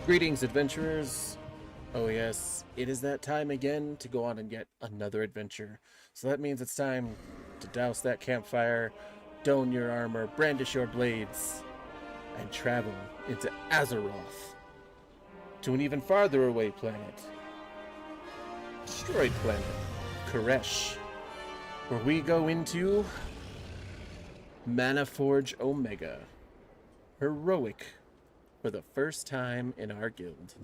Greetings, adventurers! Oh, yes, it is that time again to go on and get another adventure. So that means it's time to douse that campfire, don your armor, brandish your blades, and travel into Azeroth to an even farther away planet, asteroid planet, Koresh, where we go into Manaforge Omega, heroic for the first time in our guild.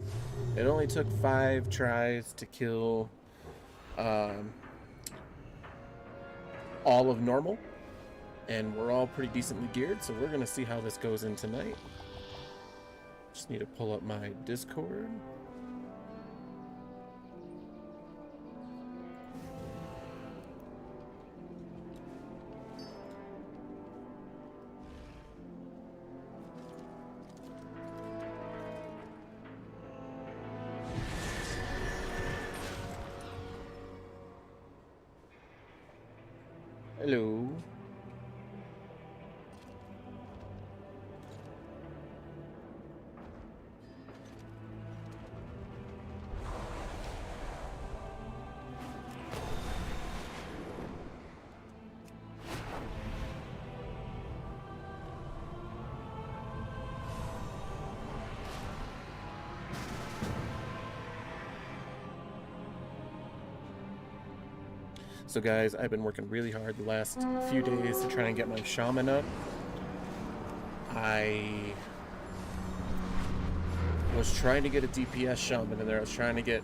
It only took 5 tries to kill all of normal, and we're all pretty decently geared, so we're gonna see how this goes in tonight. Just need to pull up my Discord. Hello. So guys, I've been working really hard the last few days to try and get my shaman up. I was trying to get a DPS shaman in there. I was trying to get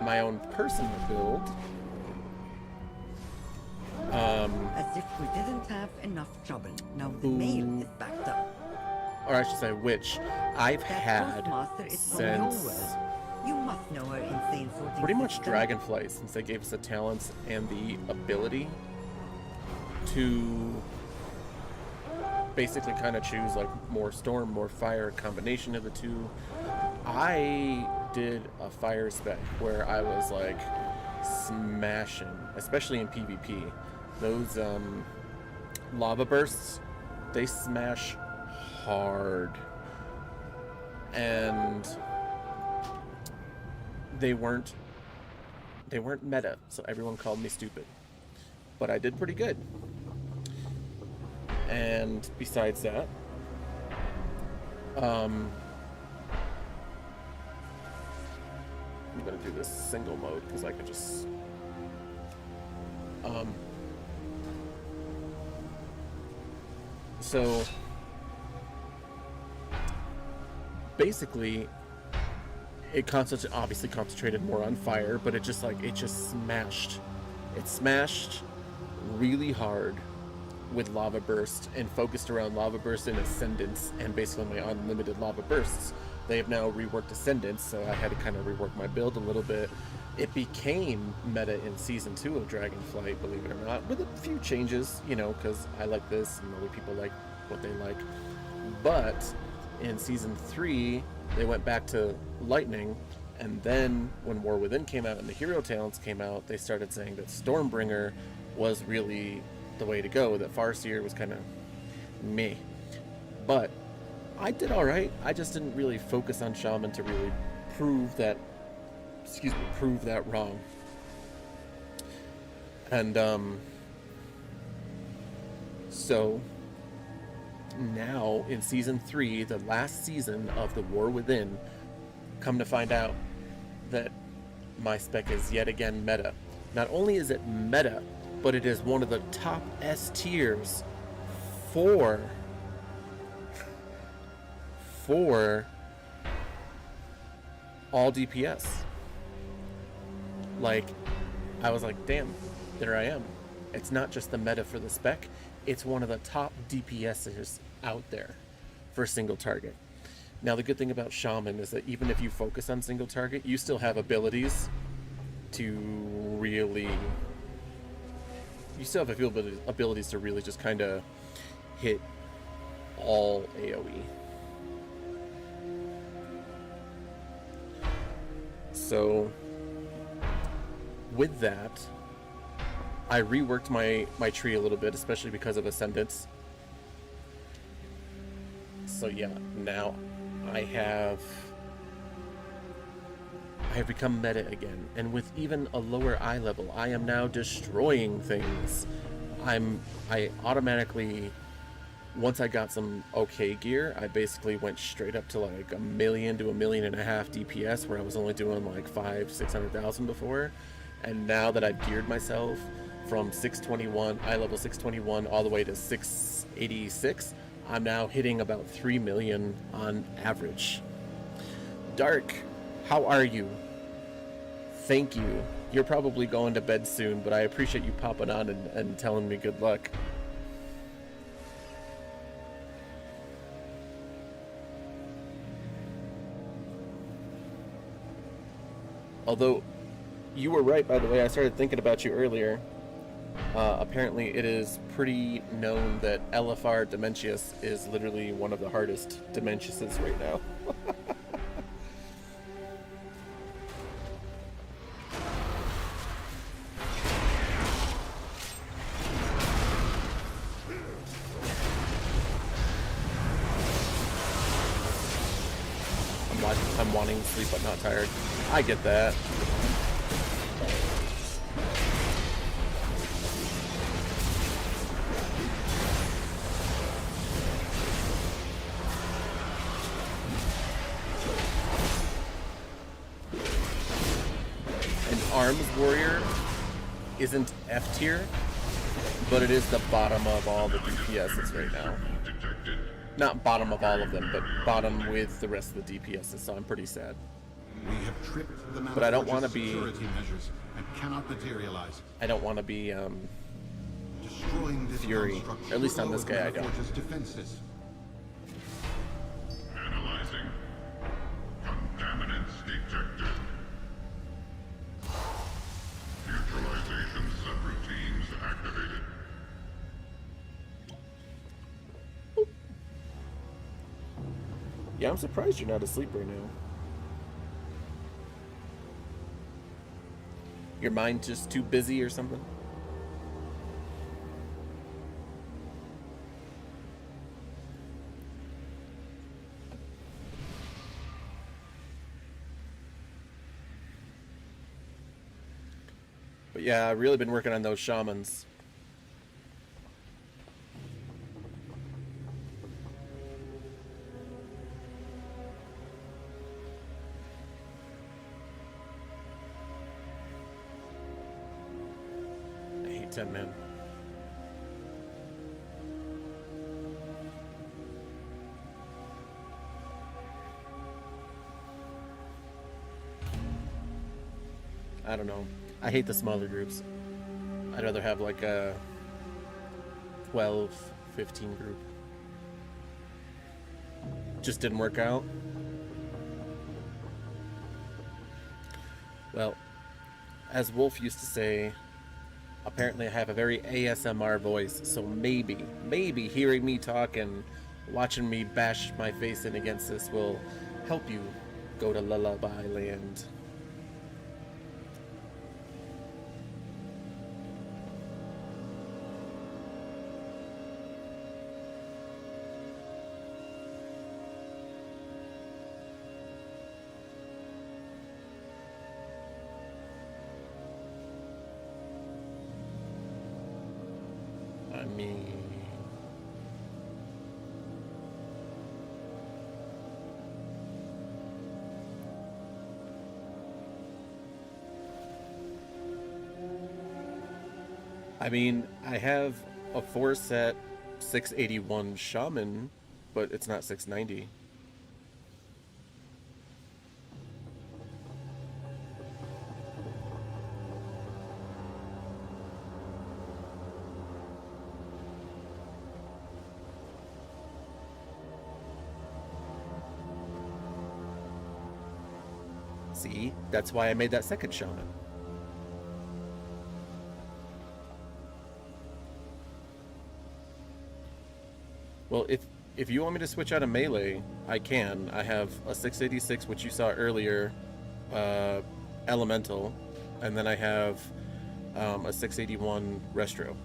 my own personal build. As if we didn't have enough trouble. Now the mail is backed up. Or I should say, which I've had since You must know our insane sorting pretty much system. Dragonflight, since they gave us the talents and the ability to basically kind of choose like more storm, more fire, combination of the two. I did a fire spec where I was like smashing, especially in PvP. Those lava bursts, they smash hard. And they weren't meta, so everyone called me stupid. But I did pretty good. And besides that, I'm gonna do this single mode because I could just so basically it obviously concentrated more on fire, but it just smashed. It smashed really hard with lava burst and focused around lava burst and ascendance and basically my unlimited lava bursts. They have now reworked ascendance, so I had to kind of rework my build a little bit. It became meta in season 2 of Dragonflight, believe it or not, with a few changes, you know, because I like this and other people like what they like. But in season 3, they went back to lightning, and then when War Within came out and the hero talents came out, they started saying that Stormbringer was really the way to go, that Farseer was kind of meh. But I did alright. I just didn't really focus on Shaman to really prove that wrong. And so now in season 3, the last season of the War Within, come to find out that my spec is yet again meta. Not only is it meta, but it is one of the top S tiers for all DPS. Like, I was like, damn, there I am. It's not just the meta for the spec, it's one of the top DPSs out there for single target. Now, the good thing about Shaman is that even if you focus on single target, you still have abilities to really... You still have abilities to really just kind of hit all AoE. So, with that, I reworked my tree a little bit, especially because of Ascendance. So yeah, now I have I have become meta again, and with even a lower eye level, I am now destroying things. I automatically, once I got some okay gear, I basically went straight up to like 1 million to 1.5 million DPS, where I was only doing like 500,000-600,000 before. And now that I've geared myself from 621, eye level 621, all the way to 686, I'm now hitting about 3 million on average. Dark, how are you? Thank you. You're probably going to bed soon, but I appreciate you popping on and telling me good luck. Although, you were right, by the way, I started thinking about you earlier. Apparently, it is pretty known that LFR Dementius is literally one of the hardest Dementiuses right now. I'm wanting to sleep but not tired. I get that. An Arms Warrior isn't F tier, but it is the bottom of all the DPSs right now. Not bottom of all of them, but bottom with the rest of the DPSs, so I'm pretty sad. We have tripped the But I don't want to be security measures and cannot materialize. I don't want to be Destroying this Fury. construct At least on should this lower guy, I don't. Manaforge's defenses. Analyzing. Contaminants detected. Neutralization subroutines activated. Yeah, I'm surprised you're not asleep right now. Your mind just too busy or something? But yeah, I've really been working on those shamans. I hate 10 men. I don't know. I hate the smaller groups. I'd rather have like a 12, 15 group. Just didn't work out. Well, as Wolf used to say, apparently I have a very ASMR voice, so maybe hearing me talk and watching me bash my face in against this will help you go to Lullaby Land. I mean, I have a 4-set 681 Shaman, but it's not 690. See, that's why I made that second Shaman. Well, if you want me to switch out of melee, I can. I have a 686, which you saw earlier, elemental, and then I have a 681 restro.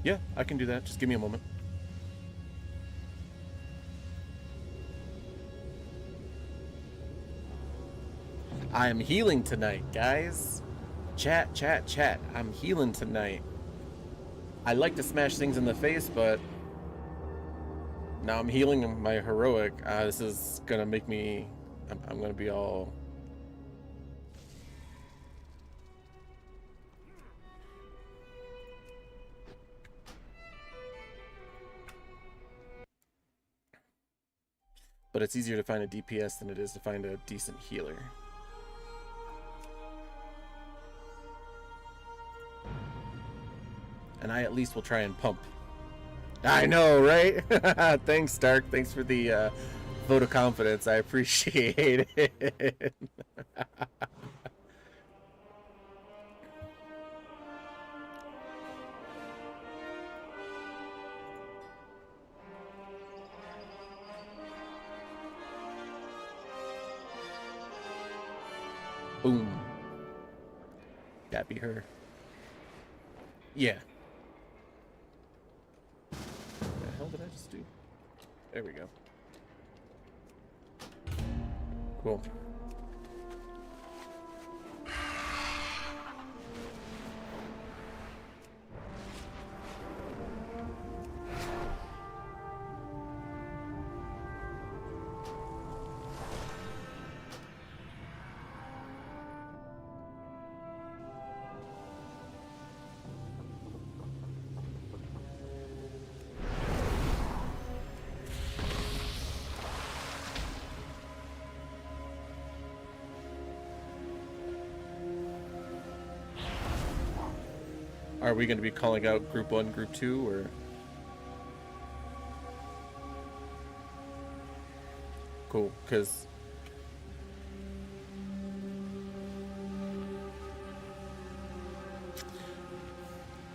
Yeah, I can do that. Just give me a moment. I am healing tonight, guys. Chat, chat, chat. I'm healing tonight. I like to smash things in the face, but now I'm healing my heroic. This is gonna make me... I'm gonna be all... But it's easier to find a DPS than it is to find a decent healer. And I at least will try and pump. I know, right? Thanks, Stark. Thanks for the vote of confidence. I appreciate it. Boom. That be her. Yeah. What the hell did I just do? There we go. Cool. Are we going to be calling out Group 1, Group 2, or...? Cool, because...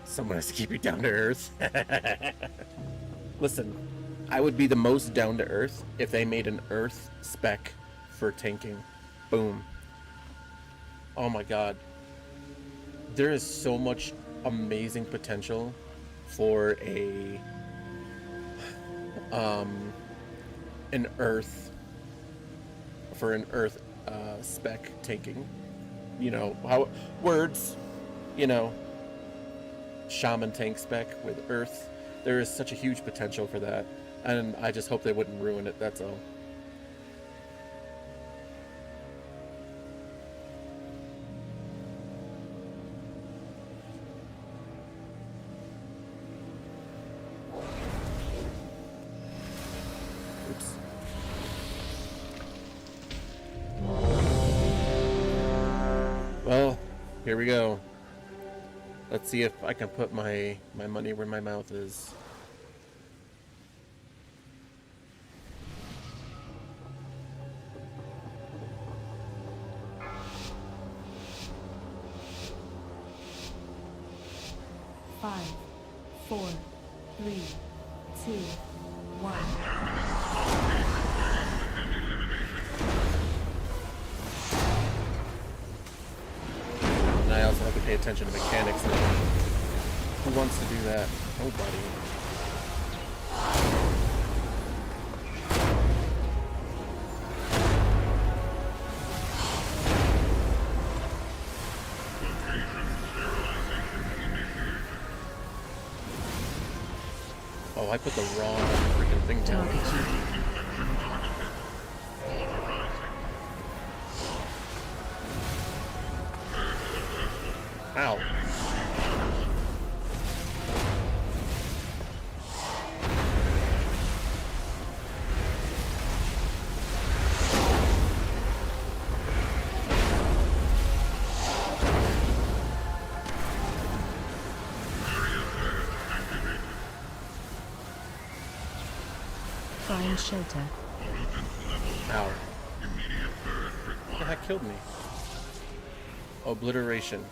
someone has to keep you down to earth. Listen, I would be the most down to earth if they made an earth spec for tanking. Boom. Oh my god. There is so much amazing potential for an earth spec tanking. You know how words, you know, shaman tank spec with earth. There is such a huge potential for that, and I just hope they wouldn't ruin it. That's all. Well, here we go. Let's see if I can put my money where my mouth is. Five, 4, 3, 2, 1. And I also have to pay attention to mechanics now. Who wants to do that? Nobody. Oh, I put the wrong freaking thing down. Ow. Find shelter. Ow. What the heck killed me? Obliteration.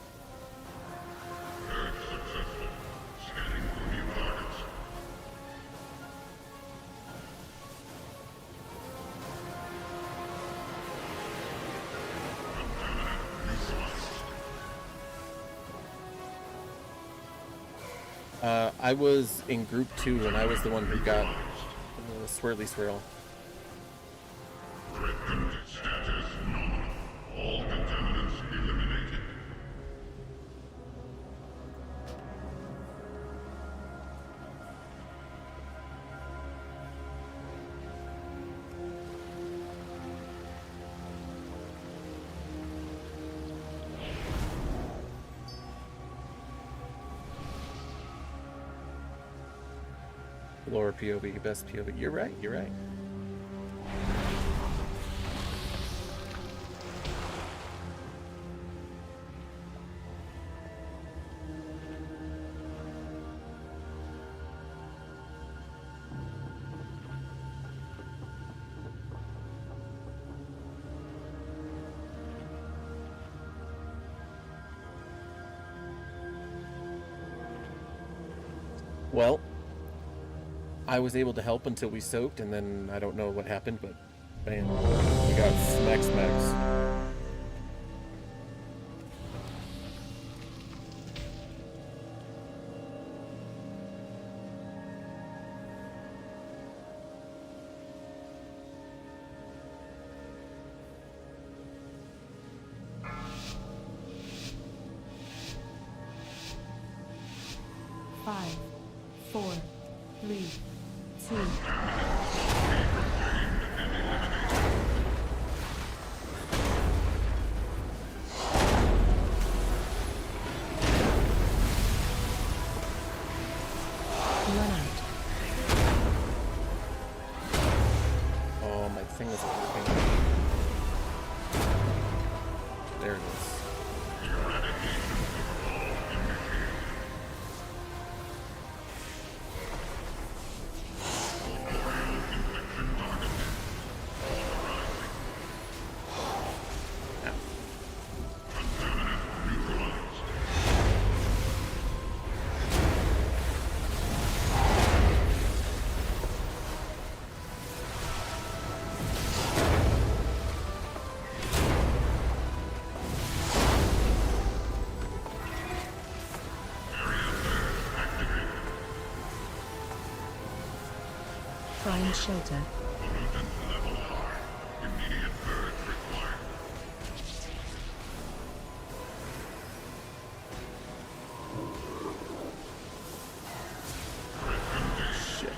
I was in group 2, and I was the one who got swirly swirl. Threat status nominal. All contaminants eliminated. Lower POV, best POV. You're right, you're right. Well, I was able to help until we soaked, and then I don't know what happened, but man, we got smacks. Five, four, three, two. Run out. Oh, my thing is working. There it is. Find shelter. Level high. Immediate purge required. Shit.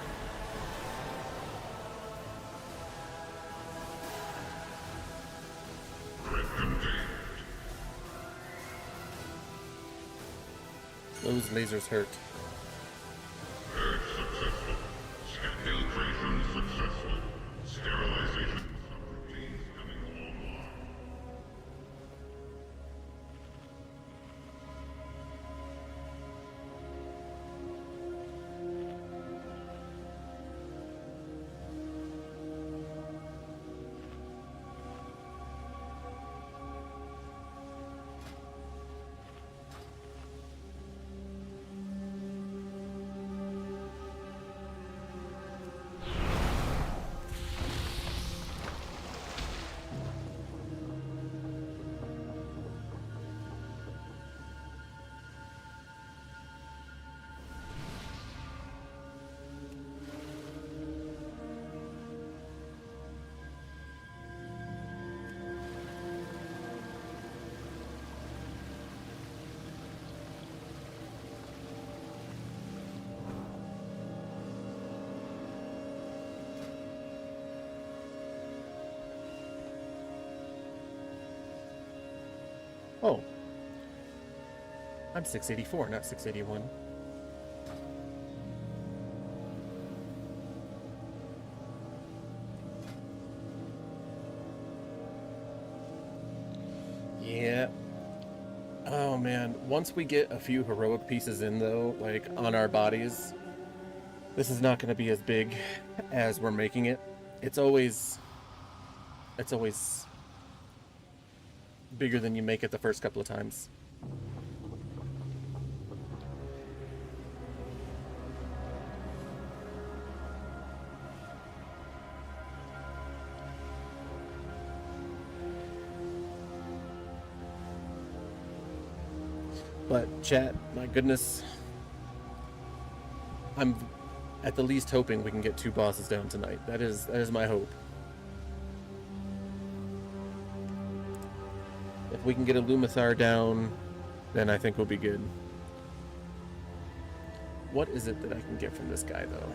Threat contained. Those lasers hurt. Purge successful. Filtration successful. Sterilization subroutines coming online. Oh. I'm 684, not 681. Yeah. Oh man, once we get a few heroic pieces in though, like on our bodies, this is not going to be as big as we're making it. It's always bigger than you make it the first couple of times. But chat, my goodness, I'm at the least hoping we can get 2 bosses down tonight. That is my hope. If we can get a Lumathar down, then I think we'll be good. What is it that I can get from this guy, though?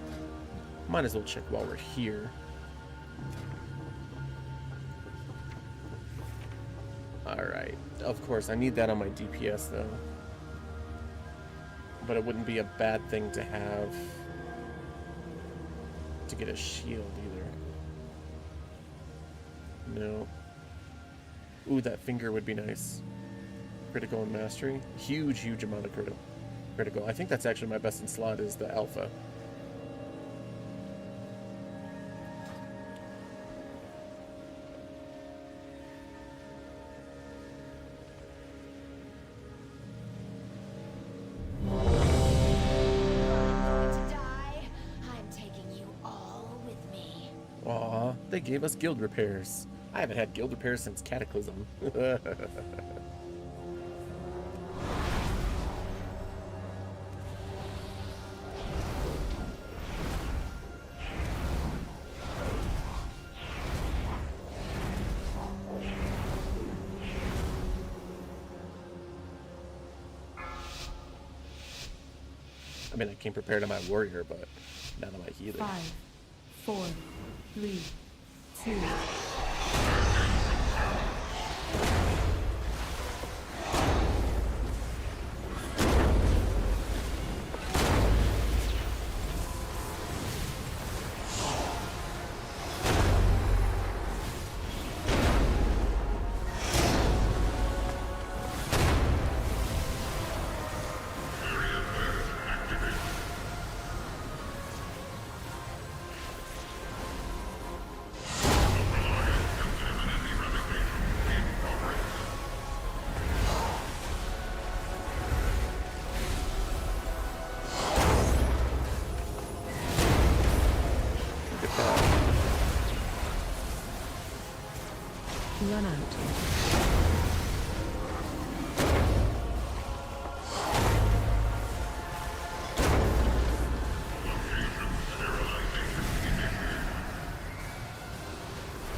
Might as well check while we're here. Alright. Of course, I need that on my DPS, though. But it wouldn't be a bad thing to have to get a shield, either. No. Ooh, that finger would be nice. Critical and mastery. Huge amount of critical. I think that's actually my best in slot is the alpha. To die, I'm taking you all with me. Aw, they gave us guild repairs. I haven't had guild repairs since Cataclysm. I mean, I came prepared on my warrior, but not on my healer. 5, 4, 3, 2. Look at that. Run out.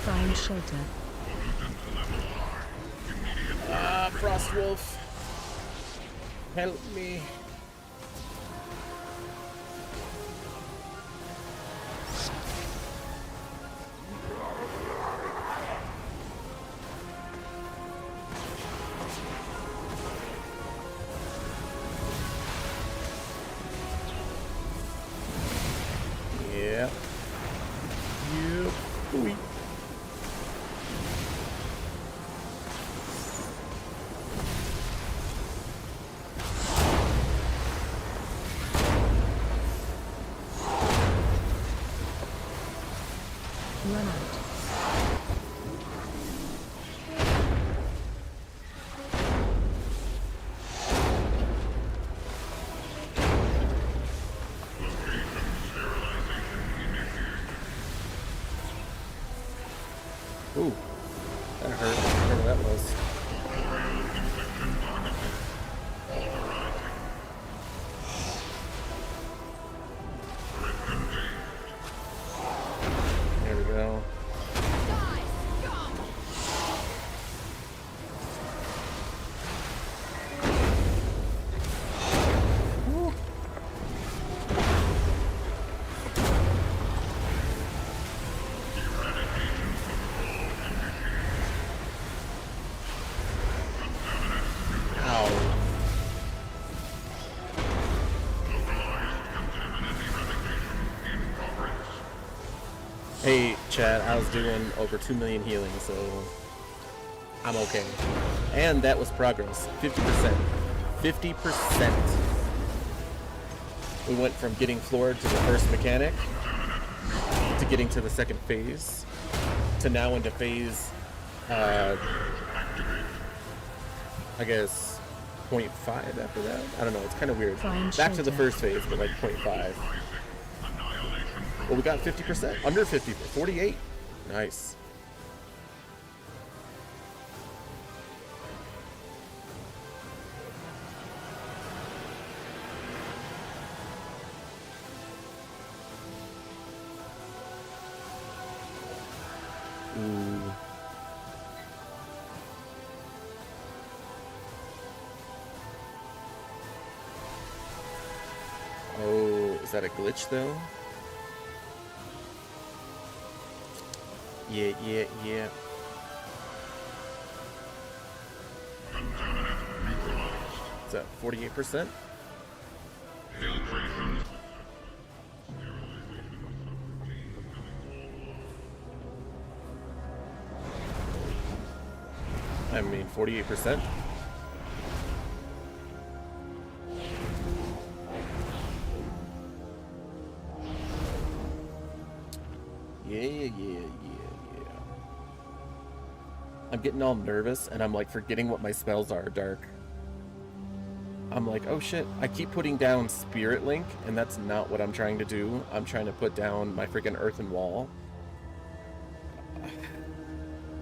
Find shelter. Ah, Frostwolf. Help me. Yeah. Yep. Ooh. Run out. Ooh. That hurt. Whatever that was. There we go. Die, scum! Ow. Hey, Chad, I was doing over 2 million healing, so I'm okay. And that was progress. 50%. 50%. We went from getting floored to the first mechanic, to getting to the second phase, to now into phase, I guess, 0.5 after that? I don't know, it's kind of weird. Find Back to the shelter. first phase, but like 0.5. Well, we got 50%. Under 50. 48. Nice. Is that a glitch though? Yeah. Is that 48%? I mean, 48%. Yeah. I'm getting all nervous, and I'm like forgetting what my spells are, Dark. I'm like, oh shit, I keep putting down Spirit Link, and that's not what I'm trying to do. I'm trying to put down my freaking Earthen Wall.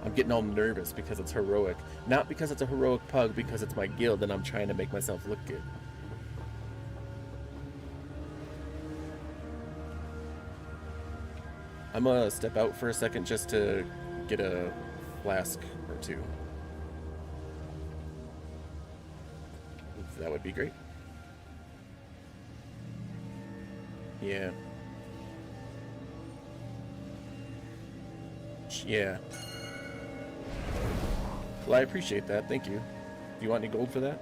I'm getting all nervous because it's heroic. Not because it's a heroic pug, because it's my guild, and I'm trying to make myself look good. I'm gonna step out for a second just to get a flask or two. That would be great. Yeah. Yeah. Well, I appreciate that. Thank you. Do you want any gold for that?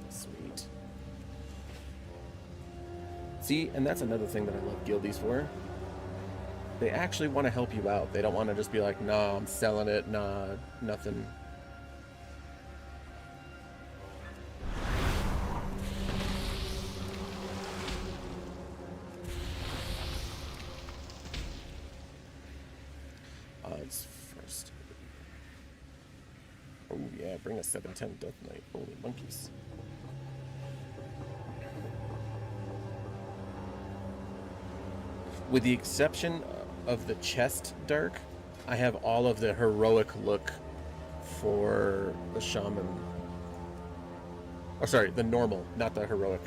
Sweet. See, and that's another thing that I love guildies for. They actually want to help you out. They don't want to just be like, nah, I'm selling it, nah, nothing. Odds first. Oh yeah, bring a 710 Death Knight. Holy monkeys. With the exception of the chest, Dark, I have all of the heroic look for the shaman. Oh, sorry, the normal, not the heroic.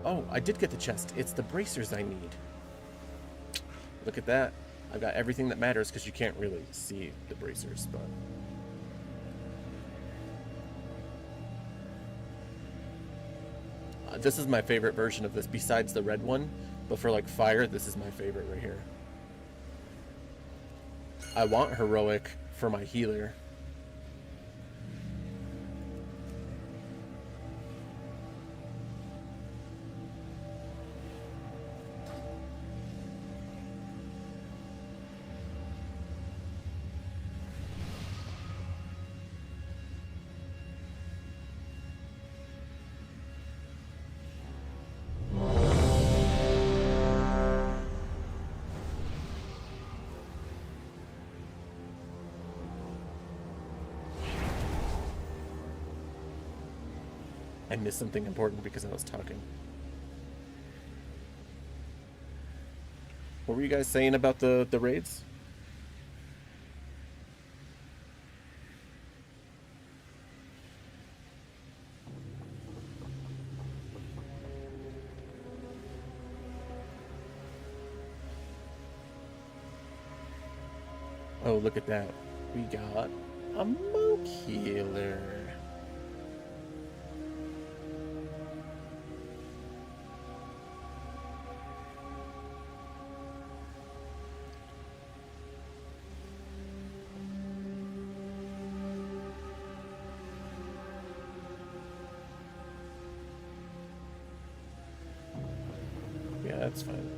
Oh, I did get the chest. It's the bracers I need. Look at that. I've got everything that matters because you can't really see the bracers, but... this is my favorite version of this, besides the red one. But for like fire, this is my favorite right here. I want heroic for my healer. I missed something important because I was talking. What were you guys saying about the raids? Oh, look at that. We got a Moke Healer. Yeah, that's fine.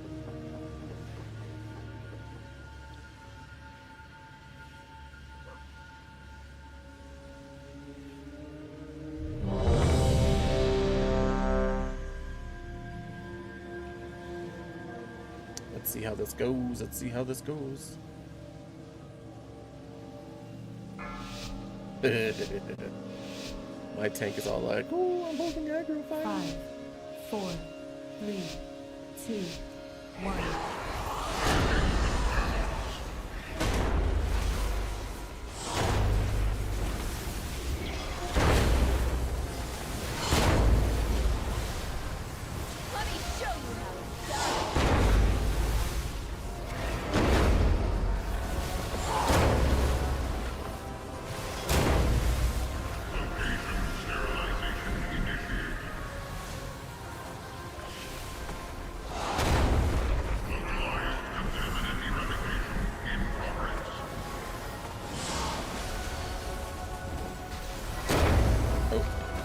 Let's see how this goes. Let's see how this goes. My tank is all like, oh, I'm holding aggro fire. 5, 4, 3, 2, 1. Let me show you how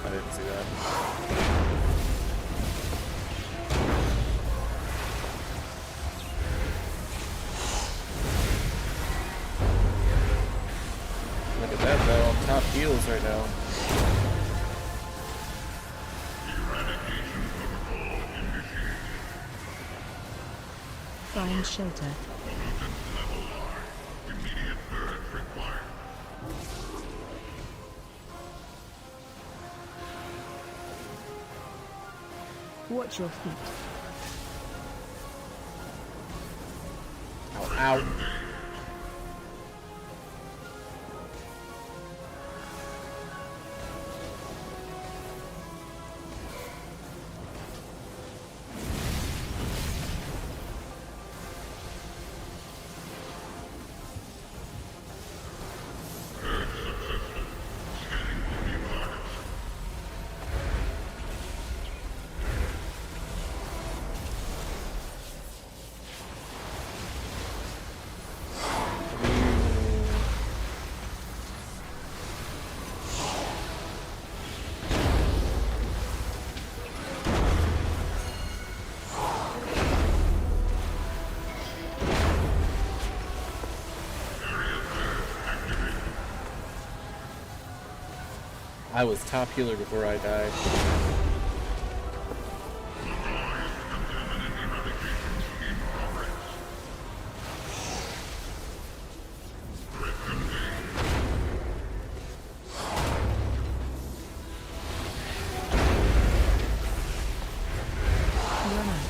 I didn't see that. Look at that though, I'm top heels right now. Find shelter. Immediate purge required. Watch your feet. Ow, ow. I was top healer before I died. Run out.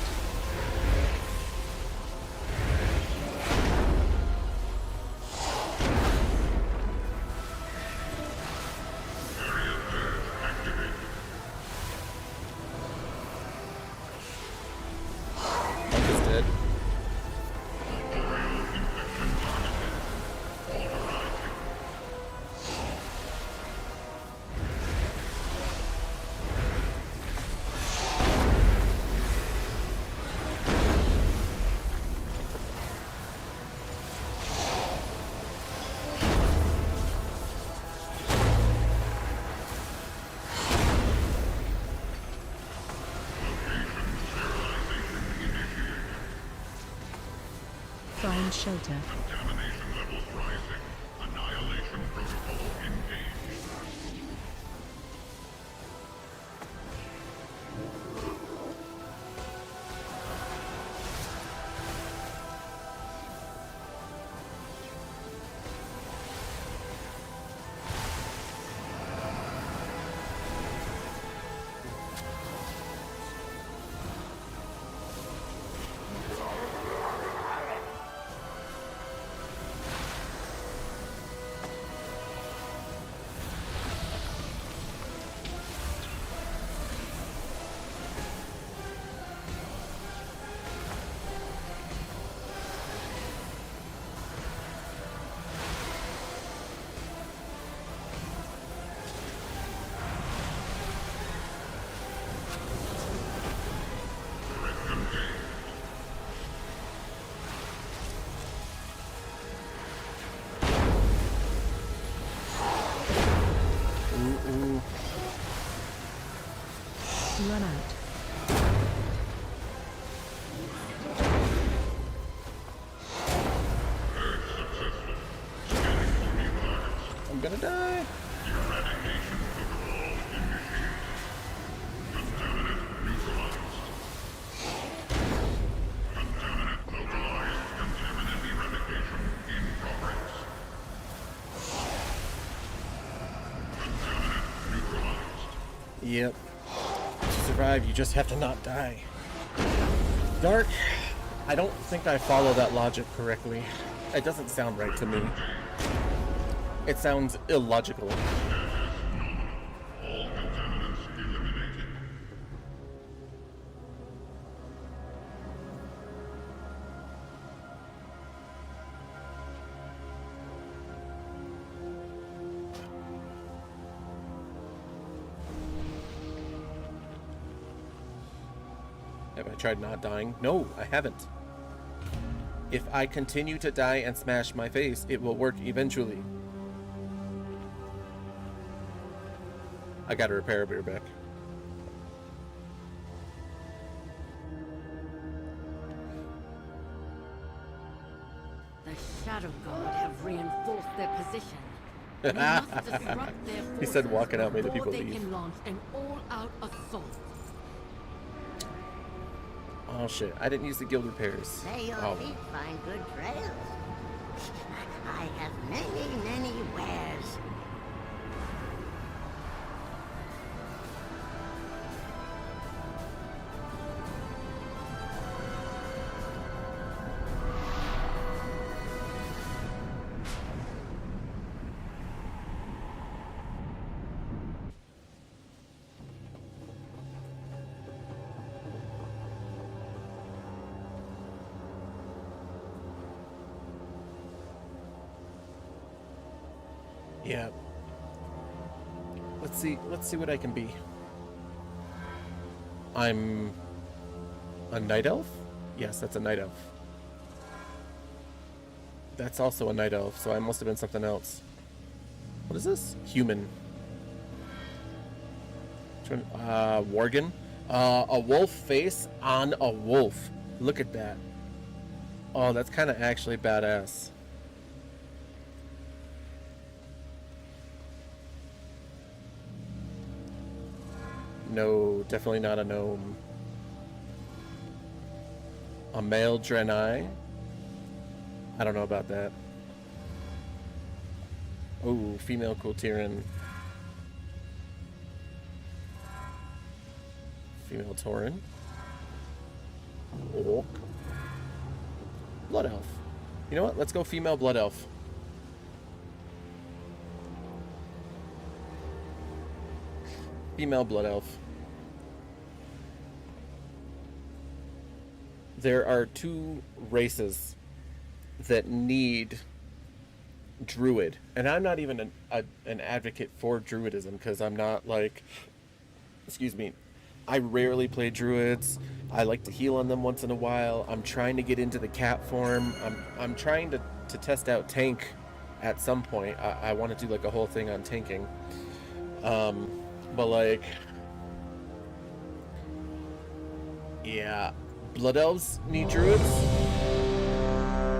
Monk is dead. Find shelter. Contamination levels rising. Annihilation protocol engaged. Ooh. Run out. I'm gonna die. Yep. To survive, you just have to not die. Dark, I don't think I follow that logic correctly. It doesn't sound right to me. It sounds illogical. Have I tried not dying? No, I haven't. If I continue to die and smash my face, it will work eventually. I got a repair beer back. The Shadow God have reinforced their position. We must disrupt their He said forces walking out made the before people they leave. can launch an all-out assault. Oh shit, I didn't use the guild repairs. May your Oh. feet find good trails. I have many, many wares. Yeah. Let's see what I can be. I'm a night elf? Yes, that's a night elf. That's also a night elf, so I must have been something else. What is this? Human. Worgen? A wolf face on a wolf. Look at that. Oh, that's kind of actually badass. No, definitely not a gnome. A male Draenei? I don't know about that. Oh, female Kultiran. Female Tauren. Orc. Blood Elf. You know what? Let's go female Blood Elf. Female Blood Elf. There are two races that need Druid, and I'm not even an advocate for Druidism because I'm not like, excuse me, I rarely play Druids. I like to heal on them once in a while. I'm trying to get into the cat form. I'm trying to test out tank at some point. I want to do like a whole thing on tanking. But like, yeah, Blood Elves need Druids,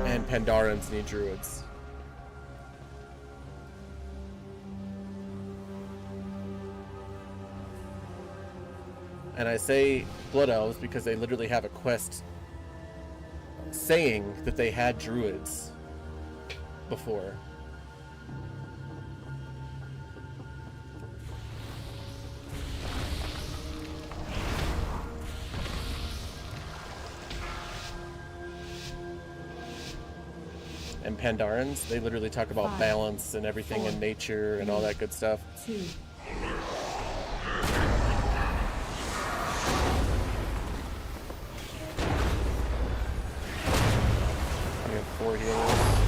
and Pandarans need Druids. And I say Blood Elves because they literally have a quest saying that they had Druids before. And Pandarans, they literally talk about 5, balance and everything in nature and all that good stuff. 2, We have 4 healers.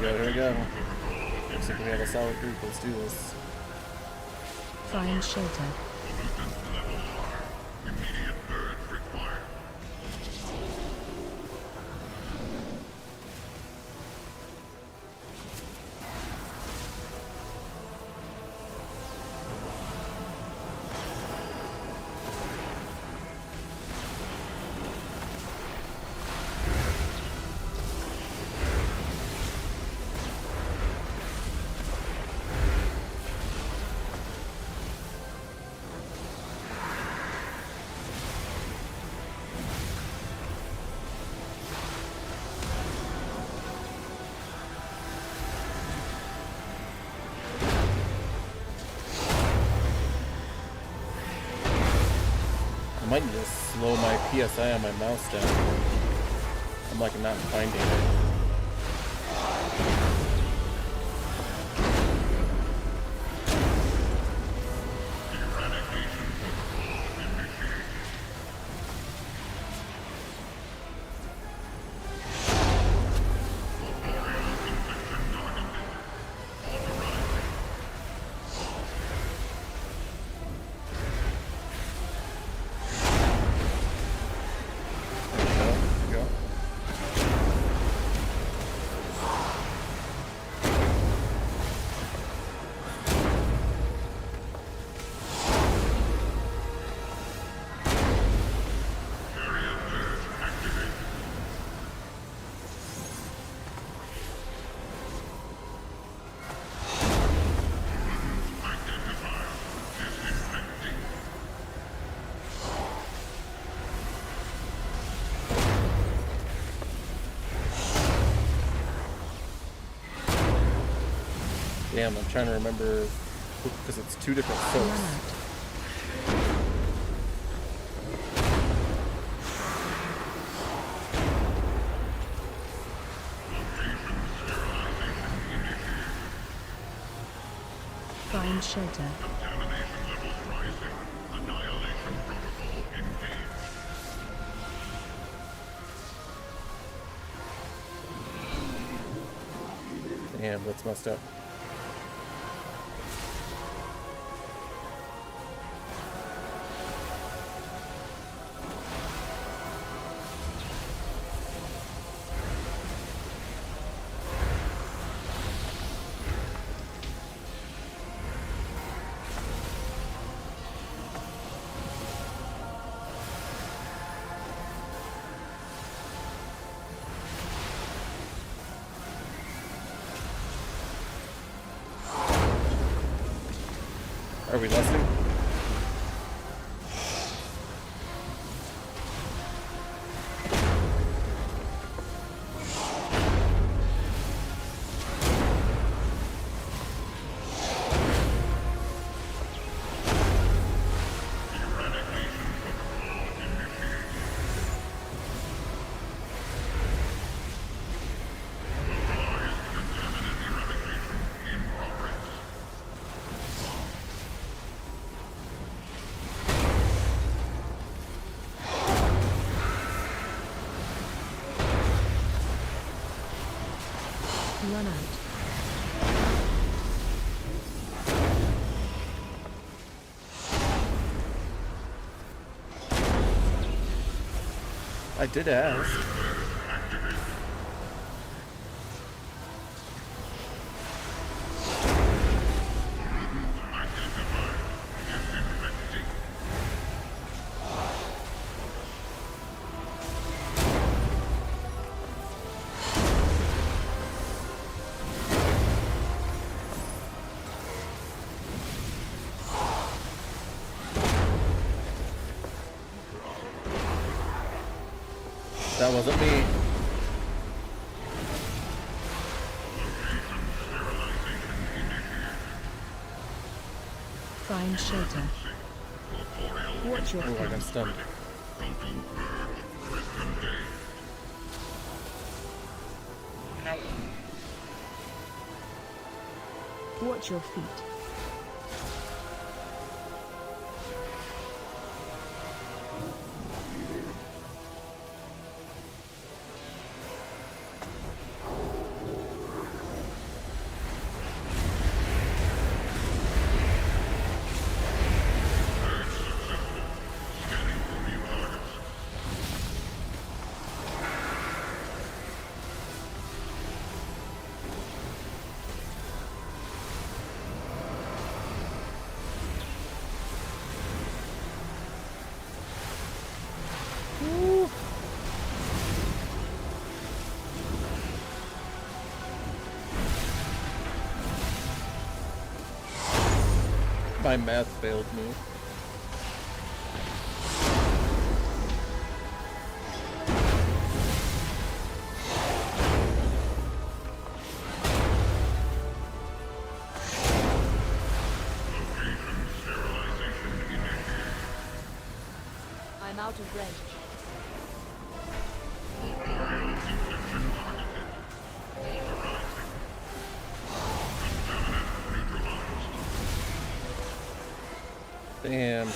Here we go. Looks like we have a solid group. Let's do this. find shelter. Immediate birds required. might need to slow my PSI on my mouse down. I'm like not finding it. Damn, I'm trying to remember because it's two different Run soaps. out. Find shelter. Damn, that's messed up. Are we listening? Run out. I did ask. That wasn't me. Find shelter. Watch your Oh, I got feet. stunned. Watch your feet. My math failed me. I I'm out of range. Damn.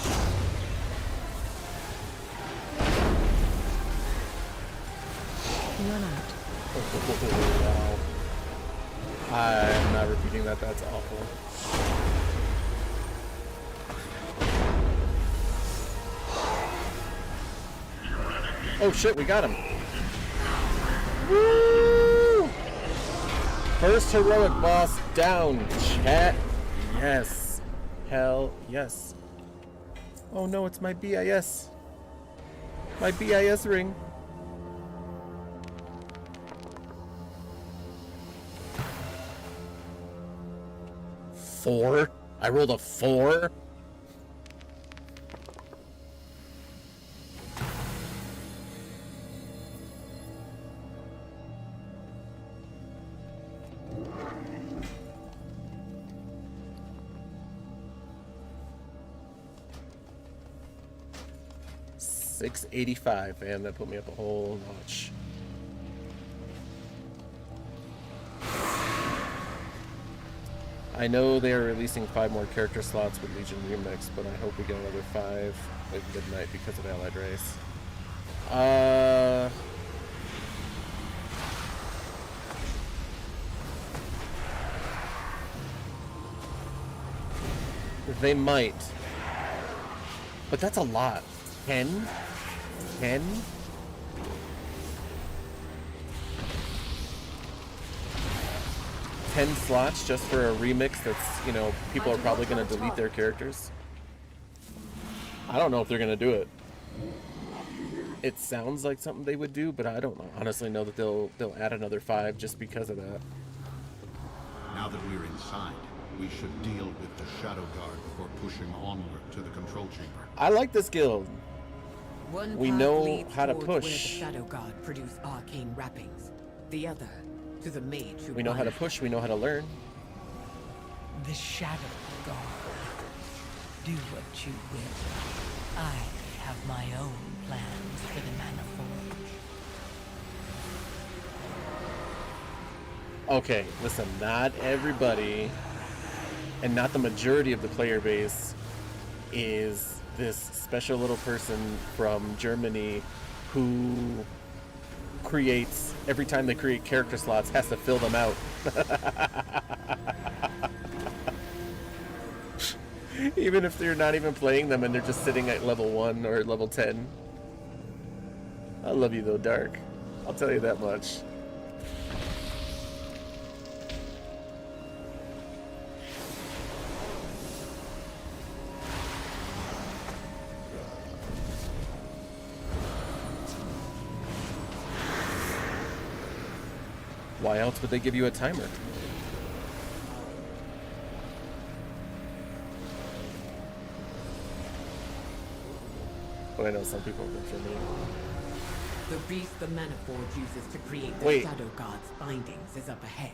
Run out. Wow. I'm not repeating that. That's awful. Oh shit, we got him. Woo! First heroic boss down, chat. Yes. Hell yes. Oh no, it's my BIS. My BIS ring. Four? I rolled a 4? $685, and that put me up a whole notch. I know they are releasing 5 more character slots with Legion Remix, but I hope we get another 5 at midnight because of Allied Race. They might. But that's a lot. 10? 10? Slots just for a remix that's, you know, people are probably going to delete their characters. I don't know if they're going to do it. It sounds like something they would do, but I don't honestly know that they'll add another 5 just because of that. Now that we're inside, we should deal with the Shadow Guard before pushing onward to the control chamber. I like this guild. One We path know leads how to towards where push. the Shadow God produce arcane wrappings. The other to the mage who We know how to bind. push, we know how to learn. The Shadow God. Do what you will. I have my own plans for the Mana Forge. Okay, listen, not everybody, and not the majority of the player base, is this special little person from Germany who creates, every time they create character slots, has to fill them out. Even if they're not even playing them and they're just sitting at level 1 or level 10. I love you though, Dark. I'll tell you that much. Why else would they give you a timer? But I know some people are from Germany. The beast the Mana Forge uses to create the Wait. Shadow God's bindings is up ahead.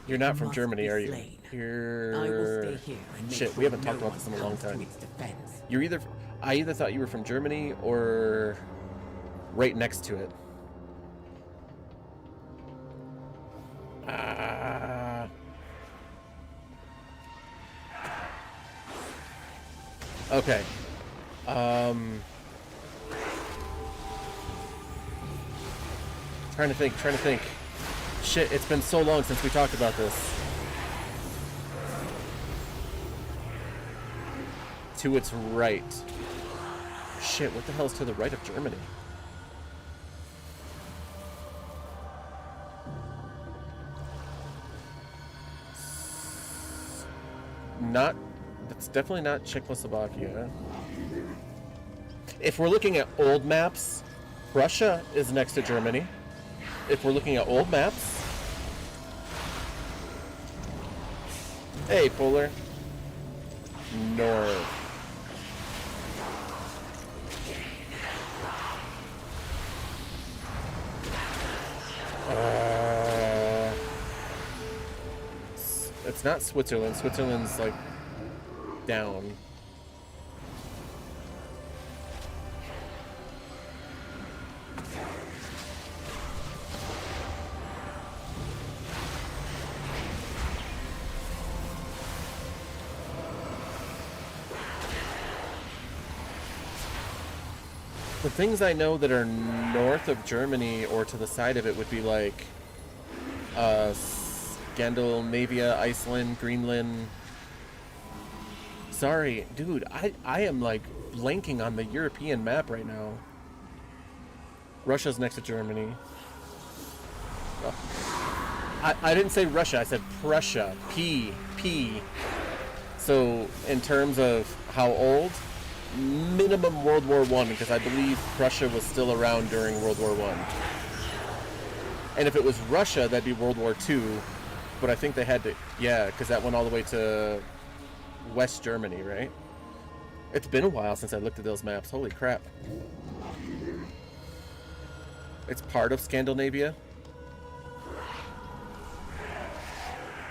You're not from Must Germany, be are you? slain. You're... I will stay here and make Shit, sure we haven't no talked about this in a one long comes to time. its defense. You're either... I either thought you were from Germany or right next to it. Okay. Trying to think. Shit, it's been so long since we talked about this. To its right. Shit, what the hell is to the right of Germany? Not... That's definitely not Czechoslovakia. If we're looking at old maps, Russia is next to Germany. If we're looking at old maps... Hey, Polar. North. It's not Switzerland. Switzerland's like down. The things I know that are north of Germany or to the side of it would be like Scandinavia, Iceland, Greenland. Sorry, dude, I am like blanking on the European map right now. Russia's next to Germany. Oh. I didn't say Russia, I said Prussia. P. So in terms of how old, minimum World War I, because I believe Prussia was still around during World War I. And if it was Russia, that'd be World War II. But I think they had to, yeah, because that went all the way to West Germany, right? It's been a while since I looked at those maps. Holy crap. It's part of Scandinavia.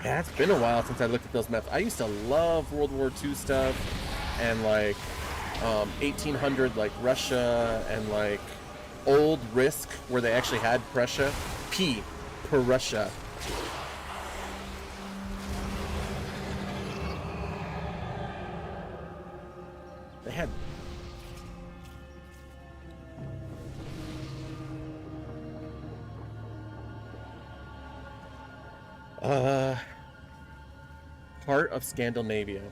Yeah, it's been a while since I looked at those maps. I used to love World War II stuff and like 1800 like Russia and like old Risk where they actually had Prussia. Prussia. They had part of Scandinavia.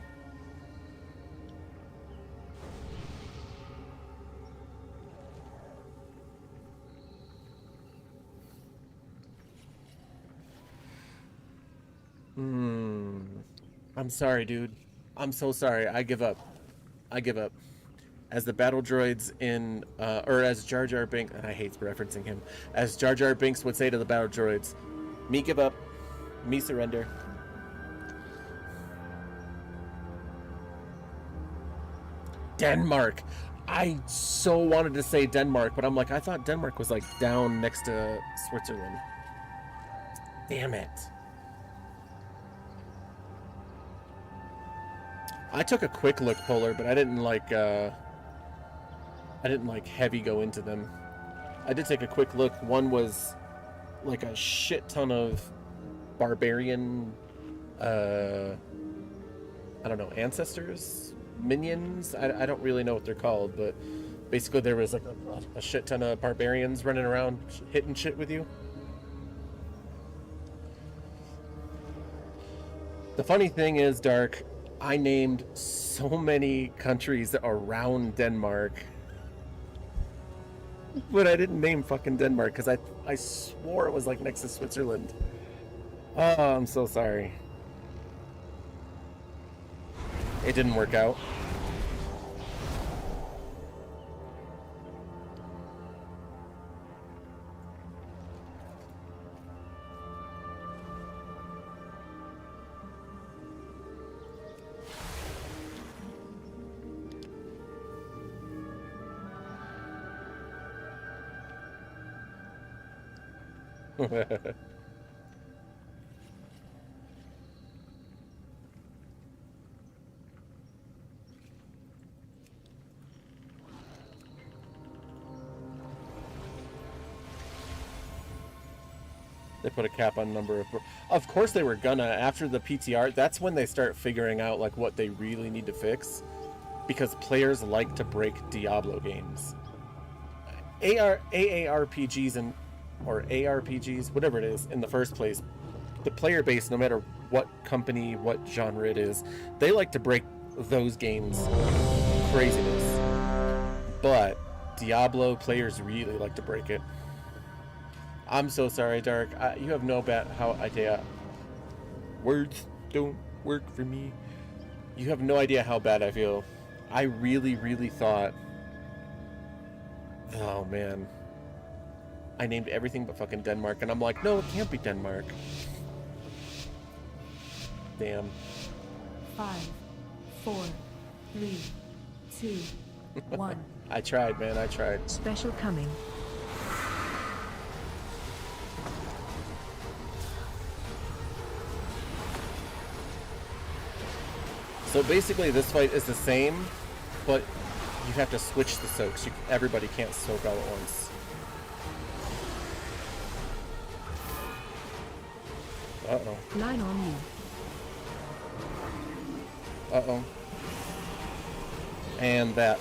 I'm sorry, dude. I'm so sorry. I give up. As the battle droids in, or as Jar Jar Binks, and I hate referencing him, as Jar Jar Binks would say to the battle droids, me give up, me surrender. Denmark. I so wanted to say Denmark, but I'm like, I thought Denmark was like down next to Switzerland. Damn it. I took a quick look, Polar, but I didn't like heavy go into them. I did take a quick look. One was like a shit ton of barbarian, I don't know, ancestors, minions. I don't really know what they're called, but basically there was like a shit ton of barbarians running around hitting shit with you. The funny thing is, Dark, I named so many countries around Denmark, but I didn't name fucking Denmark because I swore it was like next to Switzerland. Oh, I'm so sorry. It didn't work out. They put a cap on number of course they were gonna, after the PTR, that's when they start figuring out like what they really need to fix, because players like to break Diablo games. AARPGs and or ARPGs, whatever it is, in the first place, the player base, no matter what company, what genre it is, they like to break those games craziness. But Diablo players really like to break it. I'm so sorry, Dark. You have no idea. Words don't work for me. You have no idea how bad I feel. I really, really thought... Oh, man. I named everything but fucking Denmark, and I'm like, no, it can't be Denmark. Damn. 5, 4, 3, 2, 1. I tried, man. I tried. Special coming. So basically, this fight is the same, but you have to switch the soaks. Everybody can't soak all at once. Uh-oh. Line on you. Uh-oh. And that.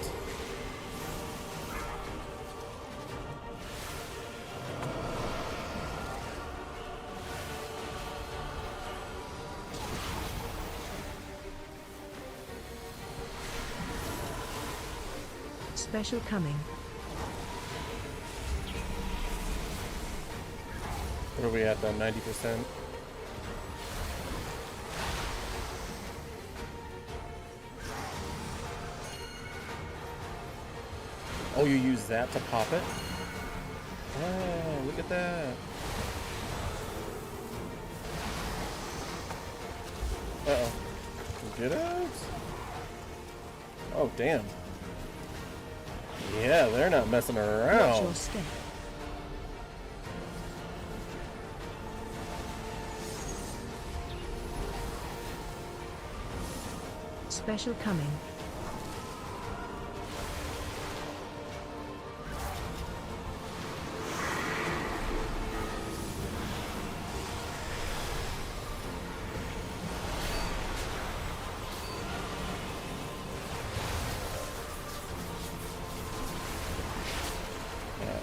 Special coming. What are we at then? 90%? Oh, you use that to pop it? Oh, look at that. Uh-oh. Get out? Oh, damn. Yeah, they're not messing Watch around. your step. Special coming.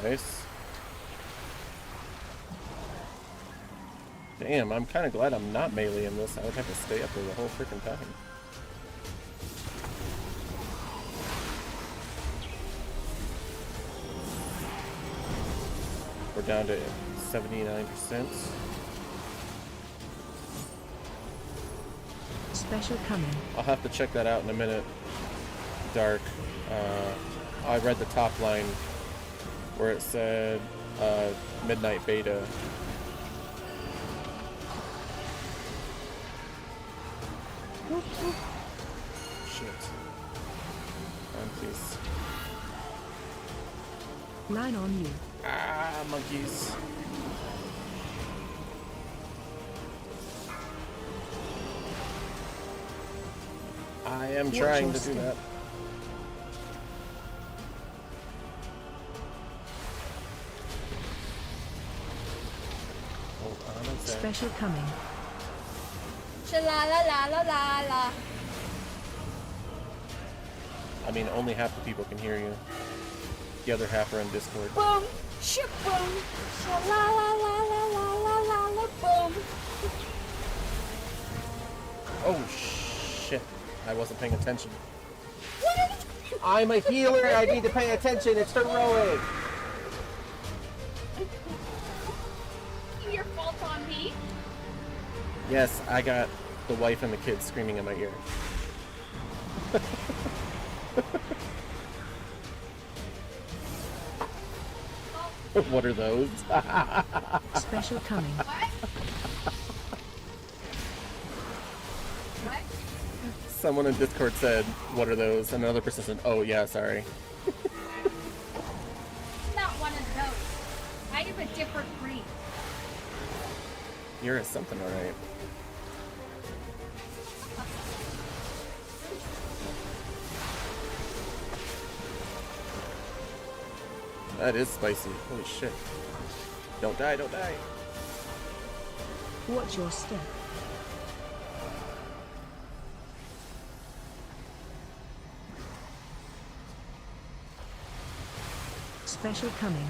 Nice. Damn, I'm kind of glad I'm not melee in this. I would have to stay up there the whole freaking time. We're down to 79%. Special coming. I'll have to check that out in a minute. Dark. I read the top line where it said midnight beta. Shit. Please. Line on you. Ah, monkeys. I am Watch trying your to do step. that. Hold on a sec. Special coming. Sha-la-la-la-la-la-la. I mean, only half the people can hear you. The other half are in Discord. Boom. Shaboom. Sha-la-la-la-la-la-la-la. Boom. Oh shit! I wasn't paying attention. I'm a healer. I need to pay attention. It's heroic. Your fault on me. Yes, I got the wife and the kids screaming in my ear. What are those? Special coming. Someone in Discord said, "What are those?" And another person said, "Oh yeah, sorry." Not one of those. I am a different breed. You're a something, all right. That is spicy. Holy shit! Don't die! Don't die! Watch your step. Special coming.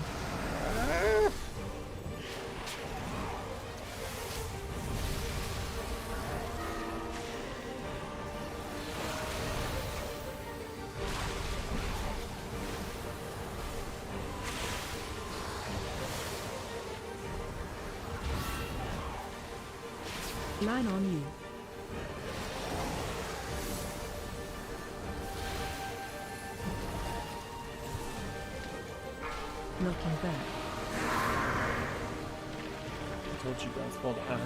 Line on you. Looking back. I told you guys. Hold on.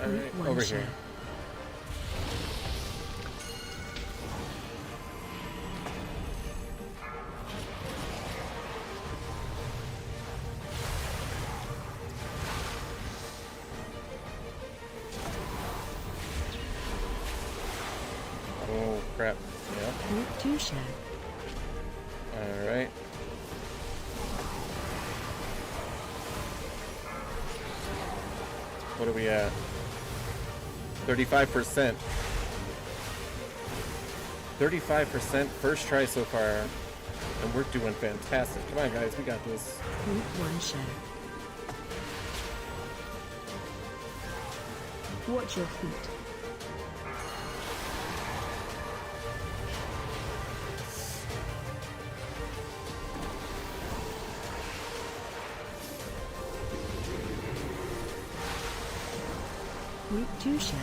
All right, One over shot. here. Oh crap! Yeah. Route 2 shad. All right. What are we at? 35%. 35% first try so far, and we're doing fantastic. Come on, guys, we got this. Route 1 shad. Watch your feet. Route 2 share.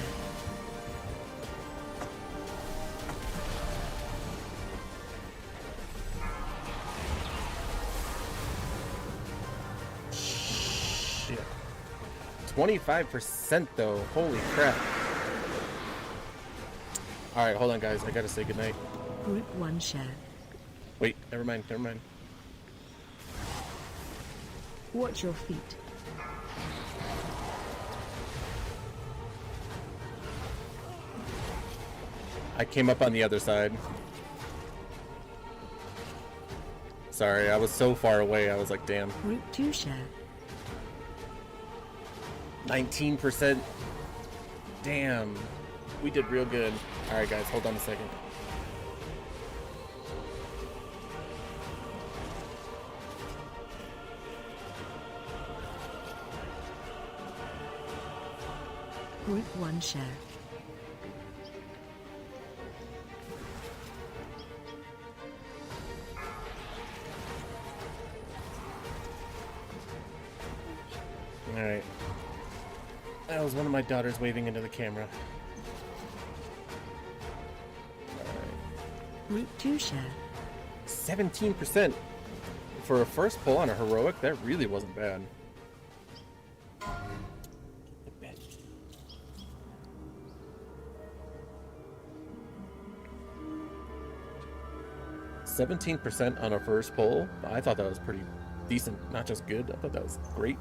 Shit. 25% though. Holy crap. Alright, hold on guys. I gotta say goodnight. Group 1 share. Wait, never mind, never mind. Watch your feet. I came up on the other side. Sorry, I was so far away. I was like, damn. Route 2 share. 19%. Damn. We did real good. Alright guys, hold on a second. Group 1 share. Alright. That was one of my daughters waving into the camera. Route 2 share. 17%. For a first pull on a heroic, that really wasn't bad. 17% on a first pull. I thought that was pretty decent, not just good. I thought that was great.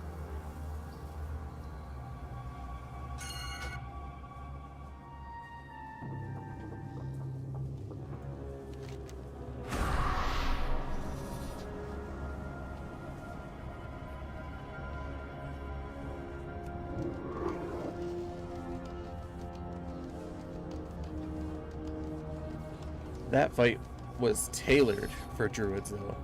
That fight was tailored for druids, though.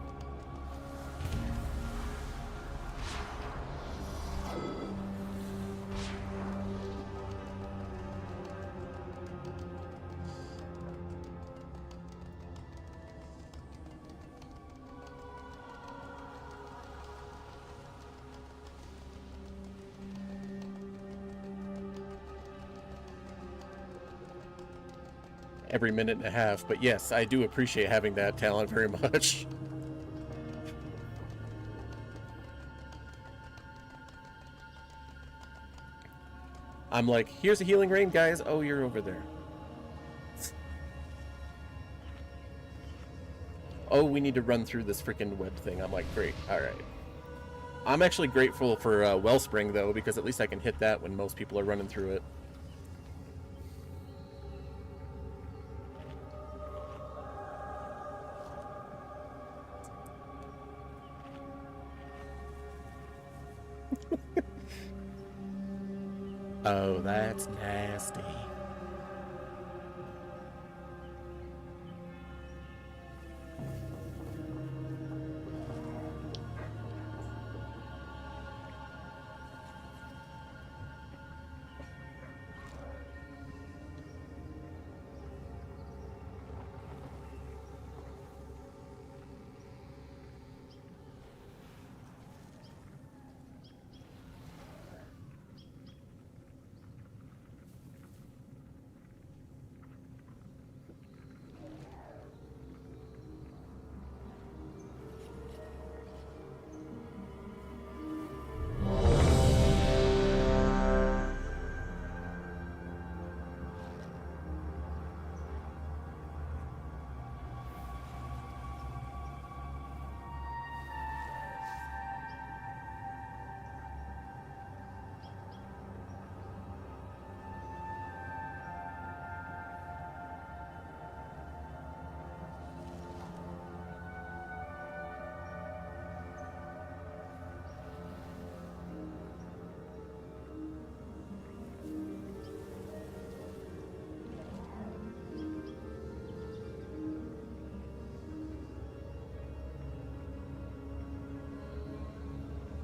Every minute and a half, but yes, I do appreciate having that talent very much. I'm like, here's a healing rain, guys. Oh, you're over there. Oh, we need to run through this freaking web thing. I'm like, great. All right. I'm actually grateful for Wellspring, though, because at least I can hit that when most people are running through it. Oh, that's nasty.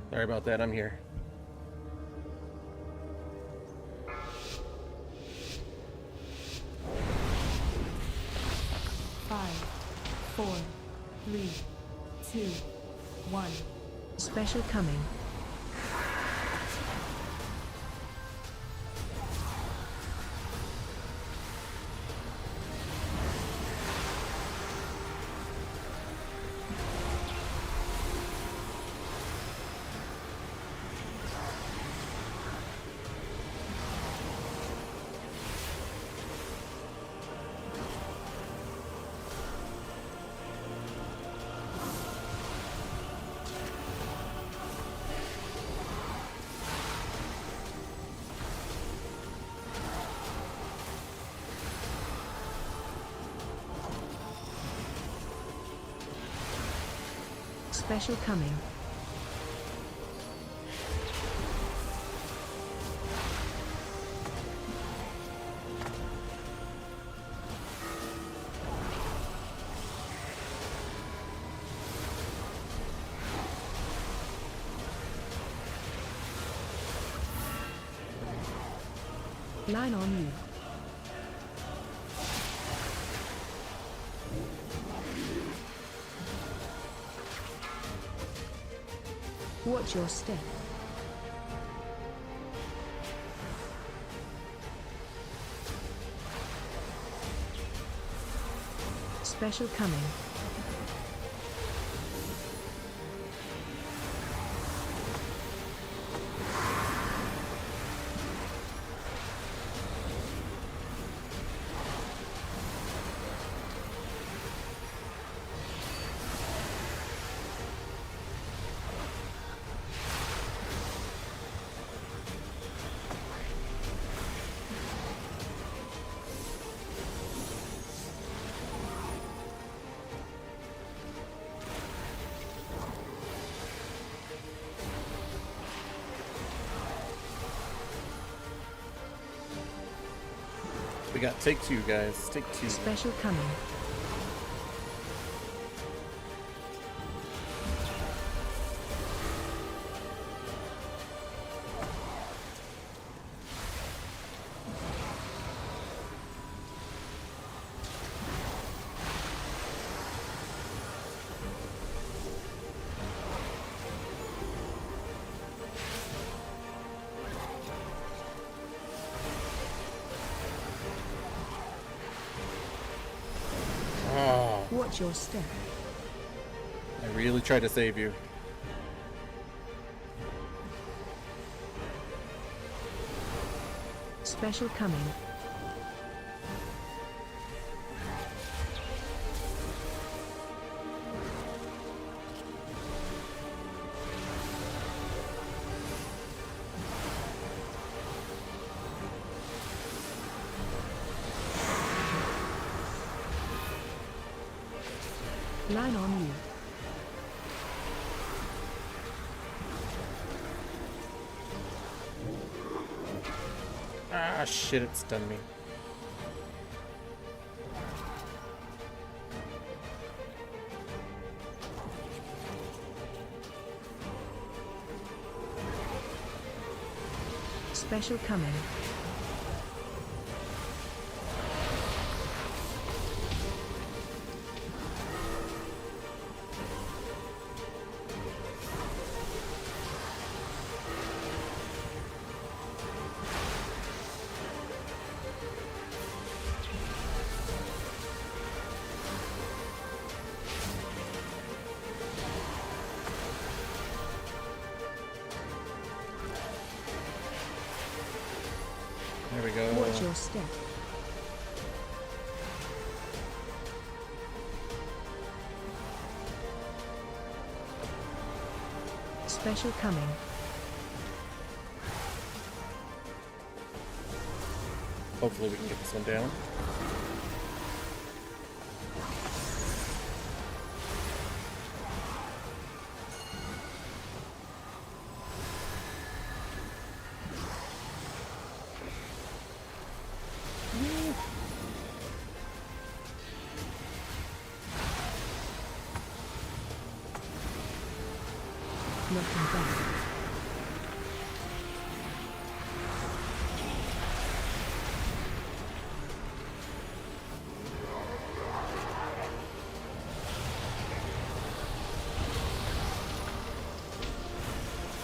Sorry about that, I'm here. 4, 3, 2, 1. Special coming. Special coming. Line on you. Watch your step. Special coming. We got take two, guys. Take two. Special coming. Watch your step. I really tried to save you. Special coming. Line on you. Ah, shit, it stunned me. Special coming. There we go. Watch your step. Special coming. Hopefully we can get this one down. Looking back.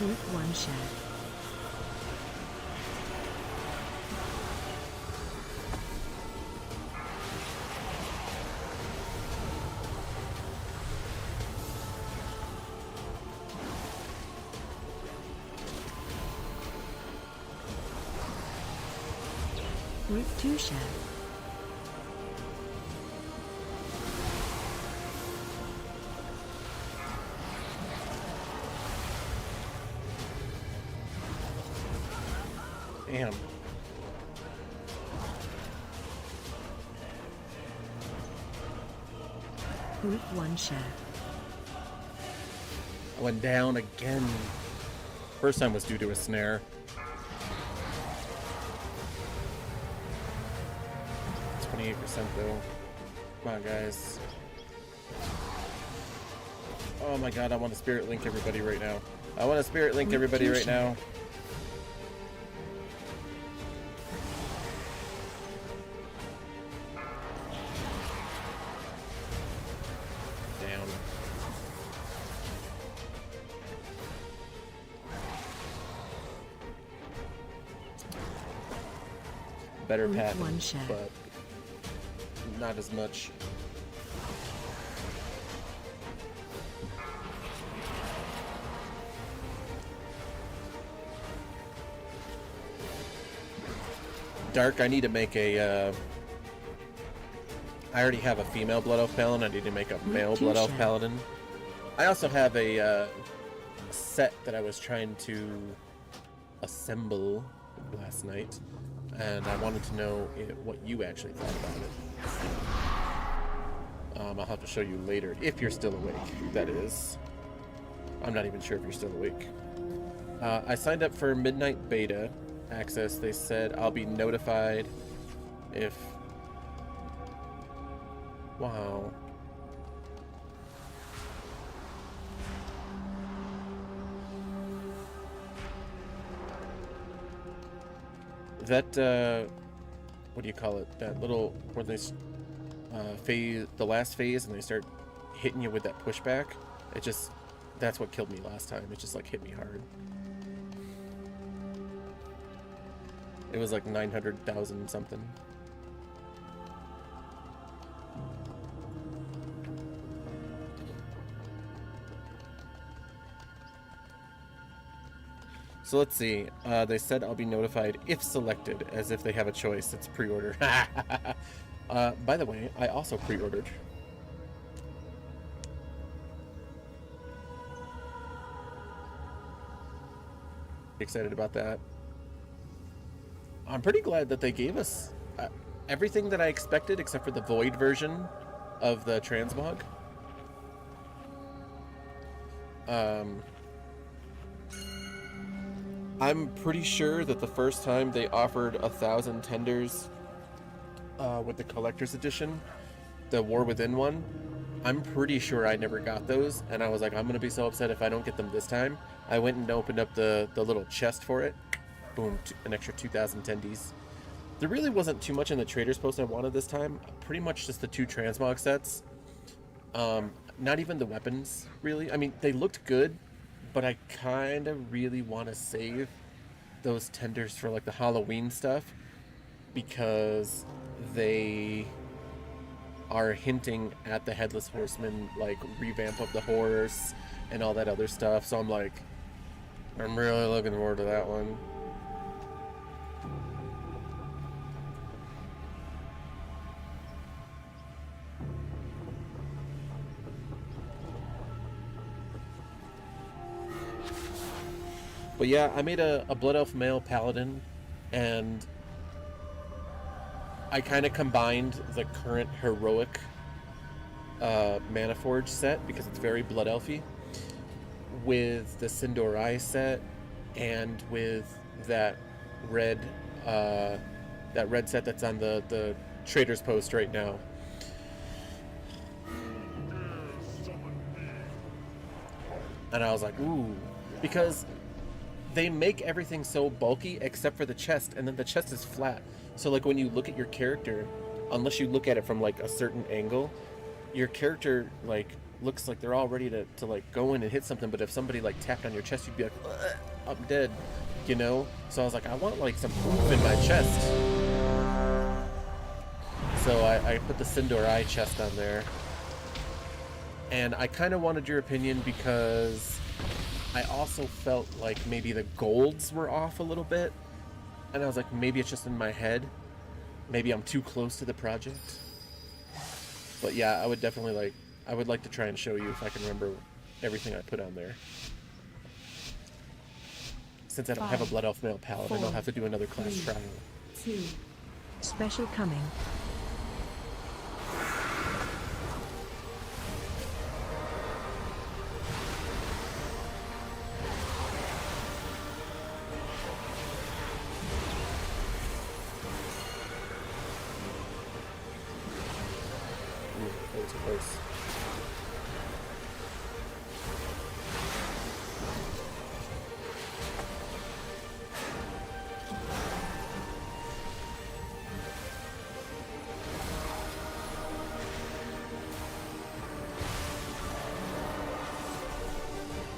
Route 1 share. Route 2 share. Damn. Route 1 share. I went down again. First time was due to a snare. Though. Come on, guys. Oh my god, I want to spirit link everybody right now. I want to spirit link everybody right now. Down. Better Route path, 1 share. but not as much. Dark, I need to make a, I already have a female Blood Elf Paladin, I need to make a male Blood Elf Paladin. I also have a set that I was trying to assemble last night, and I wanted to know what you actually thought about it. I'll have to show you later, if you're still awake, that is. I'm not even sure if you're still awake. I signed up for Midnight Beta access. They said I'll be notified if... Wow. That, what do you call it? That little, where they, phase, the last phase, and they start hitting you with that pushback. It just, that's what killed me last time. It just, like, hit me hard. It was like 900,000 something. So let's see. They said I'll be notified if selected, as if they have a choice. It's pre-order. By the way, I also pre-ordered. Excited about that. I'm pretty glad that they gave us everything that I expected except for the Void version of the transmog. I'm pretty sure that the first time they offered 1,000 tenders with the collector's edition, the War Within one, I'm pretty sure I never got those, and I was like, I'm gonna be so upset if I don't get them this time. I went and opened up the little chest for it. Boom, an extra 2,000 tendies. There really wasn't too much in the trader's post I wanted this time. Pretty much just the 2 transmog sets. Not even the weapons, really. I mean, they looked good, but I kind of really want to save those tenders for like the Halloween stuff, because they are hinting at the Headless Horseman, like, revamp of the horse and all that other stuff. So I'm like, I'm really looking forward to that one. But yeah, I made a Blood Elf male paladin, and I kind of combined the current heroic Mana Forge set, because it's very Blood Elfy, with the Sindorai set, and with that red set that's on the trader's post right now. And I was like, ooh, because they make everything so bulky except for the chest, and then the chest is flat. So like when you look at your character, unless you look at it from like a certain angle, your character like looks like they're all ready to like go in and hit something, but if somebody like tapped on your chest, you'd be like, "Ugh, I'm dead," you know? So I was like, I want like some oomph in my chest. So I put the Sindor Eye chest on there. And I kind of wanted your opinion because I also felt like maybe the golds were off a little bit. And I was like, maybe it's just in my head. Maybe I'm too close to the project. But yeah, I would definitely like, I would like to try and show you if I can remember everything I put on there. Since I don't have a Blood Elf Male Paladin, I'll have to do another class trial. 2. Special coming. Ooh, that was close.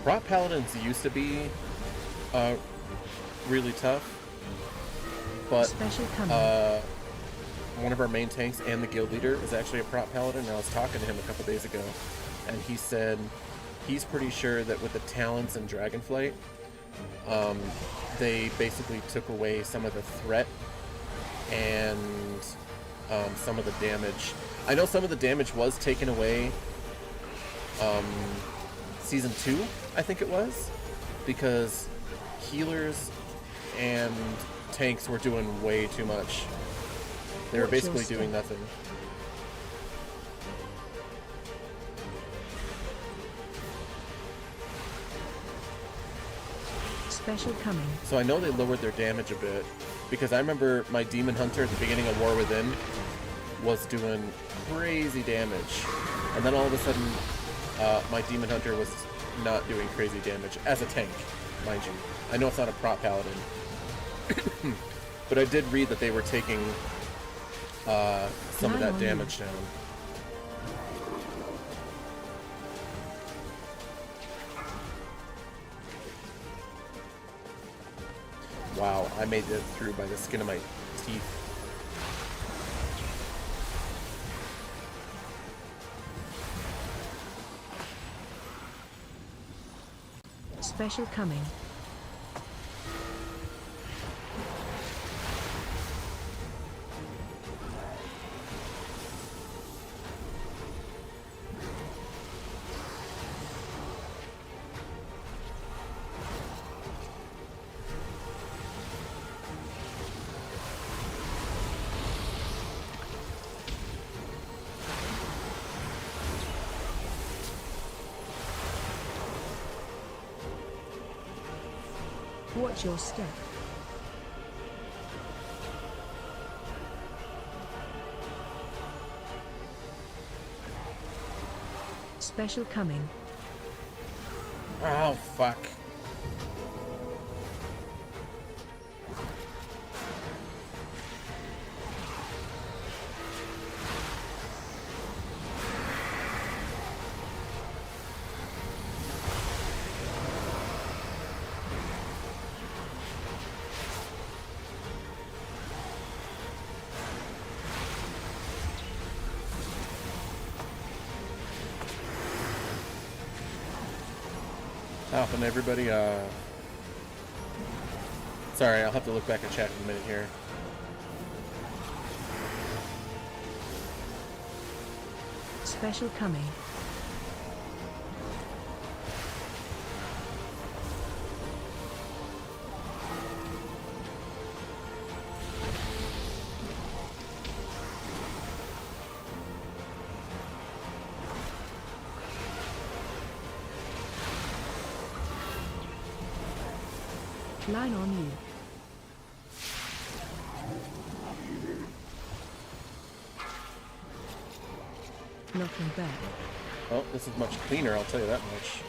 Prot Paladins used to be really tough, but Special coming. one of our main tanks and the guild leader is actually a Prot Paladin, and I was talking to him a couple days ago, and he said he's pretty sure that with the Talons and Dragonflight, they basically took away some of the threat and some of the damage. I know some of the damage was taken away Season 2, I think it was, because healers and tanks were doing way too much. They were Watch your basically step. doing nothing. Special coming. So I know they lowered their damage a bit, because I remember my Demon Hunter at the beginning of War Within was doing crazy damage, and then all of a sudden my Demon Hunter was not doing crazy damage as a tank, mind you. I know it's not a Prot Paladin, but I did read that they were taking some of that damage down. Wow, I made it through by the skin of my teeth. Special coming. Watch your step. Special coming. Oh, fuck. Happened, everybody. Sorry, I'll have to look back at chat in a minute here. Special coming. Line on you. Knocking back. Oh, this is much cleaner, I'll tell you that much.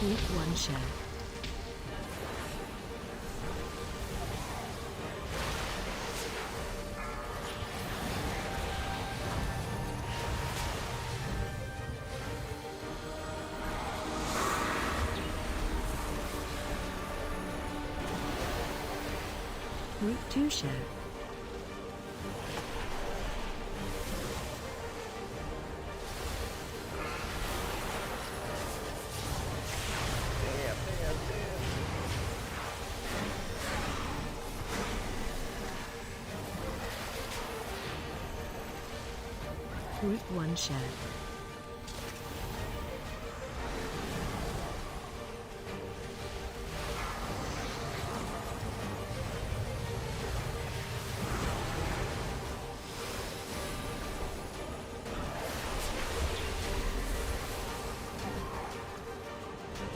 Route 1 share. Route 2 share. Route 1 share.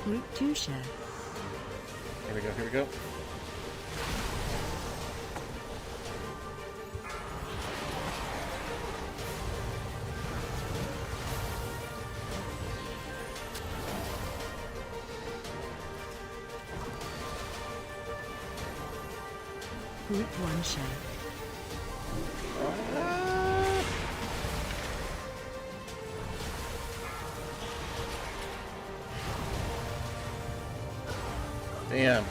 Route 2 share. Here we go, here we go. Route 1 share. Damn.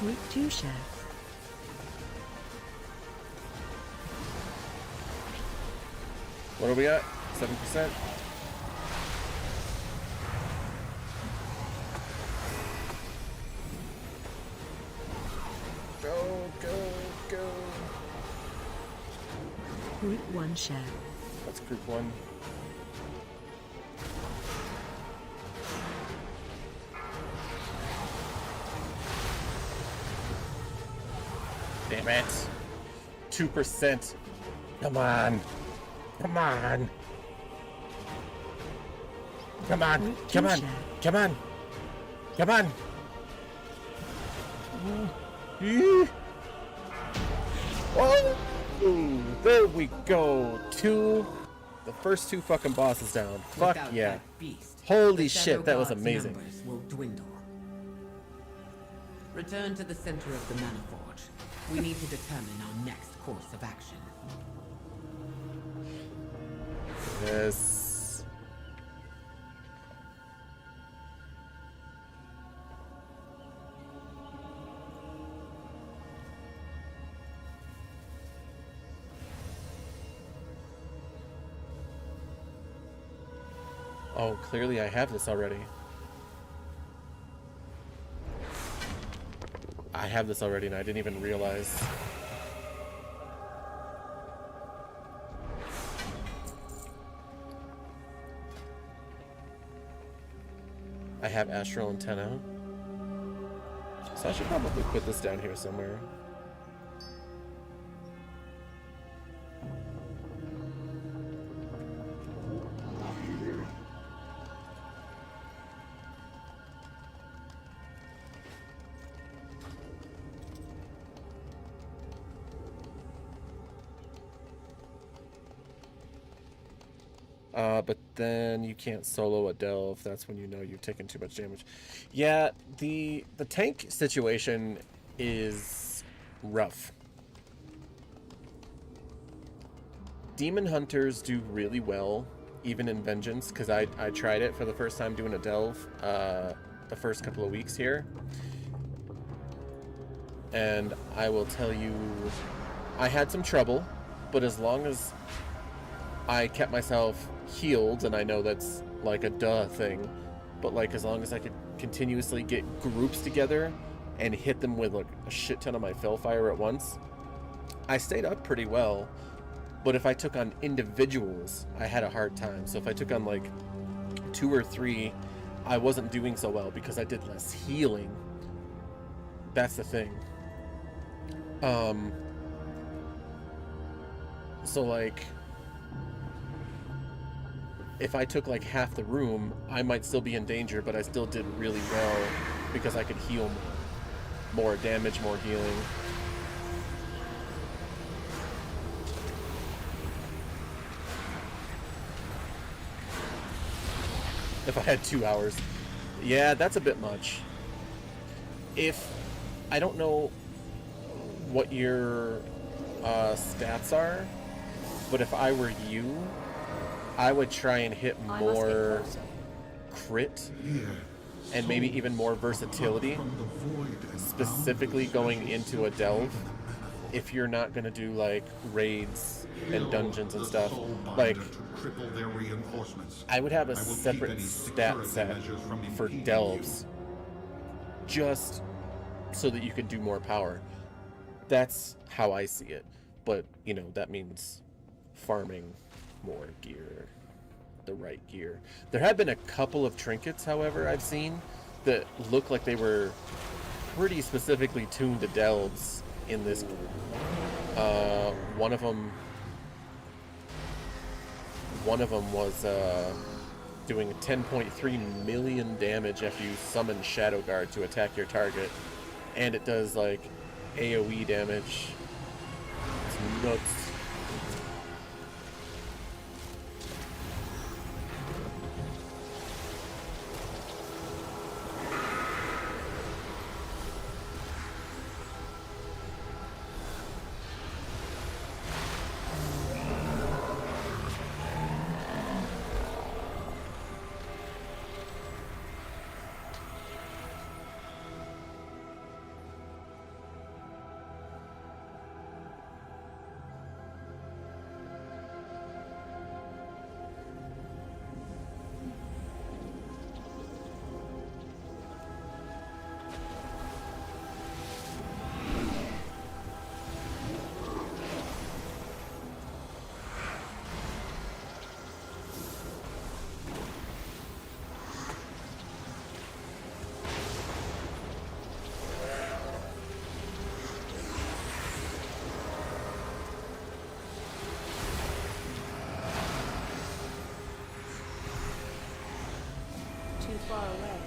Route 2 share. What do we got? 7%? Go, go, go. Route 1 share. That's group 1. Damn it. 2%. Come on. Come on. Come on. Route 2 Come on. share. Come on. Come on. Oh, there we go. The first 2 fucking bosses down. Fuck Without yeah. that beast, Holy the Shadow shit, that was God's amazing. numbers will dwindle. Return to the center of the Mana Forge. We need to determine our next course of action. Yes. Oh, clearly I have this already. I have this already and I didn't even realize. I have Astral Antenna. So I should probably put this down here somewhere. But then you can't solo a delve. That's when you know you've taken too much damage. Yeah, the tank situation is rough. Demon Hunters do really well, even in Vengeance, because I tried it for the first time doing a delve the first couple of weeks here. And I will tell you, I had some trouble, but as long as I kept myself healed, and I know that's like a duh thing, but like as long as I could continuously get groups together and hit them with like a shit ton of my Felfire at once, I stayed up pretty well. But if I took on individuals, I had a hard time. So if I took on like 2 or 3, I wasn't doing so well because I did less healing. That's the thing. So like, if I took like half the room, I might still be in danger, but I still did really well because I could heal more damage, more healing. if I had 2 hours. Yeah, that's a bit much. If I don't know what your stats are, but if I were you, I would try and hit I must get more closer. crit Here, and maybe even more versatility, from the void and specifically going into a delve. If you're not gonna do like raids and dungeons and stuff, like to cripple their reinforcements. I would have a I will keep separate any stat security set measures from for impeding delves, just so that you can do more power. That's how I see it. But, you know, that means farming more gear, the right gear. There have been a couple of trinkets, however, I've seen that look like they were pretty specifically tuned to delves in this group. One of them was doing 10.3 million damage after you summon Shadow Guard to attack your target, and it does like AoE damage. It's nuts. Too far away.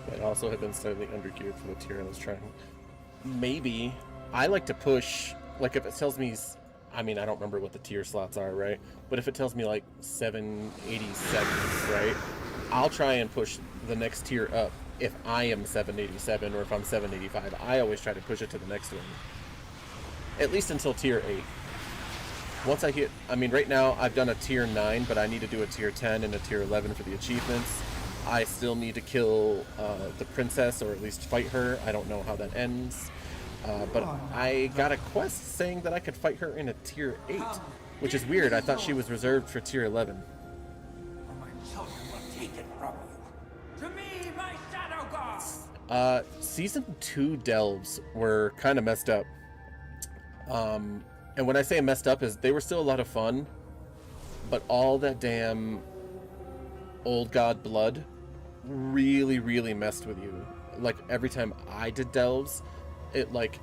But also had been slightly undergeared for the tier I was trying. Maybe I like to push, like if it tells me, I mean, I don't remember what the tier slots are, right? But if it tells me like 787, right? I'll try and push the next tier up if I am 787 or if I'm 785. I always try to push it to the next one. At least until tier 8. Once I hit, I mean, right now I've done a tier 9, but I need to do a tier 10 and a tier 11 for the achievements. I still need to kill the princess, or at least fight her. I don't know how that ends. But I got a quest saying that I could fight her in a tier 8, which is weird. I thought she was reserved for tier 11. Or my children will take it from you. To me, my Shadow God! Season 2 delves were kind of messed up. And when I say messed up is they were still a lot of fun, but all that damn old god blood really, really messed with you. Like every time I did delves, it like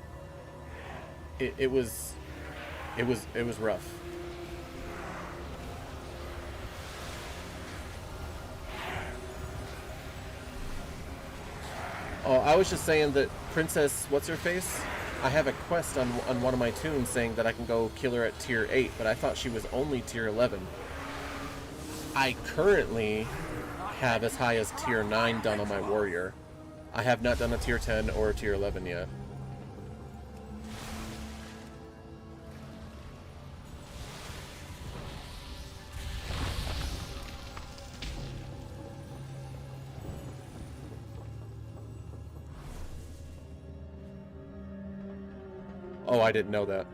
it was rough. Oh, I was just saying that Princess what's her face? I have a quest on one of my tunes saying that I can go kill her at tier 8, but I thought she was only tier 11. I currently have as high as tier 9 done on my warrior. I have not done a tier 10 or a tier 11 yet. Oh, I didn't know that.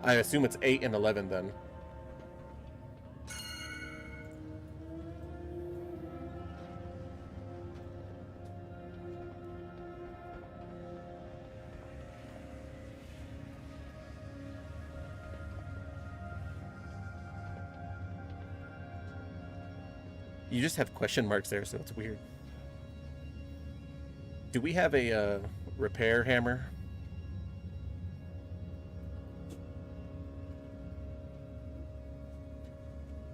I assume it's 8 and 11 then. You just have question marks there, so it's weird. Do we have a repair hammer?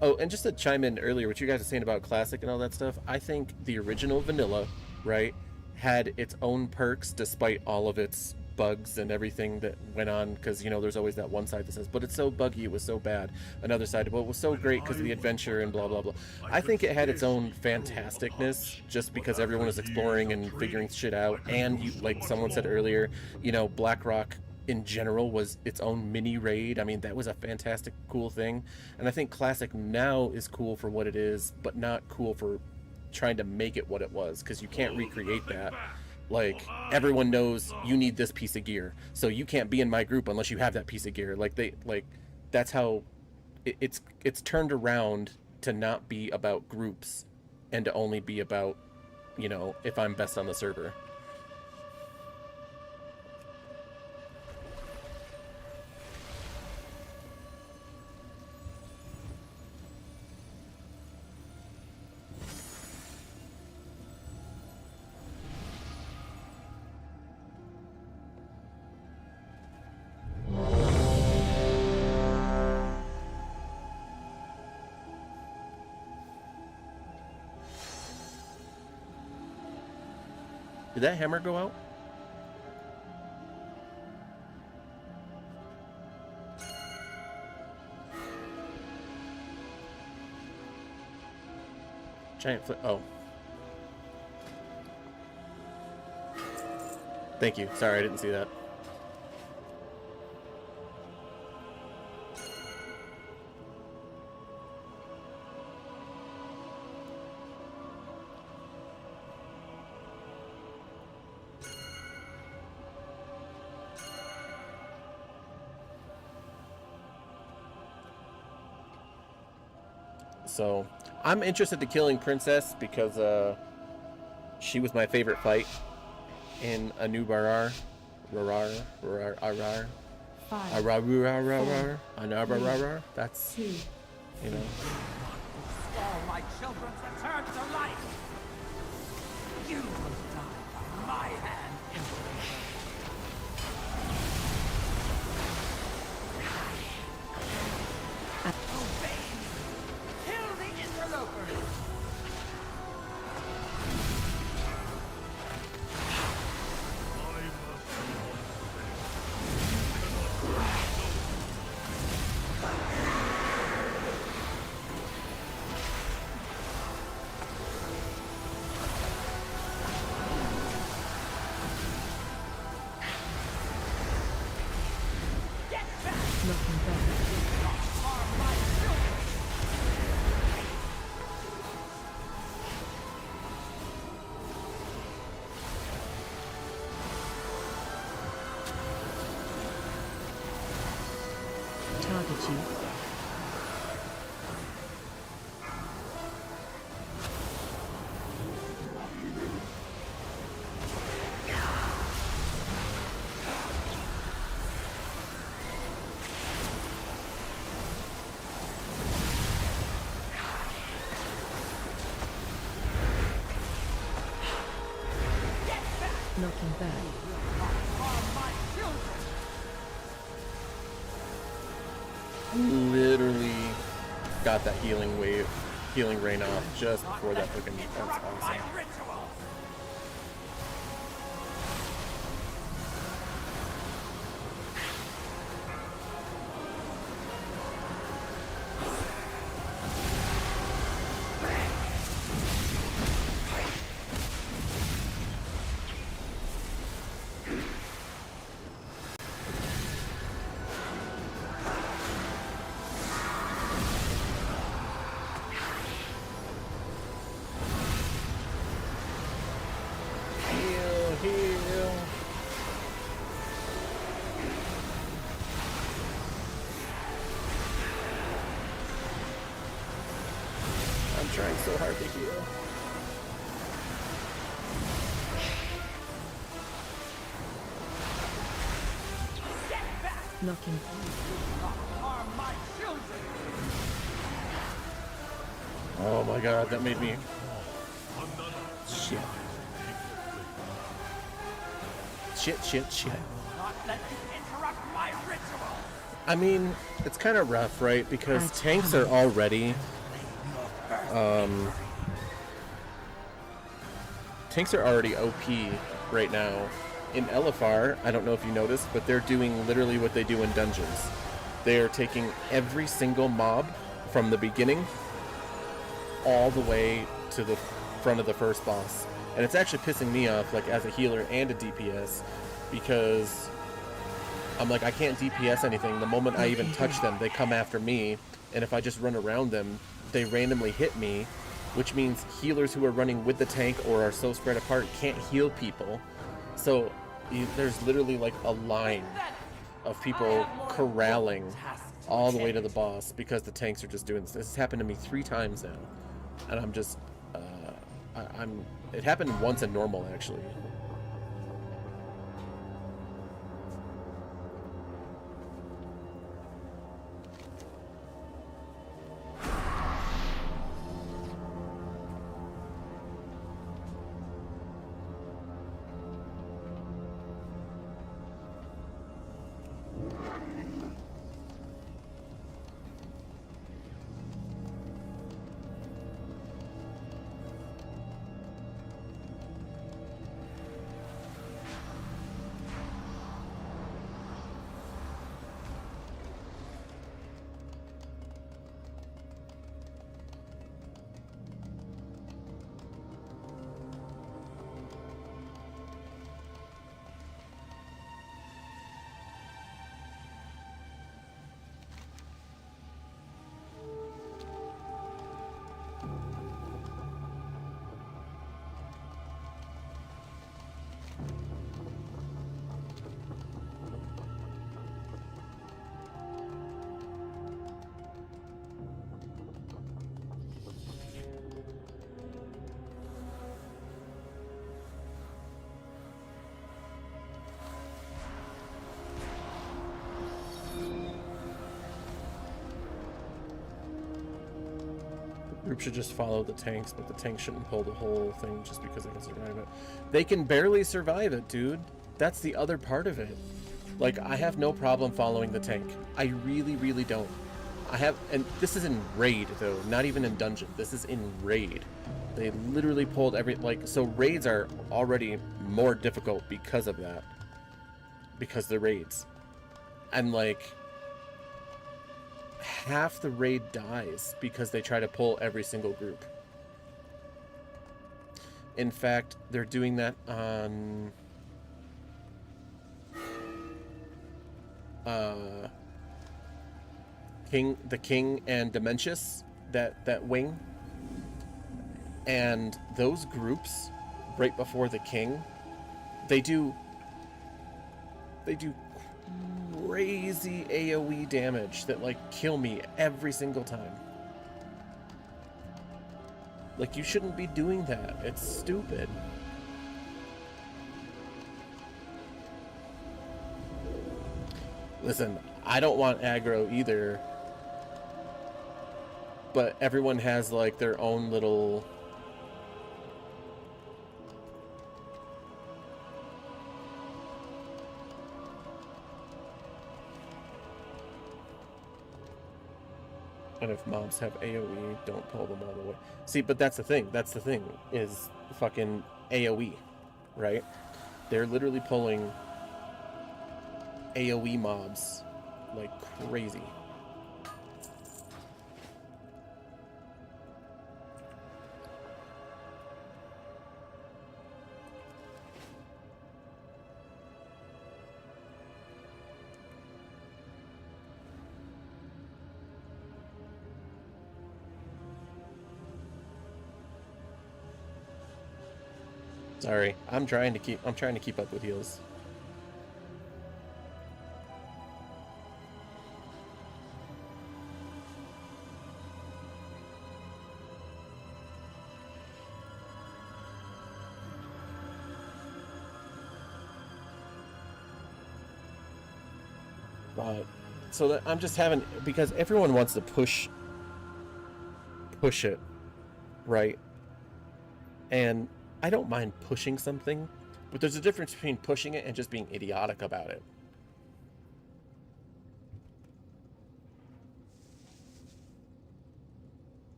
Oh, and just to chime in earlier, what you guys were saying about classic and all that stuff, I think the original vanilla, right, had its own perks despite all of its bugs and everything that went on, because, you know, there's always that one side that says, but it's so buggy, it was so bad. Another side, well, it was so great because of the adventure and blah, blah, blah. I think it had its own fantasticness just because everyone was exploring and figuring shit out. And, you, like someone said earlier, you know, Blackrock in general was its own mini raid. I mean, that was a fantastic, cool thing. And I think Classic now is cool for what it is, but not cool for trying to make it what it was, because you can't recreate that. Like, everyone knows you need this piece of gear, so you can't be in my group unless you have that piece of gear. Like, that's how it's turned around to not be about groups and to only be about, you know, if I'm best on the server. Did that hammer go out? Giant flip. Oh. Thank you. Sorry, I didn't see that. So, I'm interested to killing Princess because she was my favorite fight in Anubarar. That's, you know. All my children return to life. You will die by my hand, Emperor. Obey me. Kill the interlopers. Target you. Knocking back. Literally got that healing rain off just before that freaking. That's awesome. I'm trying so hard to heal. Knocking. Oh my god, that made me... Shit. Shit. Not let you interrupt my ritual. I mean, it's kind of rough, right? Because tanks are already... tanks are already OP right now. In LFR, I don't know if you noticed, but they're doing literally what they do in dungeons. They are taking every single mob from the beginning all the way to the front of the first boss. And it's actually pissing me off, like, as a healer and a DPS, because I'm like, I can't DPS anything. The moment I even touch them, they come after me, and if I just run around them, they randomly hit me, which means healers who are running with the tank or are so spread apart can't heal people. So there's literally like a line of people corralling all the way to the boss because the tanks are just doing this. This has happened to me 3 times now, and I'm just it happened once in normal, actually. Group should just follow the tanks, but the tanks shouldn't pull the whole thing just because they can survive it. They can barely survive it, dude. That's the other part of it. Like, I have no problem following the tank. I really, really don't. I have, and this is in raid though, not even in dungeon. This is in raid. They literally pulled every, like, so raids are already more difficult because of that. Because they're raids. And like, half the raid dies because they try to pull every single group. In fact, they're doing that on the King and Dementius, that wing. And those groups right before the King, they do crazy AoE damage that like kill me every single time. Like, you shouldn't be doing that. It's stupid. Listen, I don't want aggro either, but everyone has like their own little and if mobs have AoE, don't pull them all the way. See, but that's the thing. That's the thing, is fucking AoE, right? They're literally pulling AoE mobs like crazy. Sorry, I'm trying to keep up with heals. But so that I'm just having, because everyone wants to push it right? And I don't mind pushing something, but there's a difference between pushing it and just being idiotic about it.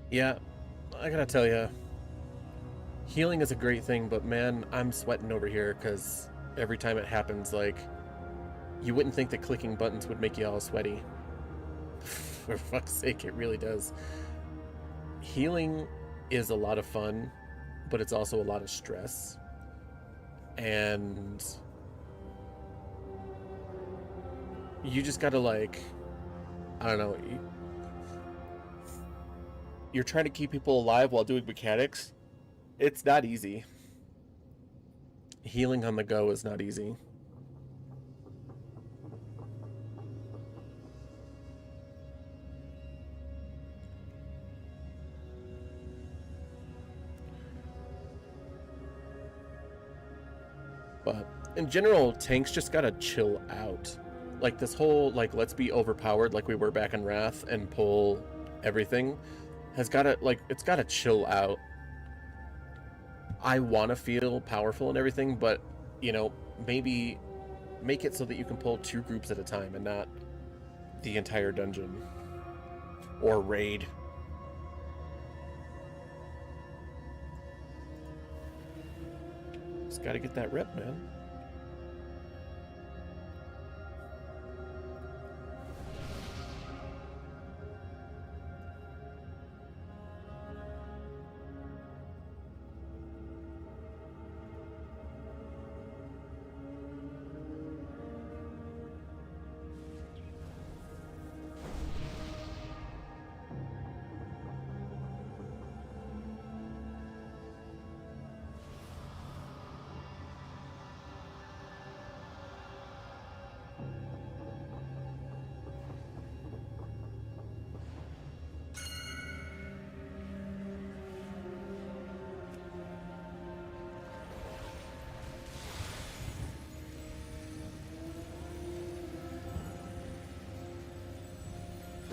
Yeah, I gotta tell you, healing is a great thing, but man, I'm sweating over here because every time it happens, like, you wouldn't think that clicking buttons would make you all sweaty. For fuck's sake, it really does. Healing is a lot of fun, but it's also a lot of stress. And you just gotta, like, I don't know, you're trying to keep people alive while doing mechanics. It's not easy. Healing on the go is not easy. But in general, tanks just gotta chill out. Like this whole, like, let's be overpowered like we were back in Wrath and pull everything has gotta, like, it's gotta chill out. I want to feel powerful and everything, but, you know, maybe make it so that you can pull 2 groups at a time and not the entire dungeon or raid. Just gotta get that rep, man.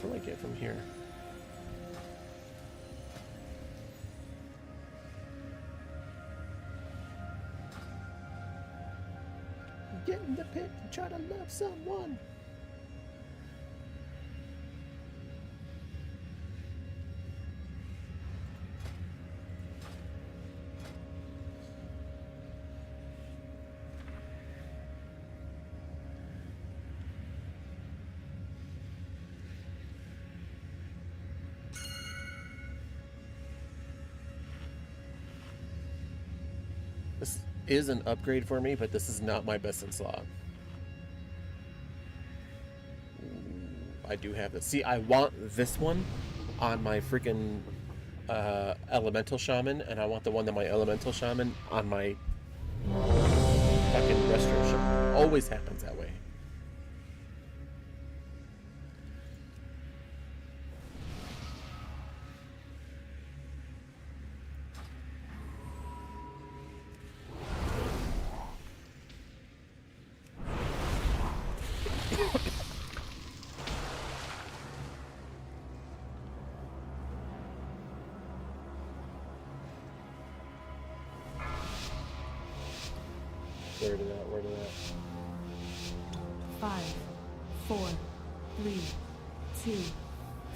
What do I get from here? Get in the pit and try to love someone. This is an upgrade for me, but this is not my best in slot. I do have this. See, I want this one on my freaking elemental shaman, and I want the one on my elemental shaman on my fucking restroom shaman. Always happens that way. Where did that? 5, 4, 3, 2,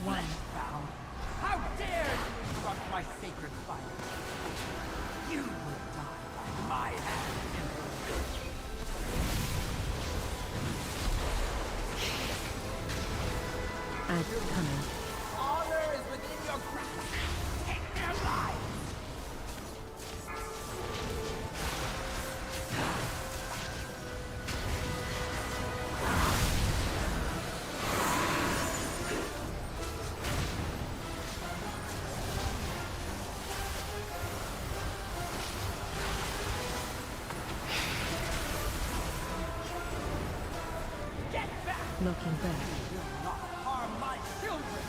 1. Foul. How dare you interrupt my sacred fire? You will die by my hand. Ad coming. Honor is within your grasp. Take their lives. Looking back. Will not harm my children!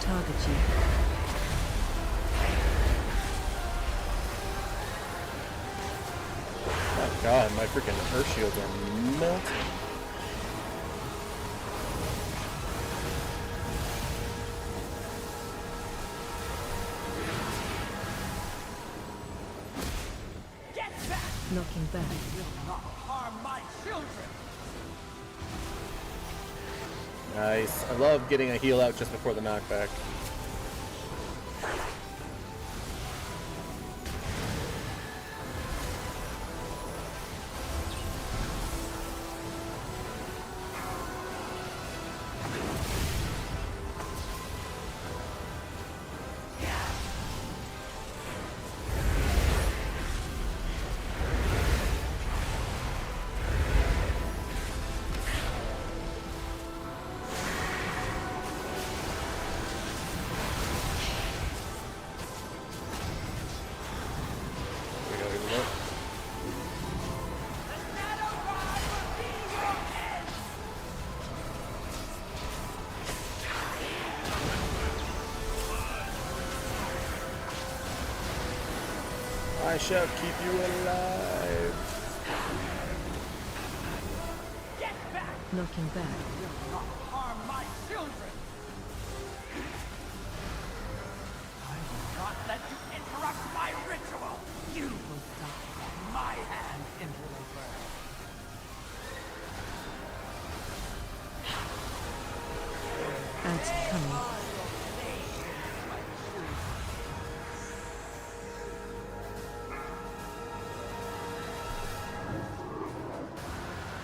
Target you. Oh god, my freaking earth shields are melting. Get back! Looking back. Will not harm my children! Nice. I love getting a heal out just before the knockback. Here we go. I shall keep you alive. Get back! Looking back. Will not harm my children! I will not let you interrupt my ritual! You will die by my hand, interloper! Ads coming.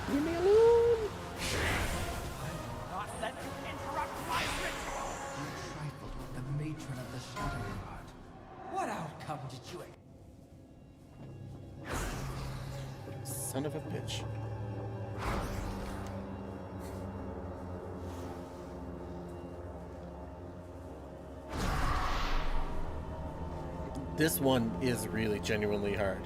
Leave me alone. Not let you interrupt my ritual! You trifled with the matron of the Shadow Guard. What outcome did you expect? Son of a bitch. This one is really genuinely hard.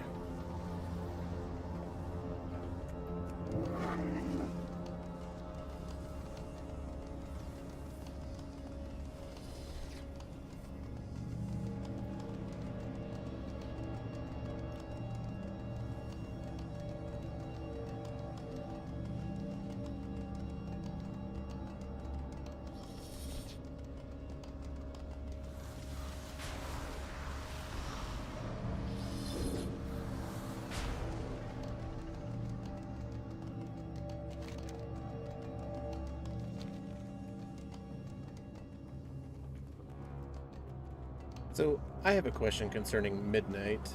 So, I have a question concerning Midnight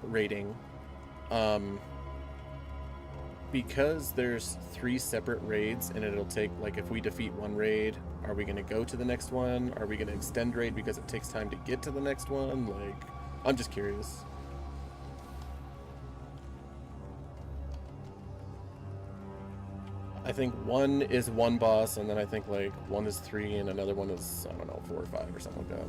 rating. Because there's 3 separate raids, and it'll take, like, if we defeat one raid, are we going to go to the next one? Are we going to extend raid because it takes time to get to the next one? Like, I'm just curious. I think one is one boss, and then I think, like, one is 3, and another one is, I don't know, 4 or 5 or something like that.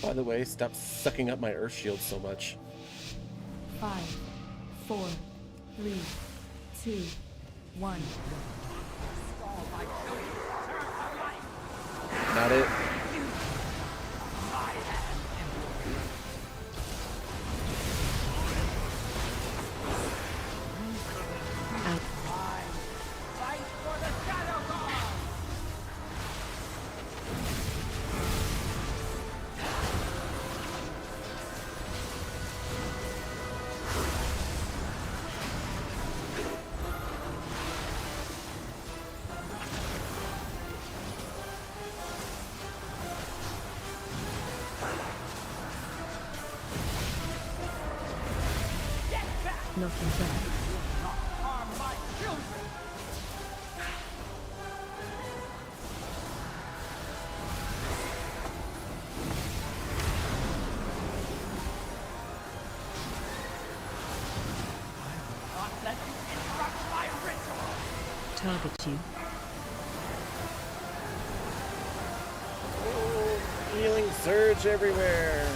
By the way, stop sucking up my earth shield so much. 5, 4, 3, 2, 1. Not it. Knocking back. Harm my children! Not let you interrupt my ritual! Target you. Oh, healing surge everywhere.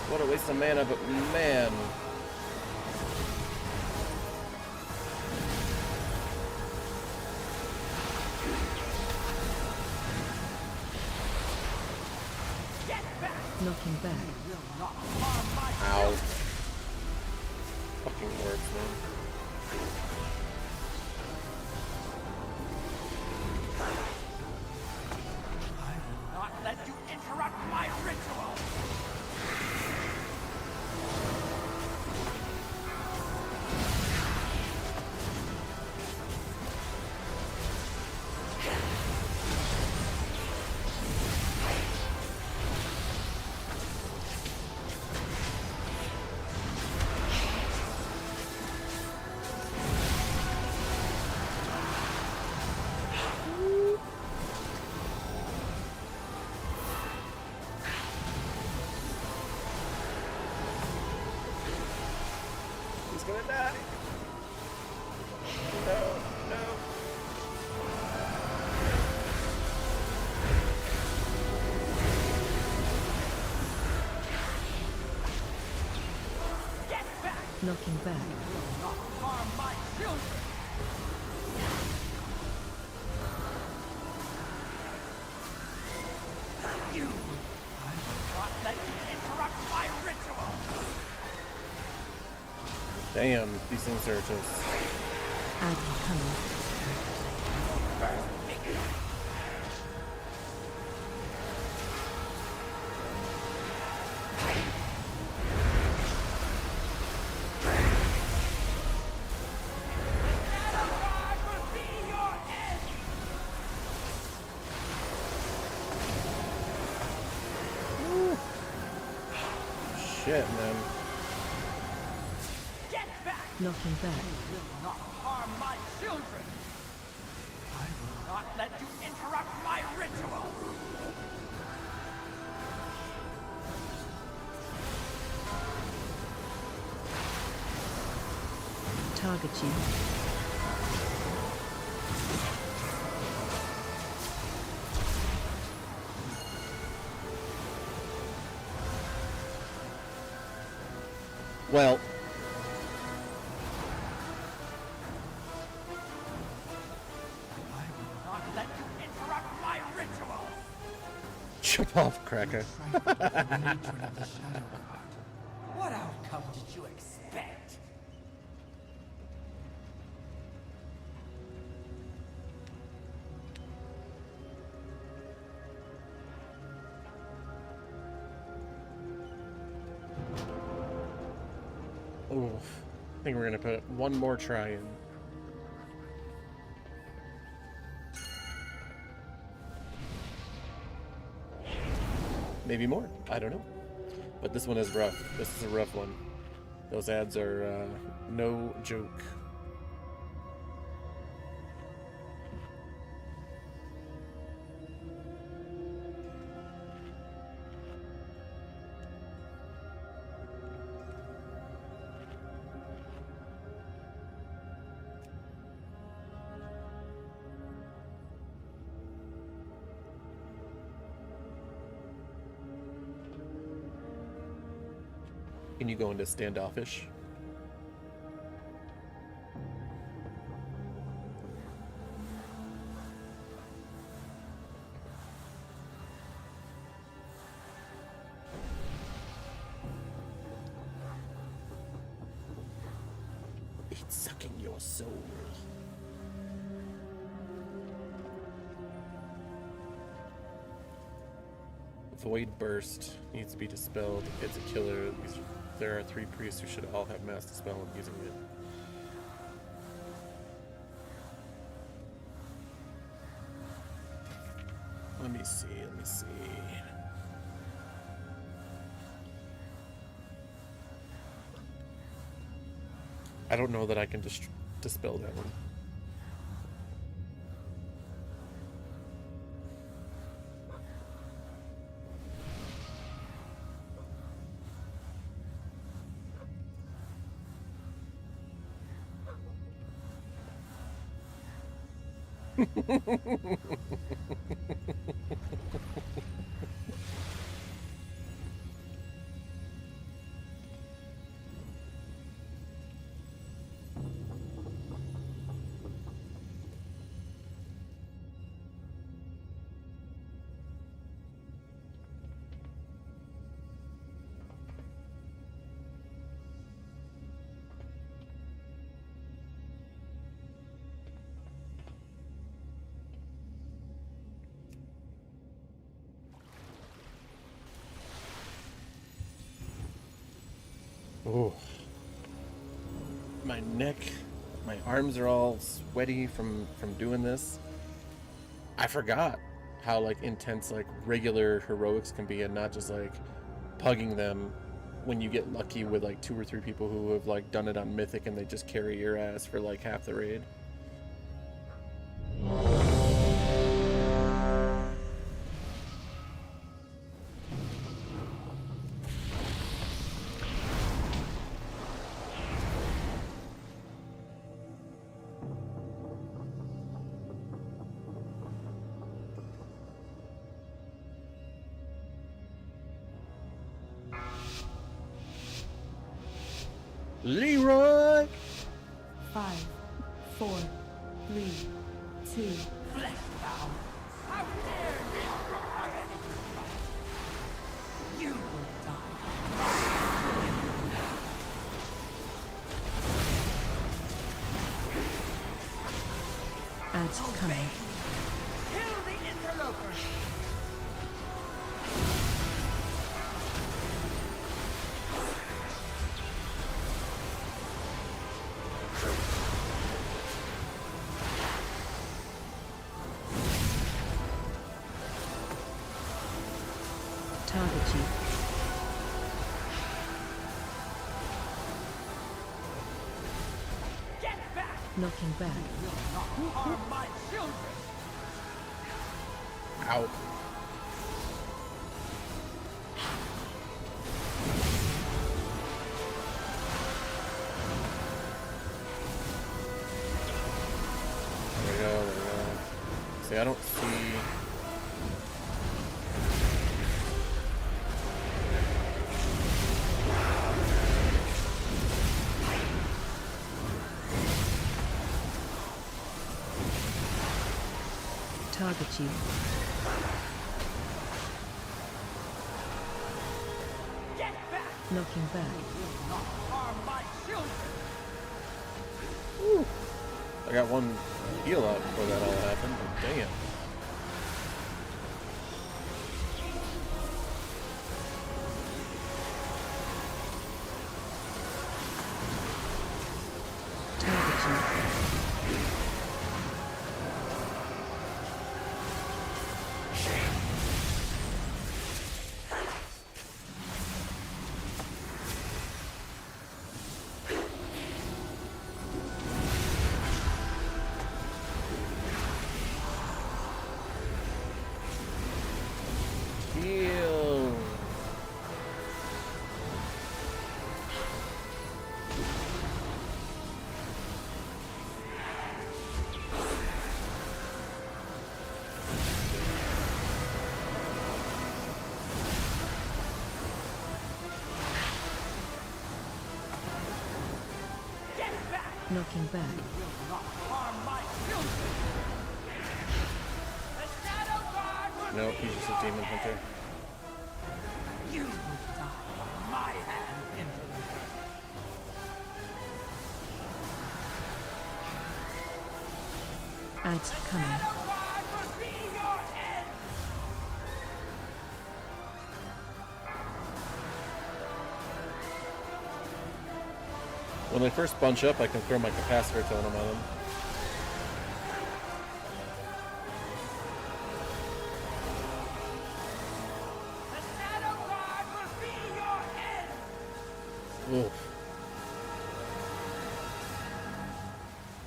What a waste of mana, but man. Knocking back. Ow. Fucking words, man. Not let you interrupt my ritual! He's gonna die. No, no. Knocking back. Not harm my children! You! I will not let you interrupt my ritual! Damn, these things are just. Aggie coming. I will be your end! Shit, man. Get back! Knocking back. You will not harm my children! I will not let you interrupt my ritual! Target you. Well. I will not let you interrupt my ritual! Chop off, Cracker. What outcome did you expect? Oof. I think we're gonna put one more try in. Maybe more. I don't know. But this one is rough. This is a rough one. Those ads are no joke. Can you go into standoffish? It's sucking your soul. Void Burst needs to be dispelled. It's a killer. There are 3 priests who should all have mass dispel and using it. Let me see, let me see. I don't know that I can dispel that one. Oh, my neck, my arms are all sweaty from doing this. I forgot how like intense like regular heroics can be, and not just like pugging them when you get lucky with like 2 or 3 people who have like done it on Mythic and they just carry your ass for like half the raid. Leroy! 5, 4, 3, 2. Fleshbound! How dare you! You will die. Ads coming. Kill the interloper! Target you. Get back! Knocking back. Harm my children! Ow. There we go, there we go. See, I don't see... Target you. Get back! Knocking back. Harm my children! I got one heal out before that all happened, but dang it. Target you. Heal. Get back! Knocking back. Harm my children! The Shadow Guard will Nope, he's just a demon hunter. You will die by my hand, interloper! Ads coming. Shadow Guard will be your end! When they first bunch up, I can throw my capacitor totem on them. The Shadow Guard will be your end! Oof.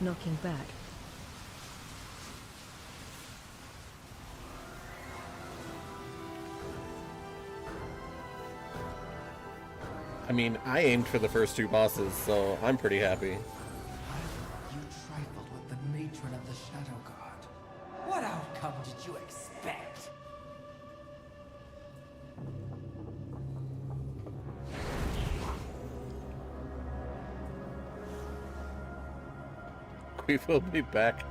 Knocking back. I mean, I aimed for the first 2 bosses, so I'm pretty happy. You trifled with the matron of the Shadow Guard. What outcome did you expect? We will be back.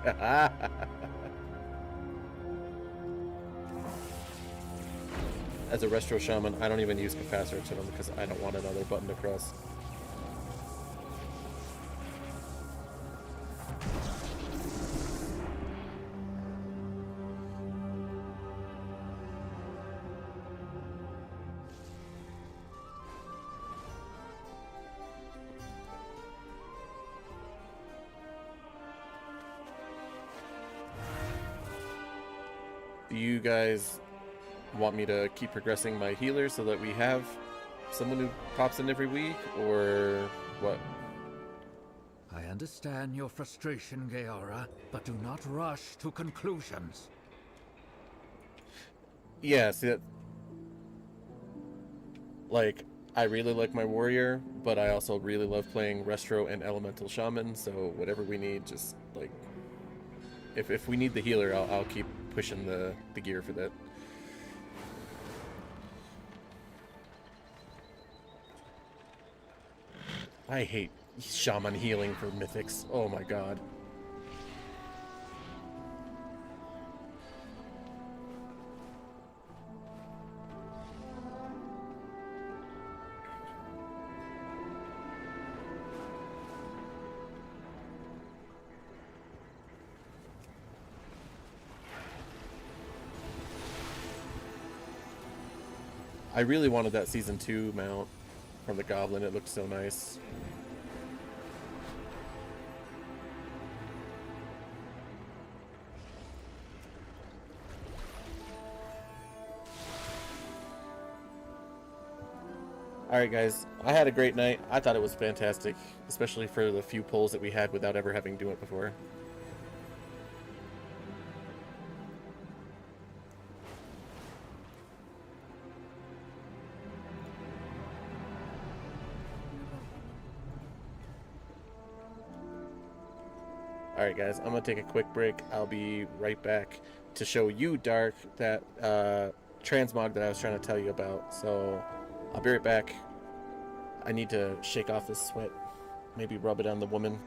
As a Restro Shaman, I don't even use Capacitor to them because I don't want another button to press. Do you guys want me to keep progressing my healer so that we have someone who pops in every week, or what? I understand your frustration, Gaora, but do not rush to conclusions. Yeah, see that? Like, I really like my warrior, but I also really love playing Restro and Elemental Shaman, so whatever we need, just, like... If we need the healer, I'll keep pushing the gear for that. I hate Shaman healing for mythics. Oh my god. I really wanted that Season 2 mount from the Goblin. It looked so nice. Alright guys, I had a great night. I thought it was fantastic, especially for the few pulls that we had without ever having to do it before. Alright guys, I'm going to take a quick break. I'll be right back to show you, Dark, that transmog that I was trying to tell you about. So, I'll be right back. I need to shake off this sweat. Maybe rub it on the woman.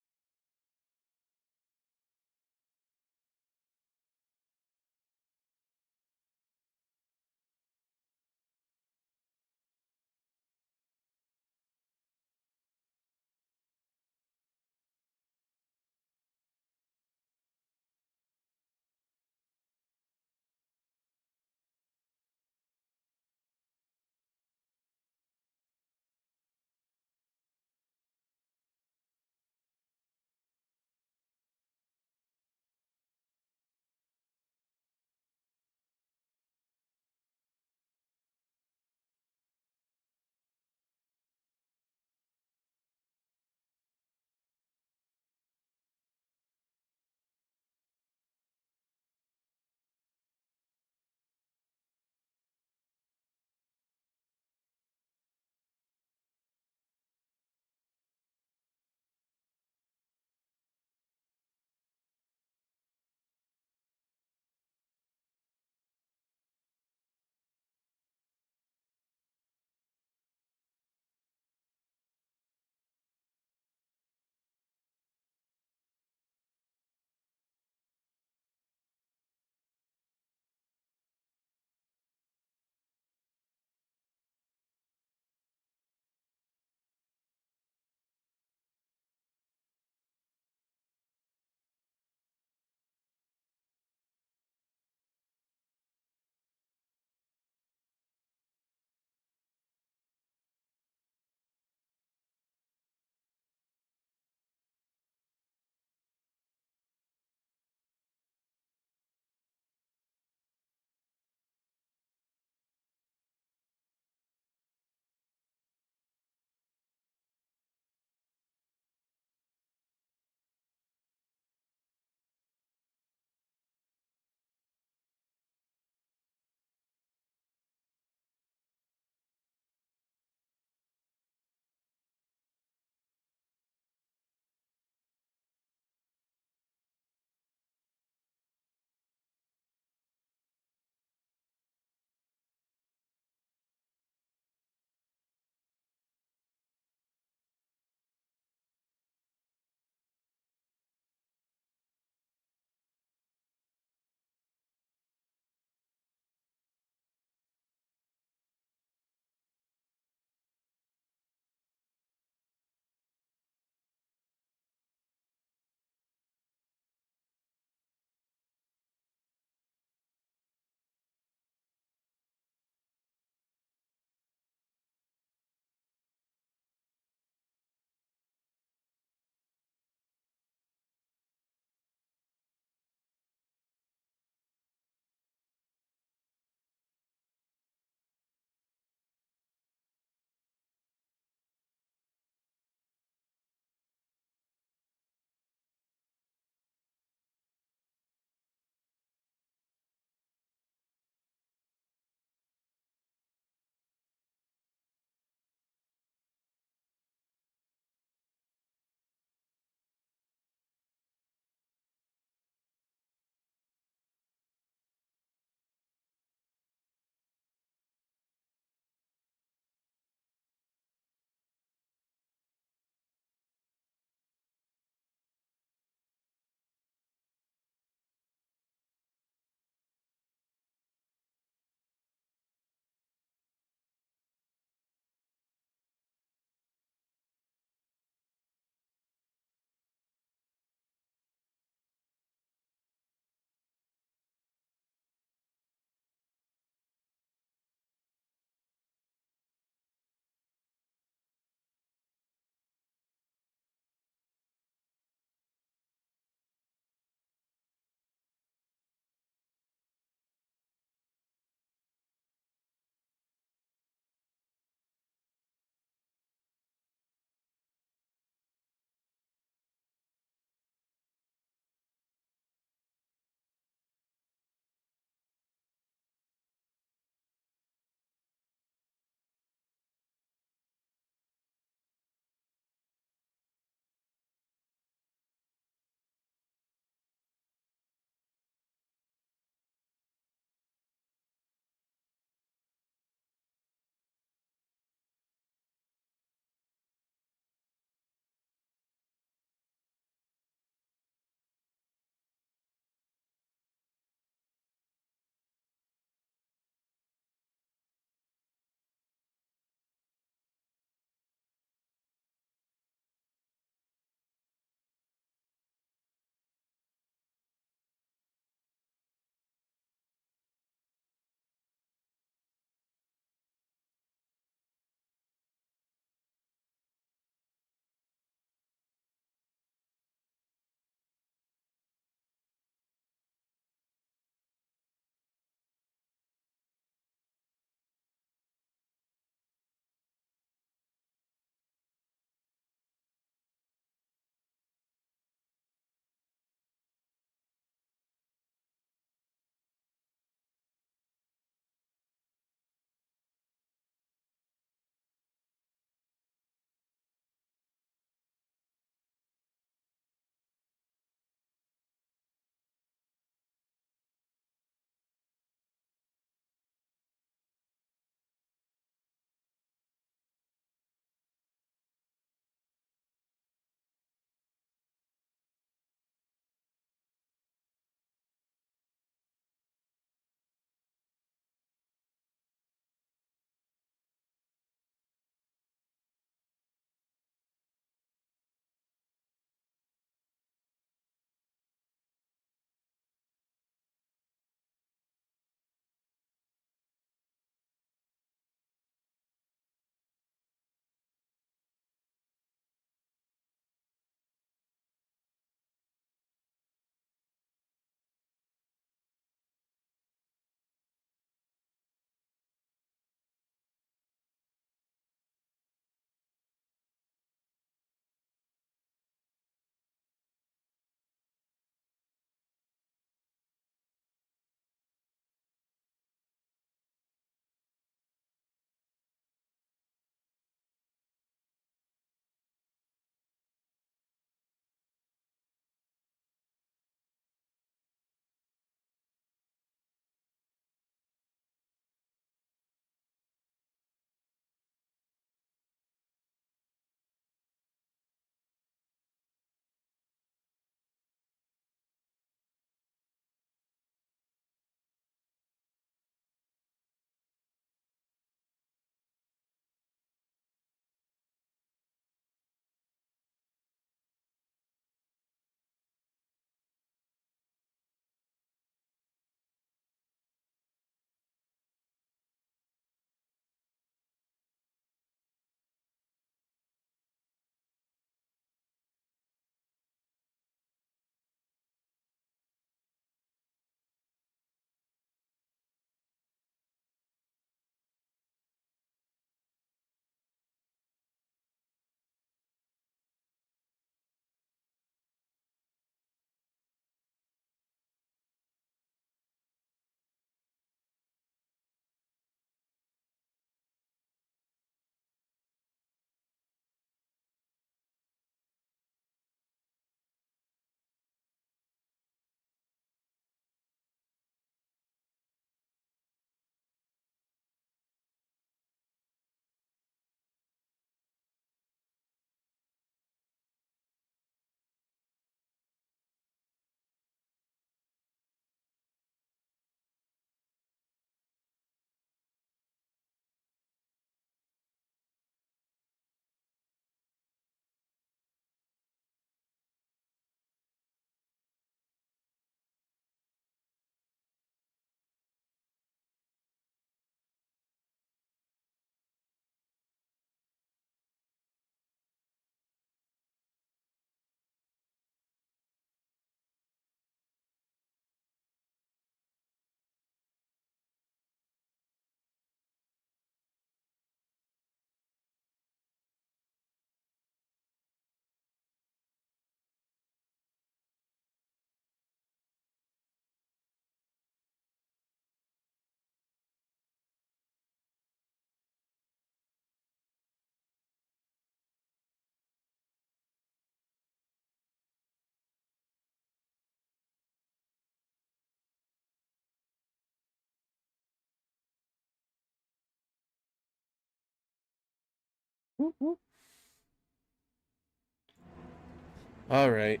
All right.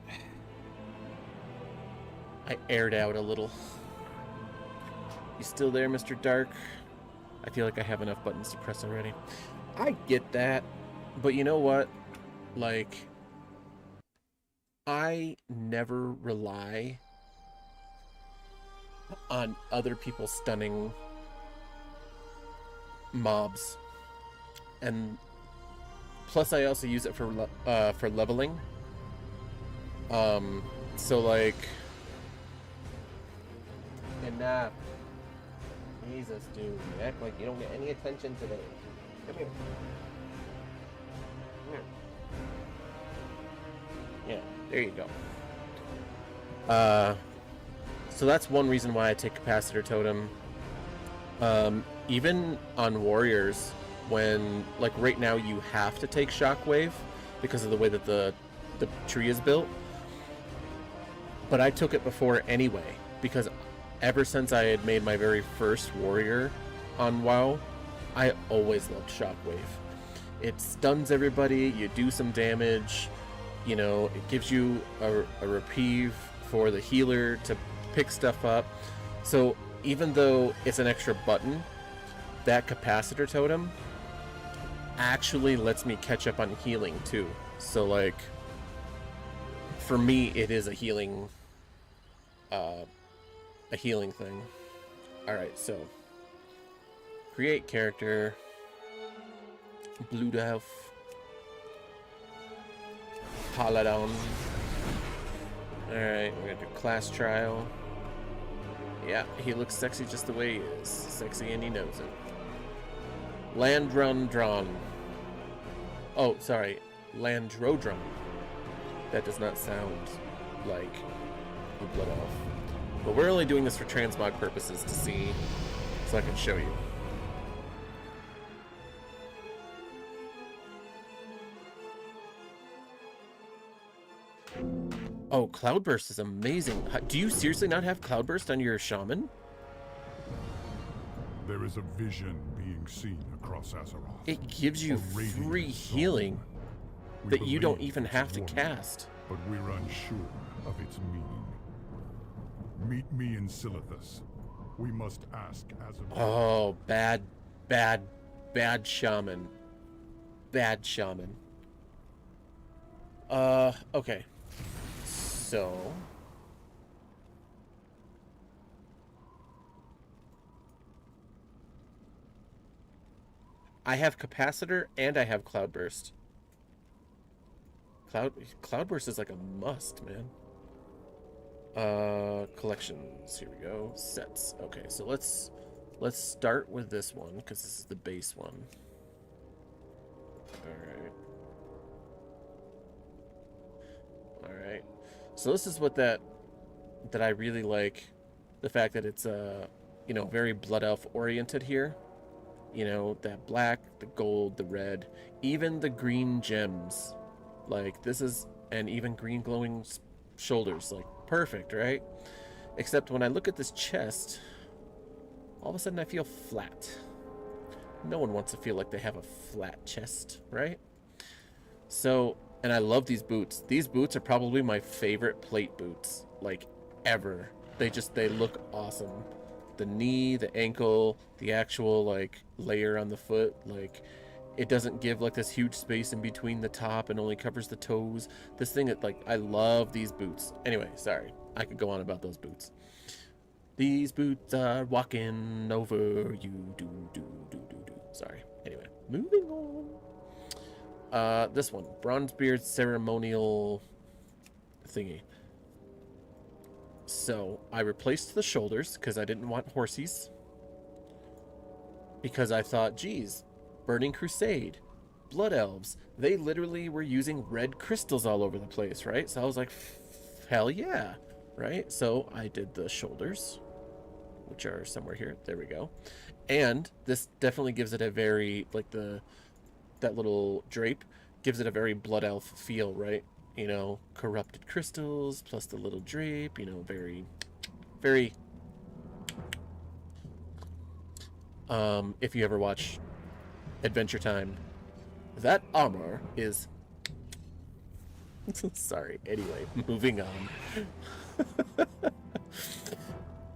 I aired out a little. You still there, Mr. Dark? I feel like I have enough buttons to press already. I get that, but you know what? Like, I never rely on other people stunning mobs, and plus I also use it for leveling. So like, enough. Jesus, dude, you act like you don't get any attention today. Come here. Come here. Yeah, there you go. So that's one reason why I take Capacitor Totem. Even on Warriors, when, like right now you have to take Shockwave because of the way that the tree is built. But I took it before anyway, because ever since I had made my very first warrior on WoW, I always loved Shockwave. It stuns everybody, you do some damage, you know, it gives you a reprieve for the healer to pick stuff up. So even though it's an extra button, that Capacitor Totem actually lets me catch up on healing too. So like, for me, it is a healing thing. Alright, so create character, Blue Elf, Paladin. Alright, we're gonna do class trial. Yeah, he looks sexy just the way he is. Sexy and he knows it. Landrundron. Oh, sorry. Landrodron. That does not sound like a Blood Elf. But we're only doing this for transmog purposes to see, so I can show you. Oh, Cloudburst is amazing. Do you seriously not have Cloudburst on your Shaman? There is a vision being seen across Azeroth. It gives you free healing that you don't even have to cast. But we're unsure of its meaning. Meet me in Silithus. We must ask Azeroth. Oh, bad Shaman. Bad Shaman. Okay. So... I have Capacitor and I have Cloudburst. Cloudburst is like a must, man. Collections. Here we go. Sets. Okay, so let's start with this one because this is the base one. All right. So this is what that I really like. The fact that it's you know, very Blood Elf oriented here. You know, that black, the gold, the red, even the green gems. Like, this is, and even green glowing shoulders. Like, perfect, right? Except when I look at this chest, all of a sudden I feel flat. No one wants to feel like they have a flat chest, right? So, and I love these boots. These boots are probably my favorite plate boots, like, ever. They look awesome. The knee, the ankle, the actual like layer on the foot, like it doesn't give like this huge space in between the top and only covers the toes. This thing, like, I love these boots. Anyway, sorry, I could go on about those boots. These boots are walking over you. Sorry. Anyway, moving on. This one, Bronzebeard ceremonial thingy. So I replaced the shoulders because I didn't want horsies. Because I thought, geez, Burning Crusade, Blood Elves, they literally were using red crystals all over the place, right? So I was like, hell yeah, right? So I did the shoulders, which are somewhere here. There we go. And this definitely gives it a very, like that little drape gives it a very Blood Elf feel, right? You know, corrupted crystals plus the little drape, you know, very if you ever watch Adventure Time, that armor is... Sorry. Anyway, moving on.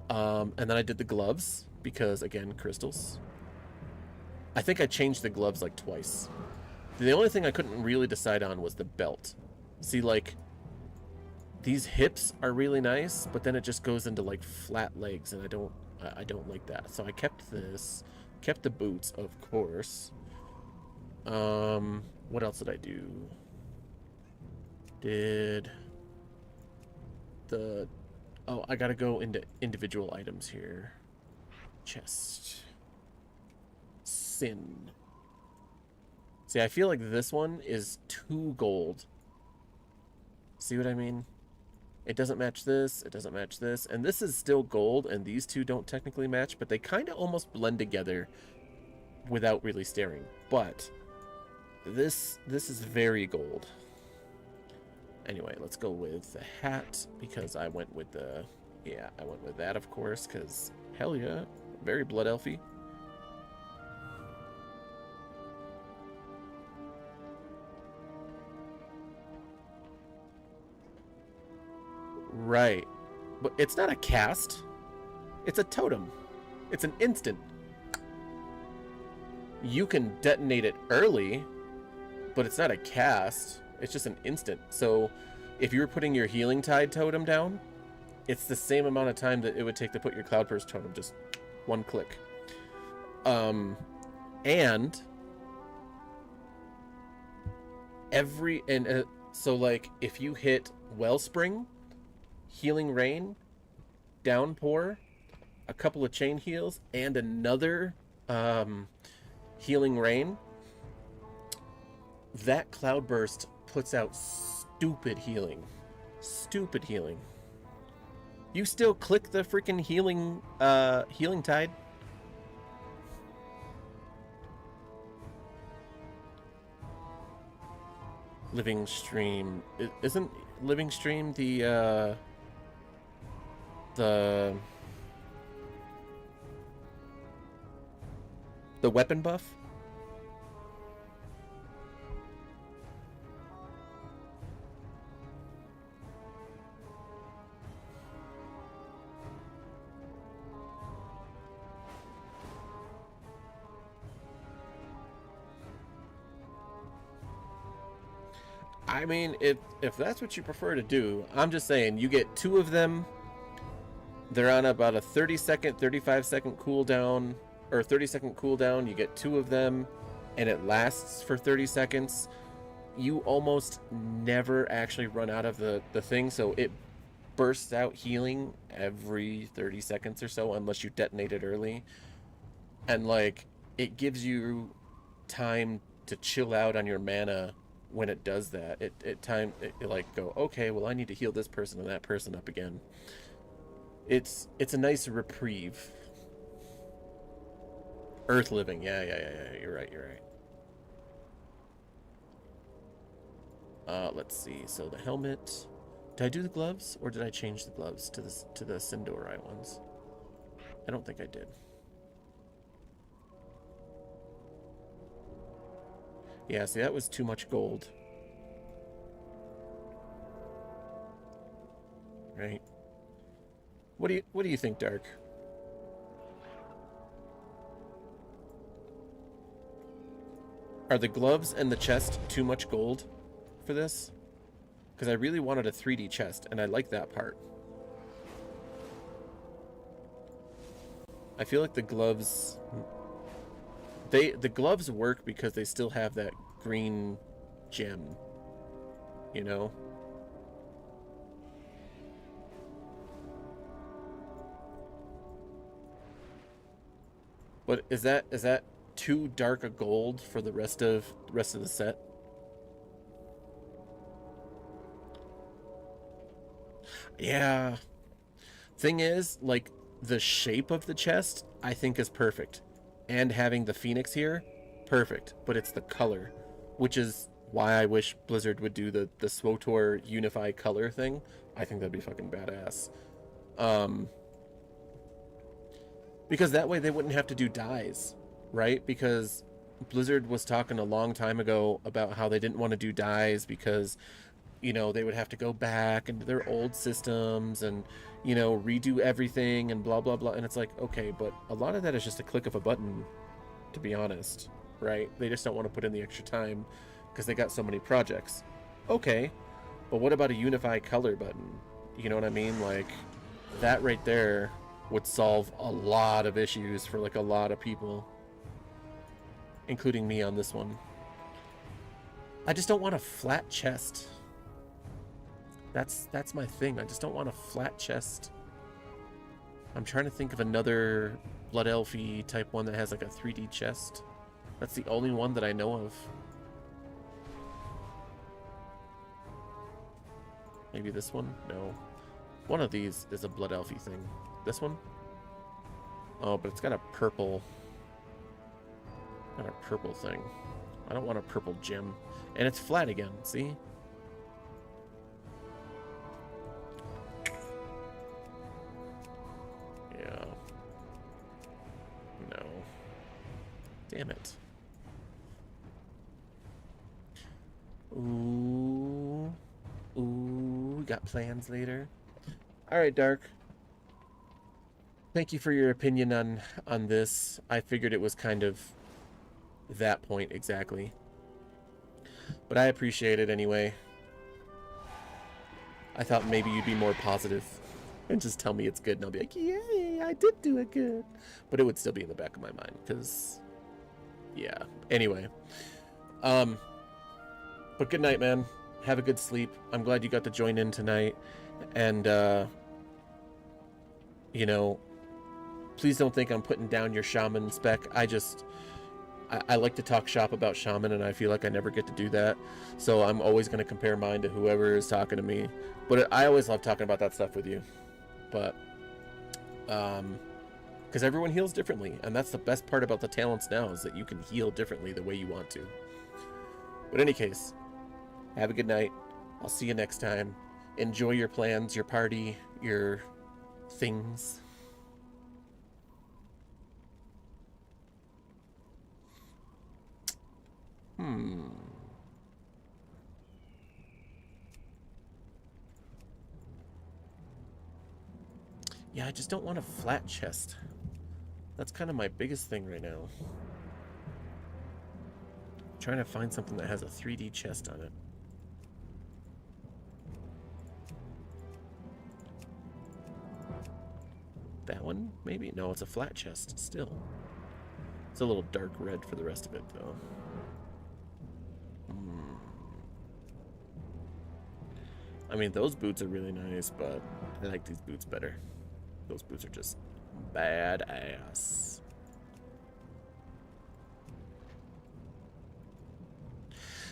And then I did the gloves because, again, crystals. I think I changed the gloves like twice. The only thing I couldn't really decide on was the belt. See, like, these hips are really nice, but then it just goes into like flat legs, and I don't like that. So I kept this, kept the boots, of course. What else did I do? Oh, I gotta go into individual items here. Chest. Sin. See, I feel like this one is 2 gold. See what I mean? It doesn't match this, it doesn't match this, and this is still gold, and these two don't technically match, but they kind of almost blend together without really staring. But this is very gold. Anyway, let's go with the hat, because I went with the... Yeah, I went with that, of course, because hell yeah, very blood elfy. Right. But it's not a cast. It's a totem. It's an instant. You can detonate it early, but it's not a cast. It's just an instant. So if you were putting your Healing Tide totem down, it's the same amount of time that it would take to put your Cloudburst totem. Just one click. And so like if you hit Wellspring, Healing Rain, Downpour, a couple of Chain Heals, and another Healing Rain, that Cloudburst puts out stupid healing. Stupid healing. You still click the freaking Healing Tide. Living Stream. Isn't Living Stream the weapon buff? I mean, if that's what you prefer to do, I'm just saying, you get 2 of them. They're on about a 30-second, 35-second cooldown, or 30-second cooldown. You get 2 of them, and it lasts for 30 seconds. You almost never actually run out of the thing, so it bursts out healing every 30 seconds or so, unless you detonate it early. And, like, it gives you time to chill out on your mana when it does that. It like go, okay, well, I need to heal this person and that person up again. It's a nice reprieve. Earth Living, yeah. You're right. Let's see. So the helmet. Did I do the gloves, or did I change the gloves to the Sindorite ones? I don't think I did. Yeah, see, that was too much gold. Right. What do you think, Dark? Are the gloves and the chest too much gold for this? Because I really wanted a 3D chest, and I like that part. I feel like the gloves... The gloves work because they still have that green gem, you know? But is that too dark a gold for the rest of the set? Yeah. Thing is, like, the shape of the chest I think is perfect. And having the Phoenix here, perfect. But it's the color, which is why I wish Blizzard would do the SWTOR Unify color thing. I think that'd be fucking badass. Because that way they wouldn't have to do dyes, right? Because Blizzard was talking a long time ago about how they didn't want to do dyes because, you know, they would have to go back into their old systems and, you know, redo everything and blah, blah, blah. And it's like, okay, but a lot of that is just a click of a button, to be honest, right? They just don't want to put in the extra time because they got so many projects. Okay, but what about a unify color button? You know what I mean? Like, that right there would solve a lot of issues for, like, a lot of people, including me on this one. I just don't want a flat chest. That's my thing. I just don't want a flat chest. I'm trying to think of another Blood Elfy type one that has like a 3D chest. That's the only one that I know of. Maybe this one? No. One of these is a Blood Elfy thing. This one? Oh, but it's got a purple... Got a purple thing. I don't want a purple gem. And it's flat again, see? Yeah. No. Damn it. Ooh. Ooh, we got plans later. Alright, Dark. Thank you for your opinion on this. I figured it was kind of that point exactly. But I appreciate it anyway. I thought maybe you'd be more positive and just tell me it's good and I'll be like, yay, I did do it good. But it would still be in the back of my mind because, yeah. Anyway. But good night, man. Have a good sleep. I'm glad you got to join in tonight. And, you know, please don't think I'm putting down your shaman spec. I like to talk shop about shaman, and I feel like I never get to do that. So I'm always going to compare mine to whoever is talking to me. But I always love talking about that stuff with you. But, because everyone heals differently. And that's the best part about the talents now, is that you can heal differently the way you want to. But in any case, have a good night. I'll see you next time. Enjoy your plans, your party, your things. Yeah, I just don't want a flat chest. That's kind of my biggest thing right now. I'm trying to find something that has a 3D chest on it. That one? Maybe? No, it's a flat chest still. It's a little dark red for the rest of it, though. I mean, those boots are really nice, but I like these boots better. Those boots are just badass.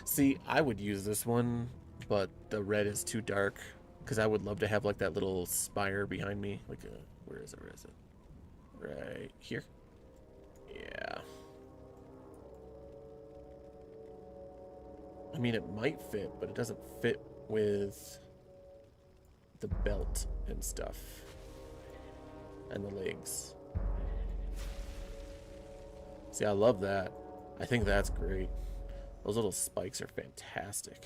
See, I would use this one, but the red is too dark, because I would love to have like that little spire behind me. Like, where is it? Where is it? Right here? Yeah. I mean, it might fit, but it doesn't fit with the belt and stuff. And the legs. See, I love that. I think that's great. Those little spikes are fantastic.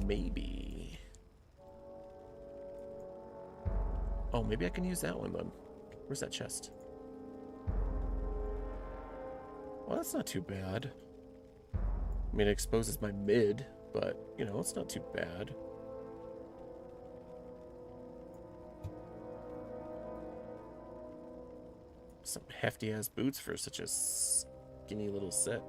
Maybe. Oh, maybe I can use that one then. Where's that chest? Well, that's not too bad. I mean, it exposes my mid, but, you know, it's not too bad. Some hefty-ass boots for such a skinny little set.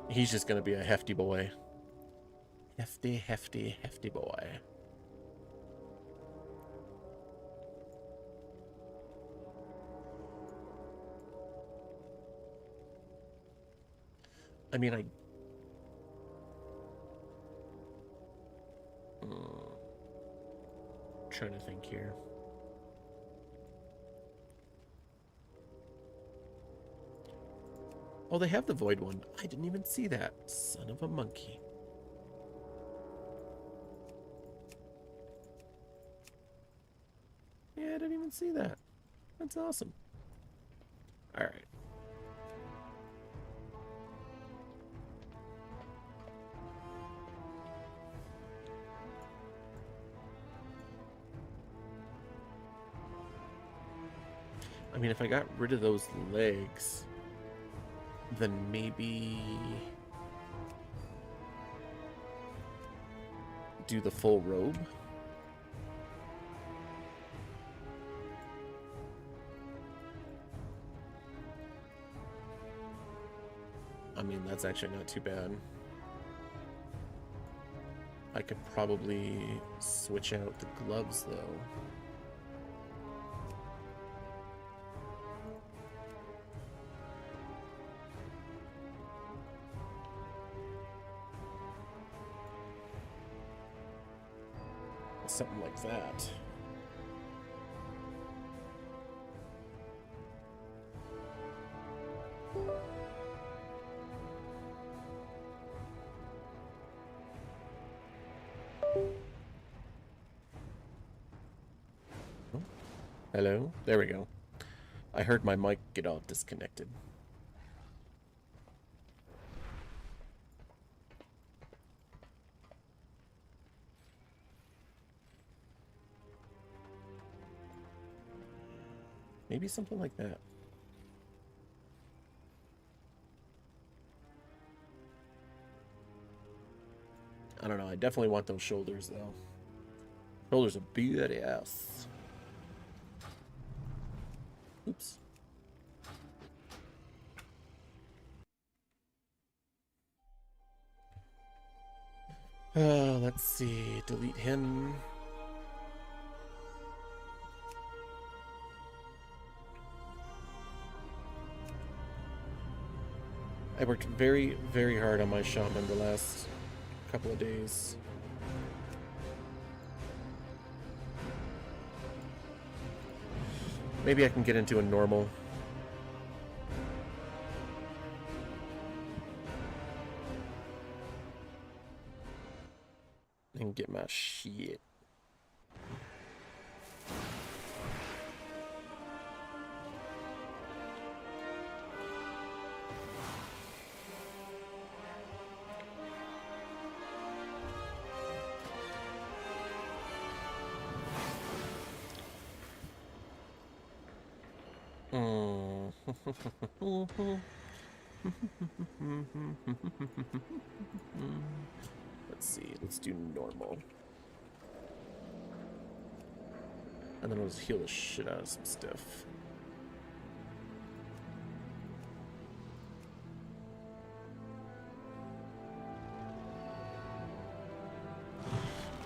He's just gonna be a hefty boy. Hefty, hefty, hefty boy. I mean, trying to think here. Oh, they have the void one. I didn't even see that. Son of a monkey. Yeah, I didn't even see that. That's awesome. Alright. I mean, if I got rid of those legs, then maybe do the full robe. I mean, that's actually not too bad. I could probably switch out the gloves, though. Something like that. Oh, hello? There we go. I heard my mic get all disconnected. Maybe something like that. I don't know. I definitely want those shoulders, though. Shoulders are badass. Oops. Let's see. Delete him. I worked very, very hard on my shaman the last couple of days. Maybe I can get into a normal. And get my shit. Let's see, let's do normal. And then we'll just heal the shit out of some stuff.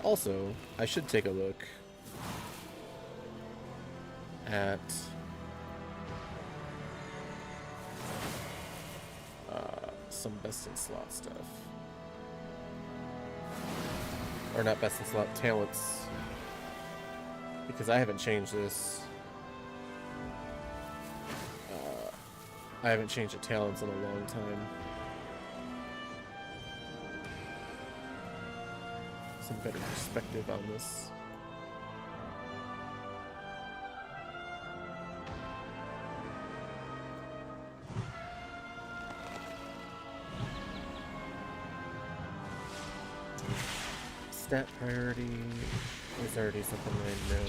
Also, I should take a look at some best in slot stuff. Or not best in slot, talents. Because I haven't changed this. I haven't changed the talents in a long time. Some better perspective on this. Stat priority is already something I know.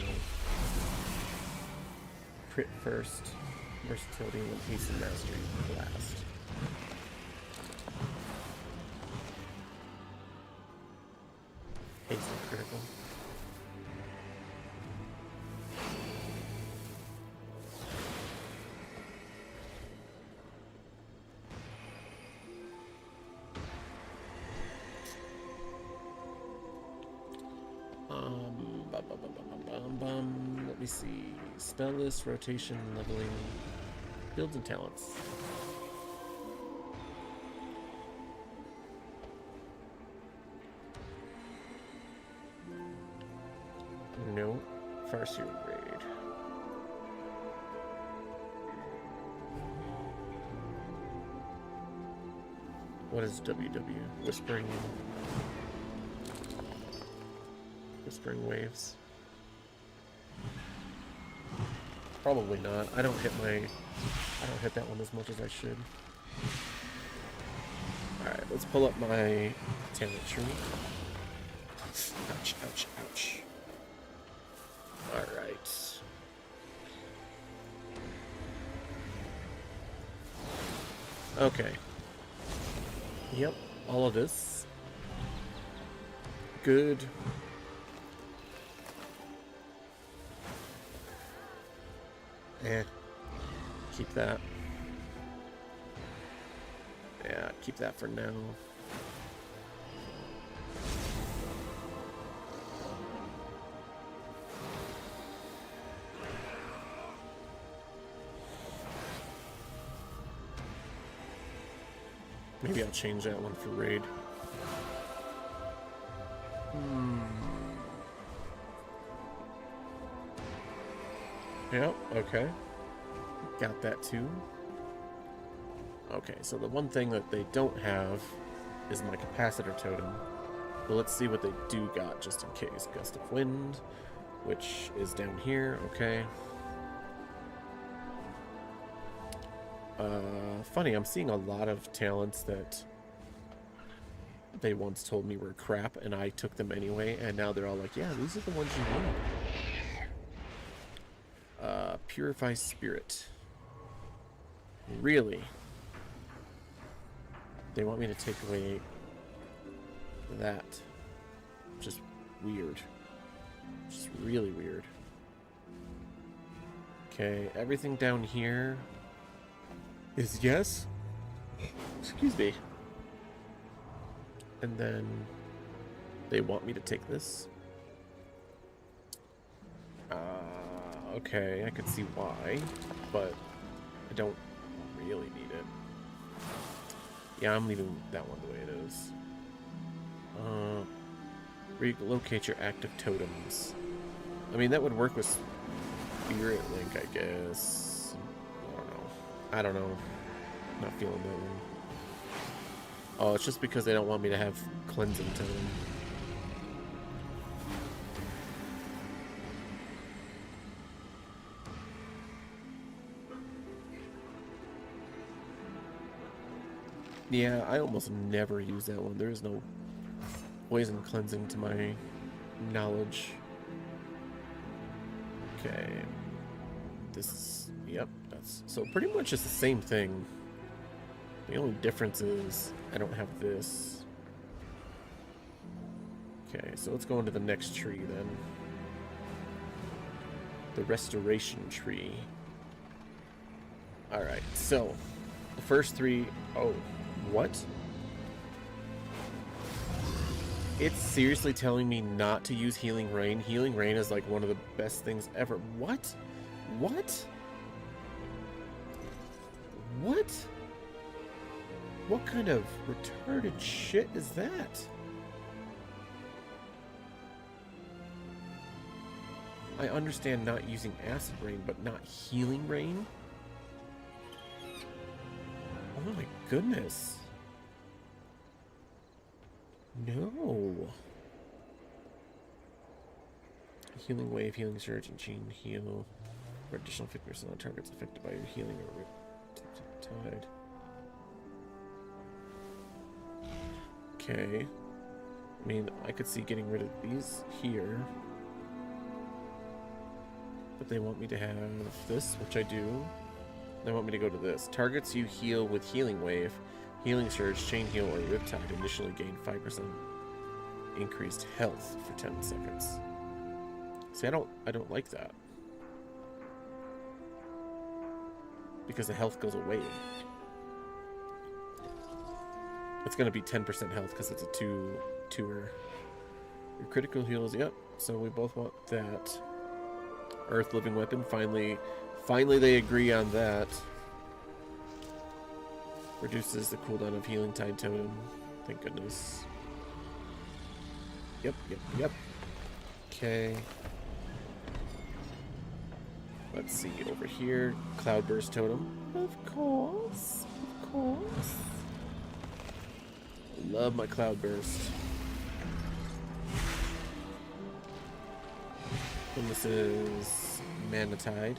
Crit first, versatility, and haste and mastery last. Haste and critical. Let me see. Spell list, rotation, leveling, builds and talents. No. Farseer raid. What is WW? Whispering waves. Probably not. I don't hit that one as much as I should. Alright, let's pull up my talent tree. Ouch, ouch, ouch. Alright. Okay. Yep, all of this. Good. Keep that. Yeah, keep that for now. Maybe I'll change that one for raid. Yep, okay. Got that too. Okay, so the one thing that they don't have is my capacitor totem. But let's see what they do got just in case. Gust of wind, which is down here, okay. Funny, I'm seeing a lot of talents that they once told me were crap, and I took them anyway, and now they're all like, yeah, these are the ones you need. Purify Spirit. Really? They want me to take away that. Just weird. Just really weird. Okay, everything down here is yes. Excuse me. And then they want me to take this. Okay, I could see why, but I don't really need it. Yeah, I'm leaving that one the way it is. Relocate your active totems. I mean, that would work with Spirit Link, I guess. I don't know. Not feeling that one. Oh, it's just because they don't want me to have cleansing totem. Yeah, I almost never use that one. There is no poison cleansing to my knowledge. Okay. This is, yep, that's, so pretty much it's the same thing. The only difference is I don't have this. Okay, so let's go into the next tree then. The restoration tree. Alright, so the first three, oh, what? It's seriously telling me not to use Healing Rain. Healing Rain is like one of the best things ever. What? What? What? What kind of retarded shit is that? I understand not using Acid Rain, but not Healing Rain? Oh my goodness. No. Healing Wave, Healing Surge, and Chain Heal for additional 50% on targets affected by your healing or Tide. Okay. I mean, I could see getting rid of these here. But they want me to have this, which I do. They want me to go to this. Targets you heal with Healing Wave, Healing Surge, Chain Heal, or Riptide initially gain 5% increased health for 10 seconds. See, I don't like that. Because the health goes away. It's going to be 10% health because it's a two-er. Your critical heals, yep. So we both want that. Earth Living Weapon, finally they agree on that. Reduces the cooldown of Healing Tide Totem. Thank goodness. Yep. Okay. Let's see, over here, Cloudburst Totem. Of course. Love my Cloudburst. And this is Mana Tide.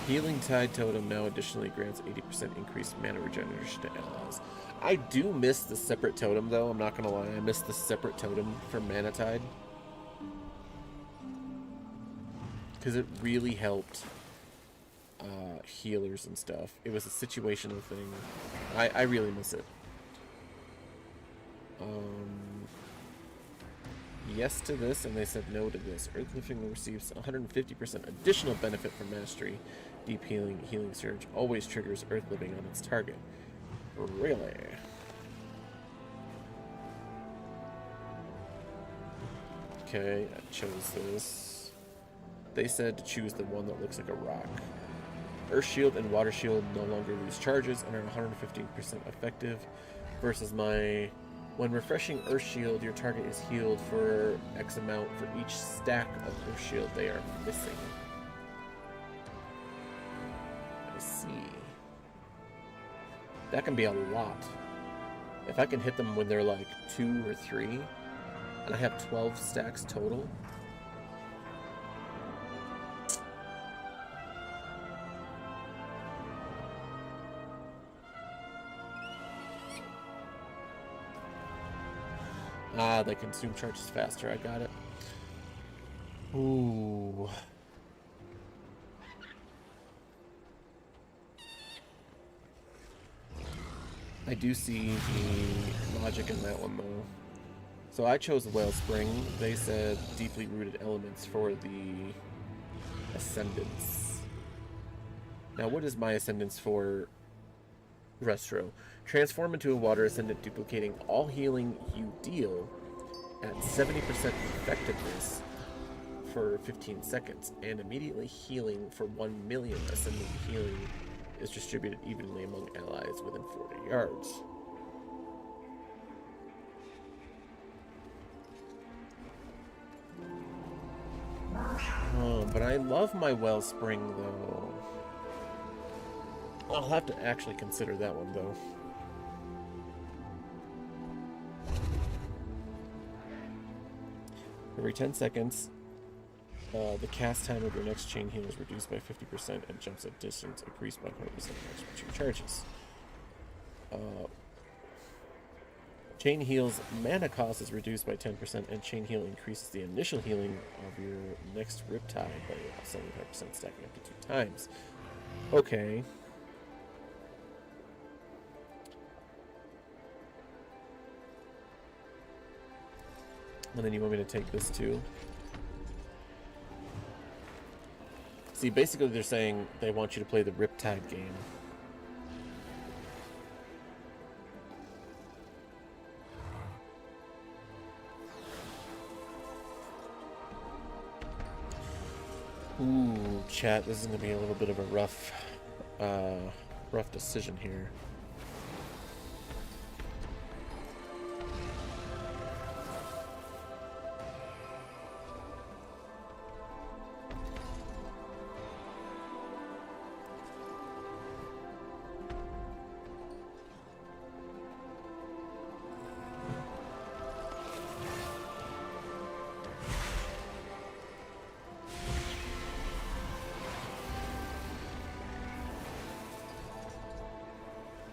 Healing Tide Totem now additionally grants 80% increased mana regeneration to allies. I do miss the separate totem though, I'm not gonna lie. I miss the separate totem for Mana Tide. Because it really helped healers and stuff. It was a situational thing. I really miss it. Yes to this, and they said no to this. Earthlifting receives 150% additional benefit from mastery. Deep healing, healing surge always triggers Earthliving on its target. Really? Okay, I chose this. They said to choose the one that looks like a rock. Earth Shield and Water Shield no longer lose charges and are 115% effective versus my... When refreshing Earth Shield, your target is healed for X amount for each stack of Earth Shield they are missing. I see. That can be a lot. If I can hit them when they're like 2 or 3, and I have 12 stacks total. Ah, they consume charges faster. I got it. Ooh. I do see the logic in that one, though. So I chose the Wellspring. They said deeply rooted elements for the Ascendance. Now, what is my Ascendance for Restro? Transform into a water ascendant, duplicating all healing you deal at 70% effectiveness for 15 seconds, and immediately healing for 1 million ascendant healing is distributed evenly among allies within 40 yards. Oh, but I love my Wellspring, though. I'll have to actually consider that one, though. Every 10 seconds, the cast time of your next chain heal is reduced by 50% and jumps at distance increased by 100% next 2 charges. Chain heal's mana cost is reduced by 10% and chain heal increases the initial healing of your next Riptide by 75%, stacking up to 2 times. Okay. And then you want me to take this too? See, basically they're saying they want you to play the Riptide game. Ooh, chat, this is going to be a little bit of a rough decision here.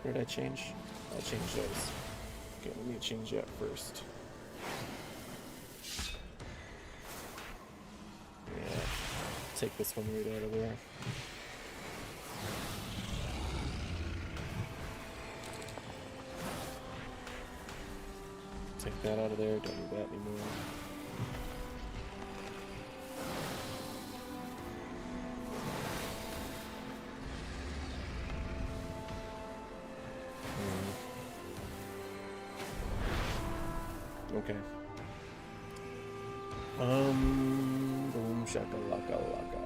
Where did I change? I'll change those. Okay, let me change that first. Yeah, take this one right out of there. Take that out of there, don't need that anymore. Okay. Boom shakalaka laka.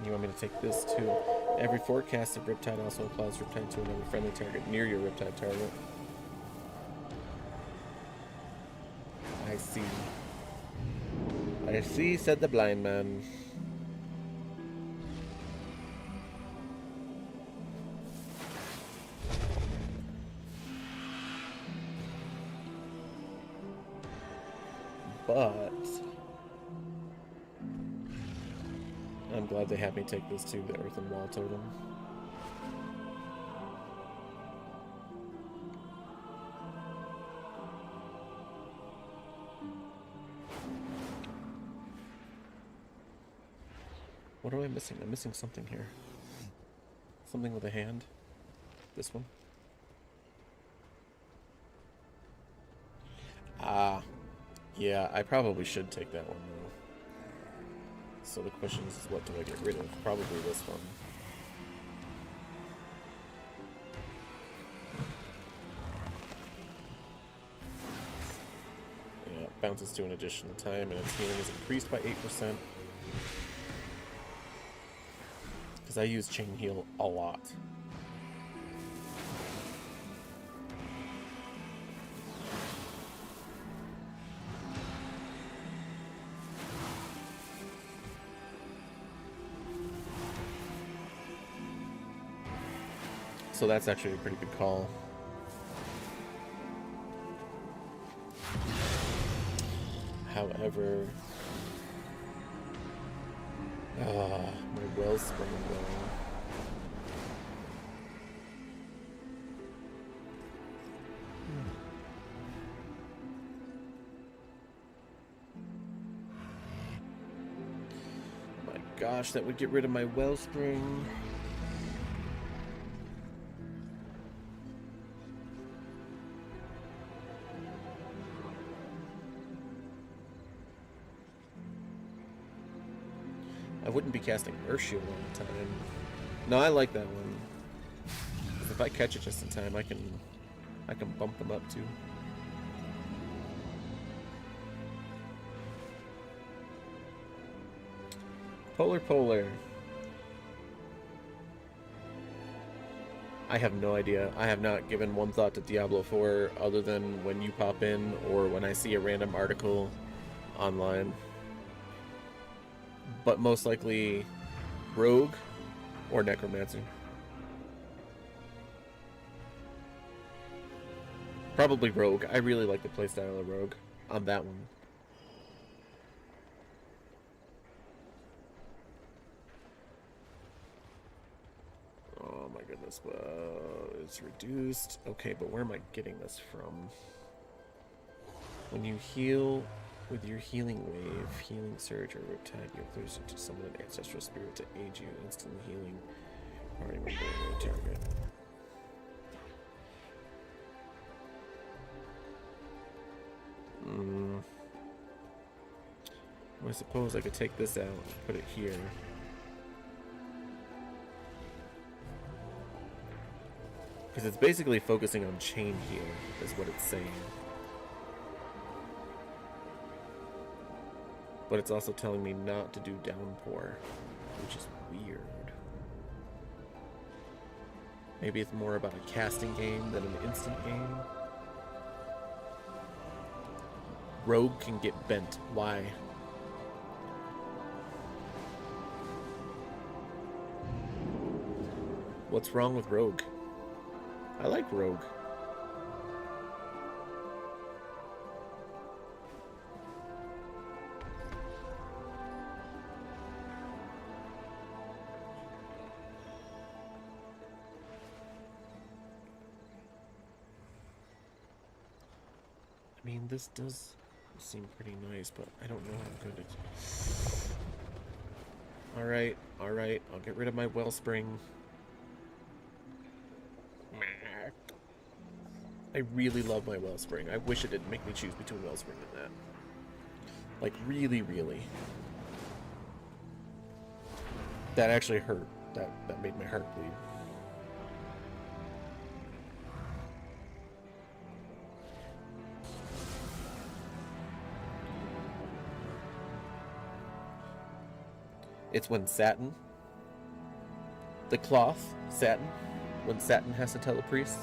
You want me to take this too? Every forecasted Riptide also applies Riptide to another friendly target near your Riptide target. I see. I see, said the blind man. But I'm glad they had me take this too, the Earthen Wall Totem. What am I missing? I'm missing something here. Something with a hand. This one. Ah. Yeah, I probably should take that one though. So the question is, what do I get rid of? Probably this one. Yeah, it bounces to an additional time and its healing is increased by 8%. Because I use Chain Heal a lot. So that's actually a pretty good call. However, my Wellspring though. Oh my gosh, that would get rid of my Wellspring. I wouldn't be casting Earth Shield all the time. No, I like that one. If I catch it just in time, I can bump them up too. Polar. I have no idea. I have not given one thought to Diablo 4 other than when you pop in or when I see a random article online. But most likely Rogue or Necromancer. Probably Rogue. I really like the playstyle of Rogue on that one. Oh my goodness. It's reduced. Okay, but where am I getting this from? When you heal with your healing wave, healing surge, or riptide, you have Thursday to summon an ancestral spirit to aid you, instantly healing party member or target. I suppose I could take this out and put it here. Because it's basically focusing on chain heal, is what it's saying. But it's also telling me not to do downpour, which is weird. Maybe it's more about a casting game than an instant game. Rogue can get bent. Why? What's wrong with Rogue? I like Rogue. I mean, this does seem pretty nice, but I don't know how good it is. Alright, I'll get rid of my Wellspring. I really love my Wellspring. I wish it didn't make me choose between Wellspring and that. Like, really, really. That actually hurt. That made my heart bleed. It's when Satin The cloth, satin, when satin has to tell a priest.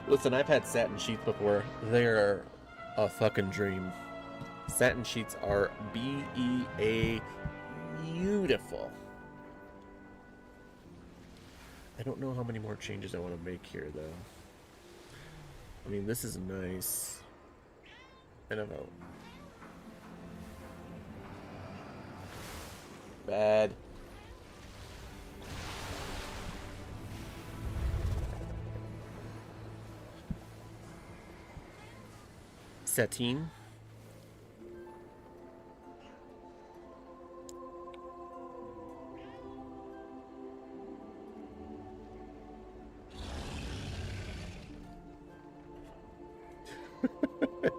Listen, I've had satin sheets before. They're a fucking dream. Satin sheets are B-E-A beautiful. I don't know how many more changes I want to make here, though. I mean, this is nice. I don't know. Bad. Sateen.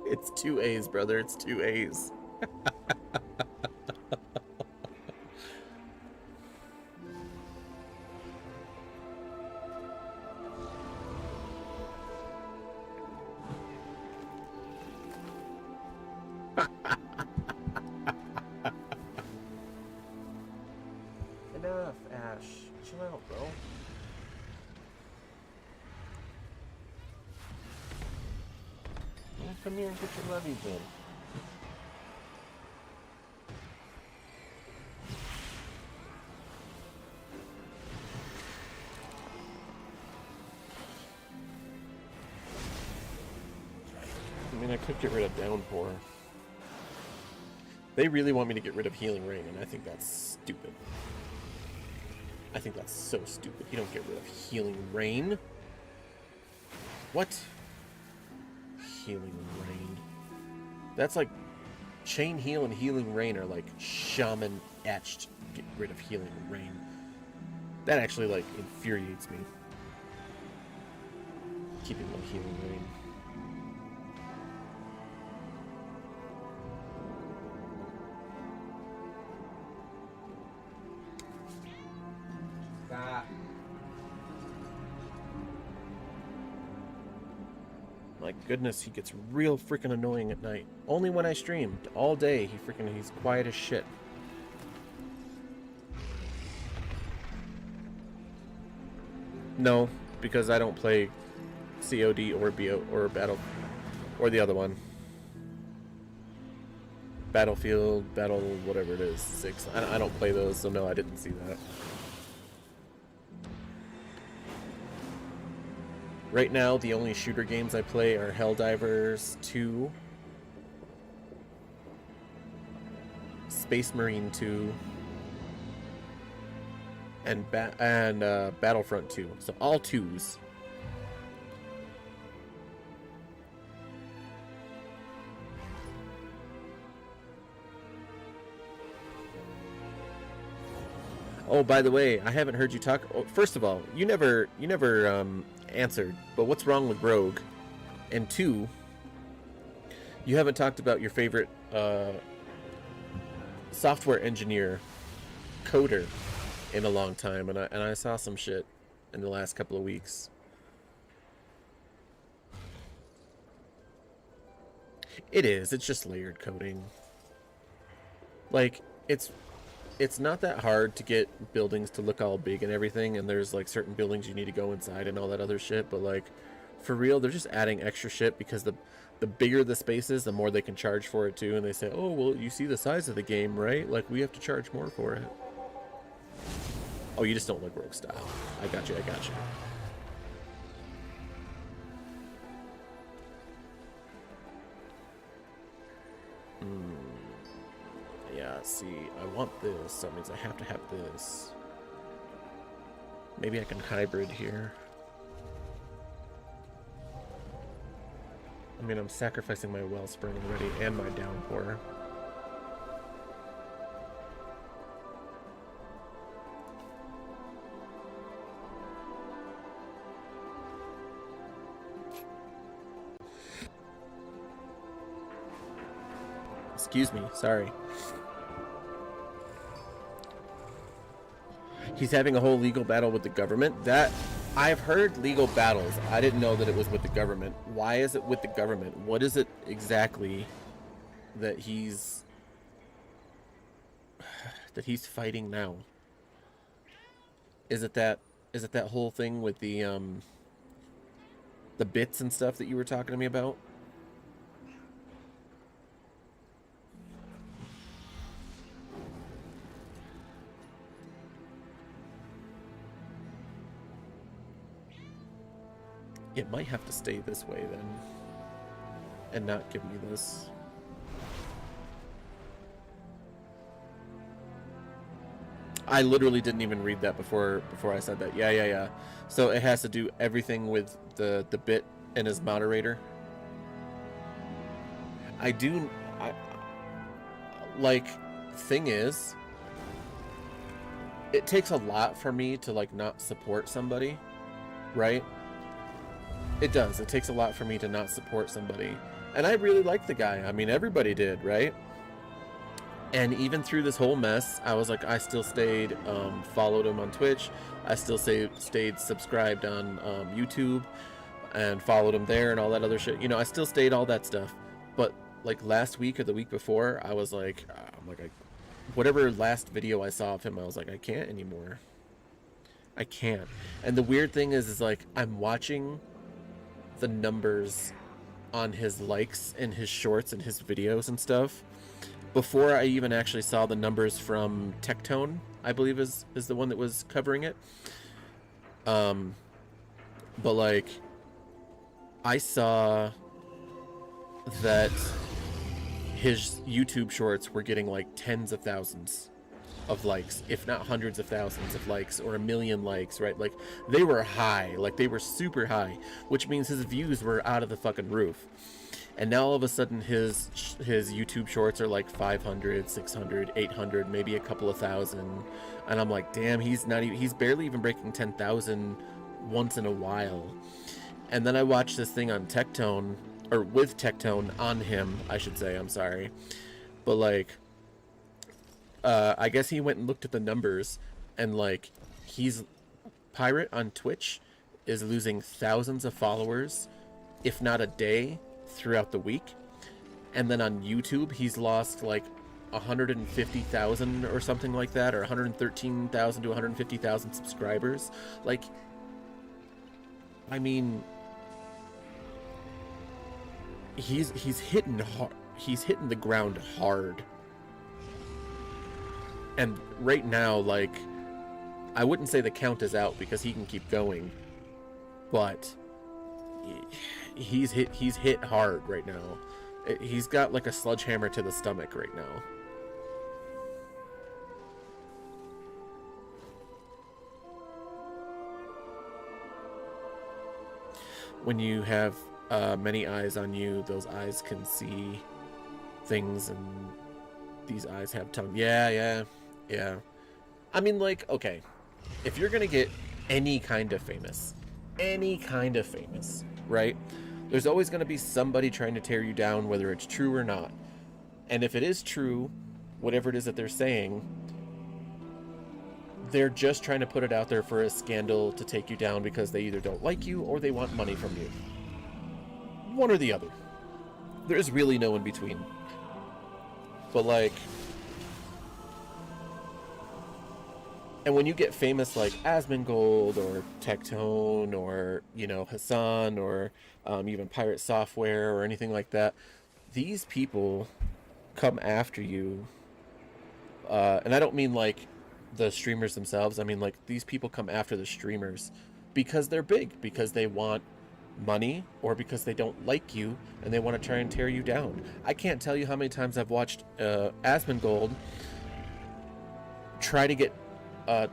It's 2 A's, brother. It's 2 A's. Enough, Ash. Chill out, bro. Well, come here and get your levies in. I mean, I could get rid of Downpour. They really want me to get rid of Healing Rain, and I think that's stupid. I think that's so stupid. You don't get rid of Healing Rain. What? Healing Rain. That's like Chain Heal and Healing Rain are like Shaman etched. Get rid of Healing Rain. That actually like infuriates me. Keeping on Healing Rain. My goodness, he gets real freaking annoying at night. Only when I stream. All day, he's quiet as shit. No, because I don't play COD or BO or Battle or the other one. Battlefield, whatever it is, 6. I don't play those, so no, I didn't see that. Right now, the only shooter games I play are Helldivers 2, Space Marine 2, and Battlefront 2. So all 2s. Oh, by the way, I haven't heard you talk. Oh, first of all, you never answered, but what's wrong with Rogue? And 2, you haven't talked about your favorite software engineer coder in a long time, and I saw some shit in the last couple of weeks. It's just layered coding. Like, it's not that hard to get buildings to look all big and everything, and there's like certain buildings you need to go inside and all that other shit, but like for real, they're just adding extra shit because the bigger the space is, the more they can charge for it too, and they say, oh well, you see the size of the game, right? Like we have to charge more for it. Oh, you just don't like Rogue style. I got you. Yeah, see, I want this, so that means I have to have this. Maybe I can hybrid here. I mean, I'm sacrificing my Wellspring already and my Downpour. Excuse me, sorry. He's having a whole legal battle with the government. That I've heard legal battles. I didn't know that it was with the government. Why is it with the government? What is it exactly that he's fighting now? Is it that whole thing with the bits and stuff that you were talking to me about? It might have to stay this way then, and not give me this. I literally didn't even read that before I said that. Yeah. So it has to do everything with the bit and his moderator. Thing is, it takes a lot for me to like not support somebody, right? It does. It takes a lot for me to not support somebody. And I really like the guy. I mean, everybody did, right? And even through this whole mess, I was like, I still stayed, followed him on Twitch. I still stayed subscribed on YouTube and followed him there and all that other shit. You know, I still stayed all that stuff. But like last week or the week before, I was like, whatever last video I saw of him, I was like, I can't anymore. I can't. And the weird thing is like, I'm watching the numbers on his likes and his shorts and his videos and stuff before I even actually saw the numbers from Tectone, I believe is the one that was covering it. But like, I saw that his YouTube shorts were getting like tens of thousands of likes, if not hundreds of thousands of likes, or 1 million likes, right? Like, they were high, like they were super high, which means his views were out of the fucking roof. And now all of a sudden his YouTube shorts are like 500, 600, 800, maybe a couple of thousand. And I'm like, damn, he's barely even breaking 10,000 once in a while. And then I watched this thing on Tectone, or with Tectone on him, I should say, I'm sorry. But like, I guess he went and looked at the numbers, and like, Pirate on Twitch is losing thousands of followers, if not a day, throughout the week. And then on YouTube, he's lost like 150,000 or something like that, or 113,000 to 150,000 subscribers. Like, I mean, he's hitting hard. He's hitting the ground hard. And right now, like, I wouldn't say the count is out because he can keep going, but he's hit hard right now. He's got like a sledgehammer to the stomach right now. When you have many eyes on you, those eyes can see things, and these eyes have tongue. Yeah. I mean, like, okay, if you're gonna get any kind of famous, right? There's always gonna be somebody trying to tear you down, whether it's true or not. And if it is true, whatever it is that they're saying, they're just trying to put it out there for a scandal to take you down because they either don't like you or they want money from you. One or the other. There's really no in between. But like, and when you get famous like Asmongold or Tectone or, you know, Hassan or even Pirate Software or anything like that, these people come after you. And I don't mean like the streamers themselves. I mean like these people come after the streamers because they're big, because they want money, or because they don't like you and they want to try and tear you down. I can't tell you how many times I've watched Asmongold try to get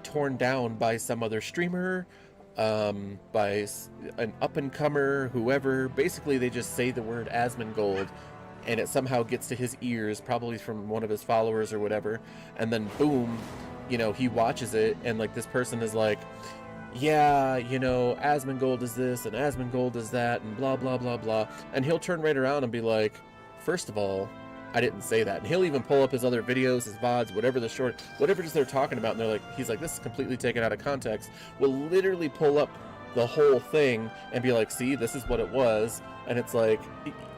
torn down by some other streamer, by an up-and-comer, whoever. Basically, they just say the word Asmongold, and it somehow gets to his ears, probably from one of his followers or whatever, and then boom, you know, he watches it, and like this person is like, yeah, you know, Asmongold is this, and Asmongold is that, and blah, blah, blah, blah. And he'll turn right around and be like, first of all, I didn't say that. And he'll even pull up his other videos, his VODs, whatever they're talking about, and they're like, he's like, this is completely taken out of context. Will literally pull up the whole thing and be like, see, this is what it was. And it's like,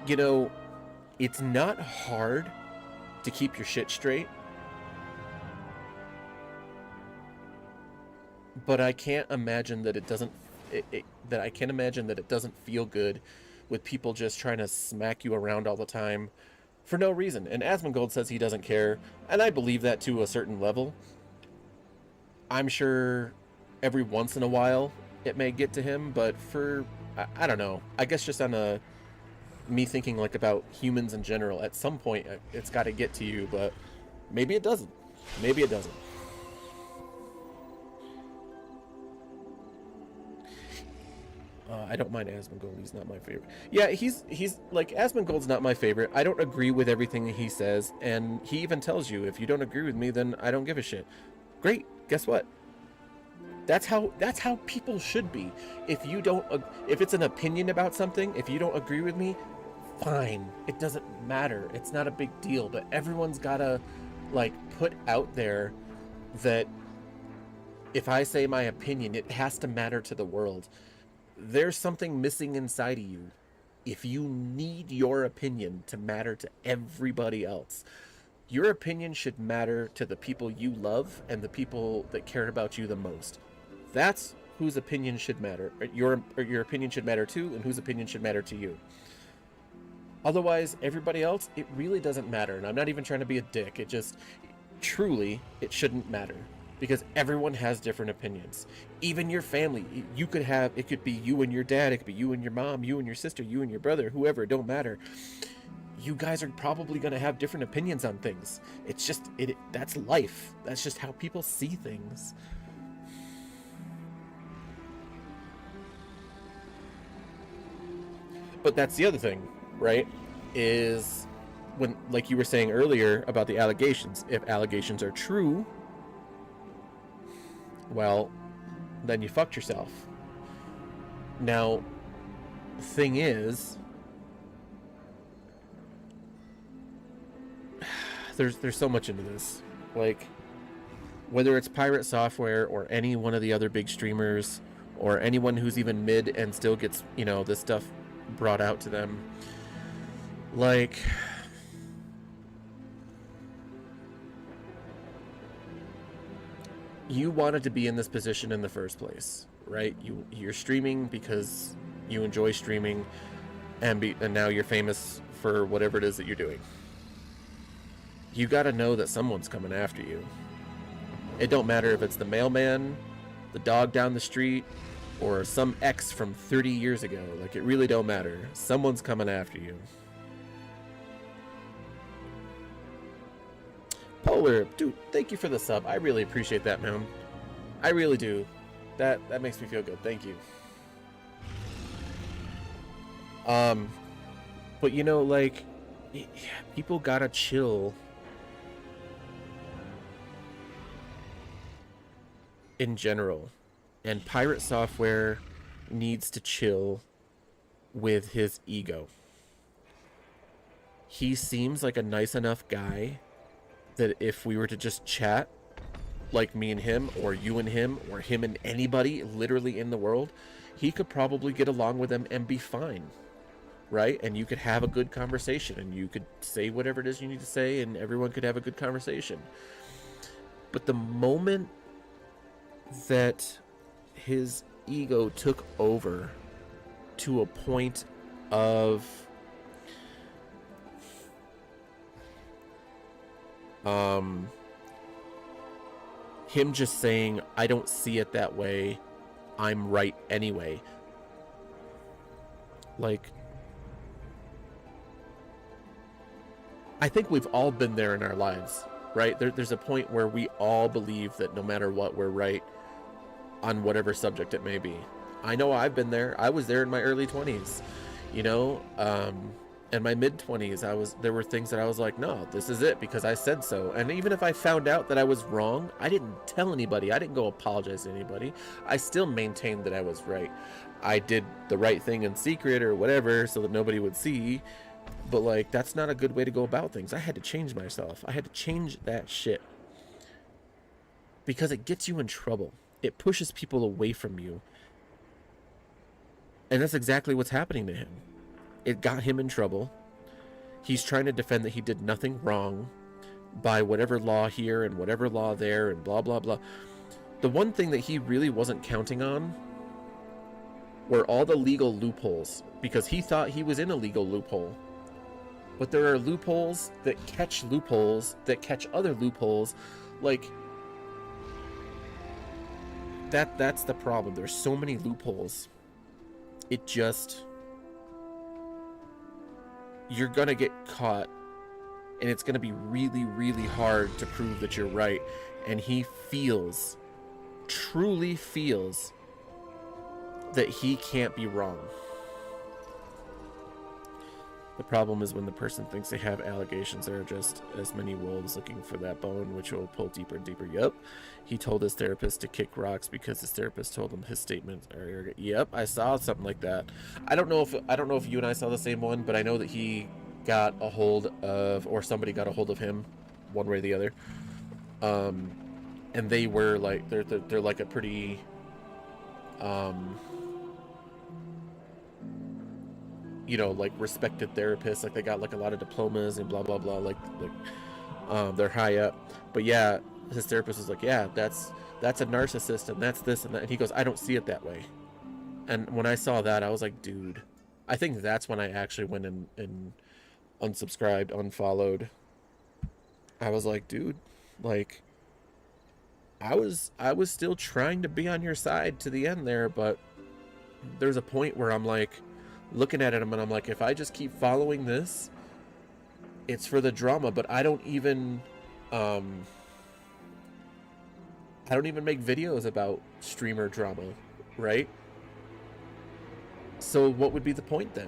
you know, it's not hard to keep your shit straight, but I can't imagine that it doesn't feel good with people just trying to smack you around all the time for no reason. And Asmongold says he doesn't care, and I believe that to a certain level. I'm sure every once in a while it may get to him, but for, I don't know, I guess just on me thinking like about humans in general, at some point it's got to get to you, but maybe it doesn't. Maybe it doesn't. I don't mind Asmongold. He's not my favorite. Yeah, he's like, Asmongold's not my favorite. I don't agree with everything he says, and he even tells you, if you don't agree with me, then I don't give a shit. Great. Guess what? That's how people should be. If it's an opinion about something, if you don't agree with me, fine. It doesn't matter. It's not a big deal. But everyone's gotta like put out there that if I say my opinion, it has to matter to the world. There's something missing inside of you if you need your opinion to matter to everybody else. Your opinion should matter to the people you love and the people that care about you the most. That's whose opinion should matter. Your opinion should matter to, and whose opinion should matter to you. Otherwise, everybody else, it really doesn't matter. And I'm not even trying to be a dick. It just, truly, it shouldn't matter. Because everyone has different opinions. Even your family, it could be you and your dad, it could be you and your mom, you and your sister, you and your brother, whoever, it don't matter. You guys are probably going to have different opinions on things. It's just, that's life. That's just how people see things. But that's the other thing, right? Is when, like you were saying earlier about the allegations, if allegations are true, well, then you fucked yourself. Now, the thing is, there's so much into this. Like, whether it's Pirate Software or any one of the other big streamers or anyone who's even mid and still gets, you know, this stuff brought out to them, like, you wanted to be in this position in the first place, right? You're streaming because you enjoy streaming, and now you're famous for whatever it is that you're doing. You got to know that someone's coming after you. It don't matter if it's the mailman, the dog down the street, or some ex from 30 years ago. Like, it really don't matter. Someone's coming after you. Polar, dude, thank you for the sub. I really appreciate that, man. I really do. That makes me feel good. Thank you. But you know, like, people gotta chill in general, and Pirate Software needs to chill with his ego. He seems like a nice enough guy that if we were to just chat, like me and him, or you and him, or him and anybody literally in the world, he could probably get along with them and be fine, right? And you could have a good conversation, and you could say whatever it is you need to say, and everyone could have a good conversation. But the moment that his ego took over to a point of him just saying, I don't see it that way, I'm right anyway. Like, I think we've all been there in our lives, right? There's a point where we all believe that no matter what, we're right on whatever subject it may be. I know I've been there. I was there in my early 20s, you know, in my mid 20s, there were things that I was like, no, this is it because I said so. And even if I found out that I was wrong, I didn't tell anybody. I didn't go apologize to anybody. I still maintained that I was right. I did the right thing in secret or whatever so that nobody would see. But like, that's not a good way to go about things. I had to change myself. I had to change that shit. Because it gets you in trouble. It pushes people away from you. And that's exactly what's happening to him. It got him in trouble. He's trying to defend that he did nothing wrong by whatever law here and whatever law there and blah, blah, blah. The one thing that he really wasn't counting on were all the legal loopholes, because he thought he was in a legal loophole. But there are loopholes that catch other loopholes. Like, that's the problem. There's so many loopholes. It just, you're gonna get caught, and it's gonna be really, really hard to prove that you're right. And he truly feels that he can't be wrong. The problem is when the person thinks they have allegations, there are just as many wolves looking for that bone, which will pull deeper and deeper. Yep. He told his therapist to kick rocks because his therapist told him his statements are arrogant. Yep, I saw something like that. I don't know if you and I saw the same one, but I know that he got a hold of, or somebody got a hold of him, one way or the other. And they were like, they're like a pretty you know, like respected therapists, like they got like a lot of diplomas and blah blah blah, like they're high up. But yeah, his therapist was like, yeah, that's a narcissist and that's this and that, and he goes, I don't see it that way. And when I saw that, I was like, dude, I think that's when I actually went and unsubscribed, unfollowed. I was like, dude, like I was still trying to be on your side to the end there, but there's a point where I'm like looking at him and I'm like, if I just keep following this, it's for the drama. But I don't even make videos about streamer drama, right? So what would be the point then?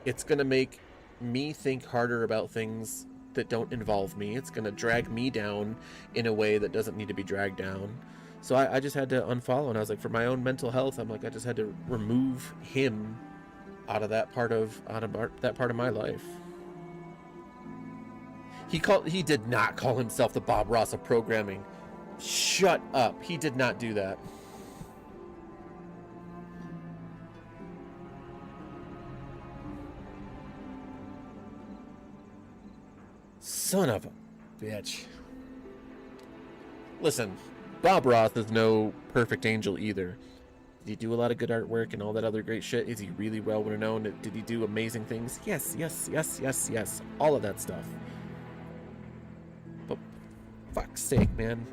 It's gonna make me think harder about things that don't involve me. It's gonna drag me down in a way that doesn't need to be dragged down. So I just had to unfollow, and I was like, for my own mental health, I'm like, I just had to remove him out of that part of my life. He did not call himself the Bob Ross of programming. Shut up. He did not do that. Son of a bitch. Listen, Bob Ross is no perfect angel either. Did he do a lot of good artwork and all that other great shit? Is he really well known? Did he do amazing things? Yes. All of that stuff. But fuck's sake, man.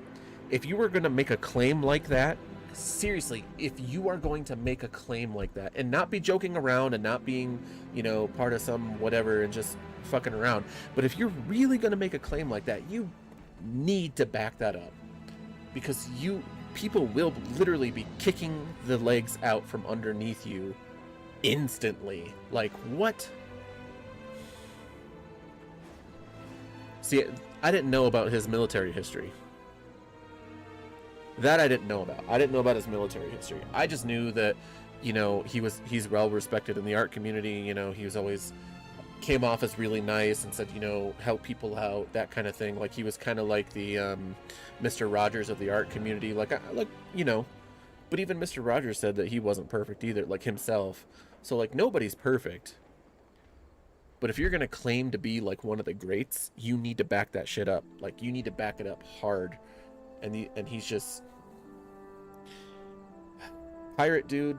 If you were going to make a claim like that, seriously, if you are going to make a claim like that and not be joking around and not being, you know, part of some whatever and just fucking around, but if you're really going to make a claim like that, you need to back that up, because people will literally be kicking the legs out from underneath you instantly. Like, what? See, I didn't know about his military history. That I didn't know about. I didn't know about his military history. I just knew that, you know, he's well respected in the art community. You know, he was always came off as really nice and said, you know, help people out, that kind of thing. Like, he was kind of like the Mr. Rogers of the art community. Like, you know, but even Mr. Rogers said that he wasn't perfect either, like himself. So, like, nobody's perfect. But if you're going to claim to be like one of the greats, you need to back that shit up. Like, you need to back it up hard. And he's just... Pirate dude,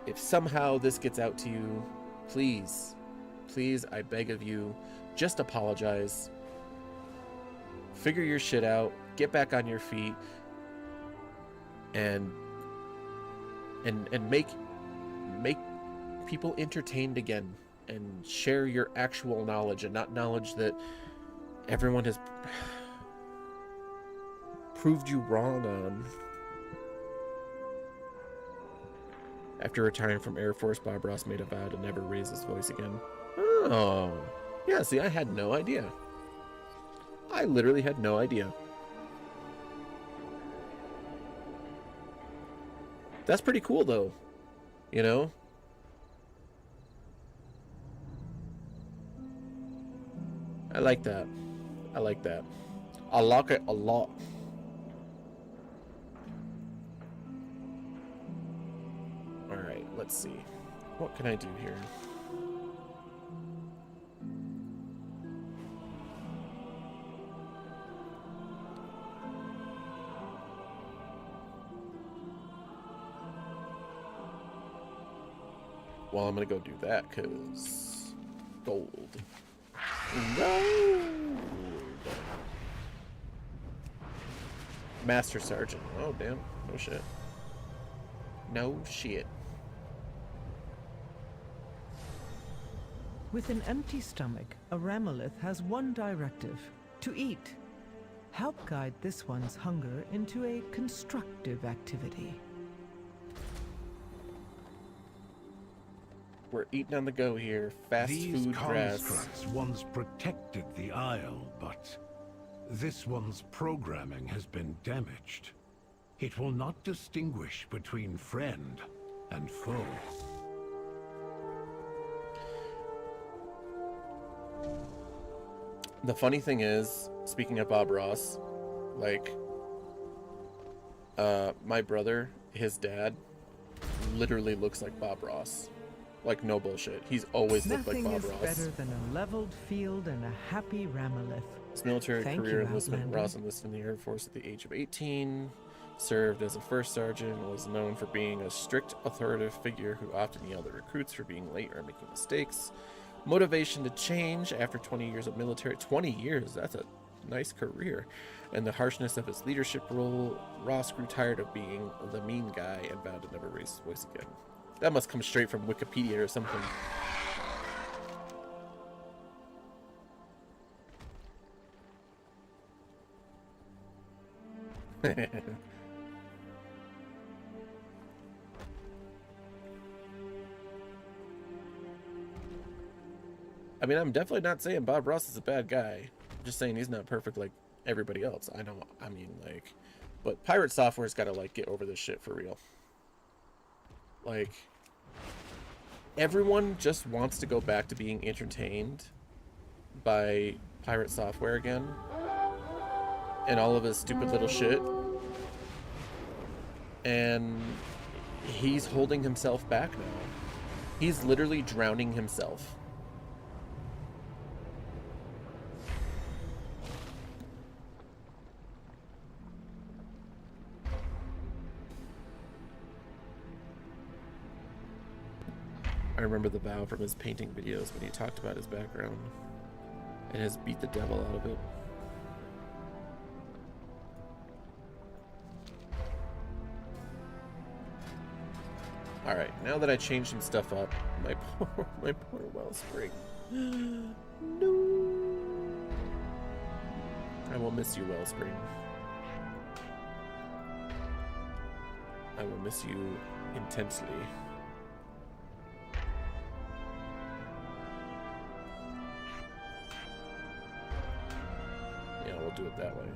if somehow this gets out to you, please, I beg of you, just apologize. Figure your shit out. Get back on your feet. And make people entertained again. And share your actual knowledge, and not knowledge that everyone has proved you wrong on. After retiring from Air Force, Bob Ross made a vow to never raise his voice again. Oh. Yeah, see, I had no idea. I literally had no idea. That's pretty cool, though. You know? I like that. I like that. I like it a lot. Alright, let's see. What can I do here? Well, I'm gonna go do that, cause gold. Gold! Master Sergeant. Oh, damn. No shit. No shit. With an empty stomach, a Ramolith has one directive: to eat. Help guide this one's hunger into a constructive activity. We're eating on the go here. Fast These food grass. constructs once protected the Isle, but this one's programming has been damaged. It will not distinguish between friend and foe. The funny thing is, speaking of Bob Ross, like, my brother, his dad, literally looks like Bob Ross. Like, no bullshit. He's always looked like Nothing Bob is Ross. better than a leveled field and a happy Ramolith. His military Thank career you, enlistment, Outlander. Ross enlisted in the Air Force at the age of 18, served as a first sergeant, and was known for being a strict, authoritative figure who often yelled at recruits for being late or making mistakes. Motivation to change after 20 years of military. 20 years, that's a nice career. And the harshness of his leadership role, Ross grew tired of being the mean guy and vowed to never raise his voice again. That must come straight from Wikipedia or something. I mean, I'm definitely not saying Bob Ross is a bad guy. I'm just saying he's not perfect like everybody else. I know, I mean, like, but Pirate Software's got to, like, get over this shit for real. Like, everyone just wants to go back to being entertained by Pirate Software again. And all of his stupid little shit. And he's holding himself back now. He's literally drowning himself. I remember the vow from his painting videos when he talked about his background and has beat the devil out of it. Alright, now that I changed some stuff up, my poor Wellspring. No. I will miss you, Wellspring. I will miss you intensely. Yeah, we'll do it that way.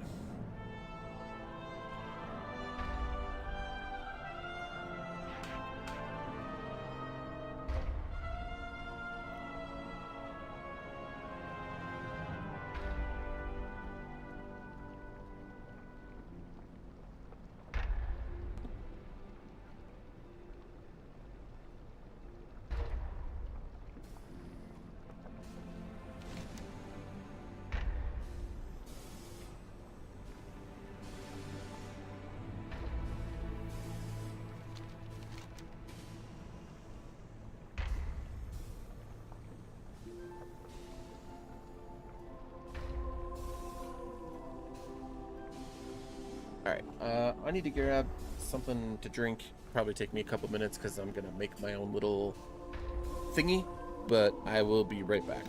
Alright, I need to grab something to drink. Probably take me a couple minutes because I'm gonna make my own little thingy, but I will be right back.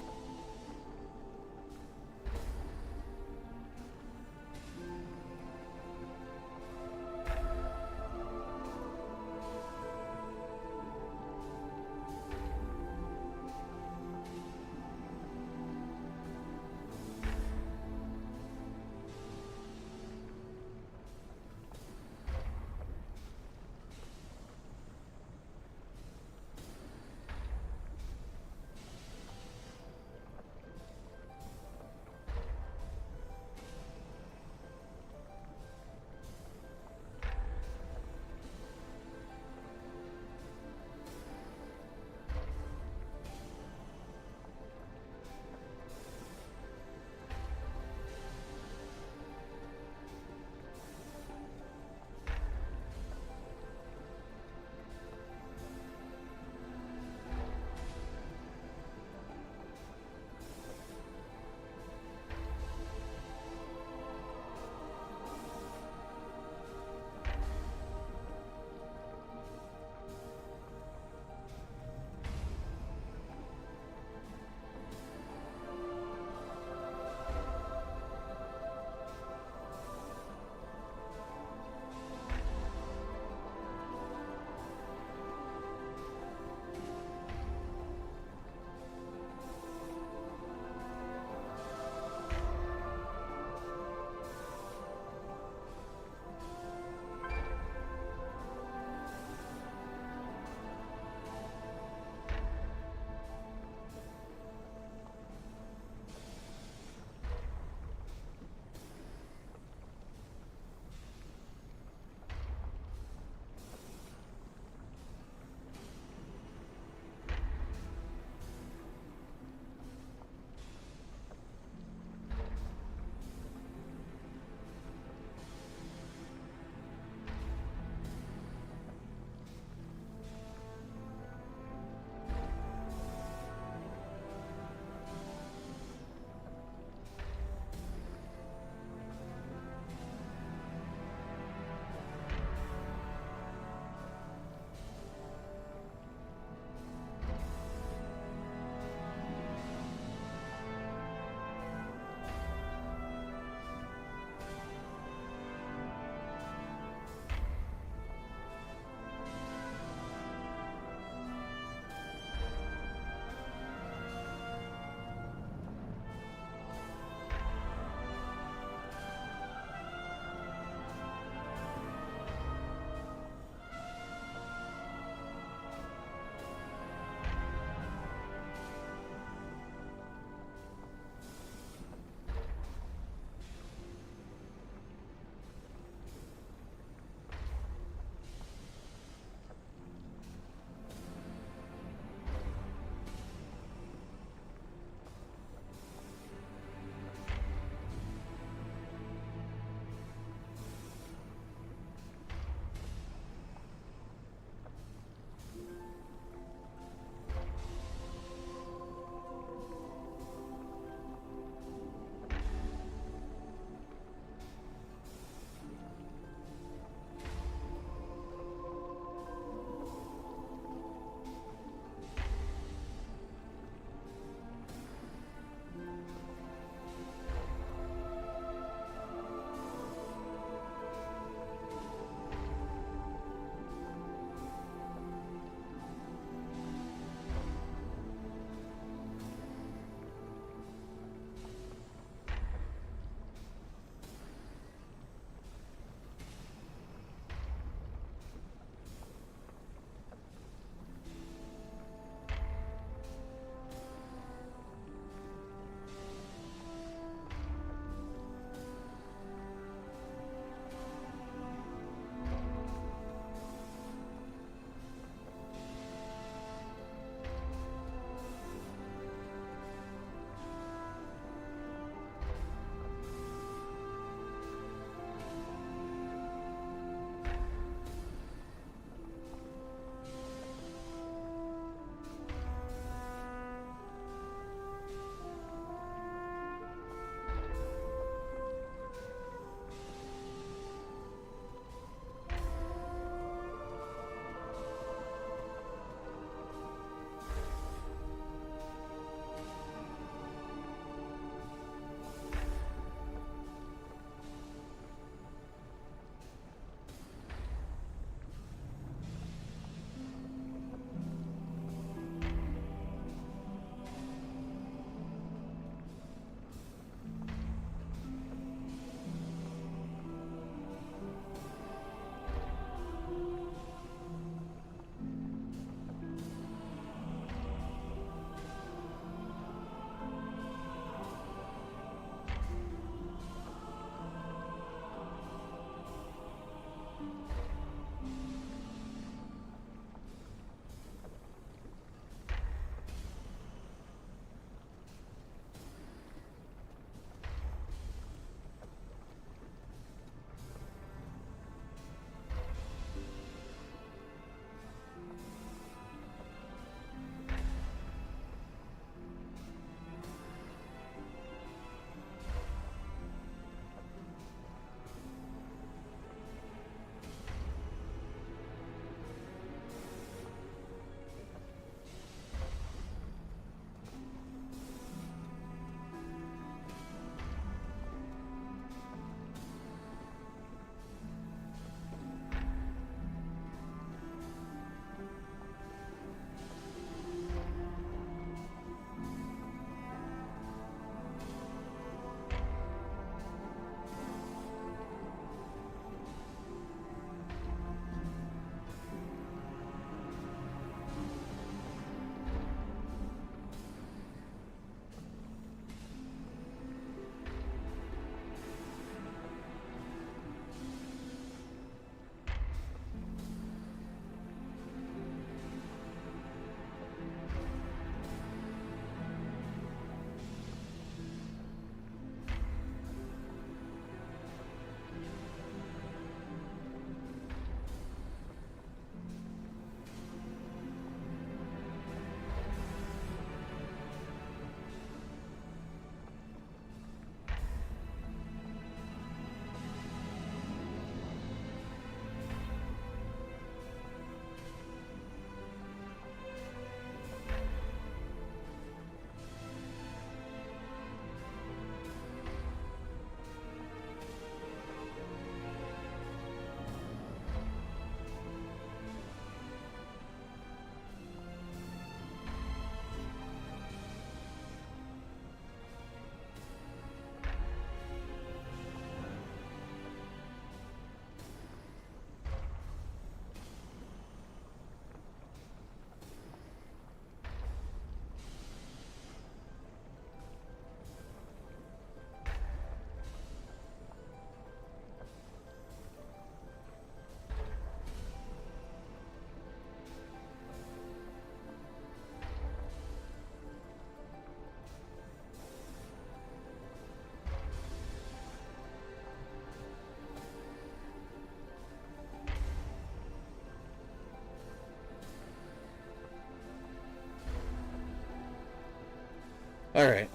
Alright.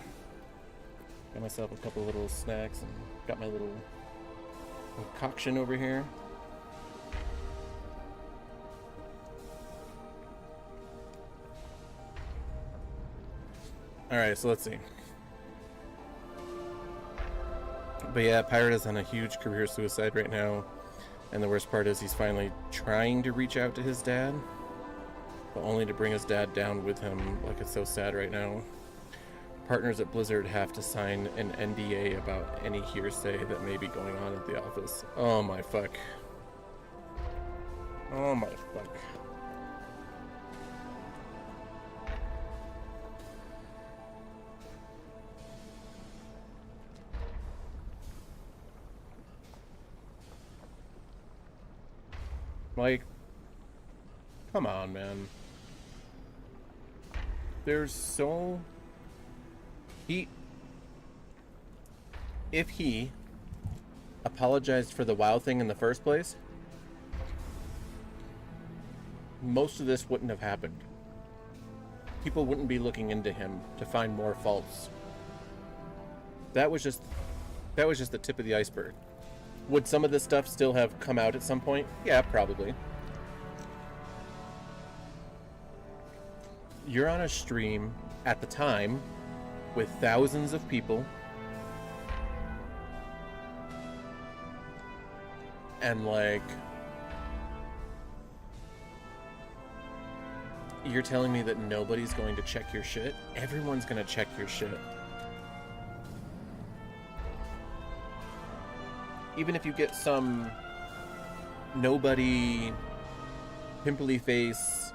Got myself a couple little snacks and got my little concoction over here. Alright, so let's see. But yeah, Pirate is on a huge career suicide right now. And the worst part is he's finally trying to reach out to his dad. But only to bring his dad down with him. Like, it's so sad right now. Partners at Blizzard have to sign an NDA about any hearsay that may be going on at the office. Oh my fuck. Oh my fuck. Like, come on, man. There's so... If he apologized for the WoW thing in the first place, most of this wouldn't have happened. People wouldn't be looking into him to find more faults. That was just the tip of the iceberg. Would some of this stuff still have come out at some point? Yeah, probably. You're on a stream at the time with thousands of people, and like, you're telling me that nobody's going to check your shit? Everyone's gonna check your shit. Even if you get some nobody, pimply face,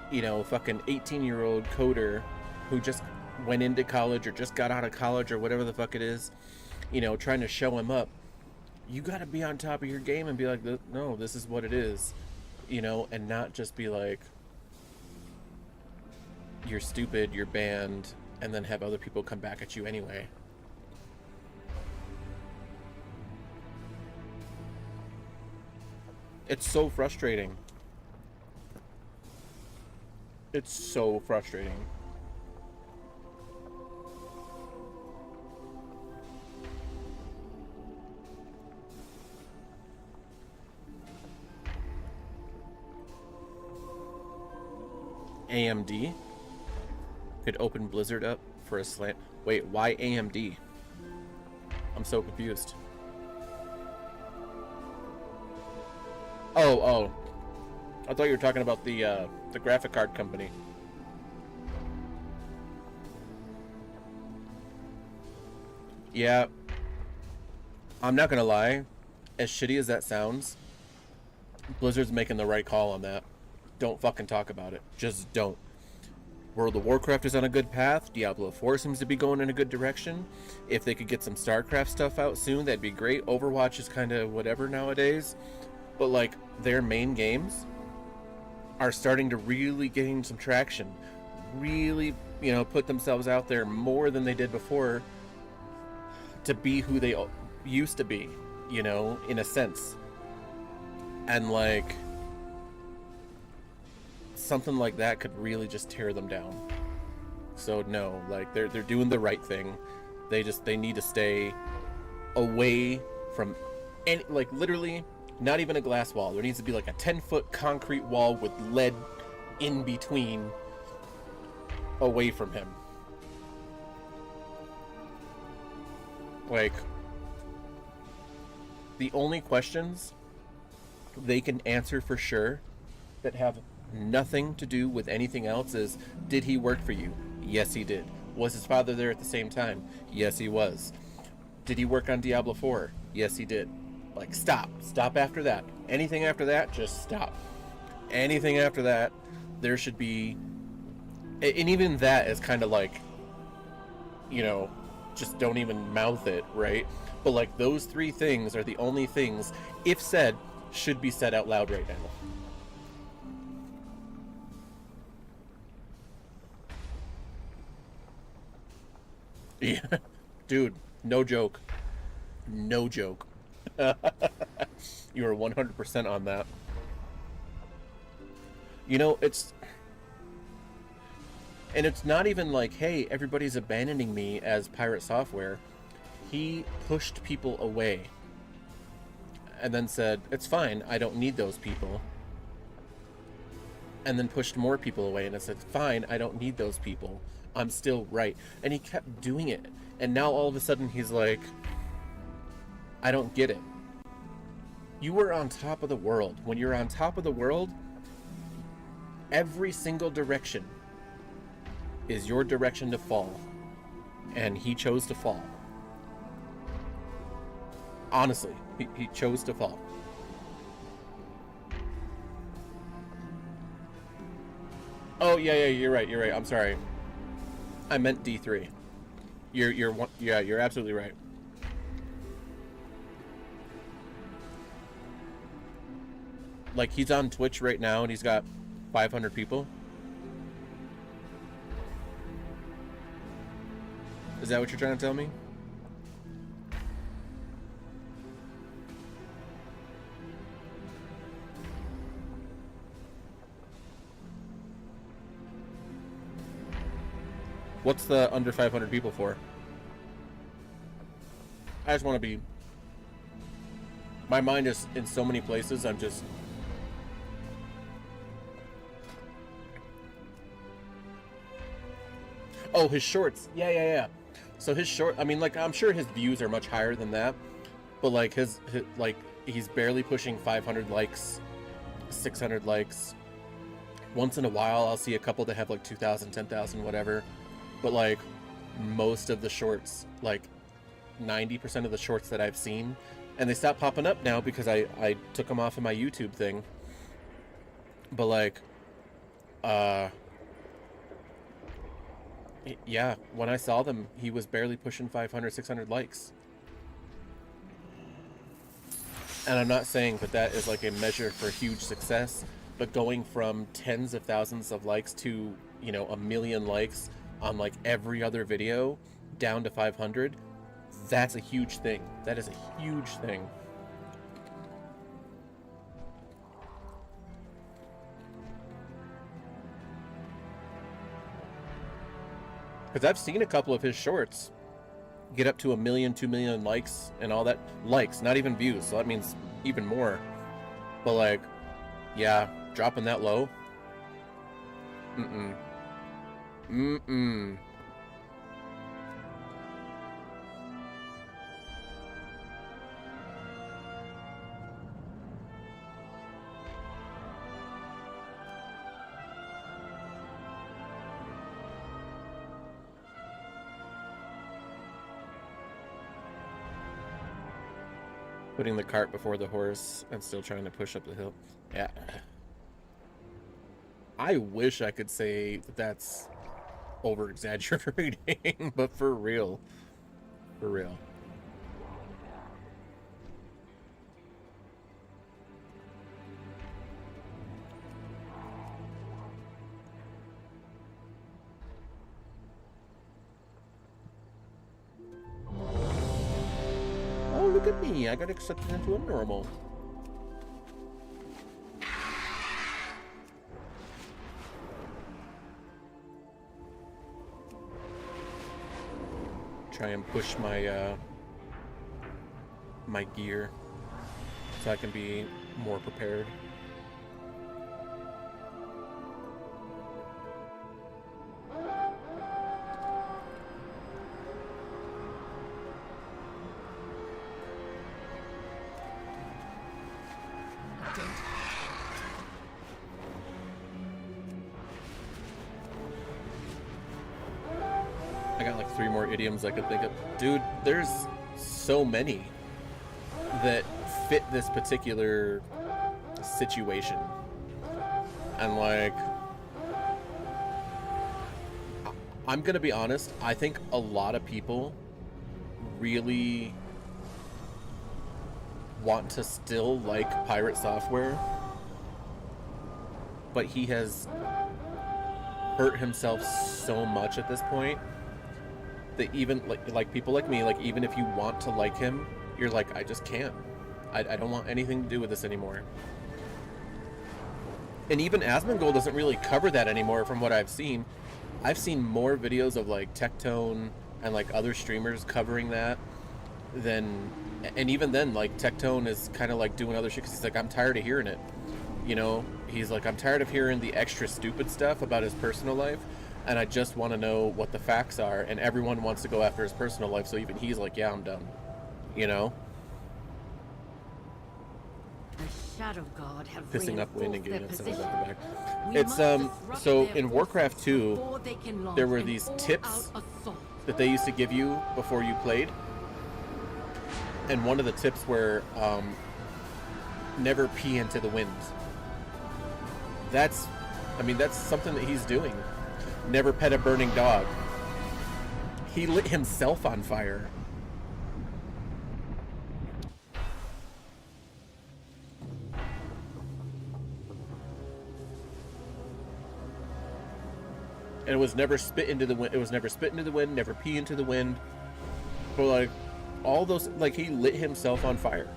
you know, fucking 18-year-old coder who just went into college or just got out of college or whatever the fuck it is, you know, trying to show him up, you gotta be on top of your game and be like, no, this is what it is, you know, and not just be like, you're stupid, you're banned, and then have other people come back at you anyway. It's so frustrating. It's so frustrating. AMD could open Blizzard up for a slant. Wait, why AMD? I'm so confused. Oh. I thought you were talking about the graphic card company. Yeah. I'm not gonna lie. As shitty as that sounds, Blizzard's making the right call on that. Don't fucking talk about it. Just don't. World of Warcraft is on a good path. Diablo 4 seems to be going in a good direction. If they could get some StarCraft stuff out soon, that'd be great. Overwatch is kind of whatever nowadays. But, like, their main games are starting to really gain some traction. Really, you know, put themselves out there more than they did before to be who they used to be, you know, in a sense. And, like, something like that could really just tear them down. So no, like, they're doing the right thing. They need to stay away from any, like, literally not even a glass wall. There needs to be like a 10-foot concrete wall with lead in between, away from him. Like, the only questions they can answer for sure that have nothing to do with anything else is, did he work for you? Yes, he did. Was his father there at the same time? Yes, he was. Did he work on Diablo 4? Yes, he did. Like, stop after that. Anything after that, just stop. Anything after that, there should be, and even that is kind of like, you know, just don't even mouth it, right? But like, those three things are the only things, if said, should be said out loud right now. Yeah, dude, no joke. No joke. You are 100% on that. You know, And it's not even like, hey, everybody's abandoning me as Pirate Software. He pushed people away and then said, it's fine, I don't need those people. And then pushed more people away and I said, fine, I don't need those people. I'm still right. And he kept doing it. And now all of a sudden he's like, I don't get it. You were on top of the world. When you're on top of the world, every single direction is your direction to fall. And he chose to fall. Honestly, he chose to fall. Oh, yeah, you're right. I'm sorry. I meant D3. You're absolutely right. Like, he's on Twitch right now and he's got 500 people. Is that what you're trying to tell me? What's the under 500 people for? I just want to be... My mind is in so many places, I'm just... Oh, his shorts. Yeah. So his short... I mean, like, I'm sure his views are much higher than that. But, like, his like, he's barely pushing 500 likes, 600 likes. Once in a while, I'll see a couple that have, like, 2,000, 10,000, whatever. But, like, most of the shorts, like 90% of the shorts that I've seen, and they stopped popping up now because I took them off of my YouTube thing. But, like, yeah, when I saw them, he was barely pushing 500, 600 likes. And I'm not saying that is, like, a measure for huge success, but going from tens of thousands of likes to, you know, 1 million likes on, like, every other video down to 500, that's a huge thing. That is a huge thing. Because I've seen a couple of his shorts get up to 1 million, 2 million likes and all that. Likes, not even views, so that means even more. But, like, yeah, dropping that low? Mm-mm. Putting the cart before the horse and still trying to push up the hill. Yeah. I wish I could say that that's over-exaggerating, but for real. For real. Oh, look at me. I got accepted into a normal. Try and push my my gear so I can be more prepared. I got like 3 more idioms I could think of. Dude, there's so many that fit this particular situation. And like, I'm gonna be honest, I think a lot of people really want to still like Pirate Software, but he has hurt himself so much at this point that even like people like me, like even if you want to like him, you're like, I just can't. I don't want anything to do with this anymore. And even Asmongold doesn't really cover that anymore from what I've seen. I've seen more videos of like Tectone and like other streamers covering that than, and even then, like Tectone is kind of like doing other shit because he's like, I'm tired of hearing it. You know, he's like, I'm tired of hearing the extra stupid stuff about his personal life, and I just want to know what the facts are. And everyone wants to go after his personal life, so even he's like, yeah, I'm done. You know? The Shadow God have Pissing up wind and getting reinforced upset their about the position. back. We It's must disrupt so their in Warcraft forces 2, before they can launch there were an these all-out tips assault. that they used to give you before you played. And one of the tips were never pee into the wind. That's something that he's doing. Never pet a burning dog. He lit himself on fire. And it was never spit into the wind. It was never spit into the wind, never pee into the wind. But like all those, like he lit himself on fire.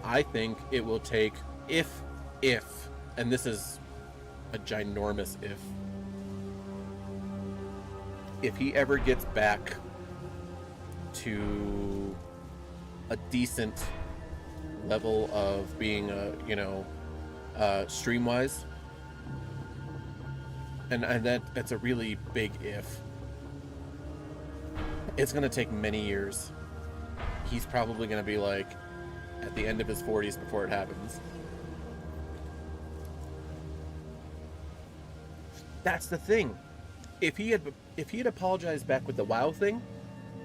I think it will take, if, and this is a ginormous if he ever gets back to a decent level of being stream-wise, and that's a really big if. It's gonna take many years. He's probably gonna be like at the end of his 40s before it happens. That's the thing. If he had apologized back with the WoW thing,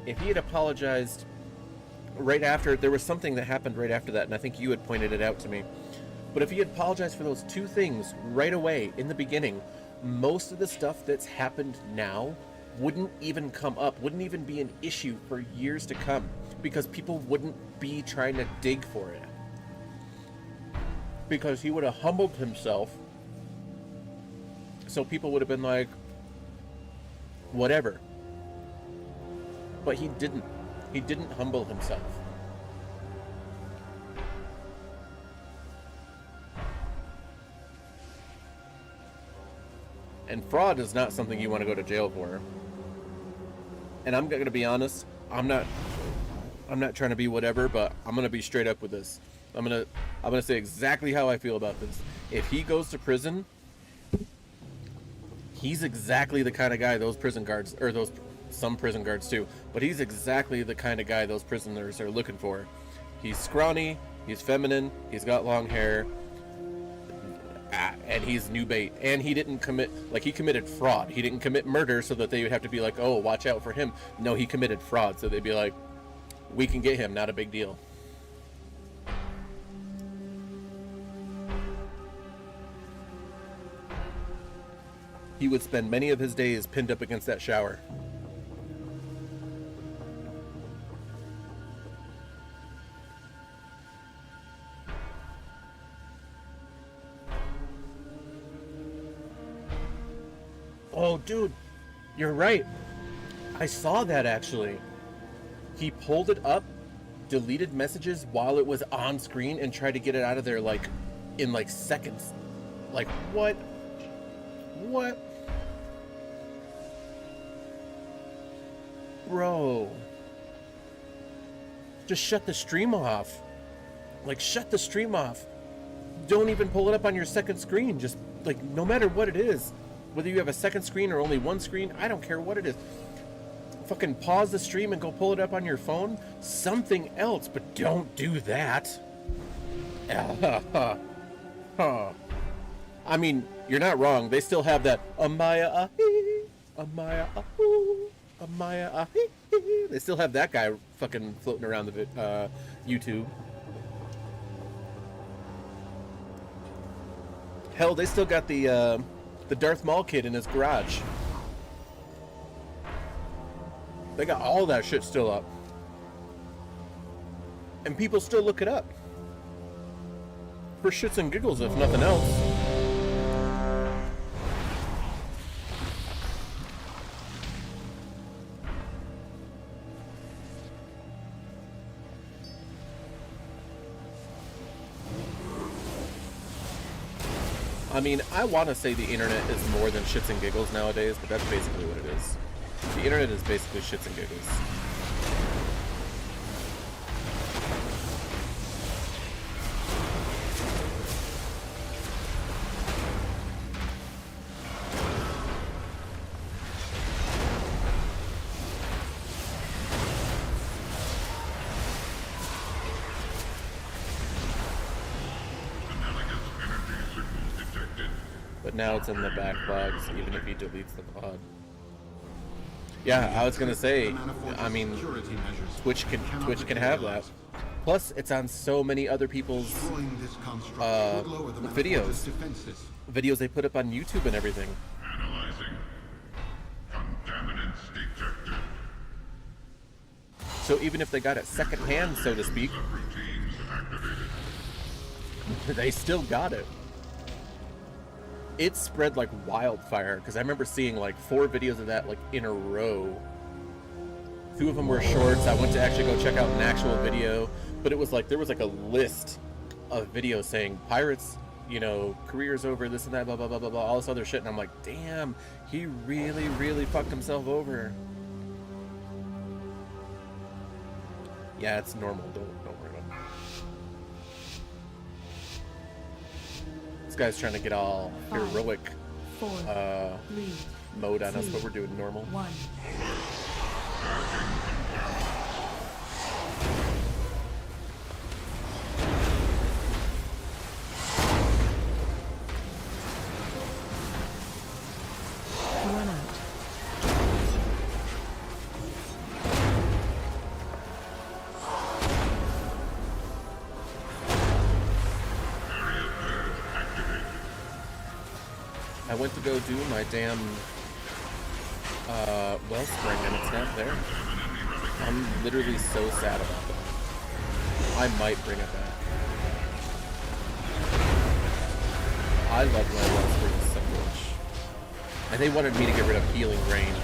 if he had apologized right after, there was something that happened right after that, and I think you had pointed it out to me. But if he had apologized for those two things right away in the beginning, most of the stuff that's happened now wouldn't even come up, wouldn't even be an issue for years to come, because people wouldn't be trying to dig for it. Because he would have humbled himself, so people would have been like, whatever. But he didn't. He didn't humble himself. And fraud is not something you want to go to jail for. And I'm going to be honest, I'm not trying to be whatever, but I'm going to be straight up with this. I'm going to say exactly how I feel about this. If he goes to prison, he's exactly the kind of guy those prison guards, or some prison guards too, but he's exactly the kind of guy those prisoners are looking for. He's scrawny, he's feminine, he's got long hair, and he's new bait. And he didn't he committed fraud. He didn't commit murder so that they would have to be like, oh, watch out for him. No, he committed fraud, so they'd be like, we can get him, not a big deal. He would spend many of his days pinned up against that shower. Oh, dude, you're right. I saw that actually. He pulled it up, deleted messages while it was on screen, and tried to get it out of there in seconds. Like, what? What? Bro. Just shut the stream off. Like, shut the stream off. Don't even pull it up on your second screen. Just, no matter what it is. Whether you have a second screen or only one screen, I don't care what it is. Fucking pause the stream and go pull it up on your phone. Something else, but don't do that. I mean, you're not wrong. They still have that Amaya ahi, Amaya ahu, Amaya ahi. They still have that guy fucking floating around the YouTube. Hell, they still got the Darth Maul kid in his garage. They got all that shit still up. And people still look it up. For shits and giggles, if nothing else. I mean, I want to say the internet is more than shits and giggles nowadays, but that's basically what it is. The internet is basically shits and giggles. But now it's in the backlogs, even if he deletes the VOD. Yeah, I was gonna say, I mean, Twitch can have that. Plus, it's on so many other people's videos they put up on YouTube and everything. Analyzing. Contaminants detected. So even if they got it secondhand, so to speak, they still got it. It spread like wildfire, because I remember seeing like 4 videos of that like in a row. 2 of them were shorts. I went to actually go check out an actual video, but it was like there was like a list of videos saying pirates, you know, career's over, this and that, blah blah blah blah blah, all this other shit, and I'm like, damn, he really fucked himself over. Yeah, it's normal. Don't worry about it. This guy's trying to get all heroic mode on us, but we're doing normal. 1. Run out. I went to go do my damn wellspring and it's not there. I'm literally so sad about that. I might bring it back. I love my wellspring so much. And they wanted me to get rid of Healing Rain.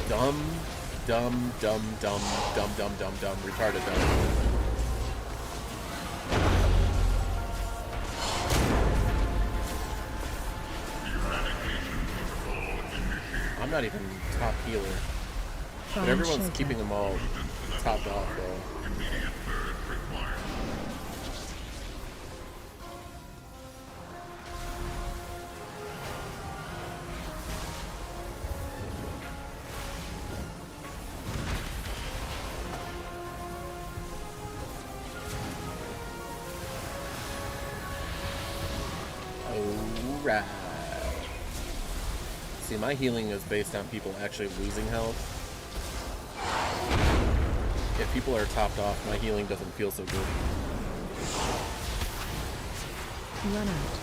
Dumb, retarded dumb. I'm not even top healer. But everyone's keeping them all topped off though. Alright. See, my healing is based on people actually losing health. If people are topped off, my healing doesn't feel so good. Run out.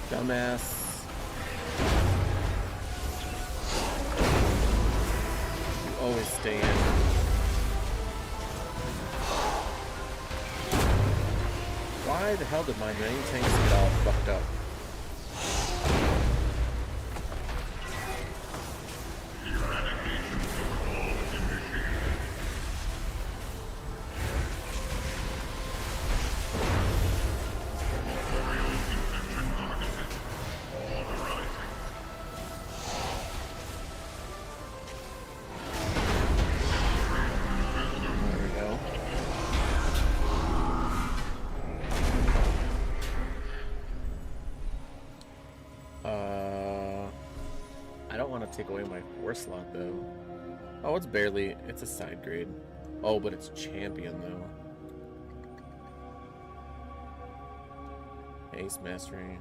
Dumbass. You always stay in. Why the hell did my main tanks get all fucked up? Take away my 4 slot though. Oh, it's a side grade. Oh, but it's champion though. Ace mastery.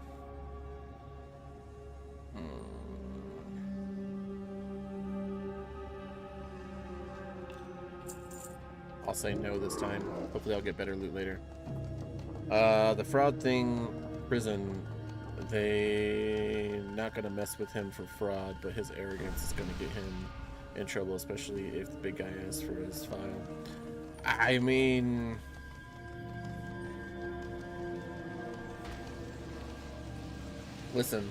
I'll say no this time. Hopefully I'll get better loot later. The fraud thing, prison. They not gonna mess with him for fraud, but his arrogance is gonna get him in trouble, especially if the big guy asks for his file. I mean, listen,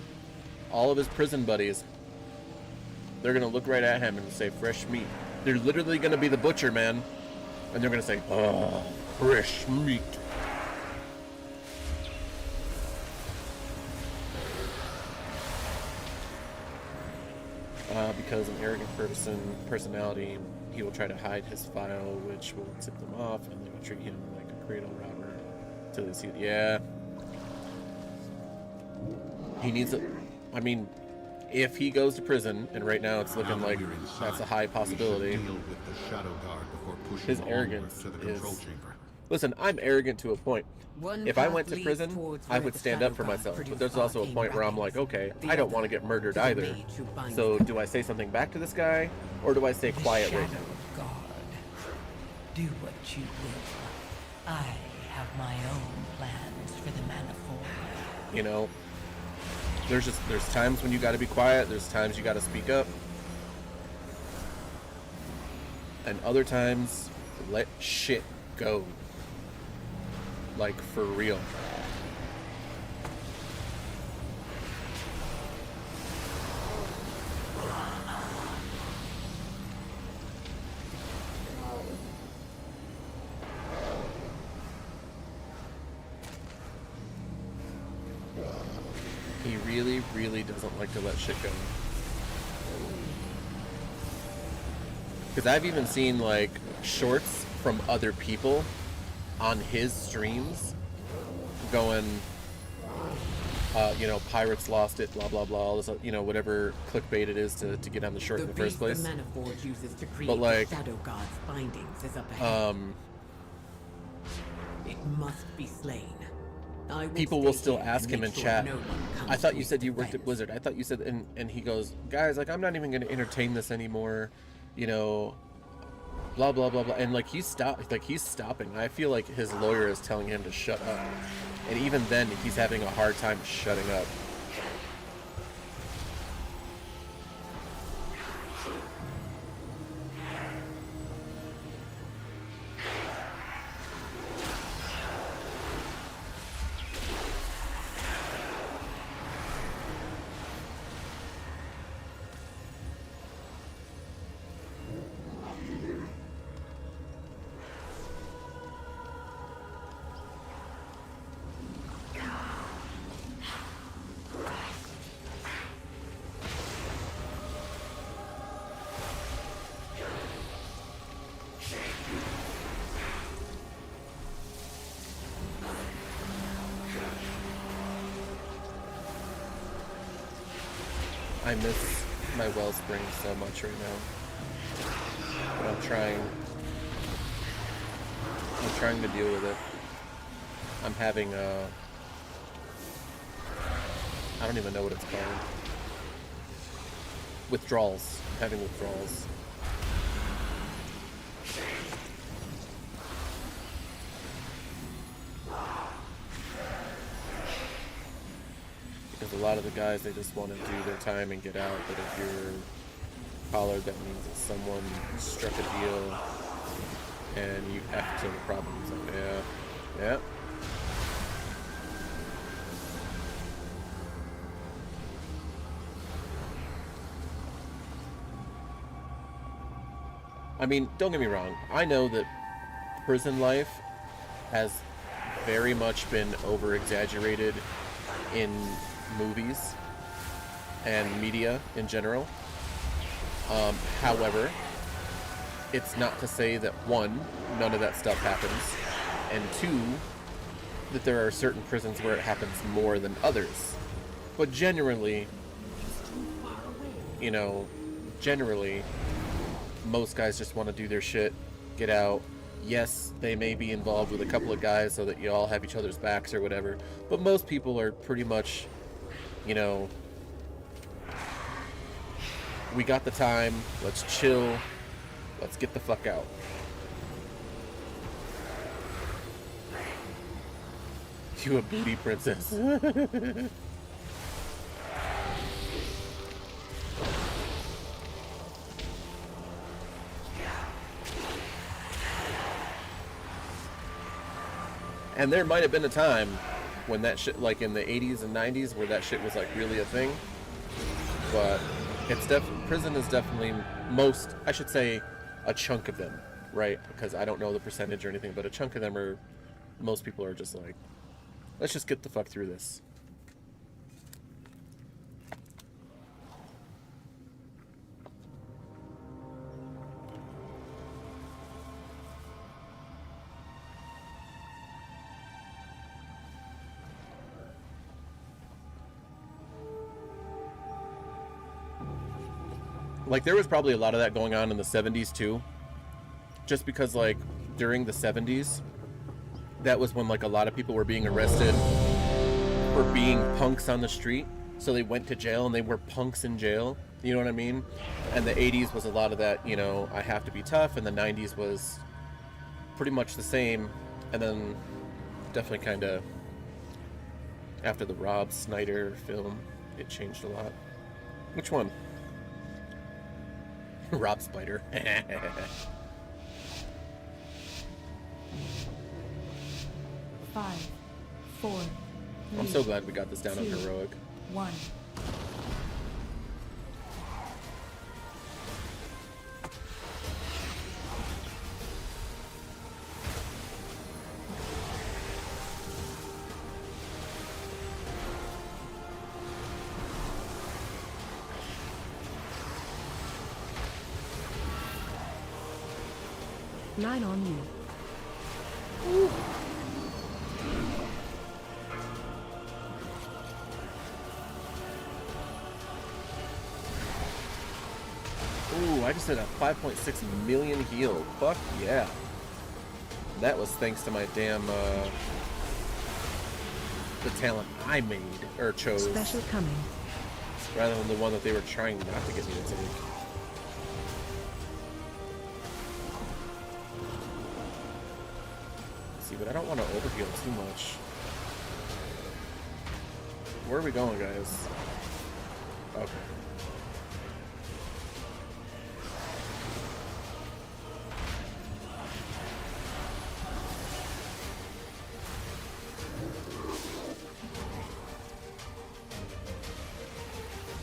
all of his prison buddies, they're gonna look right at him and say fresh meat. They're literally gonna be the butcher, man, and they're gonna say, oh, fresh meat. Because an arrogant personality, he will try to hide his file, which will tip them off, and they will treat him like a cradle robber till they see it. Yeah. He needs a... I mean, if he goes to prison, and right now it's looking like that's a high possibility, Deal with the Shadow Guard before pushing his onward arrogance to the control is... chamber. Listen, I'm arrogant to a point. One If I path went to leads prison, towards I where would the stand Shadow up for God myself. But produced there's also a arcane point where I'm weapons. like, okay, The I don't other want to get murdered to the either. mage who binds So them. do I say something back to this guy, or do I stay quiet right now? God, do what you will. I have my own plans for the Manifold. You know, there's times when you got to be quiet. There's times you got to speak up, and other times let shit go. Like for real. He really, really doesn't like to let shit go. Because I've even seen like shorts from other people on his streams going, you know, pirates lost it, blah blah blah, all this, you know, whatever clickbait it is to get on the short in the first place. The Manifold uses to create But like, the Shadow God's bindings is up ahead. It must be slain. People will still ask him in chat, I thought you said you worked at Blizzard. I thought you said, and he goes, guys, like, I'm not even going to entertain this anymore, you know, blah blah blah blah. And like he's stopping. I feel like his lawyer is telling him to shut up, and even then he's having a hard time shutting up. I miss my wellspring so much right now, but I'm trying to deal with it. I'm having I don't even know what it's called. Withdrawals. I'm having withdrawals. Because a lot of the guys, they just want to do their time and get out, but if you're collared, that means that someone struck a deal and you F to the problem. It's like, yeah. I mean, don't get me wrong. I know that prison life has very much been over-exaggerated in movies and media in general. However, it's not to say that, one, none of that stuff happens, and two, that there are certain prisons where it happens more than others. But generally, you know, most guys just want to do their shit, get out. Yes, they may be involved with a couple of guys so that you all have each other's backs or whatever, but most people are pretty much, you know, we got the time, let's chill, let's get the fuck out. You a beauty princess. And there might have been a time when that shit, like in the 80s and 90s, where that shit was like really a thing. But it's prison is definitely most, I should say, a chunk of them, right? Because I don't know the percentage or anything, but a chunk of them are, most people are just like, let's just get the fuck through this. Like, there was probably a lot of that going on in the 70s too, just because like during the 70s, that was when like a lot of people were being arrested for being punks on the street, so they went to jail and they were punks in jail, you know what I mean? And the 80s was a lot of that, you know, I have to be tough, and the 90s was pretty much the same, and then definitely kind of after the Rob Schneider film, it changed a lot. Which one? Rob Spider. 5, 4. I'm so glad we got this down on heroic. 1. Line on you. Ooh. Ooh, I just did a 5.6 million heal. Fuck yeah. That was thanks to my damn, the talent I made, or chose. Special coming. Rather than the one that they were trying not to get me to take. But I don't want to overheal too much. Where are we going, guys? Okay.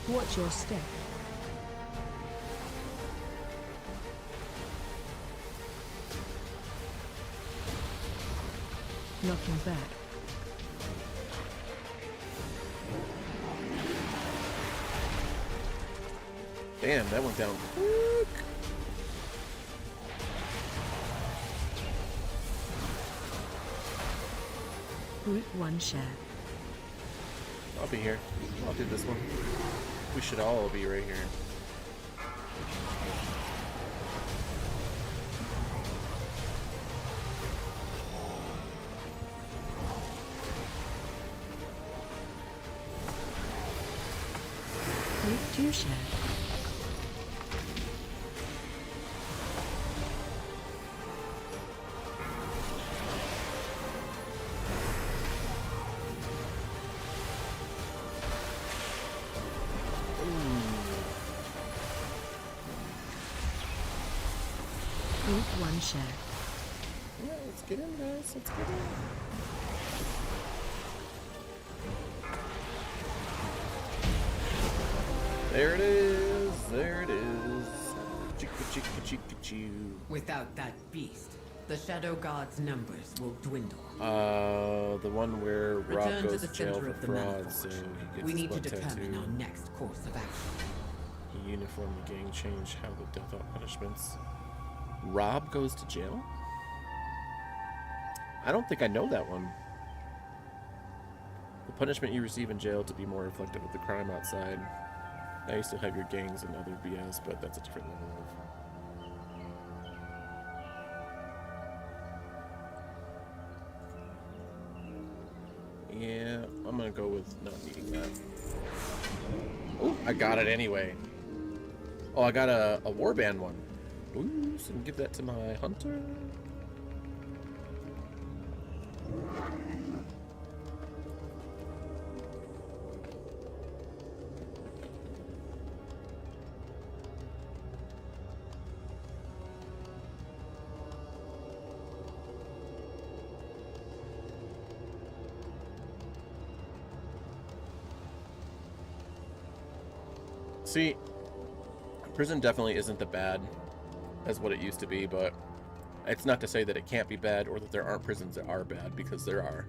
Watch your step. Knocking back. Damn, that went down quick. Group 1 share. I'll be here. I'll do this one. We should all be right here. Group 2 share. Group 1 share. Yeah, let's get in, guys. Let's get in. There it is. There it is. Without that beast, the Shadow God's numbers will dwindle. The one where Rob Return goes to the jail center for of the fraud, so Manifold. he gets We his need to butt determine tattooed. our next course of action. He uniformed the gang, change how the death out punishments. Rob goes to jail? I don't think I know that one. The punishment you receive in jail to be more reflective of the crime outside. Now you still have your gangs and other BS, but that's a different level of... Yeah, I'm gonna go with not needing that. Oh, I got it anyway. Oh, I got a warband one. Ooh, so give that to my hunter. See, prison definitely isn't the bad as what it used to be, but it's not to say that it can't be bad or that there aren't prisons that are bad, because there are.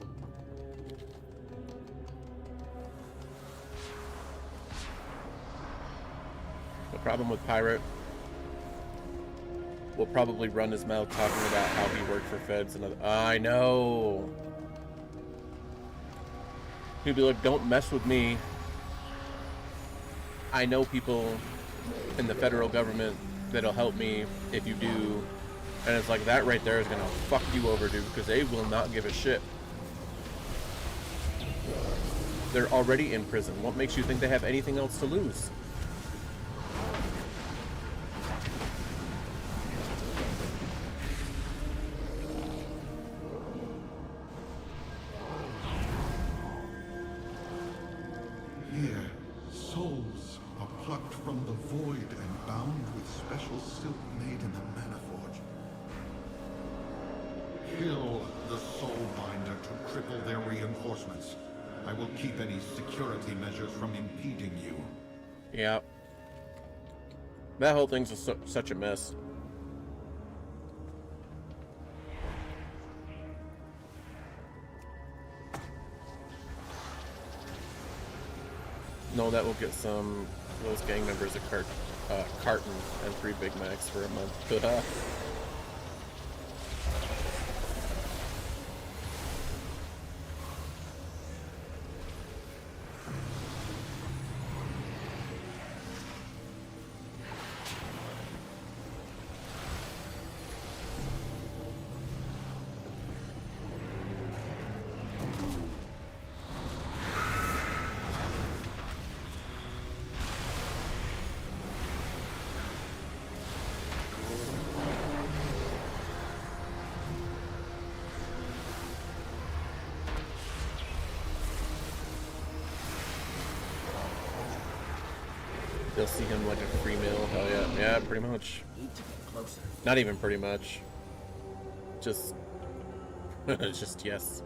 The problem with Pirate will probably run his mouth talking about how he worked for feds and other. I know. He'll be like, don't mess with me. I know people in the federal government that'll help me if you do. And it's like, that right there is gonna fuck you over, dude, because they will not give a shit. They're already in prison. What makes you think they have anything else to lose? Here, souls are plucked from the void and bound with special silk made in the Manaforge. Kill the Soulbinder to cripple their reinforcements. I will keep any security measures from impeding you. Yeah. That whole thing's such a mess. No, that will get some of those gang members a carton and 3 Big Macs for a month. They'll see him like a free meal. Hell yeah. Yeah, pretty much. Need to get closer. Not even pretty much. Just... just yes.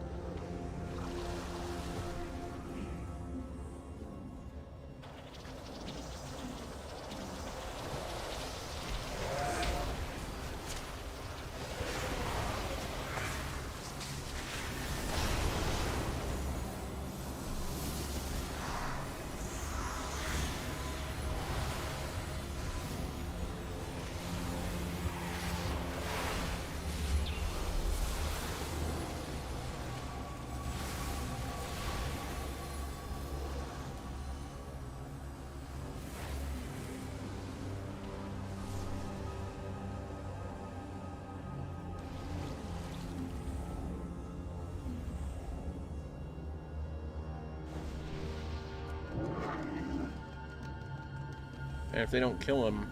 And if they don't kill him,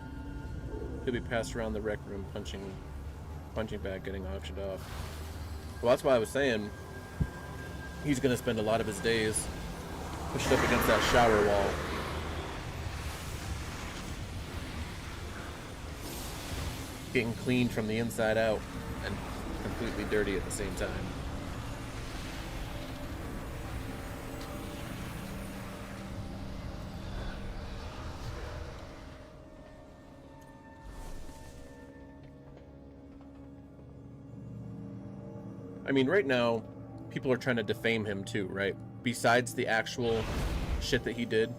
he'll be passed around the rec room punching bag, getting auctioned off. Well, that's why I was saying he's going to spend a lot of his days pushed up against that shower wall. Getting cleaned from the inside out and completely dirty at the same time. I mean, right now, people are trying to defame him too, right? Besides the actual shit that he did.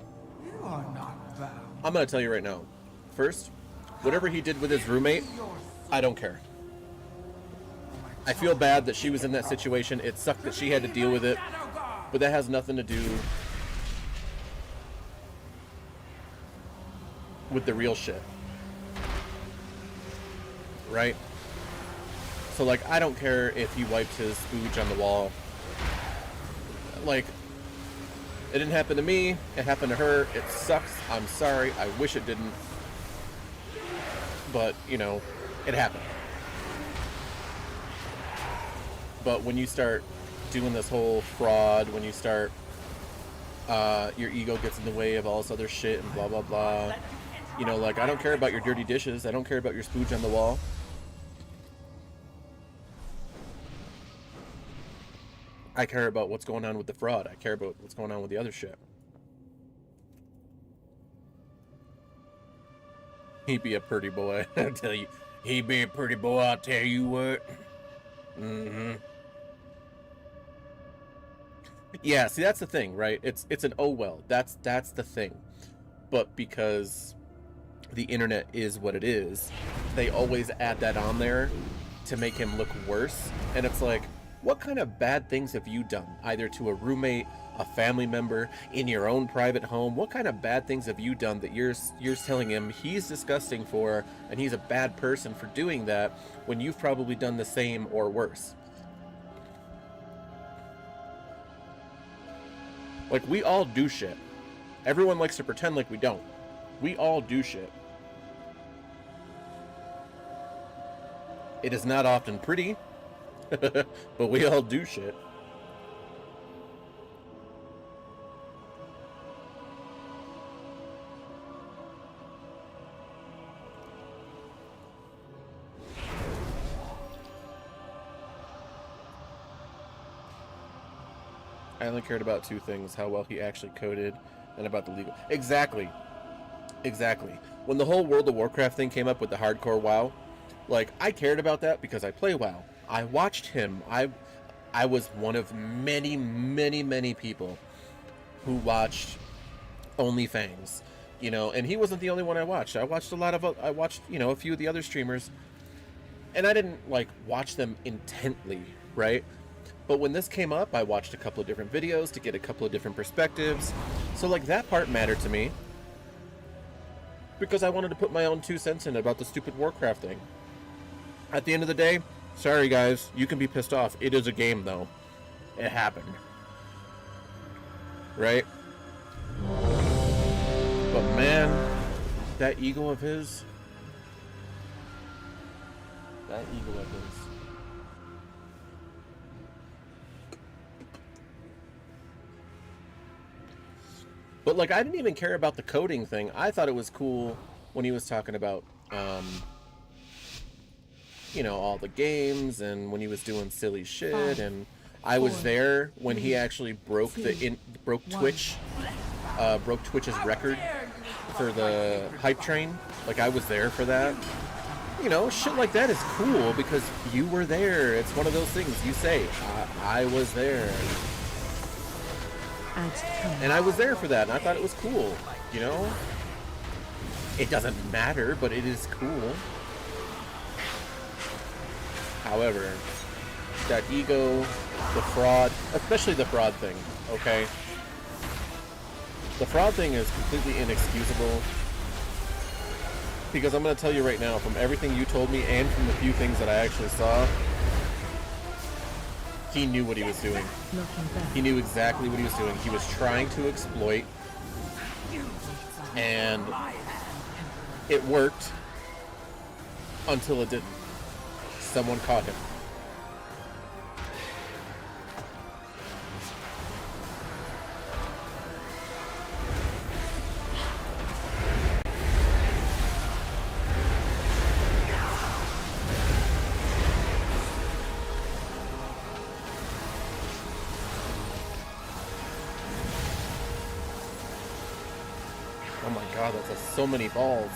You are not bound. I'm gonna tell you right now. First, whatever he did with his roommate, I don't care. I feel bad that she was in that situation. It sucked that she had to deal with it. But that has nothing to do with the real shit. Right? So, like, I don't care if he wiped his spooge on the wall. Like, it didn't happen to me. It happened to her. It sucks. I'm sorry. I wish it didn't. But, you know, it happened. But when you start doing this whole fraud, when you start, your ego gets in the way of all this other shit and blah, blah, blah. You know, like, I don't care about your dirty dishes. I don't care about your spooge on the wall. I care about what's going on with the fraud. I care about what's going on with the other shit. He be a pretty boy. I tell you, he be a pretty boy. I'll tell you what. Yeah, see, that's the thing, right? It's an oh well. That's the thing. But because the internet is what it is, they always add that on there to make him look worse. And it's like, what kind of bad things have you done? Either to a roommate, a family member, in your own private home? What kind of bad things have you done that you're telling him he's disgusting for, and he's a bad person for doing that, when you've probably done the same or worse? Like, we all do shit. Everyone likes to pretend like we don't. We all do shit. It is not often pretty, but we all do shit. I only cared about two things: how well he actually coded, and about the legal. Exactly. When the whole World of Warcraft thing came up with the hardcore WoW, like, I cared about that because I play WoW. I watched him. I was one of many people who watched OnlyFans, you know, and he wasn't the only one I watched. I watched a few of the other streamers, and I didn't like watch them intently, right? But when this came up, I watched a couple of different videos to get a couple of different perspectives. So, like, that part mattered to me, because I wanted to put my own 2 cents in about the stupid Warcraft thing. At the end of the day, sorry guys, you can be pissed off. It is a game, though. It happened. Right? But man, that ego of his... That ego of his... But, like, I didn't even care about the coding thing. I thought it was cool when he was talking about, you know, all the games, and when he was doing silly shit, and I was there when he actually broke Twitch's record for the hype train. Like, I was there for that. You know, shit like that is cool because you were there. It's one of those things you say, I was there. And I was there for that, and I thought it was cool, you know? It doesn't matter, but it is cool. However, that ego, the fraud, especially the fraud thing, okay? The fraud thing is completely inexcusable. Because I'm going to tell you right now, from everything you told me and from the few things that I actually saw, he knew what he was doing. He knew exactly what he was doing. He was trying to exploit, and it worked until it didn't. Someone caught him. That's so many balls.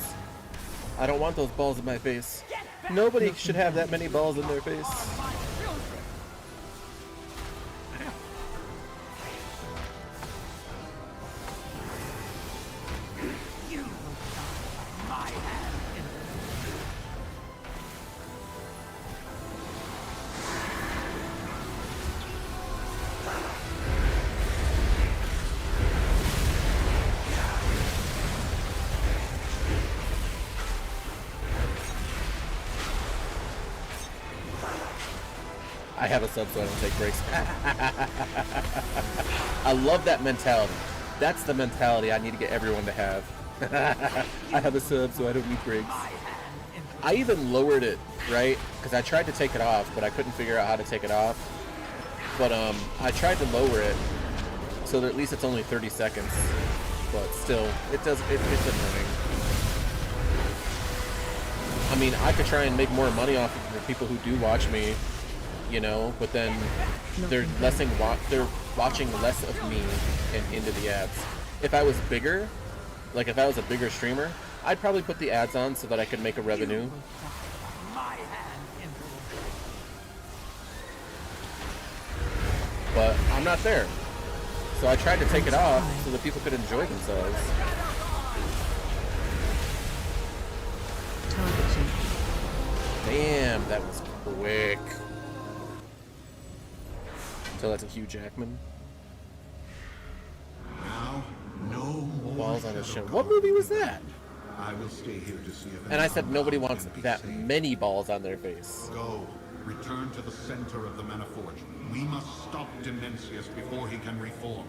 I don't want those balls in my face. Nobody should have that many balls in their face. I have a sub so I don't take breaks. I love that mentality. That's the mentality I need to get everyone to have. I have a sub so I don't need breaks. I even lowered it, right? Because I tried to take it off, but I couldn't figure out how to take it off. But I tried to lower it so that at least it's only 30 seconds. But still, it's annoying. I mean, I could try and make more money off of the people who do watch me, you know, but then they're watching less of me and into the ads. If I was bigger, like if I was a bigger streamer, I'd probably put the ads on so that I could make a revenue. My hand in But I'm not there. So I tried to take it off so that people could enjoy themselves. Targeting. Damn, that was quick. So that's a Hugh Jackman. Now, no more Balls on his Shadow shin. What Guard movie was will be that? I will stay here to see if And I said anyone nobody can wants be that saved. many balls on their face. Go. Return to the center of the Maniforge. We must stop Dimensius before he can reform.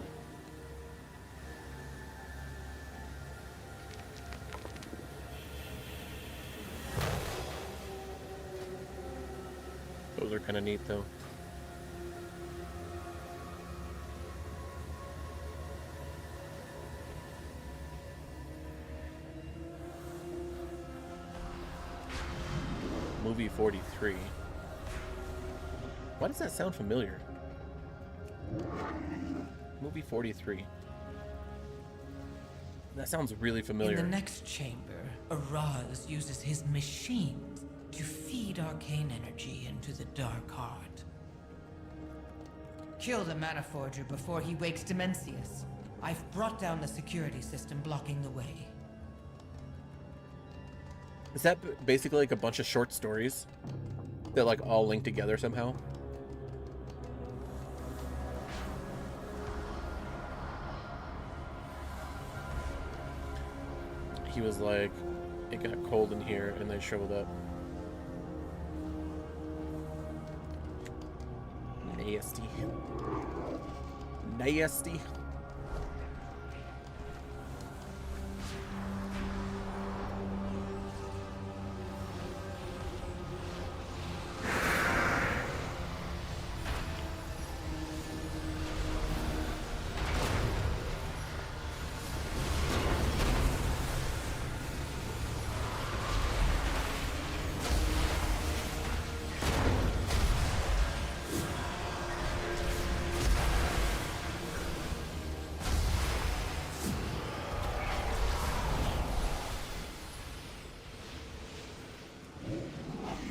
Those are kind of neat, though. Movie 43. Why does that sound familiar? Movie 43. That sounds really familiar. In the next chamber, Araz uses his machines to feed arcane energy into the Dark Heart. Kill the Maniforger before he wakes Dimensius. I've brought down the security system blocking the way. Is that basically like a bunch of short stories that like all link together somehow? He was like, it got cold in here and they shriveled up. Nasty. Nasty.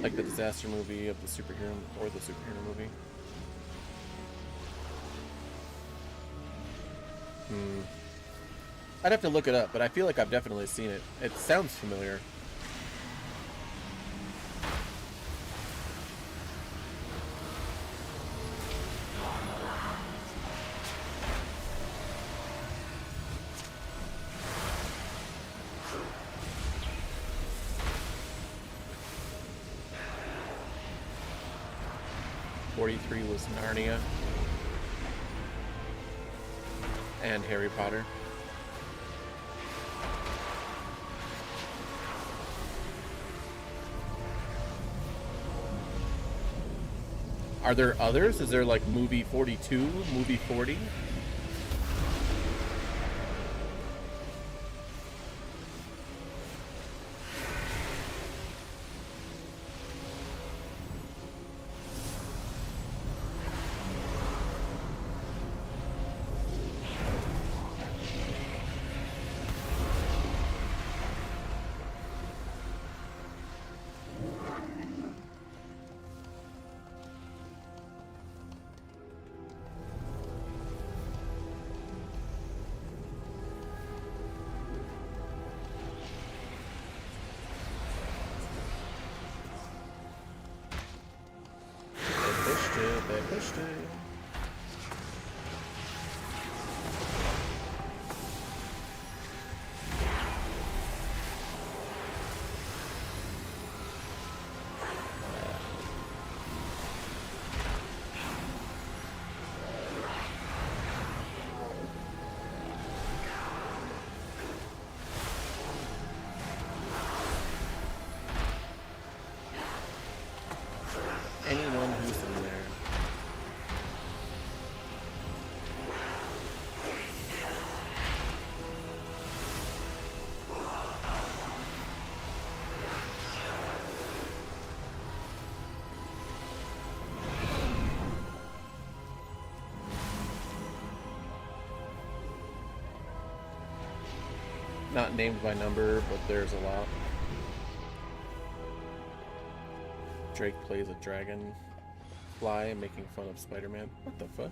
Like the disaster movie of the superhero, or the superhero movie. I'd have to look it up, but I feel like I've definitely seen it. It sounds familiar. '43 was Narnia and Harry Potter. Are there others? Is there like movie 42, movie 40? They pushed it. Anyone who's in there. Not named by number, but there's a lot. Drake plays a dragonfly making fun of Spider-Man. What the fuck?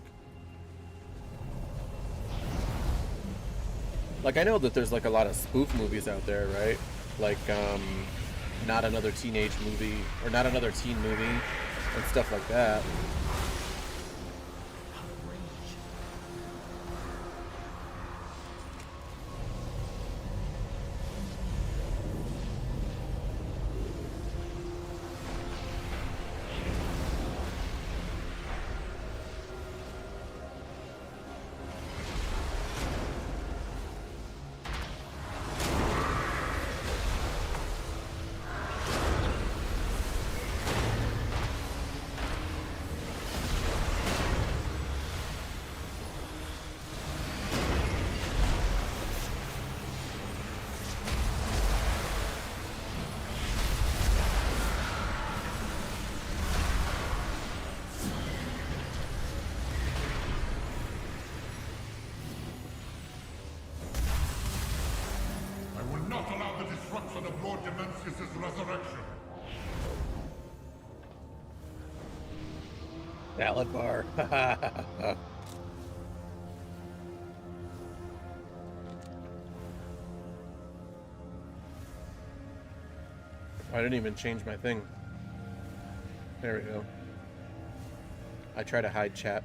Like, I know that there's like a lot of spoof movies out there, right? Like, Not Another Teenage Movie, or Not Another Teen Movie, and stuff like that. of Lord Dimensius' resurrection. Salad bar. I didn't even change my thing. There we go. I try to hide chat.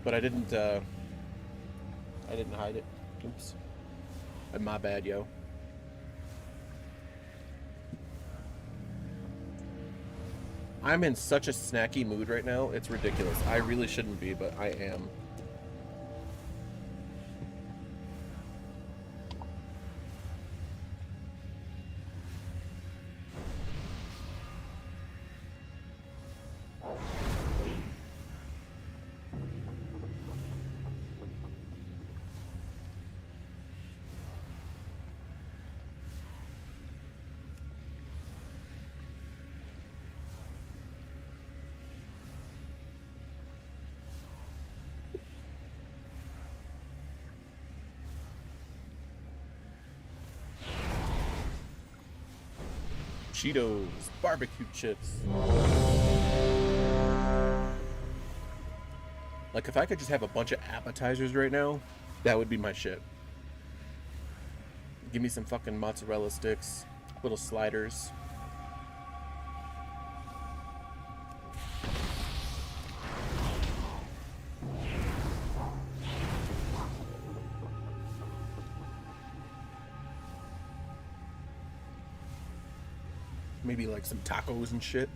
But I didn't hide it. Oops. My bad, yo. I'm in such a snacky mood right now, it's ridiculous. I really shouldn't be, but I am. Cheetos, barbecue chips. Like, if I could just have a bunch of appetizers right now, that would be my shit. Give me some fucking mozzarella sticks, little sliders. Maybe like some tacos and shit.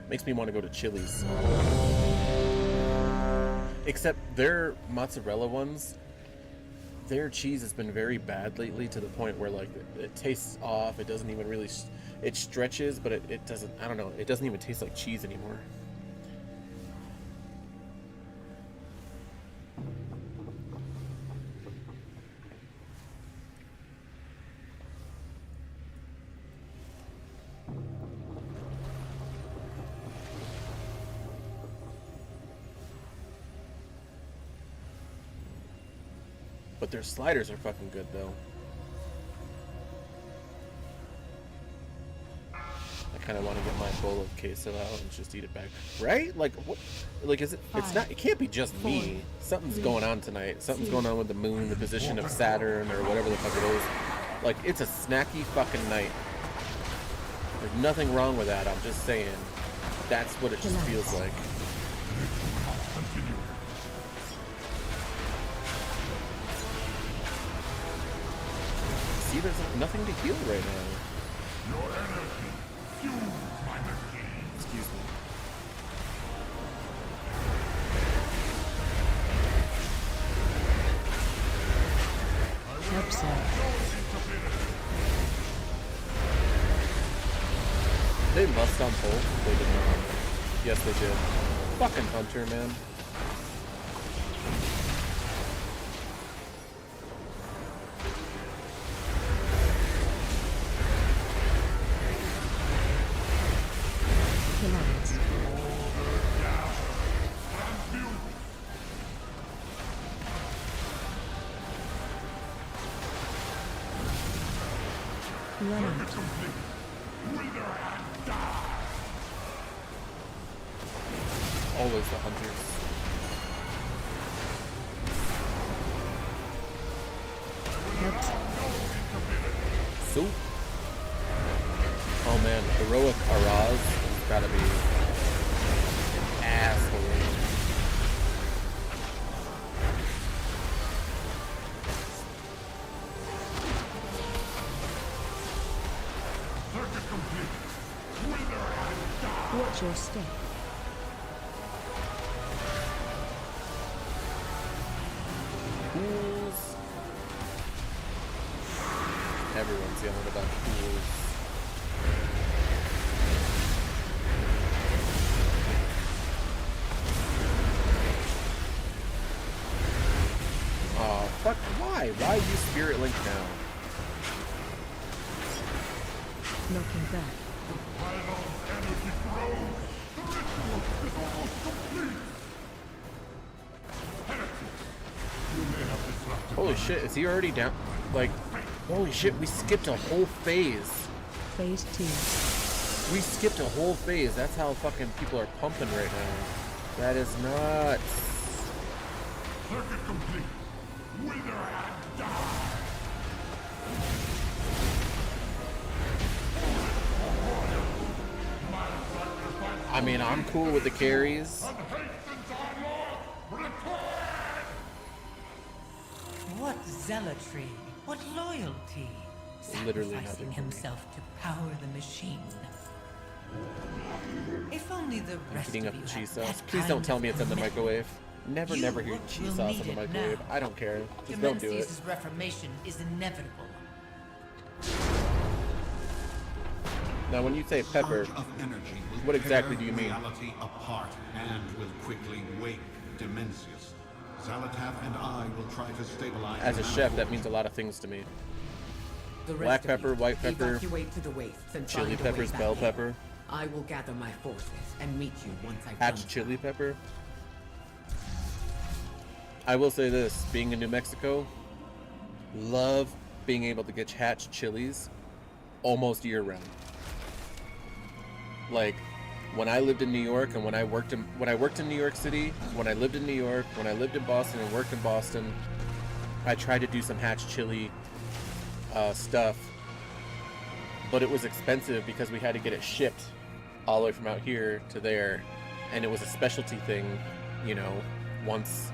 Makes me want to go to Chili's. Except their mozzarella ones, their cheese has been very bad lately, to the point where like it tastes off. It doesn't even really, it stretches, but it doesn't, I don't know, it doesn't even taste like cheese anymore. But their sliders are fucking good, though. I kind of want to get my bowl of queso out and just eat it back. Right? Like, what? Like, is it? It's not. It can't be just me. Something's going on tonight. Something's going on with the moon, the position of Saturn, or whatever the fuck it is. Like, it's a snacky fucking night. There's nothing wrong with that. I'm just saying. That's what it just feels like. See, there's nothing to heal right now. Your energy fuels my machine. Excuse me. They must on both. They did not. Yes, they did. Fucking Hunter, man. Remnant. Always the hunters. So, oh man, heroic Araz has gotta be an asshole. Watch your step. Pools. Everyone's yelling about pools. Oh, fuck, why? Why use Spirit Link now? Knocking back. Holy shit, is he already down? Like, holy shit, we skipped a whole phase. Phase 2. We skipped a whole phase. That's how fucking people are pumping right now. That is nuts. Circuit complete. Wither and die. I mean, I'm cool with the carries. What zealotry, what loyalty, Literally sacrificing nothing. himself to power the machine. If only the I'm rest heating of up you the had cheese sauce. that Please kind don't tell of me it's in the commitment. microwave. Never You hear cheese will sauce need in the it microwave. now. I don't care. Just don't do it. Demenzius' reformation is inevitable. Now, when you say pepper, Surge of energy will what exactly tear do you mean? reality apart and will quickly wake Demenzius. Zalatath and I will try to stabilize as a the chef, manifold. that means a lot of things to me. The rest Black of pepper, you, white pepper, evacuate to the wastes and chili find a way peppers, back bell here. pepper, I will gather my forces and meet you once I've hatch done chili pepper. I will say this, being in New Mexico, love being able to get hatch chilies almost year round. Like, when I lived in New York and when I worked in New York City, when I lived in New York, when I lived in Boston and worked in Boston, I tried to do some hatch chili stuff, but it was expensive because we had to get it shipped all the way from out here to there, and it was a specialty thing, you know, once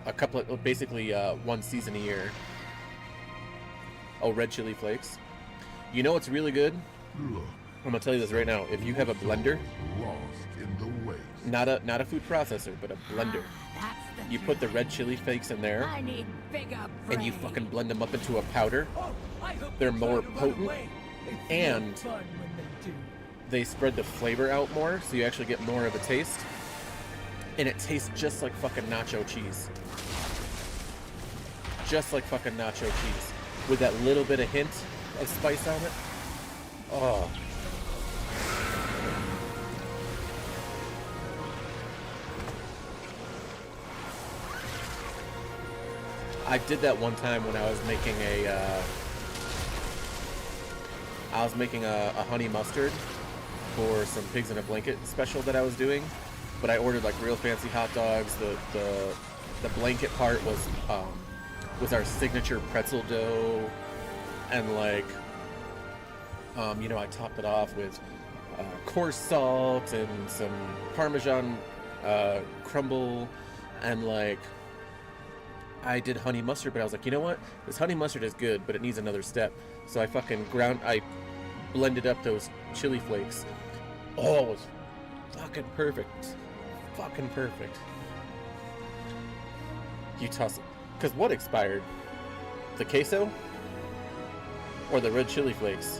a couple of, basically one season a year. Oh, red chili flakes. You know what's really good? Look, I'm gonna tell you this right now. If you have a blender, lost in the waste. not a food processor, but a blender, That's the you put the red chili flakes in there, I need bigger and you brain. fucking blend them up into a powder. Oh, I hope They're they more try to run potent, away. They feel and fun when they do. they spread the flavor out more, so you actually get more of a taste. And it tastes just like fucking nacho cheese. Just like fucking nacho cheese. With that little bit of hint of spice on it. Oh. I did that one time when I was making a honey mustard for some pigs in a blanket special that I was doing, but I ordered like real fancy hot dogs. The blanket part was our signature pretzel dough, and like you know, I topped it off with coarse salt and some Parmesan crumble, and like I did honey mustard, but I was like, you know what? This honey mustard is good, but it needs another step. So I I blended up those chili flakes. Oh, it was fucking perfect. Fucking perfect. You toss it. Because what expired? The queso? Or the red chili flakes?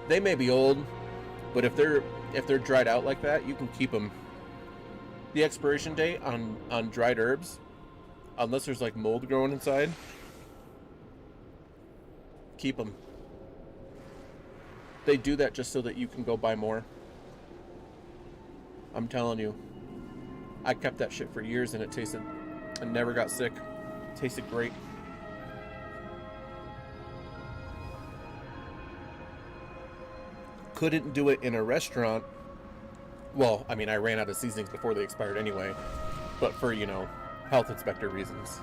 They may be old, but if they're dried out like that, you can keep them. The expiration date on dried herbs Unless there's like mold growing inside. Keep them. They do that just so that you can go buy more. I'm telling you. I kept that shit for years and it tasted... I never got sick. It tasted great. Couldn't do it in a restaurant. Well, I mean, I ran out of seasonings before they expired anyway. But for, you know, health inspector reasons.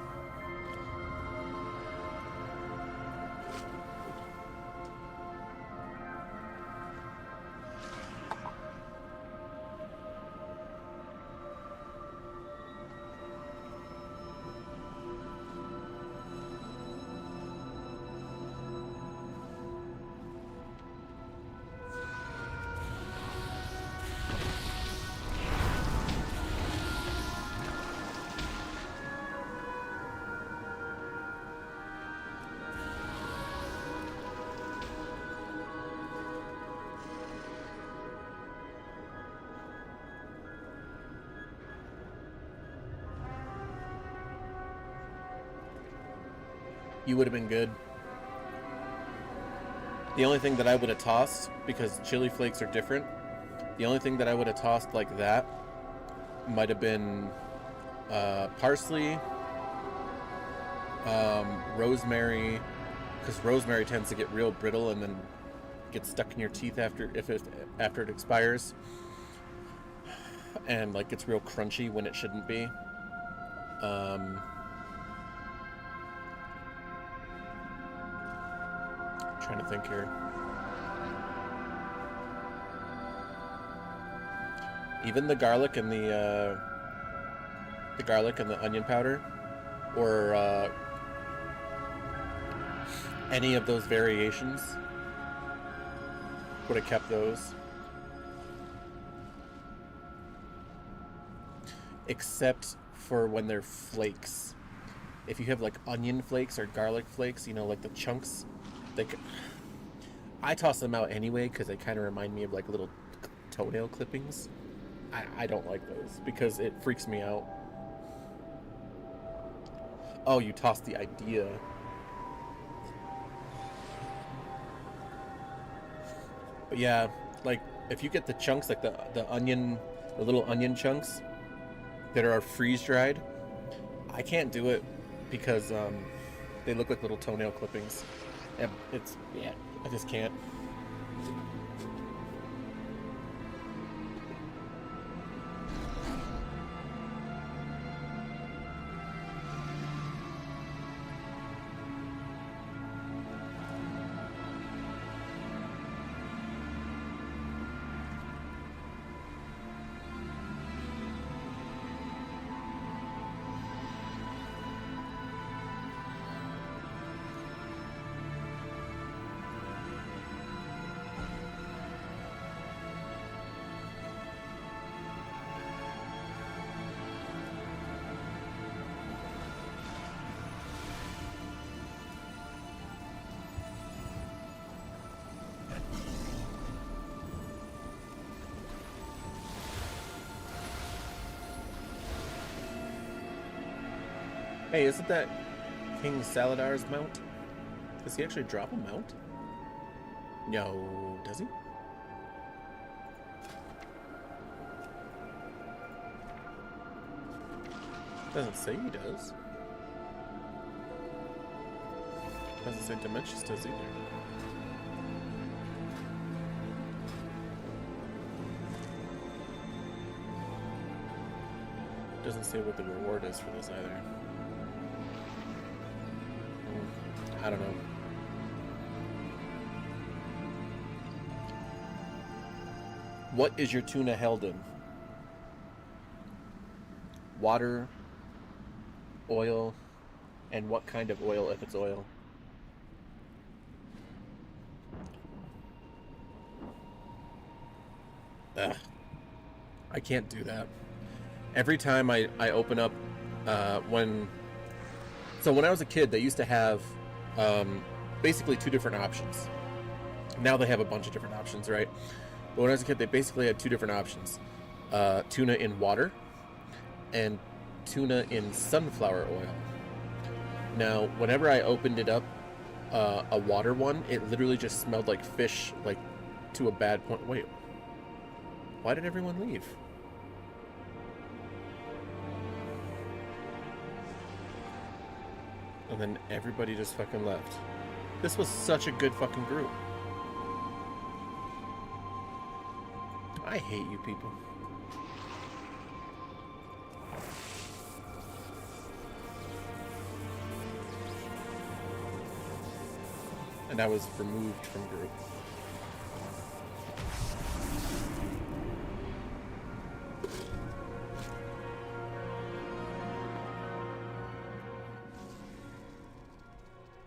You would have been good. The only thing that I would have tossed, because chili flakes are different, the only thing that I would have tossed like that might have been parsley, rosemary, because rosemary tends to get real brittle and then gets stuck in your teeth after it expires, and like gets real crunchy when it shouldn't be. Trying to think here. Even the garlic and the onion powder, or any of those variations, would have kept those. Except for when they're flakes. If you have like onion flakes or garlic flakes, you know, like the chunks. I toss them out anyway because they kind of remind me of like little toenail clippings. I don't like those because it freaks me out. Oh, you tossed the idea. But yeah, like if you get the chunks, like the little onion chunks that are freeze dried, I can't do it because they look like little toenail clippings. Yeah, I just can't. Hey, isn't that King Saladar's mount? Does he actually drop a mount? No, does he? Doesn't say he does. Doesn't say Dimensions does either. Doesn't say what the reward is for this either. I don't know. What is your tuna held in? Water, oil, and what kind of oil if it's oil? Ugh. I can't do that. Every time I open up when I was a kid, they used to have basically two different options. Now they have a bunch of different options, right? But when I was a kid, they basically had two different options. Tuna in water and tuna in sunflower oil. Now, whenever I opened it up, a water one, it literally just smelled like fish, like to a bad point. Wait, why did everyone leave? And then everybody just fucking left. This was such a good fucking group. I hate you people. And I was removed from group.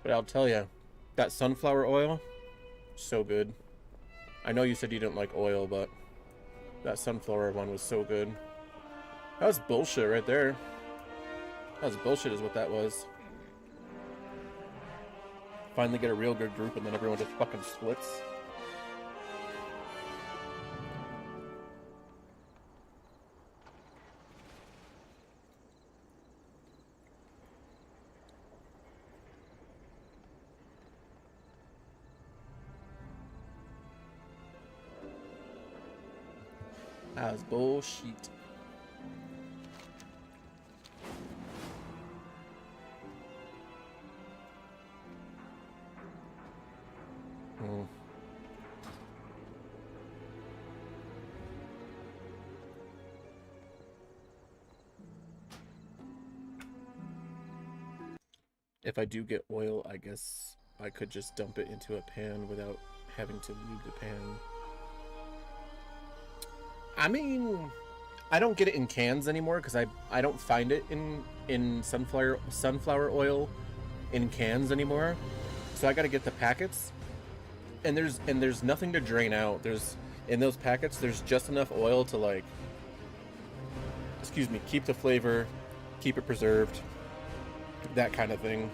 But I'll tell you, that sunflower oil, so good. I know you said you didn't like oil, but that sunflower one was so good. That was bullshit right there. That was bullshit is what that was. Finally get a real good group and then everyone just fucking splits. That was bullshit. If I do get oil, I guess I could just dump it into a pan without having to lube the pan. I mean, I don't get it in cans anymore because I don't find it in sunflower oil in cans anymore. So I got to get the packets. And there's nothing to drain out. In those packets there's just enough oil to, like, excuse me, keep the flavor, keep it preserved, that kind of thing.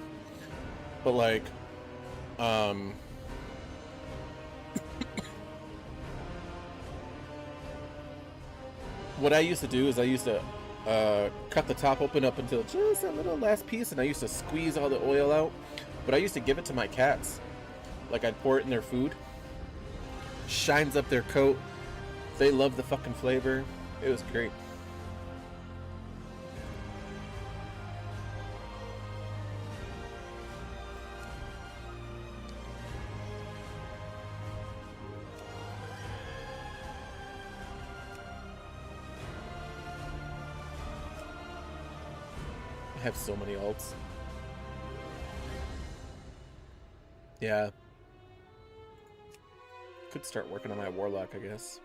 But like what I used to do is I used to cut the top open up until just a little last piece, and I used to squeeze all the oil out. But I used to give it to my cats. Like, I'd pour it in their food. Shines up their coat. They love the fucking flavor. It was great. I have so many alts. Yeah. Could start working on my warlock, I guess.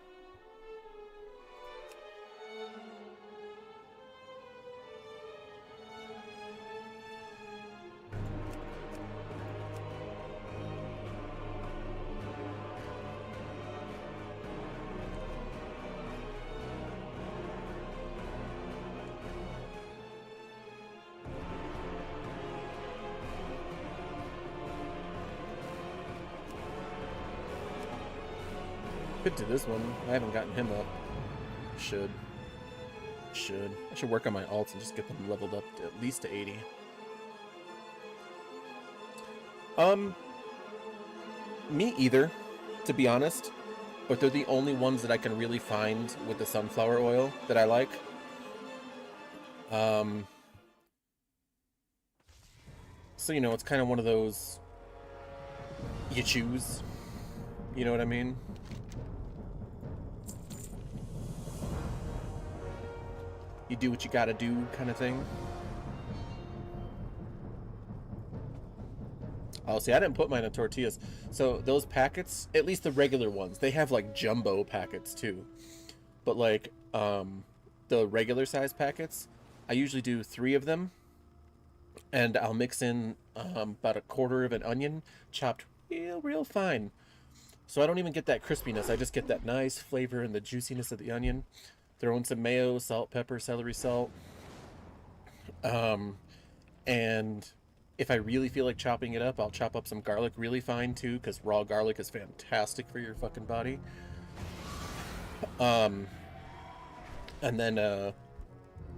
Could do this one. I haven't gotten him up. Should. I should work on my alts and just get them leveled up to at least to 80. Me either, to be honest. But they're the only ones that I can really find with the sunflower oil that I like. So, you know, it's kind of one of those you choose. You know what I mean? You do what you gotta do, kind of thing. Oh, see, I didn't put mine in tortillas. So those packets, at least the regular ones, they have like jumbo packets too. But like the regular size packets, I usually do 3 of them, and I'll mix in about 1/4 of an onion, chopped real fine. So I don't even get that crispiness. I just get that nice flavor and the juiciness of the onion. Throw in some mayo, salt, pepper, celery salt. And if I really feel like chopping it up, I'll chop up some garlic really fine too, because raw garlic is fantastic for your fucking body. And then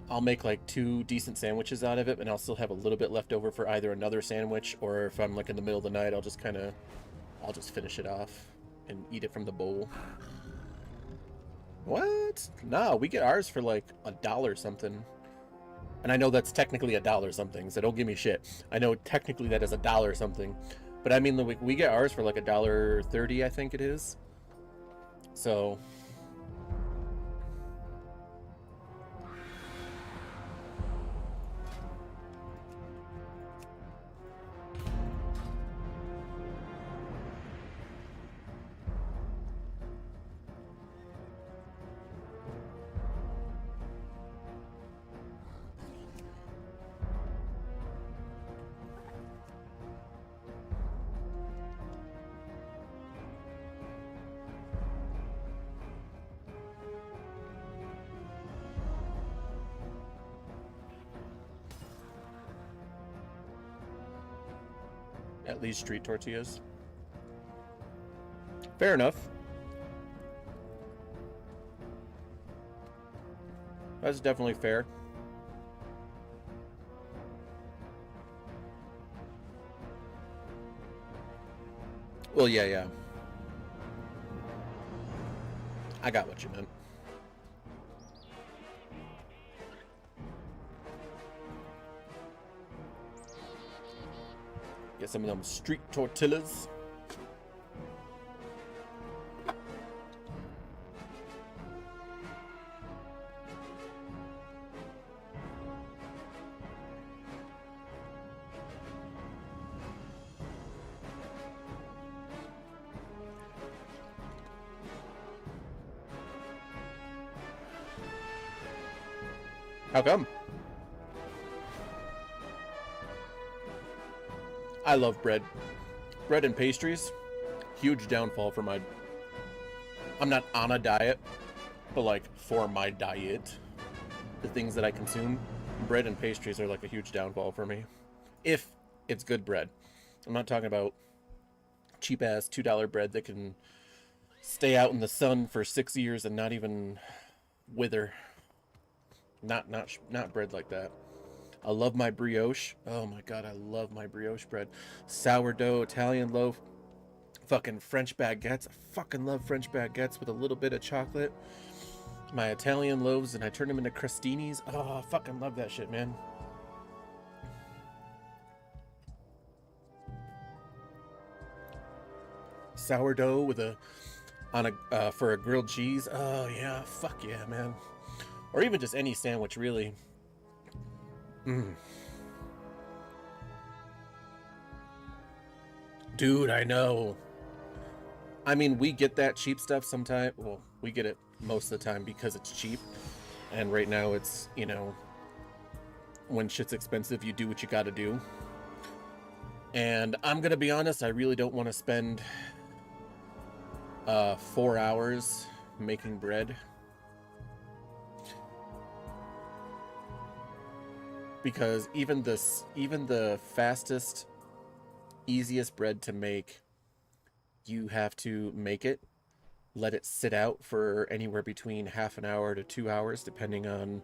I'll make like 2 decent sandwiches out of it, and I'll still have a little bit left over for either another sandwich, or if I'm like in the middle of the night, I'll just finish it off and eat it from the bowl. What? No, we get ours for like $1 something. And I know that's technically $1 something, so don't give me shit. I know technically that is $1 something. But I mean, we get ours for like $1.30, I think it is. So... At least street tortillas. Fair enough. That's definitely fair. Well, yeah. I got what you meant. Get some of them street tortillas. How come? I love bread. Bread and pastries, huge downfall for my... I'm not on a diet, but like for my diet, the things that I consume, bread and pastries are like a huge downfall for me. If it's good bread. I'm not talking about cheap ass $2 bread that can stay out in the sun for 6 years and not even wither. Not bread like that. I love my brioche. Oh my god, I love my brioche bread. Sourdough, Italian loaf, fucking French baguettes. I fucking love French baguettes with a little bit of chocolate. My Italian loaves, and I turn them into crostinis. Oh, I fucking love that shit, man. Sourdough with for a grilled cheese. Oh yeah, fuck yeah, man. Or even just any sandwich, really. Dude, I know. I mean, we get that cheap stuff sometimes. Well, we get it most of the time because it's cheap. And right now it's, you know, when shit's expensive, you do what you gotta do. And I'm gonna be honest, I really don't want to spend 4 hours making bread. Because even the fastest, easiest bread to make, you have to make it, let it sit out for anywhere between half an hour to 2 hours, depending on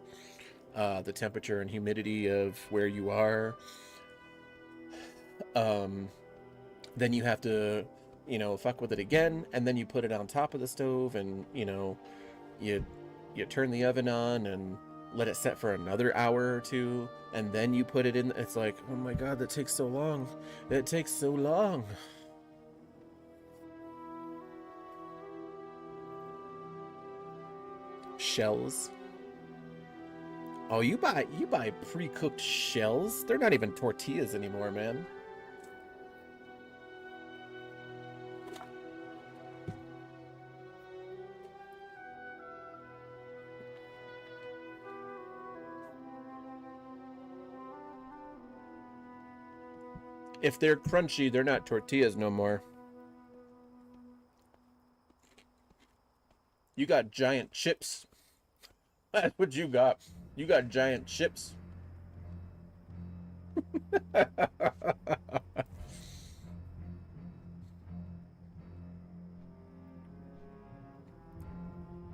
the temperature and humidity of where you are. Then you have to, you know, fuck with it again, and then you put it on top of the stove, and you know, you turn the oven on and let it set for another hour or two, and then you put it in. It's like, oh my god, that takes so long. It takes so long. Shells. Oh, you buy pre-cooked shells? They're not even tortillas anymore, man. If they're crunchy, they're not tortillas no more. You got giant chips. That's what you got. You got giant chips.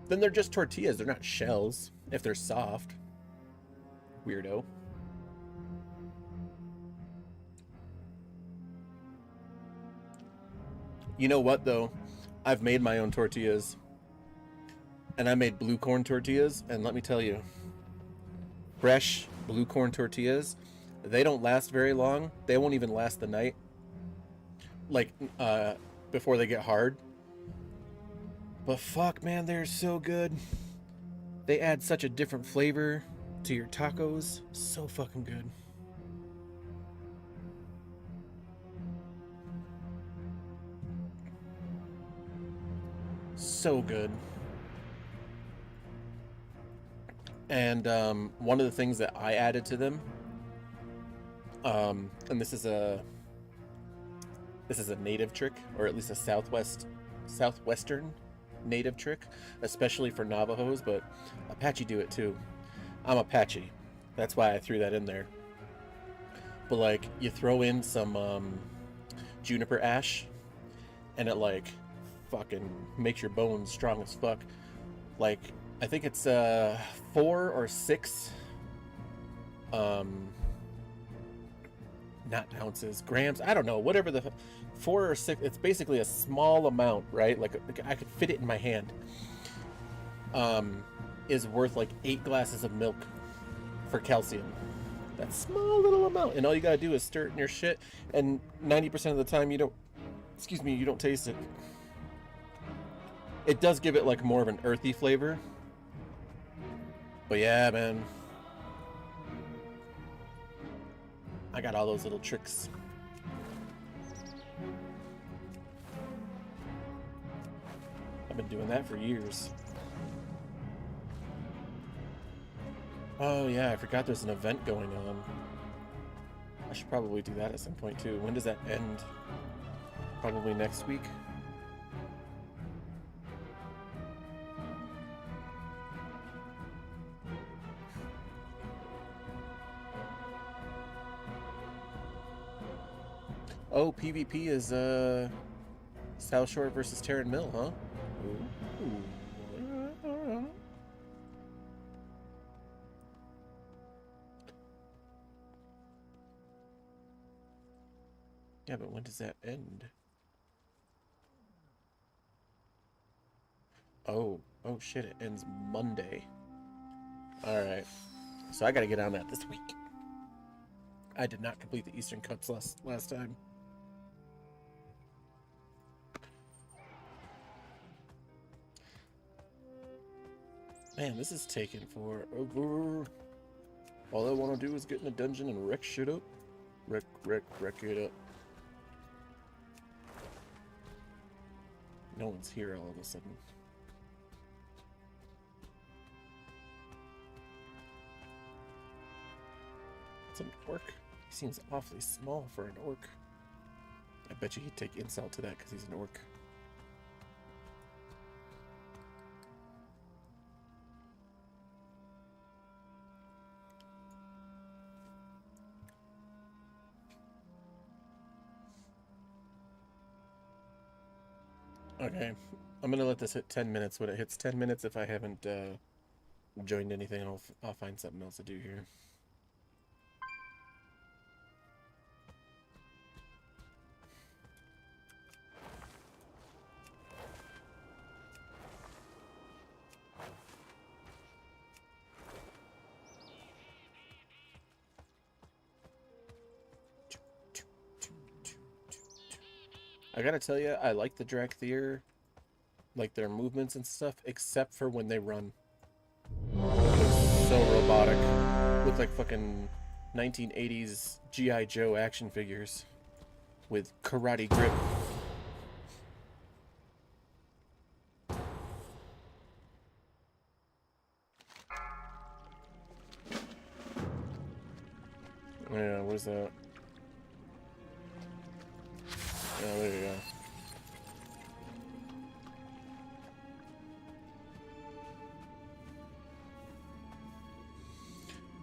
Then they're just tortillas. They're not shells if they're soft. weirdo. You know what, though? I've made my own tortillas. And I made blue corn tortillas, and let me tell you, fresh blue corn tortillas, they don't last very long. They won't even last the night. Like, before they get hard. But fuck, man, they're so good. They add such a different flavor to your tacos. So fucking good. So good. And one of the things that I added to them, and this is a native trick, or at least a southwestern native trick, especially for Navajos, but Apache do it too. I'm Apache, that's why I threw that in there. But like, you throw in some juniper ash, and it like fucking makes your bones strong as fuck. Like, I think it's 4 or 6 not ounces, grams, I don't know, whatever the 4 or 6, it's basically a small amount, right? Like I could fit it in my hand. Is worth like 8 glasses of milk for calcium. That small little amount, and all you gotta do is stir it in your shit, and 90% of the time you don't taste it. It does give it like more of an earthy flavor. But yeah, man, I got all those little tricks. I've been doing that for years. Oh yeah, I forgot there's an event going on. I should probably do that at some point too. When does that end? Probably next week. Oh, PvP is South Shore versus Terran Mill, huh? Ooh. Yeah, but when does that end? Oh shit, it ends Monday. Alright. So I gotta get on that this week. I did not complete the Eastern Cups last time. Man, this is taking forever. All I want to do is get in a dungeon and wreck shit up. Wreck it up. No one's here all of a sudden. It's an orc. He seems awfully small for an orc. I bet you he'd take insult to that because he's an orc. Okay, I'm gonna let this hit 10 minutes. When it hits 10 minutes, if I haven't joined anything, I'll find something else to do here. I gotta tell you, I like the Drakthir, like their movements and stuff, except for when they run. It's so robotic. Look like fucking 1980s G.I. Joe action figures with karate grip. Yeah, where's that? Oh, there you go.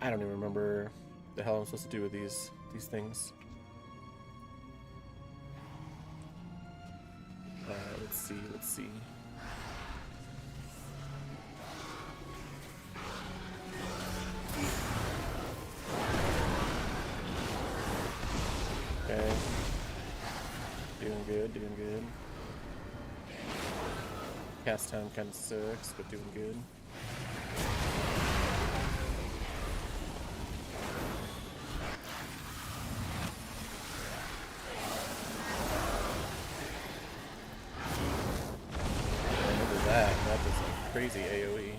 I don't even remember the hell I'm supposed to do with these things. Let's see. doing good. Cast time kind of sucks, but doing good. Remember that. That was a crazy AoE.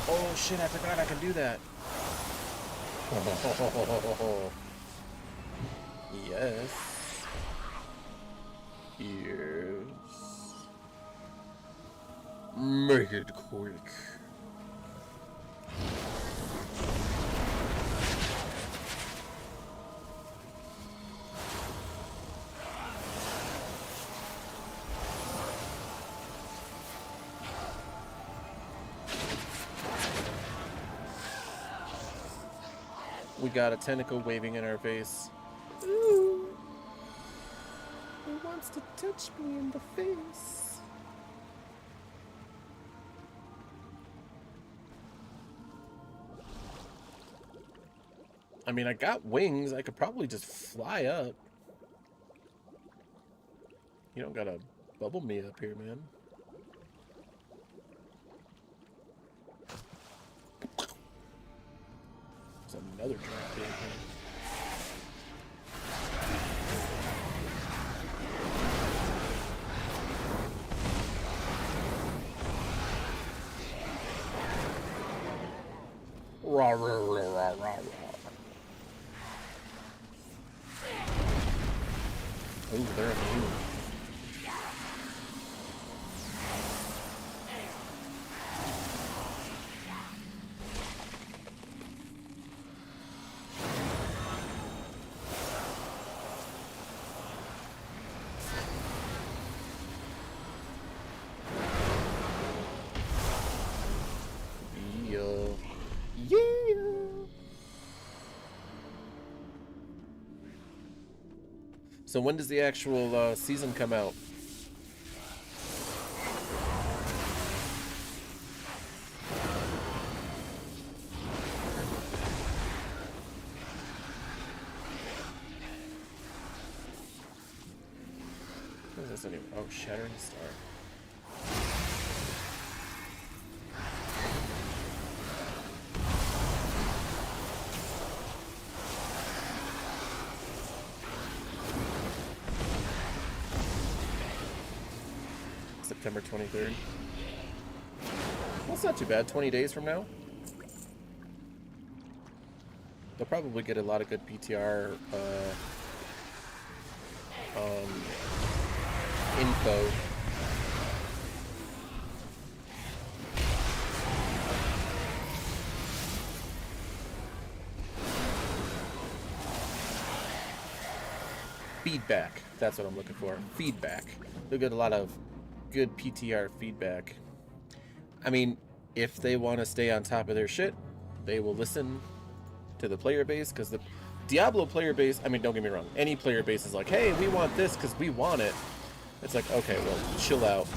Oh shit, I forgot I can do that. Yes. Yes. Make it quick. We got a tentacle waving in our face. Ooh. It wants to touch me in the face. I mean, I got wings. I could probably just fly up. You don't gotta bubble me up here, man. Another trap in here. Rah, rah, rah, rah, rah, rah. Ooh, they're immune. So when does the actual season come out? What is this anyway? Oh, Shattering Star. September 23rd. That's not too bad. 20 days from now. They'll probably get a lot of good PTR info. Feedback. That's what I'm looking for. Feedback. They'll get a lot of good PTR feedback. I mean, if they want to stay on top of their shit, they will listen to the player base, because the Diablo player base, I mean, don't get me wrong, any player base is like, hey, we want this because we want it. It's like, okay, well, chill out.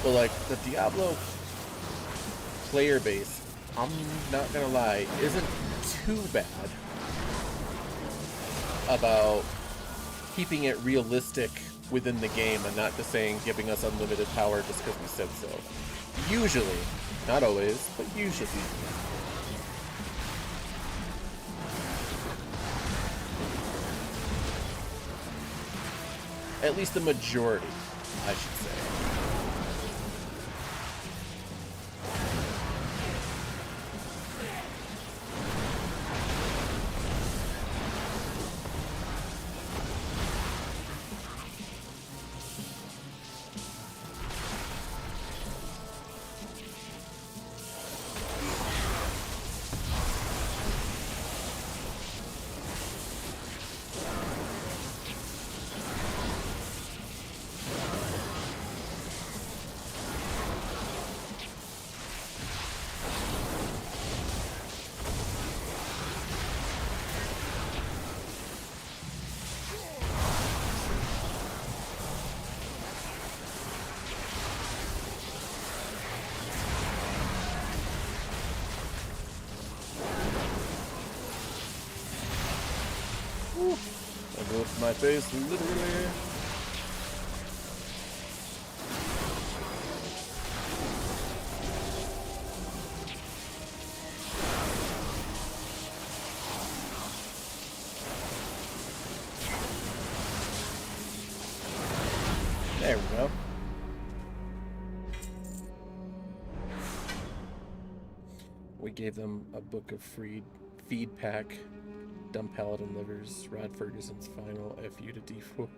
But like the Diablo player base, I'm not gonna lie, isn't too bad about keeping it realistic within the game and not just saying giving us unlimited power just because we said so. Usually, not always, but usually. At least the majority, I should say. my face, literally. There we go. We gave them a book of free feed pack. Dumb Paladin Livers, Rod Ferguson's final FU to D4.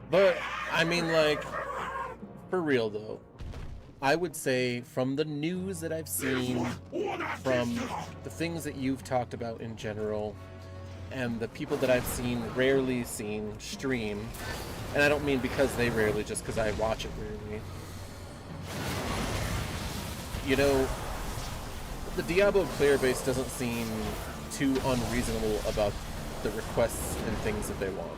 But, I mean, like, for real though, I would say from the news that I've seen, from the things that you've talked about in general, and the people that I've rarely seen stream, and I don't mean because they rarely, just because I watch it rarely. You know, the Diablo player base doesn't seem too unreasonable about the requests and things that they want.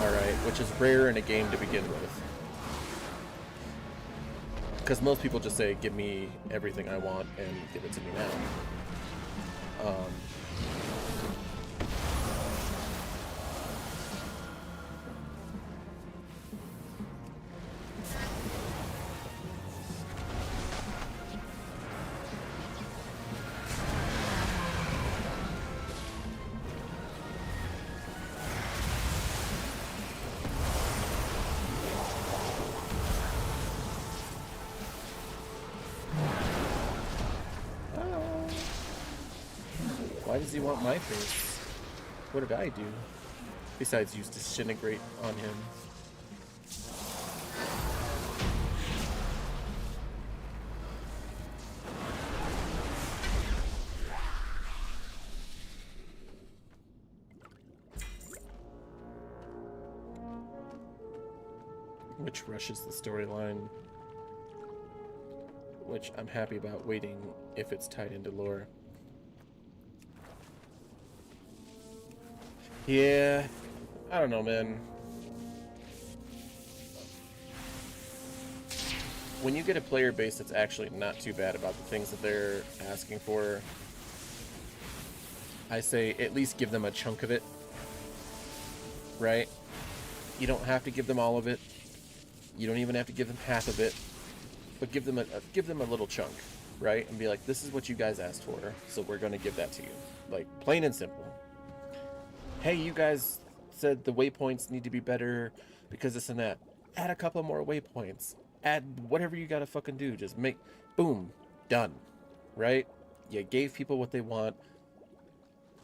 Alright, which is rare in a game to begin with. Because most people just say, give me everything I want and give it to me now. Why does he want my face? What did I do? Besides use Disintegrate on him. Which rushes the storyline. Which I'm happy about waiting if it's tied into lore. Yeah, I don't know, man. When you get a player base that's actually not too bad about the things that they're asking for, I say at least give them a chunk of it, right? You don't have to give them all of it. You don't even have to give them half of it, but give them a little chunk, right? And be like, this is what you guys asked for, so we're going to give that to you. Like, plain and simple. Hey, you guys said the waypoints need to be better because this and that. Add a couple more waypoints. Add whatever you gotta fucking do. Just make, boom, done, right? You gave people what they want.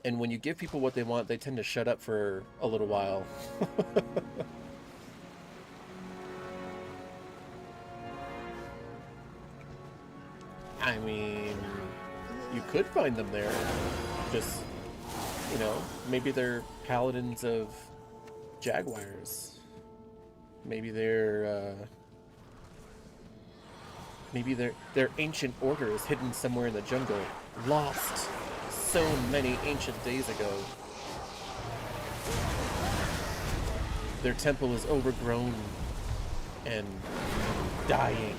And when you give people what they want, they tend to shut up for a little while. I mean, you could find them there. Just... you know, maybe they're paladins of jaguars. Maybe they're their ancient order is hidden somewhere in the jungle, lost so many ancient days ago. Their temple is overgrown and dying.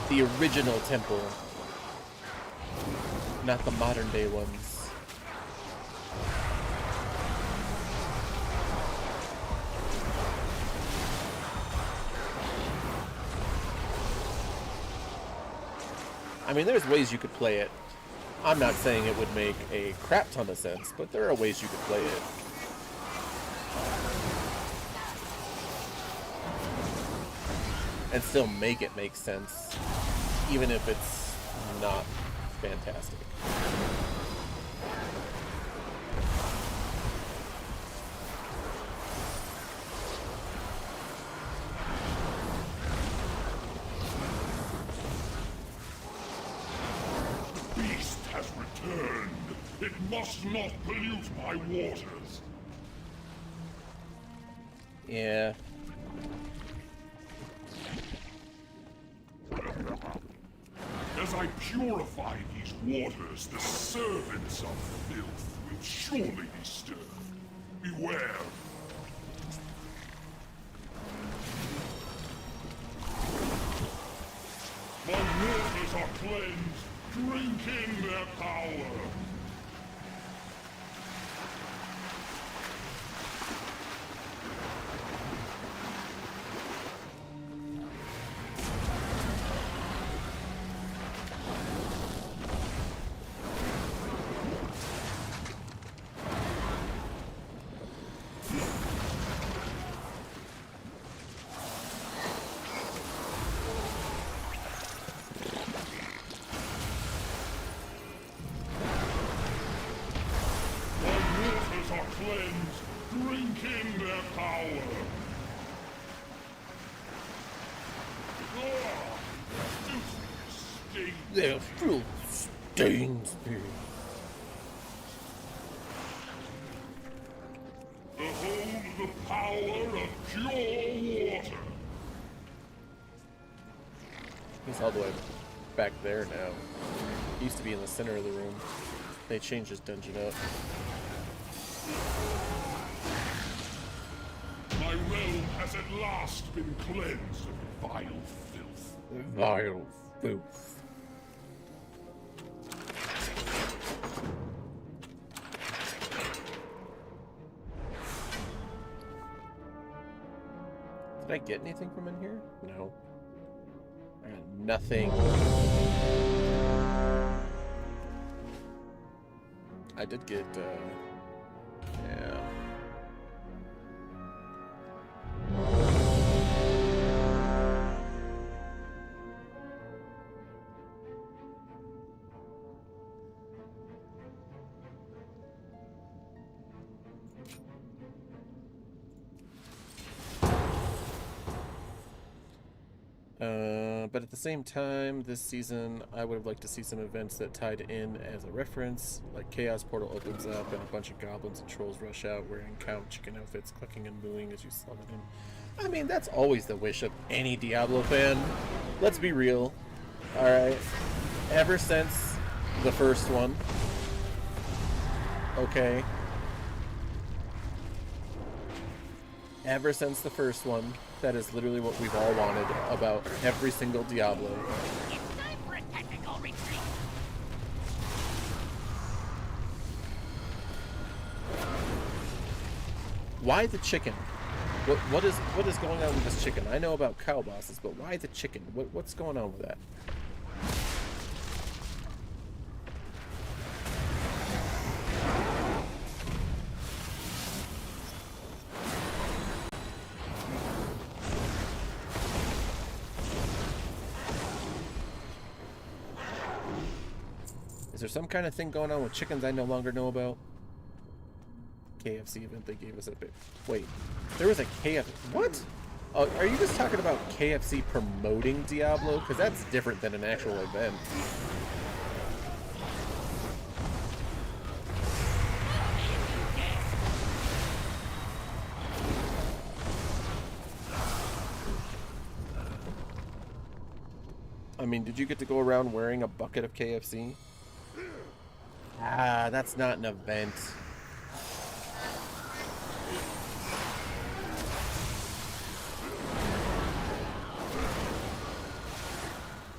The original temple, not the modern day ones. I mean, there's ways you could play it. I'm not saying it would make a crap ton of sense, but there are ways you could play it. And still make it make sense, even if it's not fantastic. The beast has returned. It must not pollute my waters. Yeah. As I purify these waters, the servants of filth will surely be stirred. Beware. waters are cleansed. Drink in their power. Drink in their power. Their filth stains me. Behold the power of pure water. He's all the way back there now. He used to be in the center of the room. They changed his dungeon up. My realm has at last been cleansed of vile filth. Vile filth. Did I get anything from in here? No. I got nothing. I did get, yeah. But at the same time, this season, I would have liked to see some events that tied in as a reference, like Chaos Portal opens up and a bunch of goblins and trolls rush out wearing cow chicken outfits, clucking and mooing as you summon him. I mean, that's always the wish of any Diablo fan. Let's be real. Alright. Ever since the first one. Okay. Ever since the first one, that is literally what we've all wanted about every single Diablo. It's time for a technical retreat. Why the chicken? What is going on with this chicken? I know about cow bosses, but why the chicken? What's going on with that? Is there some kind of thing going on with chickens I no longer know about? KFC event they gave us a bit. Wait, there was a KFC. What? Oh, are you just talking about KFC promoting Diablo? Because that's different than an actual event. I mean, did you get to go around wearing a bucket of KFC? Ah, that's not an event.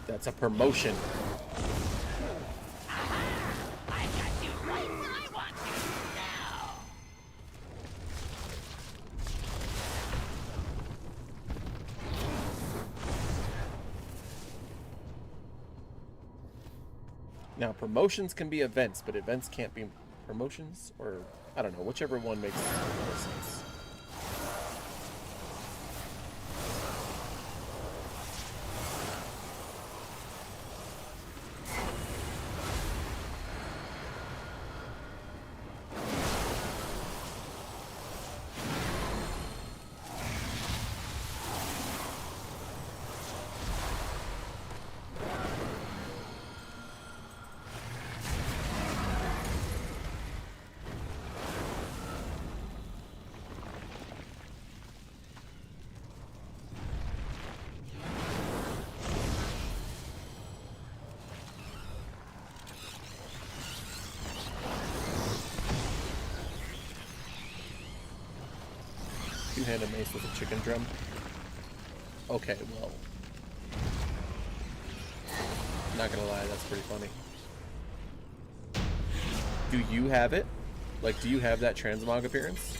That's a promotion. I got you right where I want you now. Now, promotions can be events, but events can't be promotions, or I don't know, whichever one makes more sense. Two-handed mace with a chicken drum. Okay, well. Not gonna lie, that's pretty funny. Do you have it? Like, do you have that transmog appearance?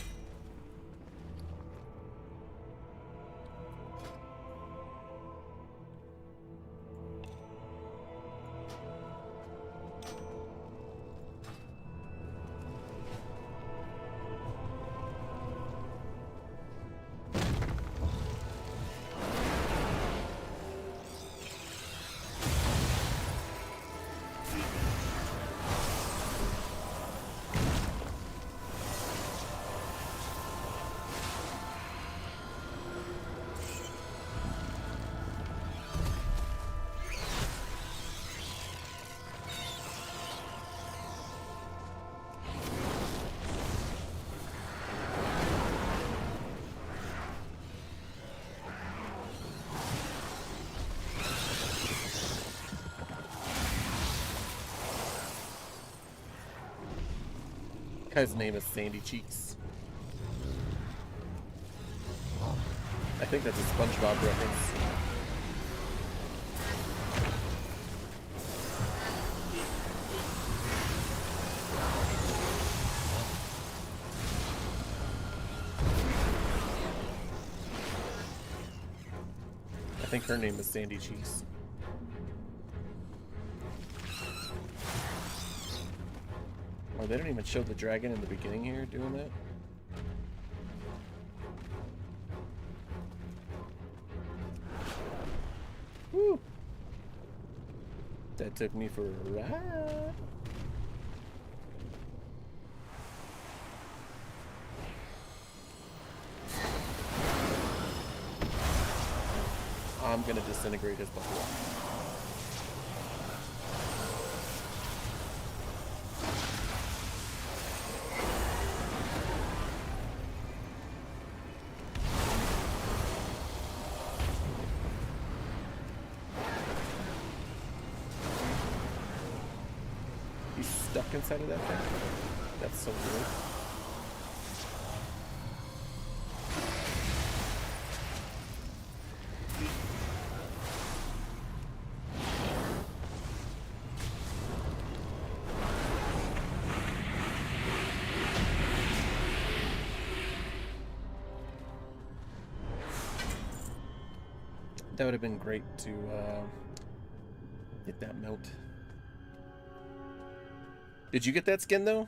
Guy's name is Sandy Cheeks. I think that's a SpongeBob reference. I think her name is Sandy Cheeks. Oh, they don't even show the dragon in the beginning here doing that. Woo! That took me for a ride. I'm gonna disintegrate his buffalo. He's stuck inside of that thing? That's so weird. That would have been great to get that mount. Did you get that skin though?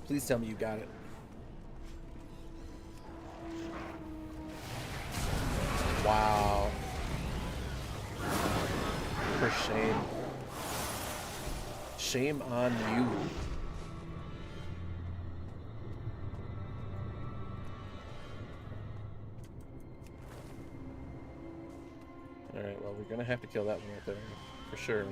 Please tell me you got it. Wow. For shame. Shame on you. Alright, well, we're gonna have to kill that one right there, for sure.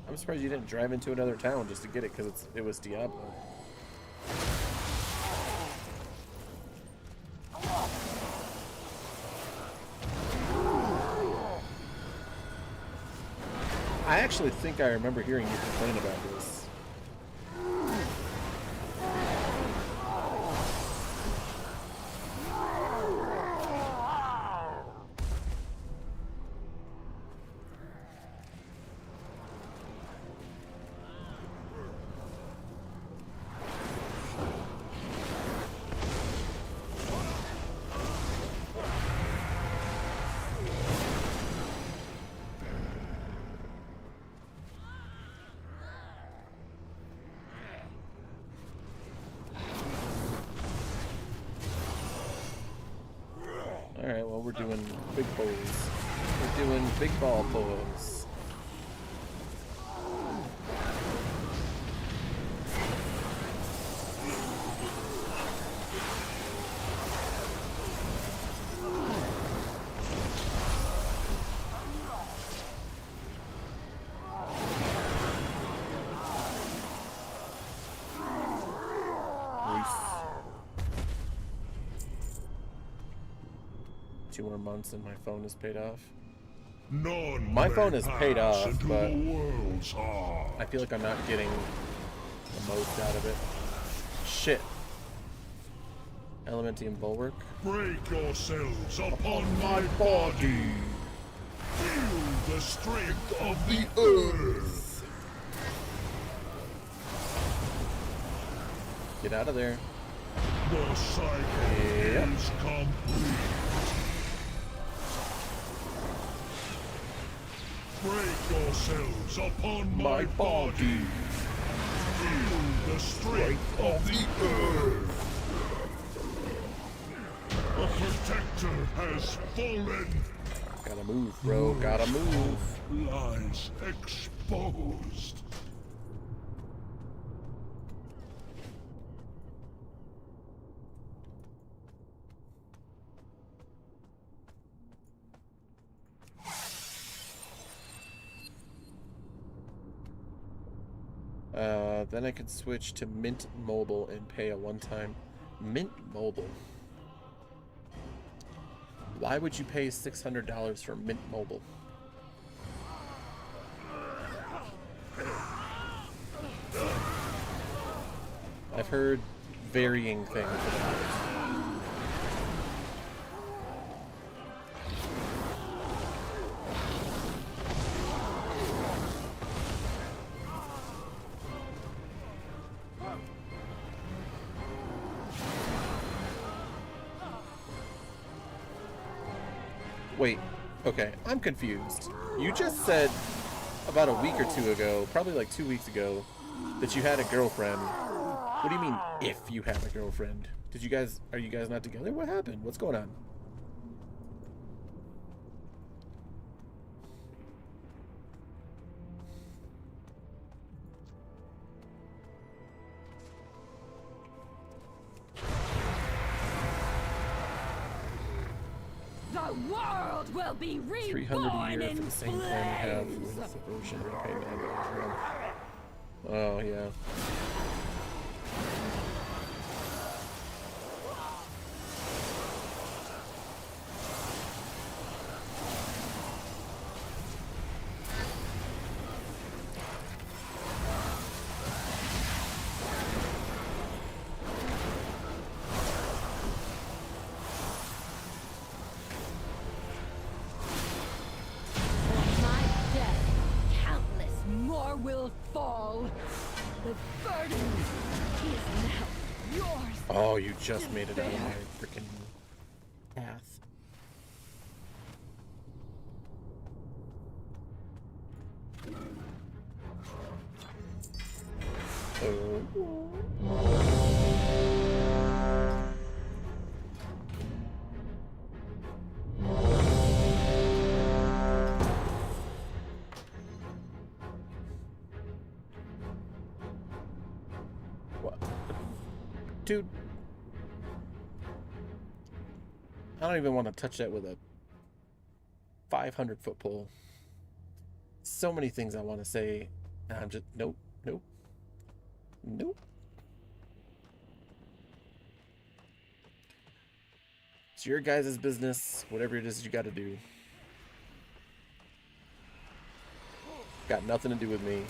I'm surprised you didn't drive into another town just to get it, because it was Diablo. I actually think I remember hearing you complain about this. Alright, well, we're doing big pose. We're doing big ball pose. 2 more months and my phone is paid off. None My may phone is paid pass off, into but the world's heart. I feel like I'm not getting the most out of it. Shit. Elementium Bulwark. Break yourselves upon my body. Feel the strength of the earth. Get out of there. The cycle Yep. is complete. Break yourselves upon my body. Feel the strength of the earth. A protector has fallen. Gotta move, bro. Gotta move. Lies exposed. Then I could switch to Mint Mobile and pay a one-time Mint Mobile. Why would you pay $600 for Mint Mobile? I've heard varying things about it. Wait, okay, I'm confused. You just said about a week or two ago, probably like 2 weeks ago, that you had a girlfriend. What do you mean, if you have a girlfriend? Are you guys not together? What happened? What's going on? The world will be 300 a year reborn for in the same plan we have flames. with the ocean repayment. Oh, yeah. On my death, countless more will fall. The burden is now yours. Oh, you just made it out of my freaking path. What? Dude. I don't even want to touch that with a 500-foot pole. So many things I want to say, and I'm just nope, nope, nope. It's your guys' business. Whatever it is you got to do. Got nothing to do with me.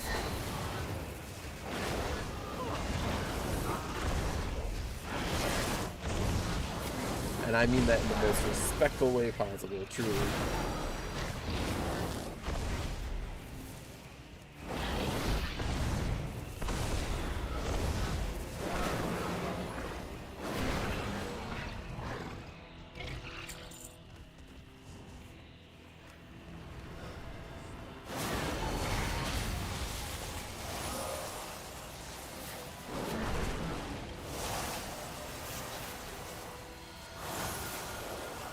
And I mean that in the most respectful way possible, truly.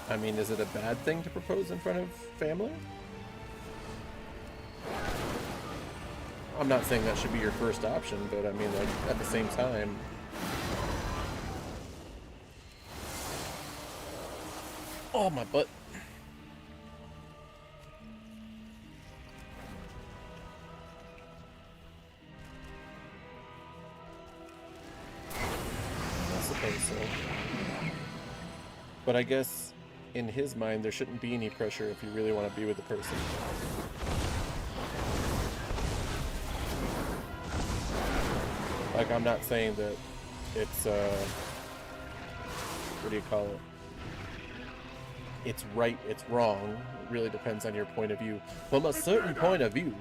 I mean, is it a bad thing to propose in front of family? I'm not saying that should be your first option, but I mean, like, at the same time... Oh, my butt. I suppose so. But I guess in his mind, there shouldn't be any pressure if you really want to be with the person. Like, I'm not saying that it's, what do you call it? It's right, it's wrong. It really depends on your point of view. From a certain point of view.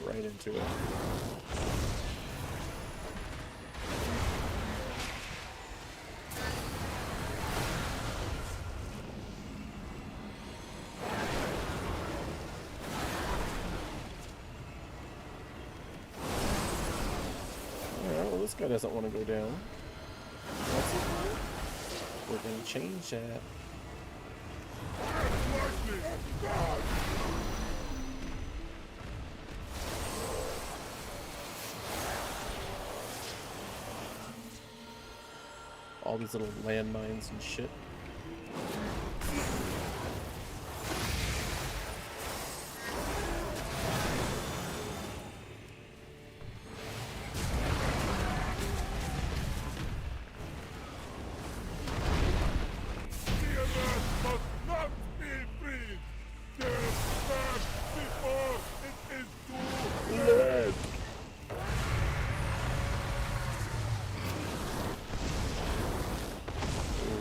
Right into it. Alright, well, this guy doesn't want to go down. That's okay. We're gonna change that. All these little landmines and shit.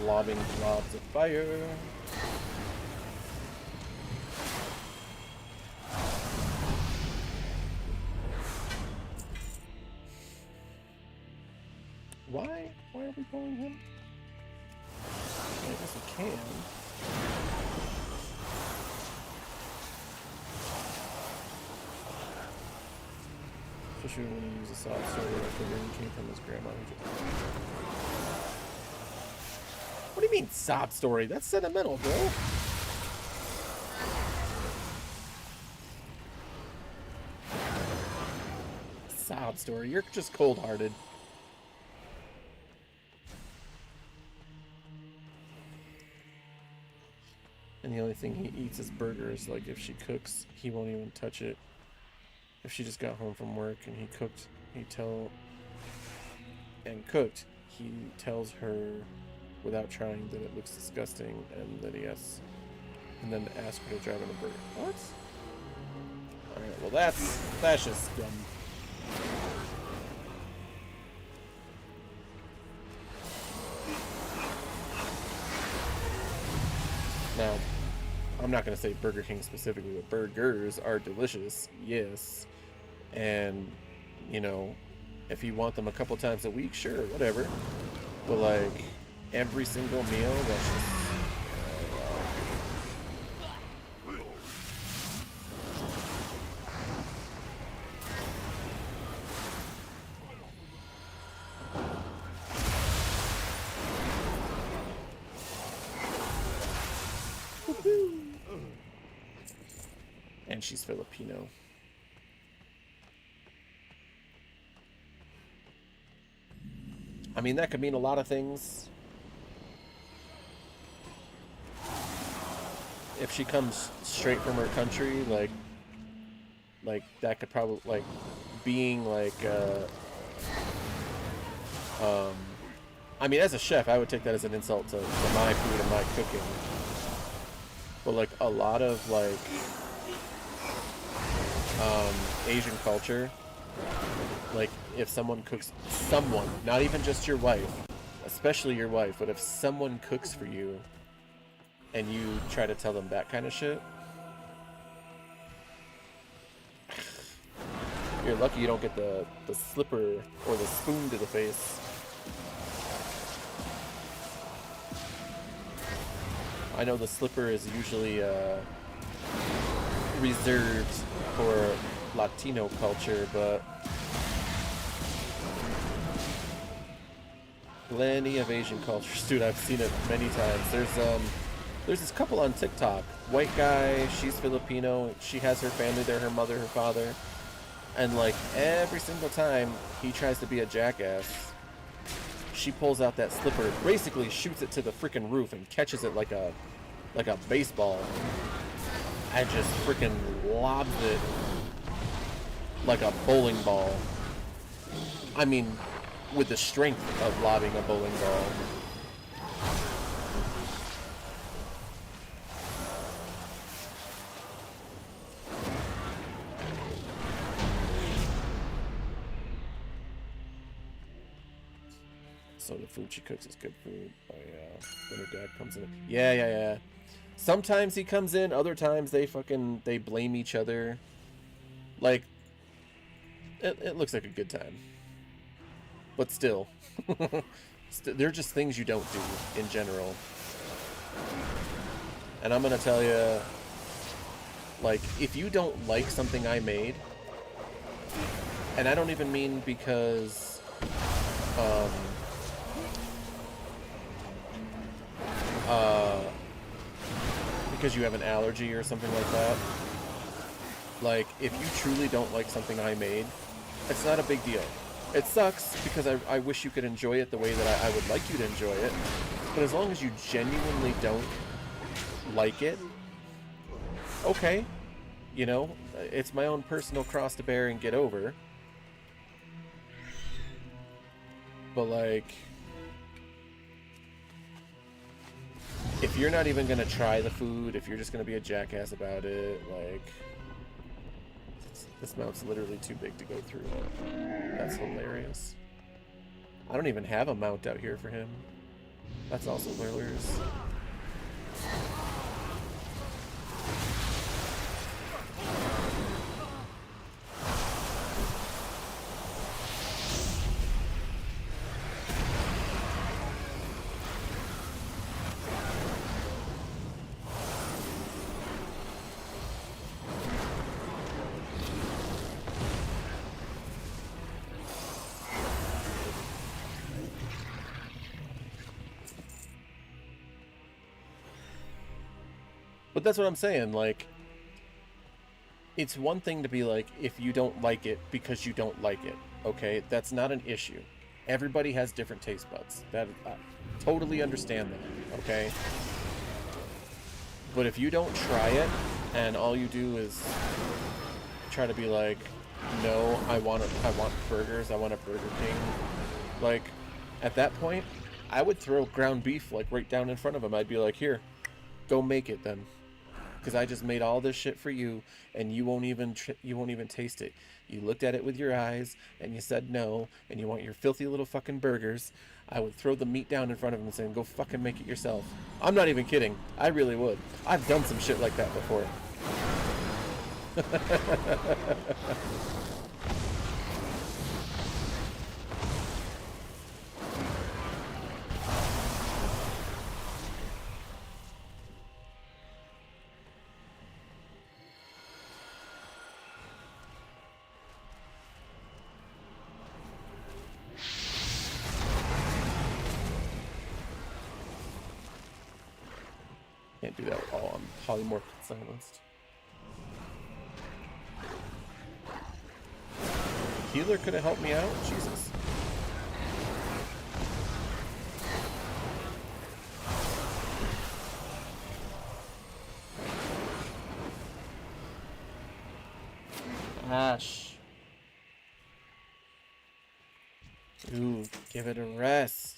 Lobbing globs of fire. Why? Why are we pulling him? I guess we can. Especially when you use a sob story like the ring came from his grandma. What do you mean, sob story? That's sentimental, bro. Sob story. You're just cold-hearted. And the only thing he eats is burgers. Like, if she cooks, he won't even touch it. If she just got home from work and he cooked, he tells her without trying that it looks disgusting and that he has, and then ask her to drive in a burger. What? Alright, well that's just dumb. Now, I'm not gonna say Burger King specifically, but burgers are delicious, yes. And, you know, if you want them a couple times a week, sure, whatever. But like, every single meal, that's just... And she's Filipino. I mean, that could mean a lot of things. If she comes straight from her country, like that could probably, like, being like, I mean, as a chef, I would take that as an insult to my food and my cooking. But like a lot of like Asian culture, like if someone cooks, not even just your wife, especially your wife, but if someone cooks for you and you try to tell them that kind of shit, you're lucky you don't get the slipper or the spoon to the face. I know the slipper is usually reserved for Latino culture, but plenty of Asian cultures, dude. I've seen it many times. There's There's this couple on TikTok. White guy, she's Filipino. She has her family there, her mother, her father. And like every single time he tries to be a jackass, she pulls out that slipper, basically shoots it to the freaking roof and catches it like a baseball. And just freaking lobs it like a bowling ball. I mean, with the strength of lobbing a bowling ball. So the food she cooks is good food. Oh yeah, when her dad comes in. Yeah. Sometimes he comes in, other times they blame each other. Like, it looks like a good time. But still, they're just things you don't do in general. And I'm gonna tell you, like, if you don't like something I made, and I don't even mean because, because you have an allergy or something like that. Like, if you truly don't like something I made, it's not a big deal. It sucks because I wish you could enjoy it the way that I would like you to enjoy it. But as long as you genuinely don't like it, okay. You know, it's my own personal cross to bear and get over. But like, if you're not even gonna try the food, if you're just gonna be a jackass about it, like, this mount's literally too big to go through. That's hilarious. I don't even have a mount out here for him. That's also hilarious. But that's what I'm saying, like, it's one thing to be like, if you don't like it because you don't like it, okay? That's not an issue. Everybody has different taste buds. That, I totally understand that, okay? But if you don't try it, and all you do is try to be like, no, I want burgers, I want a Burger King, like, at that point, I would throw ground beef, like, right down in front of him. I'd be like, here, go make it then. Because I just made all this shit for you, and you won't even taste it. You looked at it with your eyes, and you said no, and you want your filthy little fucking burgers. I would throw the meat down in front of him and say, go fucking make it yourself. I'm not even kidding. I really would. I've done some shit like that before. Can't do that while I'm polymorphed silenced. Healer could have helped me out? Jesus. Ash. Ooh, give it a rest.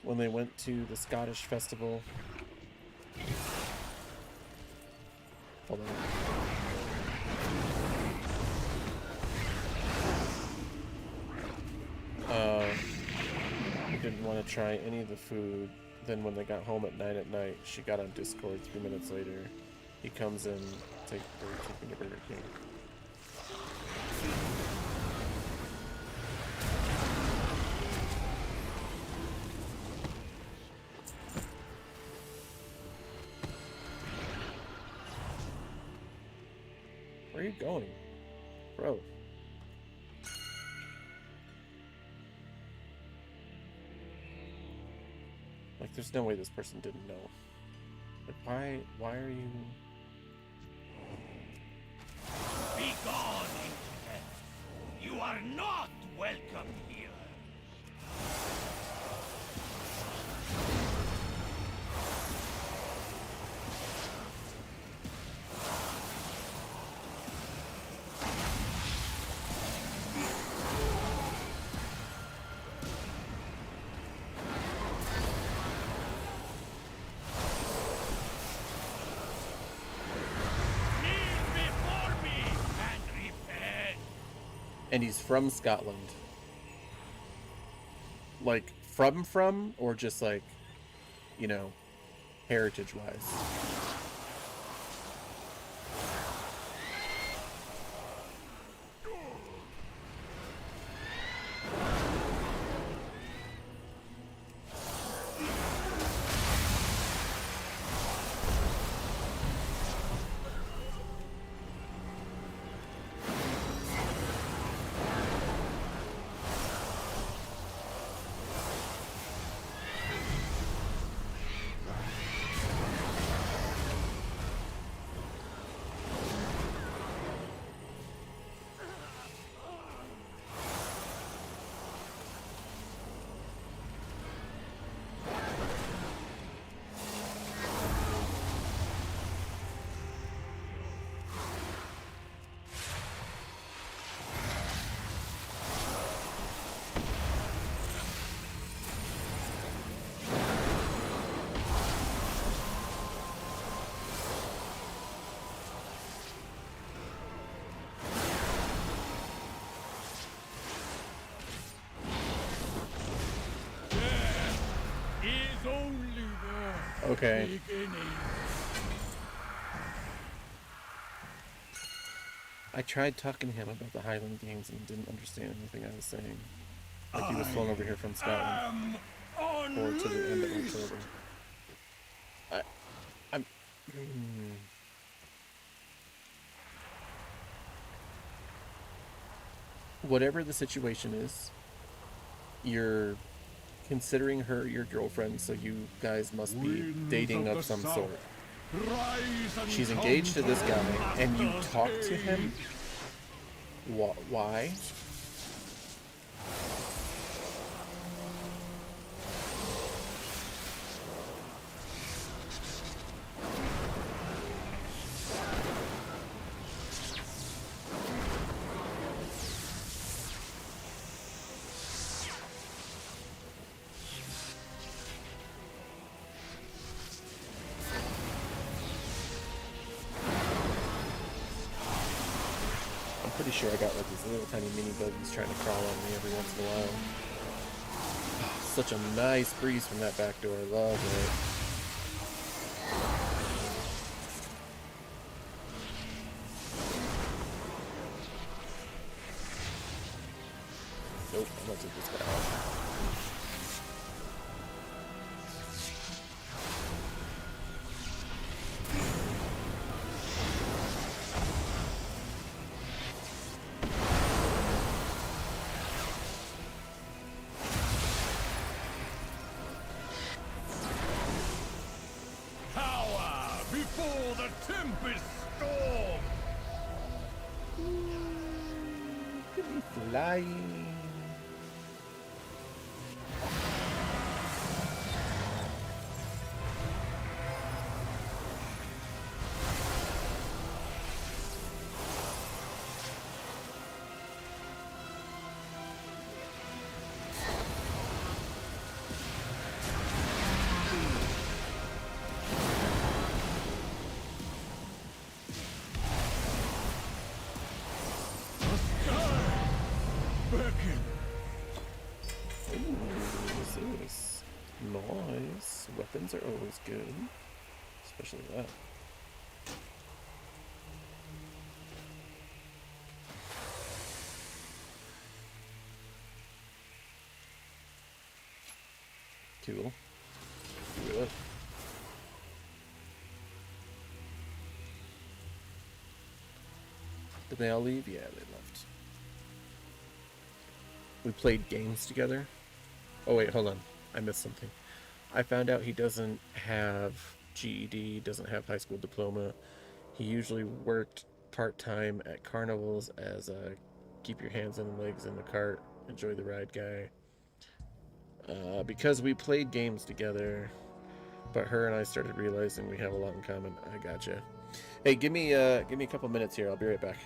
When they went to the Scottish festival. Hold on. We didn't want to try any of the food. Then when they got home at 9 at night, she got on Discord 3 minutes later. He comes in, take me to Burger King. Where are you going? Bro. Like, there's no way this person didn't know. Like, why are you... Be gone, impudent! You are not welcome here! And he's from Scotland. Like, from, or just like, you know, heritage-wise? Okay. I tried talking to him about the Highland Games and didn't understand anything I was saying. Like he was flown over here from Scotland. Or to the end of October. I'm... Whatever the situation is, you're considering her your girlfriend, so you guys must be dating of some sort. She's engaged to this guy, and you talk to him? Why? Pretty sure I got like these little tiny mini buggies trying to crawl on me every once in a while. Such a nice breeze from that back door. I love it. Nope, I'm gonna take this guy out. Before the tempest storm! Could be flying. Nice. Weapons are always good. Especially that. Cool. Good. Did they all leave? Yeah, they left. We played games together. Oh wait, hold on. I missed something. I found out he doesn't have GED, doesn't have high school diploma. He usually worked part-time at carnivals as a keep your hands and legs in the cart, enjoy the ride guy. Because we played games together, but her and I started realizing we have a lot in common. I gotcha. Hey, give me a couple minutes here. I'll be right back.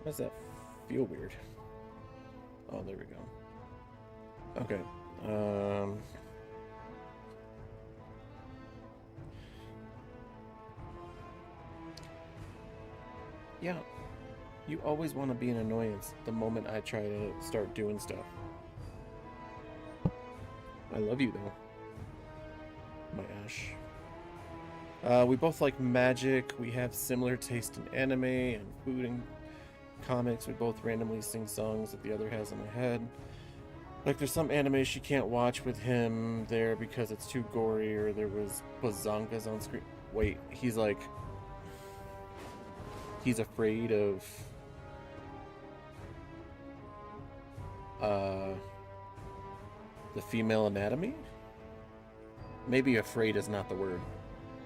Why does that feel weird? Oh, there we go. Okay. Yeah. You always want to be an annoyance the moment I try to start doing stuff. I love you, though. My Ash. We both like magic. We have similar taste in anime and food and comics. We both randomly sing songs that the other has in her head. Like, there's some anime she can't watch with him there because it's too gory, or there was bazongas on screen. Wait, he's like... He's afraid of... the female anatomy? Maybe afraid is not the word.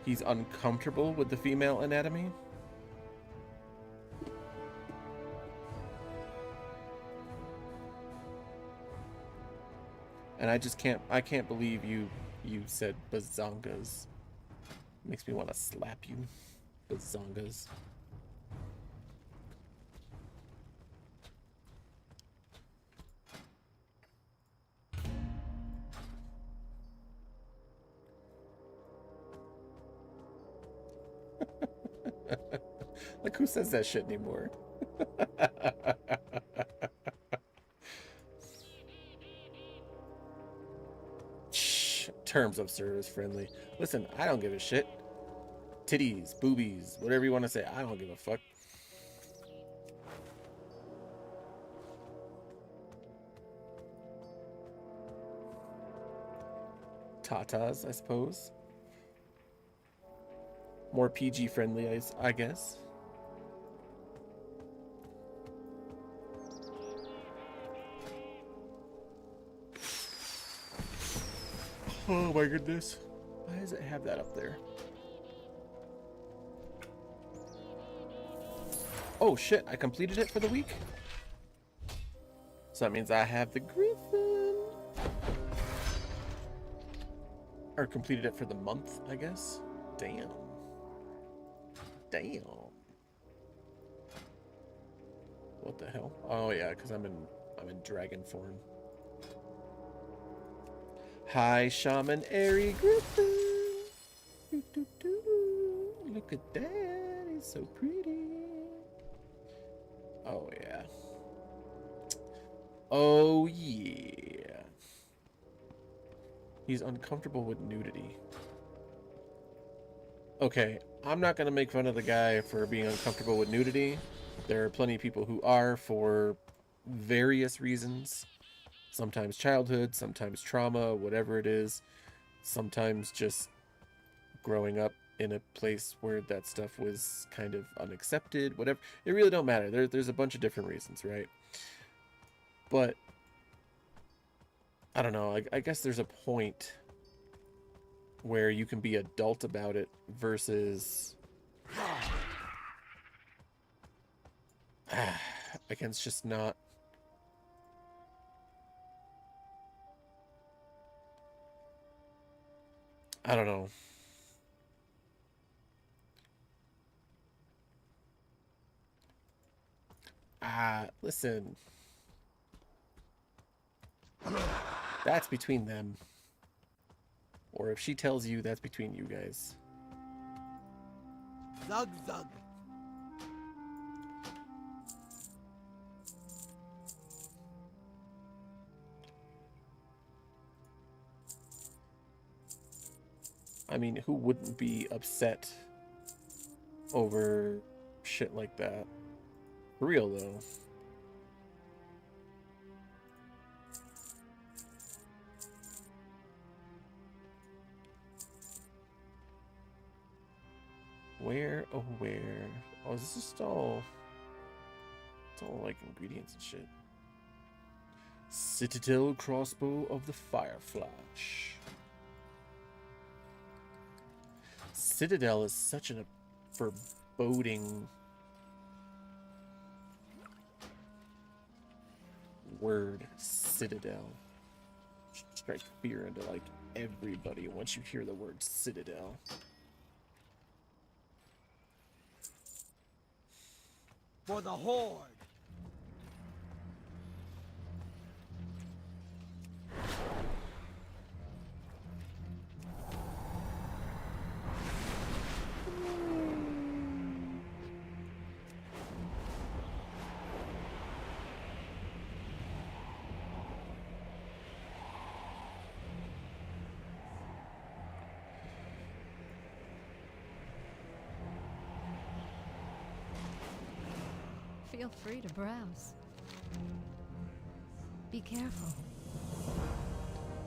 He's uncomfortable with the female anatomy? And I can't believe you said bazongas. Makes me want to slap you. Bazongas. Like, who says that shit anymore? Terms of service friendly. Listen, I don't give a shit. Titties, boobies, whatever you want to say. I don't give a fuck. Tatas, I suppose. More PG friendly, I guess. Oh my goodness. Why does it have that up there? Oh shit, I completed it for the week? So that means I have the Griffin. Or completed it for the month, I guess. Damn. Damn. What the hell? Oh yeah, because I'm in dragon form. Hi, Shaman Airy Griffin. Doo, doo, doo. look at that. He's so pretty. Oh, yeah. Oh, yeah. He's uncomfortable with nudity. Okay, I'm not going to make fun of the guy for being uncomfortable with nudity. There are plenty of people who are for various reasons. Sometimes childhood, sometimes trauma, whatever it is. Sometimes just growing up in a place where that stuff was kind of unaccepted, whatever. It really don't matter. There's a bunch of different reasons, right? But I don't know. I guess there's a point where you can be adult about it versus against just not. I don't know. Listen. That's between them. Or if she tells you, that's between you guys. Zug zug. I mean, who wouldn't be upset over shit like that? For real, though. Where, oh where? Oh, is this just all... It's all like ingredients and shit. Citadel crossbow of the Fireflash. Citadel is such a foreboding word. Citadel. Strike fear into like everybody once you hear the word Citadel. For the Horde. Feel free to browse. Be careful.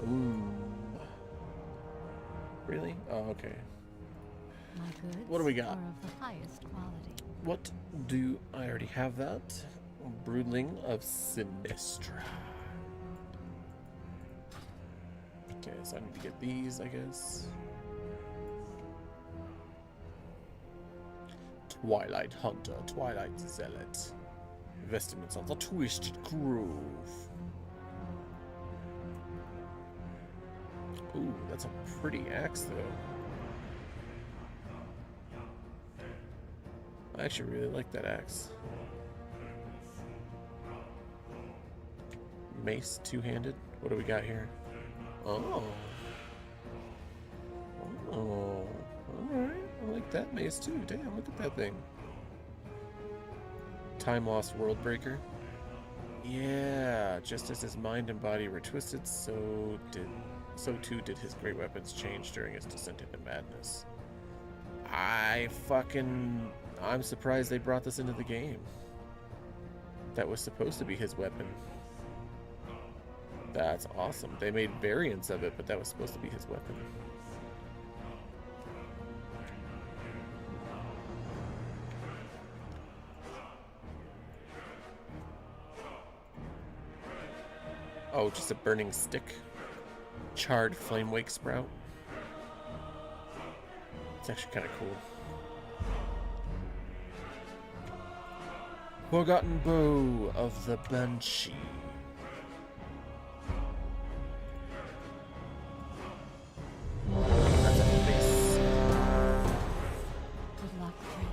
Ooh. Really? Oh, okay. My goods What do we got? are of the highest quality. What do I already have that? Broodling of Sinistra. Okay, so I need to get these, I guess. Twilight Hunter, Twilight Zealot. Vestments of the Twisted Grove. Ooh, that's a pretty axe, though. I actually really like that axe. Mace, two-handed. What do we got here? Oh. Oh. Alright. I like that mace, too. Damn, look at that thing. Time Lost Worldbreaker. Yeah, just as his mind and body were twisted, so too did his great weapons change during his descent into madness. I'm surprised they brought this into the game. That was supposed to be his weapon. That's awesome. They made variants of it, but that was supposed to be his weapon. Oh, just a burning stick. Charred flame wake sprout. It's actually kind of cool. Forgotten bow of the Banshee. That's a face. Good luck, friend.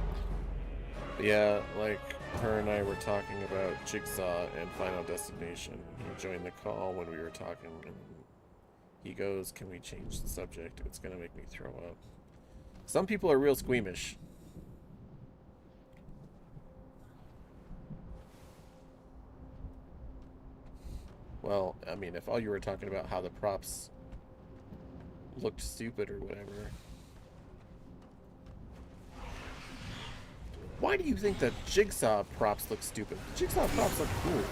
Yeah, like her and I were talking about Jigsaw and Final Destination. He joined the call when we were talking, and he goes, "Can we change the subject? It's gonna make me throw up." Some people are real squeamish. Well, I mean, if all you were talking about how the props looked stupid or whatever. Why do you think that Jigsaw props look stupid? The Jigsaw props look cool.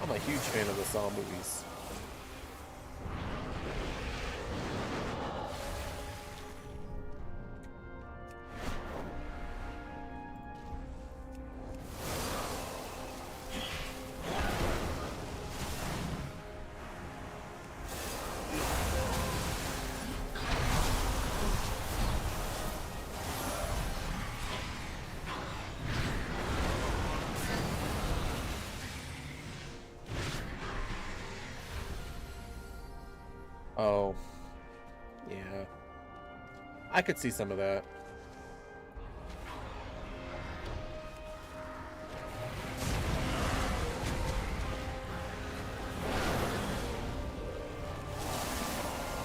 I'm a huge fan of the Saw movies. Oh, yeah. I could see some of that.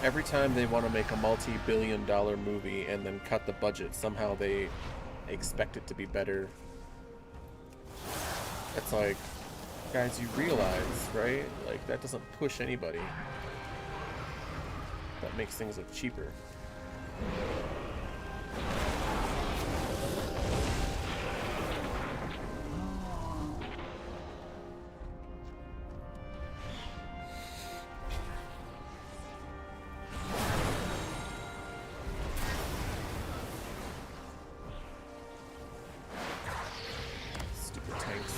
Every time they want to make a multi-billion-dollar movie and then cut the budget, somehow they expect it to be better. It's like, guys, you realize, right? Like, that doesn't push anybody. That makes things look cheaper. Stupid tanks.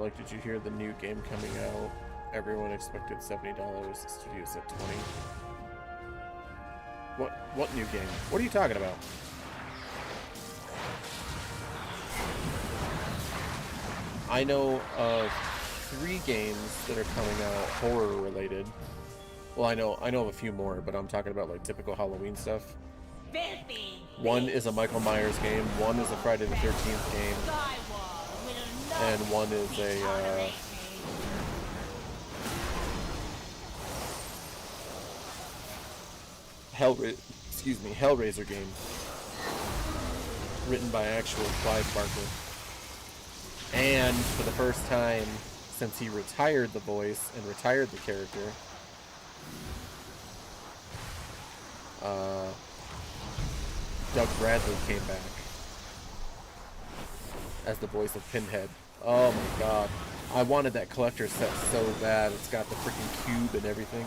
Like, did you hear the new game coming out? Everyone expected $70. The studio said $20. What new game? What are you talking about? I know of 3 games that are coming out horror related. Well, I know of a few more, but I'm talking about like typical Halloween stuff. One is a Michael Myers game, one is a Friday the 13th game, and one is a Hellraiser game, written by actual Clive Barker. And for the first time since he retired the voice and retired the character, Doug Bradley came back as the voice of Pinhead. Oh my god. I wanted that collector set so bad. It's got the freaking cube and everything.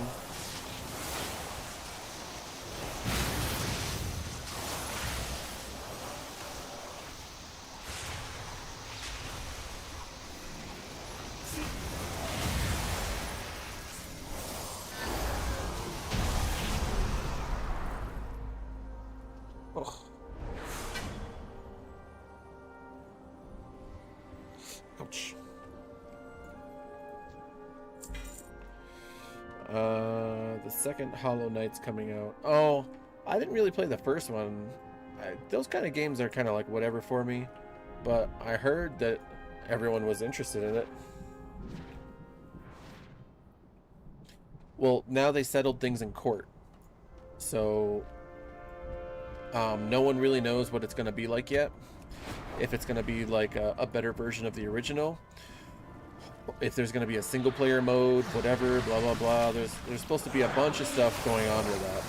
Ouch. The second Hollow Knight's coming out. Oh, I didn't really play the first one. Those kind of games are kind of like whatever for me, but I heard that everyone was interested in it. Well, now they settled things in court, so no one really knows what it's going to be like yet. If it's going to be like a better version of the original, if there's going to be a single player mode, whatever, blah blah blah. There's supposed to be a bunch of stuff going on with that,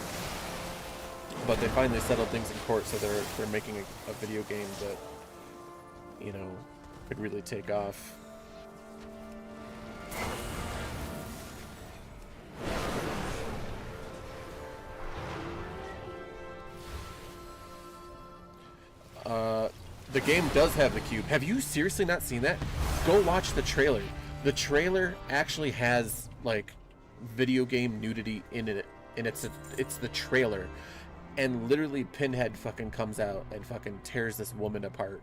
but they finally settled things in court, so they're making a video game that, you know, could really take off. The game does have the cube. Have you seriously not seen that? Go watch the trailer. The trailer actually has like video game nudity in it, and it's the trailer, And literally Pinhead fucking comes out and fucking tears this woman apart.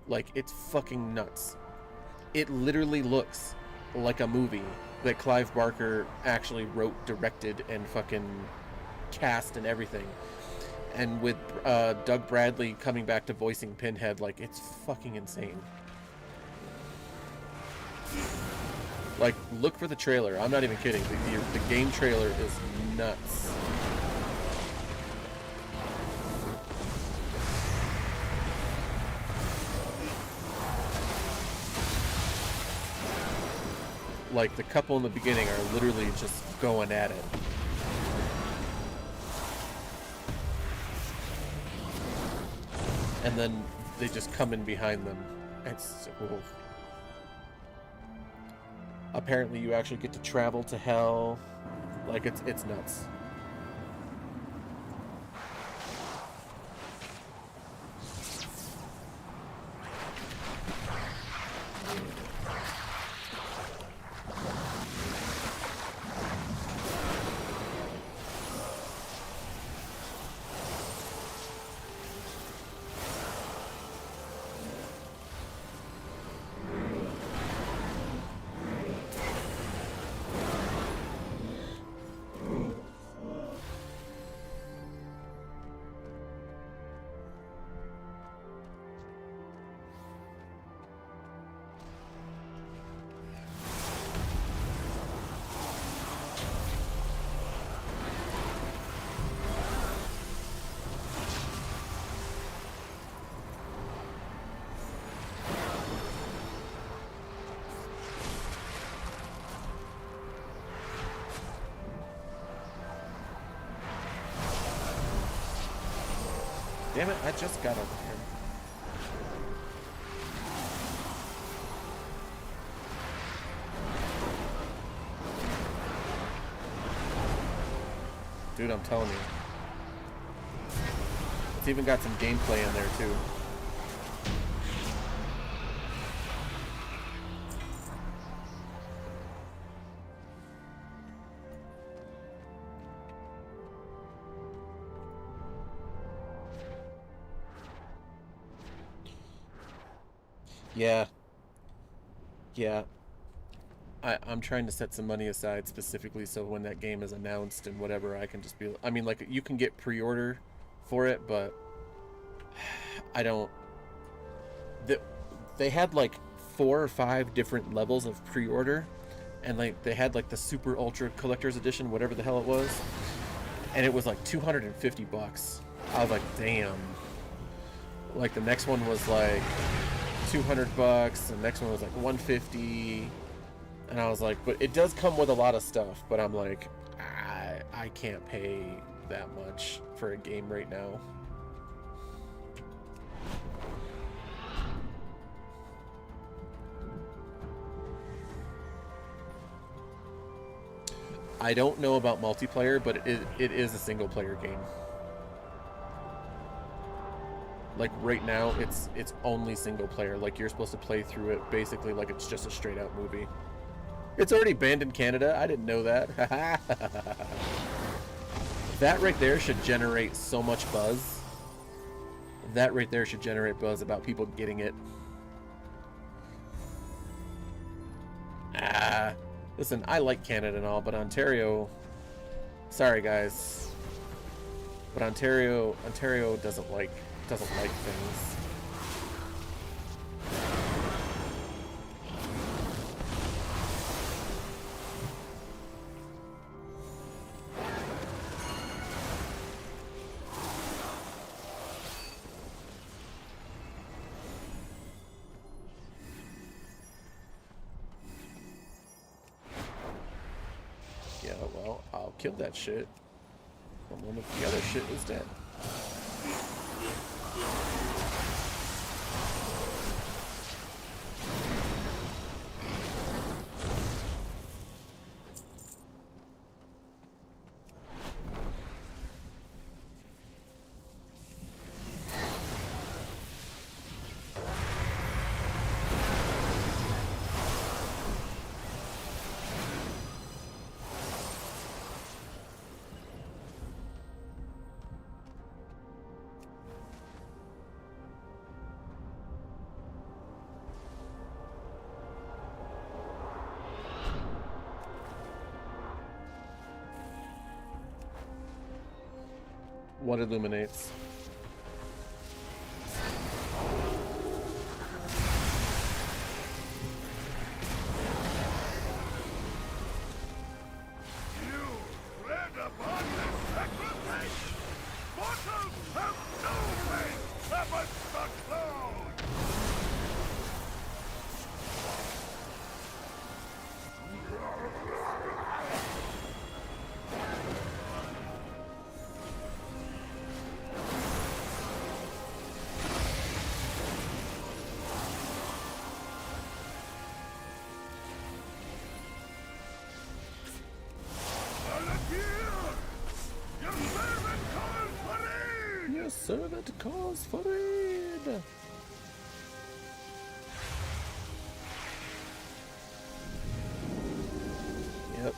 Like, it's fucking nuts. It literally looks like a movie that Clive Barker actually wrote, directed, and fucking cast and everything. And with Doug Bradley coming back to voicing Pinhead, like, it's fucking insane. Like, look for the trailer. I'm not even kidding. The game trailer is nuts. Like, the couple in the beginning are literally just going at it. And then they just come in behind them. It's... oof. Apparently you actually get to travel to hell. Like, it's nuts. Damn it, I just got over here. Dude, I'm telling you. It's even got some gameplay in there, too. Yeah. I'm trying to set some money aside specifically so when that game is announced and whatever, I can just be... I mean, like, you can get pre-order for it, but I don't... They had, like, 4 or 5 different levels of pre-order, and, like, they had, like, the Super Ultra Collector's Edition, whatever the hell it was, and it was, like, $250. I was like, damn. Like, the next one was, like... $200, the next one was like $150, and I was like, but it does come with a lot of stuff, but I'm like, I can't pay that much for a game right now. I don't know about multiplayer, but it is a single player game. Like, right now, it's only single player. Like, you're supposed to play through it basically like it's just a straight out movie. It's already banned in Canada. I didn't know that. That right there should generate so much buzz. That right there should generate buzz about people getting it. Listen, I like Canada and all, but Ontario... Sorry, guys. But Ontario doesn't like things. Yeah, well, I'll kill that shit. And then if the other shit is dead. What illuminates? Servant calls for aid. Yep.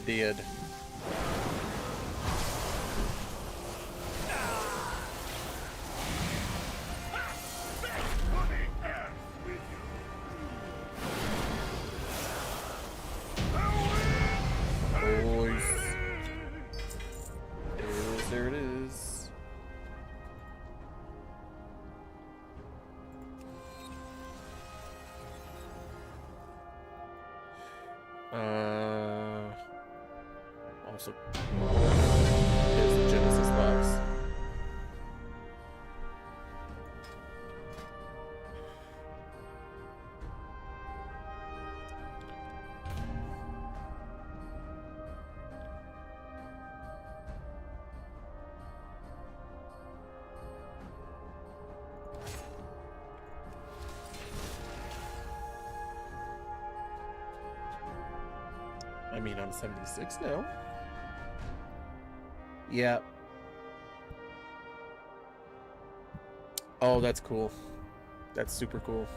Dead. Boys. There it is. Also, here's the Genesis box. I mean, I'm 76 now. Yeah. Oh, that's cool. That's super cool.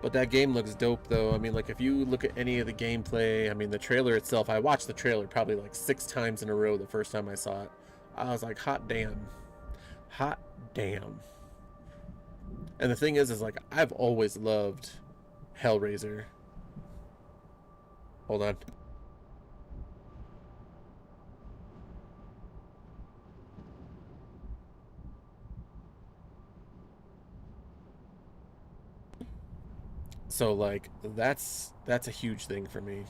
But that game looks dope, though. I mean, like, if you look at any of the gameplay, I mean, the trailer itself, I watched the trailer probably like 6 times in a row the first time I saw it. I was like, hot damn. Hot damn. And the thing is like, I've always loved Hellraiser. Hold on. So like that's a huge thing for me.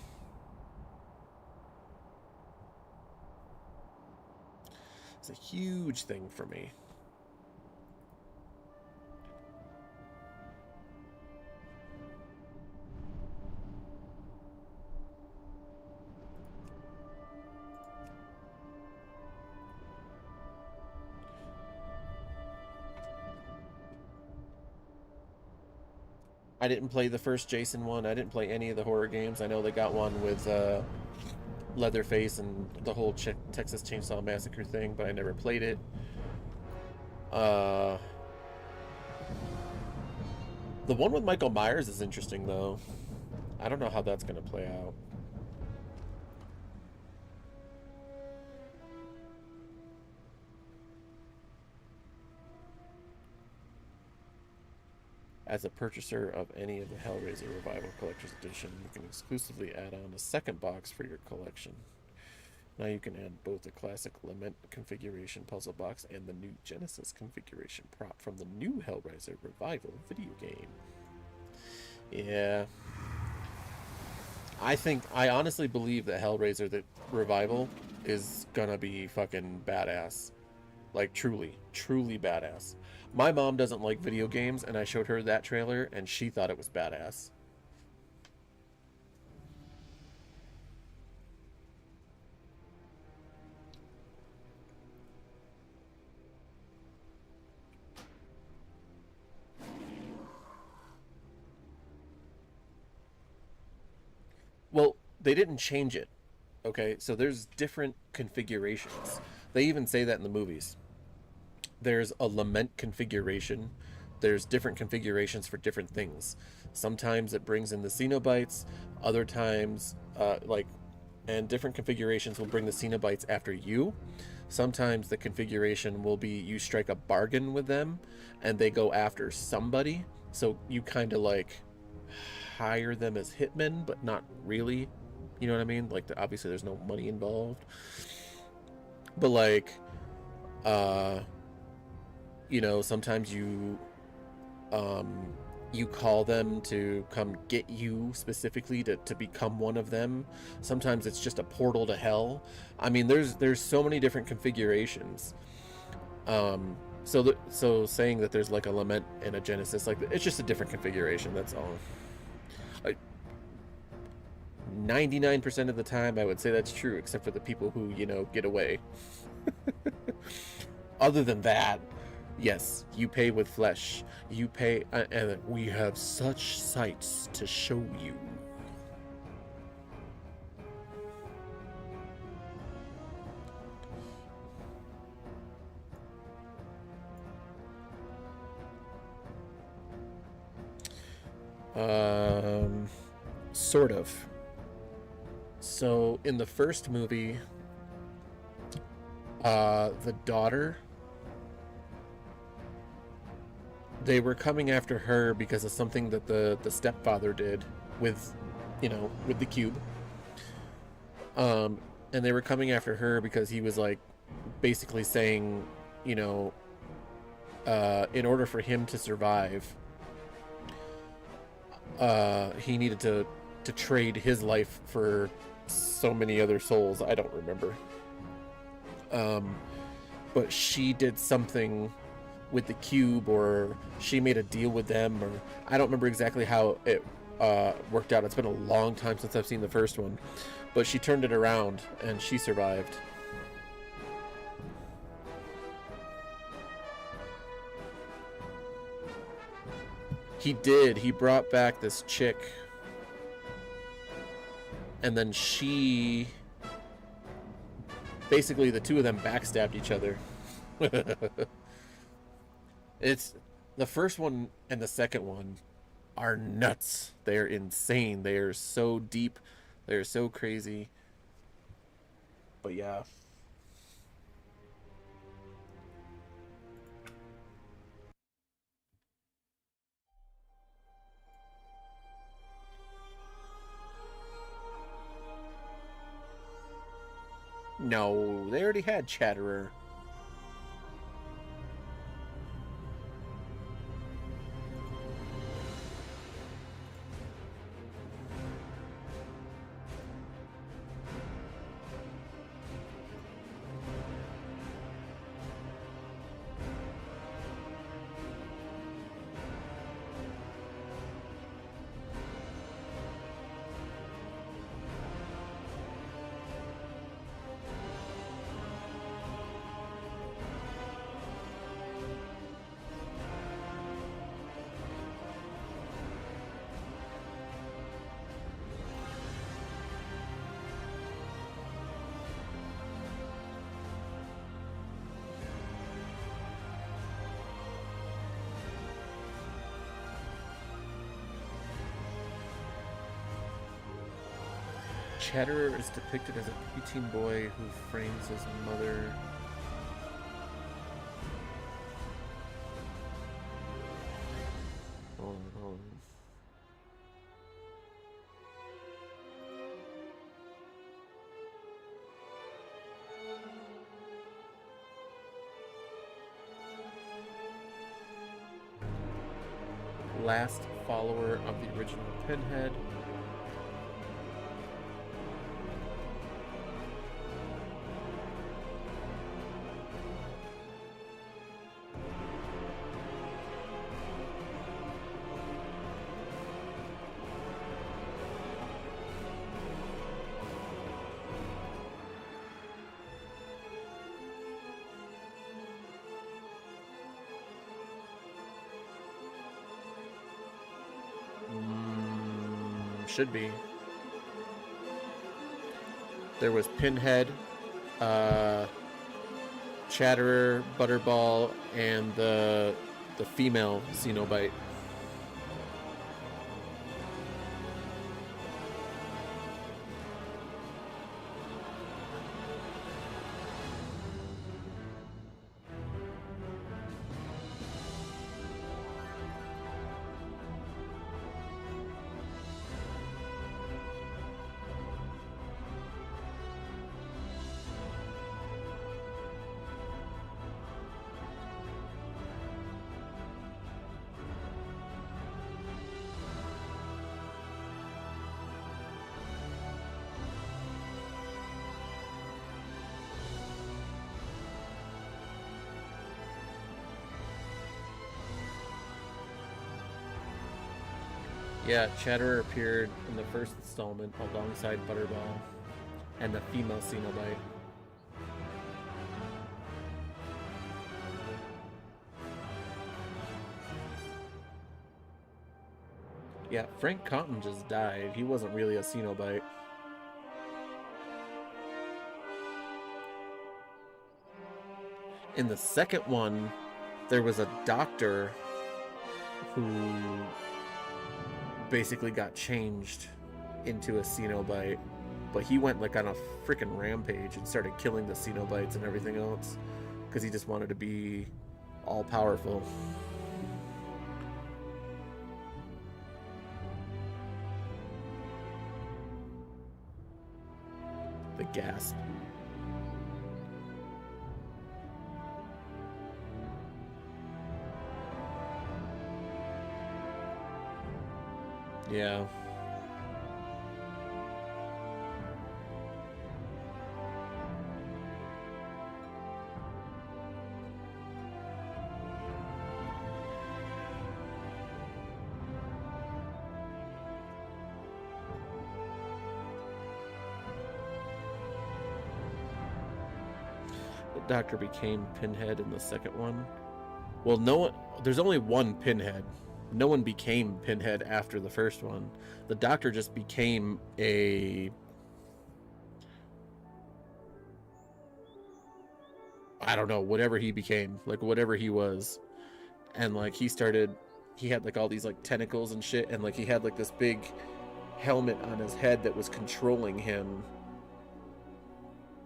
It's a huge thing for me. I didn't play the first Jason one. I didn't play any of the horror games. I know they got one with Leatherface and the whole Texas Chainsaw Massacre thing, but I never played it. The one with Michael Myers is interesting, though. I don't know how that's going to play out. As a purchaser of any of the Hellraiser Revival Collector's Edition, you can exclusively add on a second box for your collection. Now you can add both the classic Lament configuration puzzle box and the new Genesis configuration prop from the new Hellraiser Revival video game. Yeah. I honestly believe that Hellraiser the Revival is gonna be fucking badass. Like, truly, truly badass. My mom doesn't like video games, and I showed her that trailer, and she thought it was badass. Well, they didn't change it, okay? So there's different configurations. They even say that in the movies. There's a Lament configuration. There's different configurations for different things. Sometimes it brings in the Cenobites. Other times, and different configurations will bring the Cenobites after you. Sometimes the configuration will be you strike a bargain with them, and they go after somebody. So you kind of like hire them as hitmen, but not really You know what I mean? Like, obviously there's no money involved, but like, you know, sometimes you call them to come get you specifically to become one of them. Sometimes it's just a portal to hell. I mean, there's so many different configurations. So saying that there's like a Lament and a Genesis, like, it's just a different configuration, that's all. 99% of the time I would say that's true, except for the people who, you know, get away. Other than that, yes, you pay with flesh. You pay, and we have such sights to show you. Sort of. So in the first movie, the daughter, they were coming after her because of something that the stepfather did with, you know, with the cube. And they were coming after her because he was like basically saying, you know, in order for him to survive, he needed to trade his life for so many other souls. I don't remember. But she did something with the cube, or she made a deal with them, or I don't remember exactly how it worked out. It's been a long time since I've seen the first one, but she turned it around and she survived. He did. He brought back this chick, and then she, basically the two of them backstabbed each other. It's, the first one and the second one are nuts. They're insane. They are so deep. They're so crazy. But yeah. No, they already had Chatterer. Chatterer is depicted as a preteen boy who frames his mother. Hold on. Last follower of the original Pinhead. Should be. There was Pinhead, Chatterer, Butterball, and the female Cenobite. Yeah, Chatterer appeared in the first installment alongside Butterball and the female Cenobite. Yeah, Frank Compton just died. He wasn't really a Cenobite. In the second one, there was a doctor who basically got changed into a Cenobite, but he went like on a freaking rampage and started killing the Cenobites and everything else because he just wanted to be all powerful. The gasp. Yeah. The Doctor became Pinhead in the second one. Well, no one, there's only one Pinhead. No one became Pinhead after the first one. The Doctor just became a... I don't know, whatever he became. Like, whatever he was. And, like, he had, like, all these, like, tentacles and shit. And, like, he had, like, this big helmet on his head that was controlling him.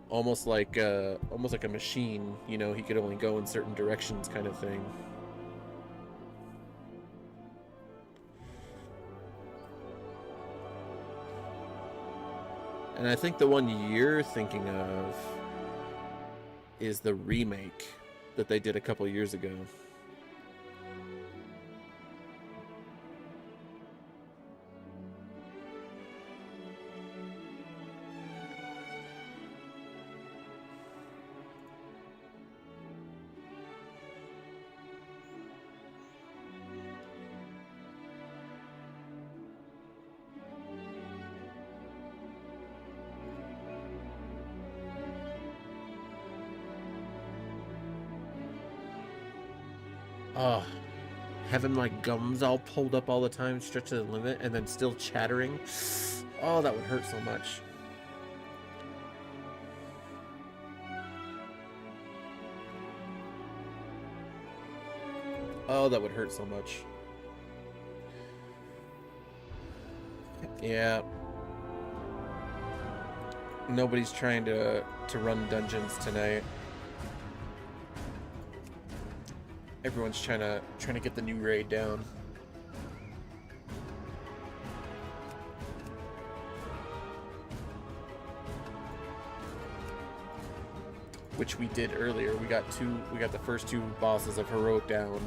Almost like a machine. You know, he could only go in certain directions kind of thing. And I think the one you're thinking of is the remake that they did a couple years ago. Oh, having my gums all pulled up all the time, stretched to the limit, and then still chattering. Oh, that would hurt so much. Oh, that would hurt so much. Yeah. Nobody's trying to run dungeons tonight. Everyone's trying to get the new raid down. Which we did earlier. We got the first two bosses of Heroic down.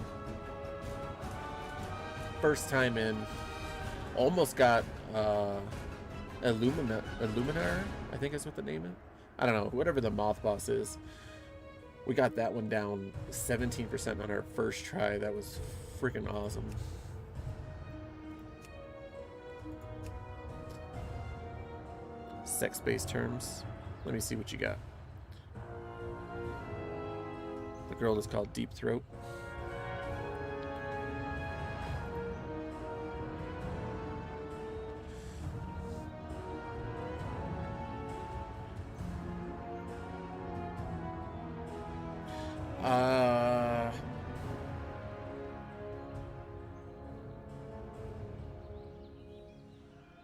First time in. Almost got Illuminar, I think is what the name is. I don't know, whatever the moth boss is. We got that one down 17% on our first try. That was freaking awesome. Sex-based terms. Let me see what you got. The girl is called Deep Throat.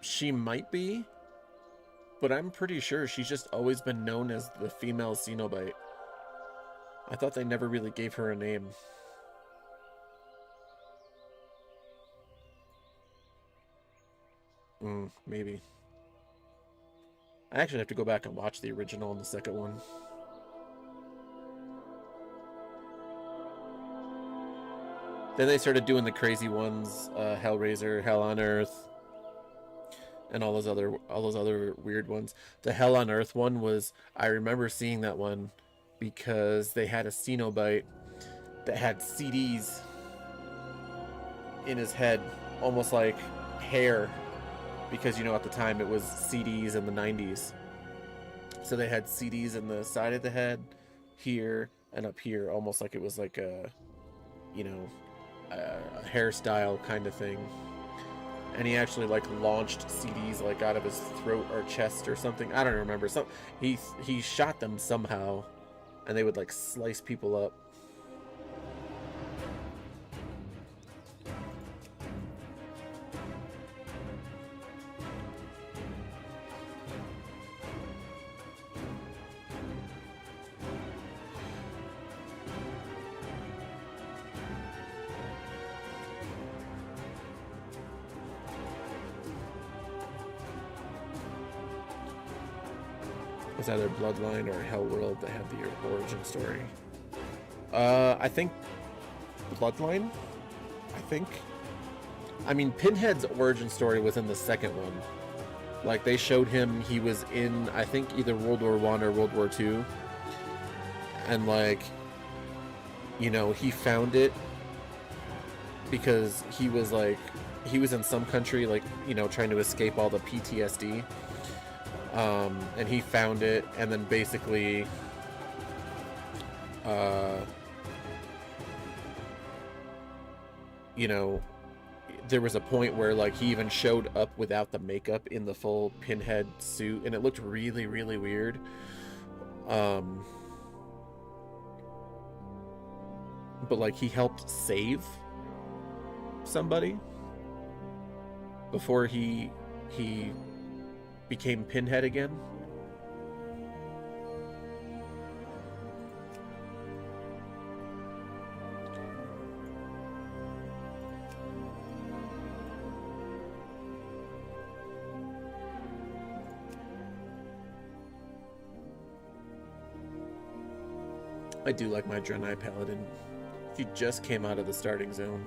She might be, but I'm pretty sure she's just always been known as the female Cenobite. I thought they never really gave her a name. Maybe. I actually have to go back and watch the original and the second one. Then they started doing the crazy ones, Hellraiser, Hell on Earth, and all those other weird ones. The Hell on Earth one was, I remember seeing that one because they had a Cenobite that had CDs in his head, almost like hair, because, you know, at the time it was CDs in the 90s. So they had CDs in the side of the head, here, and up here, almost like it was like a, you know, a hairstyle kind of thing. And he actually like launched CDs like out of his throat or chest or something. I don't remember. He shot them somehow, and they would like slice people up. It's either Bloodline or Hellworld that had the origin story. I think Bloodline? I mean, Pinhead's origin story was in the second one. Like, they showed him, he was in, I think, either World War I or World War II. And, like, you know, he found it because he was, like, he was in some country, like, you know, trying to escape all the PTSD. And he found it, and then basically, you know, there was a point where, like, he even showed up without the makeup in the full Pinhead suit, and it looked really, really weird. But, like, he helped save somebody before he became Pinhead again. I do like my Draenei Paladin. He just came out of the starting zone.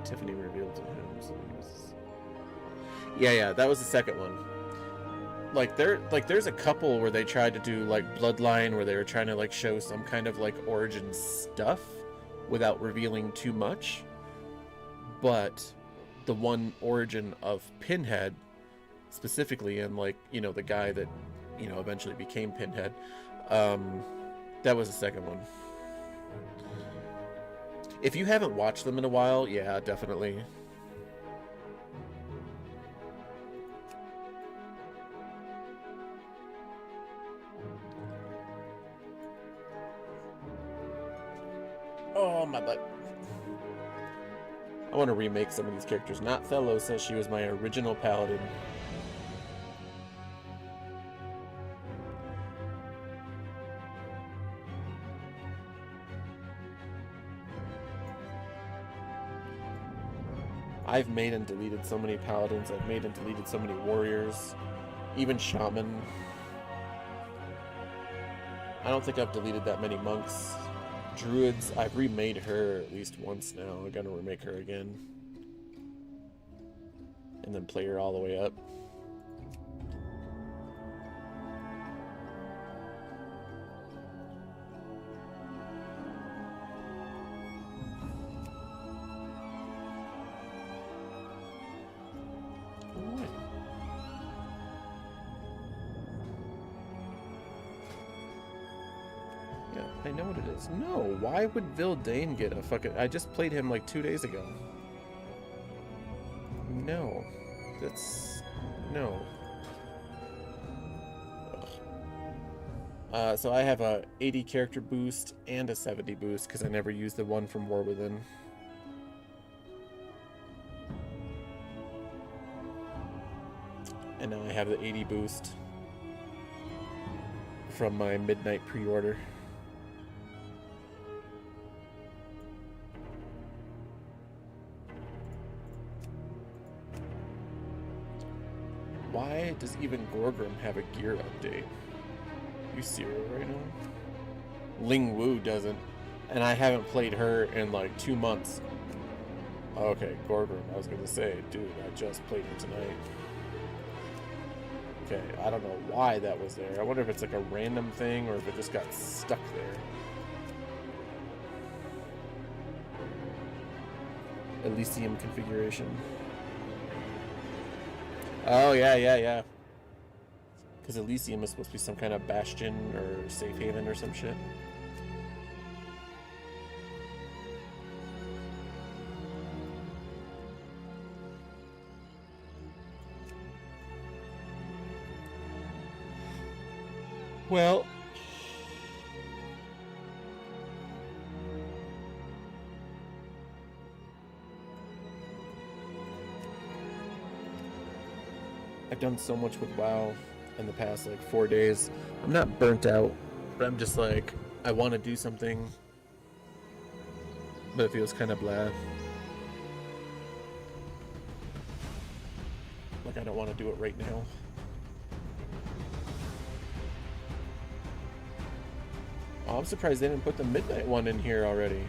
Tiffany revealed to him. So he was... Yeah, that was the second one. Like, there's a couple where they tried to do like Bloodline, where they were trying to like show some kind of like origin stuff without revealing too much. But the one origin of Pinhead specifically, and like, you know, the guy that, you know, eventually became Pinhead, that was the second one. If you haven't watched them in a while, yeah, definitely. Oh, my butt. I want to remake some of these characters. Not Thello says she was my original paladin. I've made and deleted so many paladins. I've made and deleted so many warriors. Even shaman. I don't think I've deleted that many monks. Druids, I've remade her at least once now. I'm gonna remake her again. And then play her all the way up. I know what it is. No, why would Vildane get a fucking... I just played him like 2 days ago. No. That's... No. So I have a 80 character boost and a 70 boost because I never used the one from War Within. And now I have the 80 boost from my midnight pre-order. Why does even Gorgrim have a gear update? You serious right now? Ling Wu doesn't, and I haven't played her in like 2 months. Okay, Gorgrim, I was gonna say, dude, I just played her tonight. Okay, I don't know why that was there. I wonder if it's like a random thing or if it just got stuck there. Elysium configuration. Oh, yeah. Because Elysium is supposed to be some kind of bastion or safe haven or some shit. Well, I've done so much with WoW in the past like 4 days. I'm not burnt out, but I'm just like, I want to do something, but it feels kind of blah. Like I don't want to do it right now. Oh, I'm surprised they didn't put the midnight one in here already.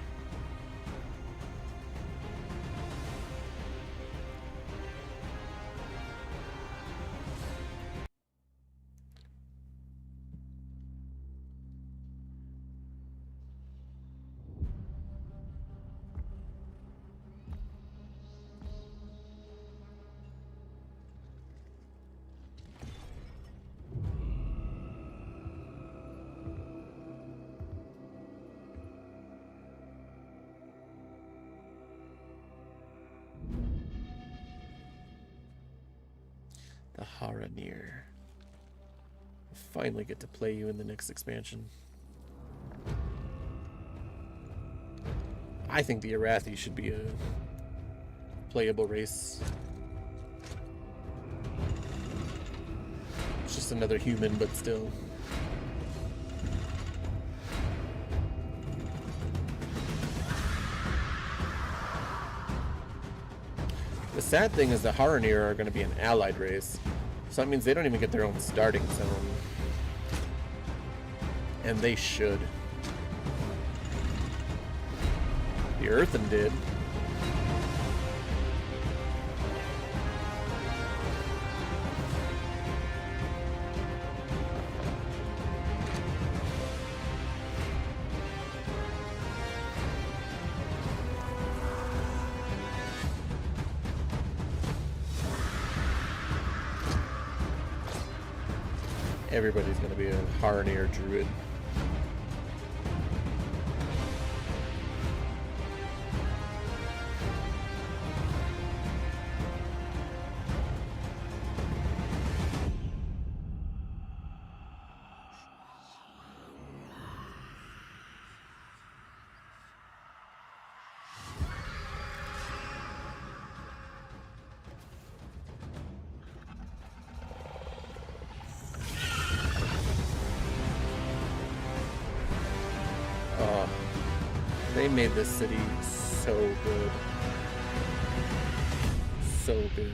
The Haranir. We'll finally get to play you in the next expansion. I think the Arathi should be a playable race. It's just another human, but still. The sad thing is the Haranir are going to be an allied race, so that means they don't even get their own starting zone. And they should. The Earthen did. Everybody's going to be a Haranir druid. They made this city so good. So good.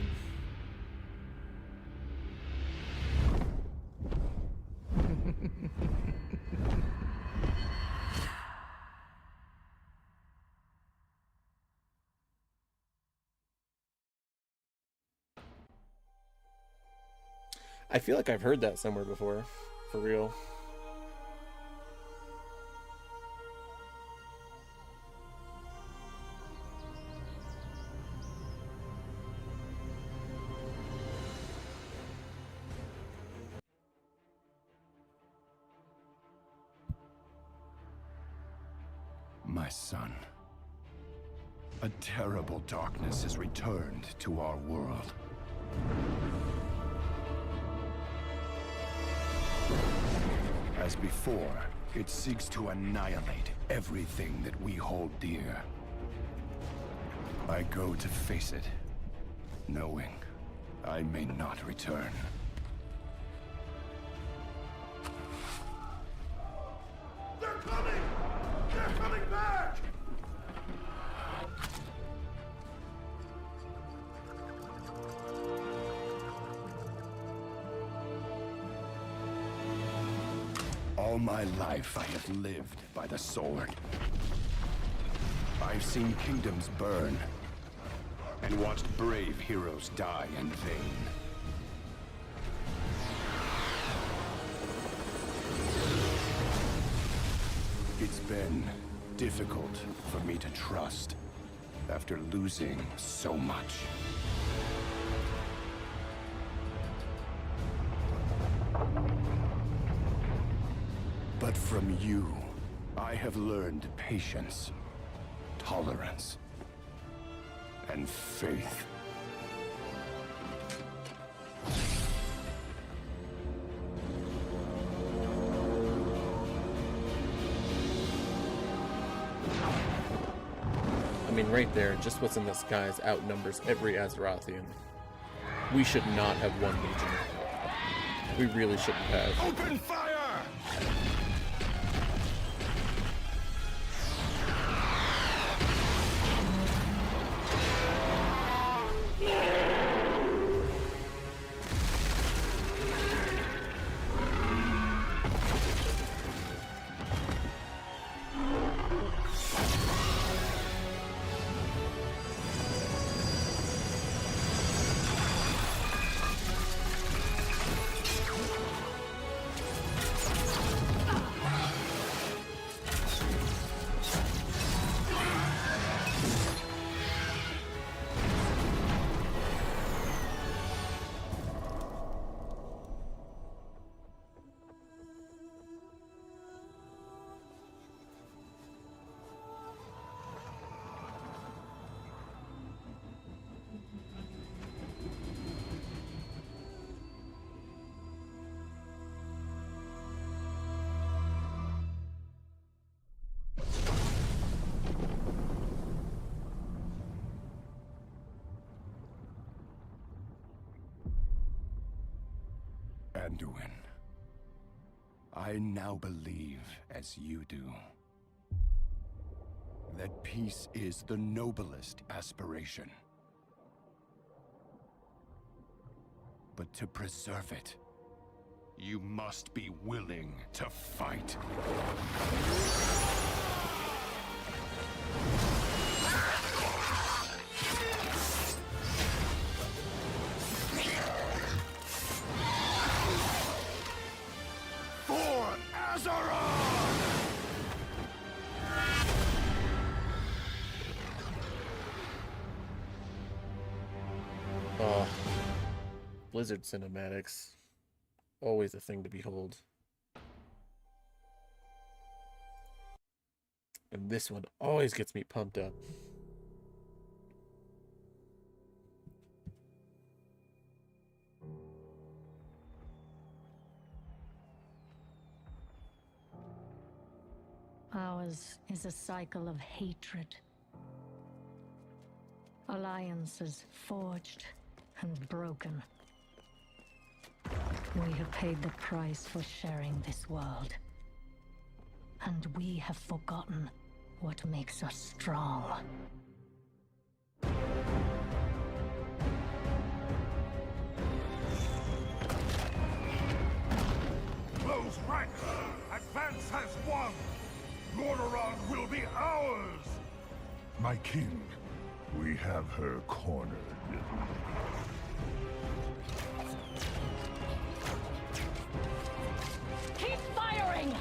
I feel like I've heard that somewhere before, for real. My son, a terrible darkness has returned to our world. As before, it seeks to annihilate everything that we hold dear. I go to face it, knowing I may not return. They're coming! They're coming back! All my life I have lived by the sword. I've seen kingdoms burn, and watched brave heroes die in vain. It's been difficult for me to trust after losing so much. But from you, I have learned patience, tolerance, and faith. I mean, right there, just what's in the skies outnumbers every Azerothian. We should not have won Legion. We really shouldn't have. Open fire! Anduin, I now believe, as you do, that peace is the noblest aspiration. But to preserve it, you must be willing to fight. For Azeroth! Oh, Blizzard cinematics. Always a thing to behold. And this one always gets me pumped up. Ours is a cycle of hatred. Alliances forged and broken. We have paid the price for sharing this world. And we have forgotten what makes us strong. Close ranks! Advance has won! Lordaeron will be ours! My king, we have her cornered. Keep firing!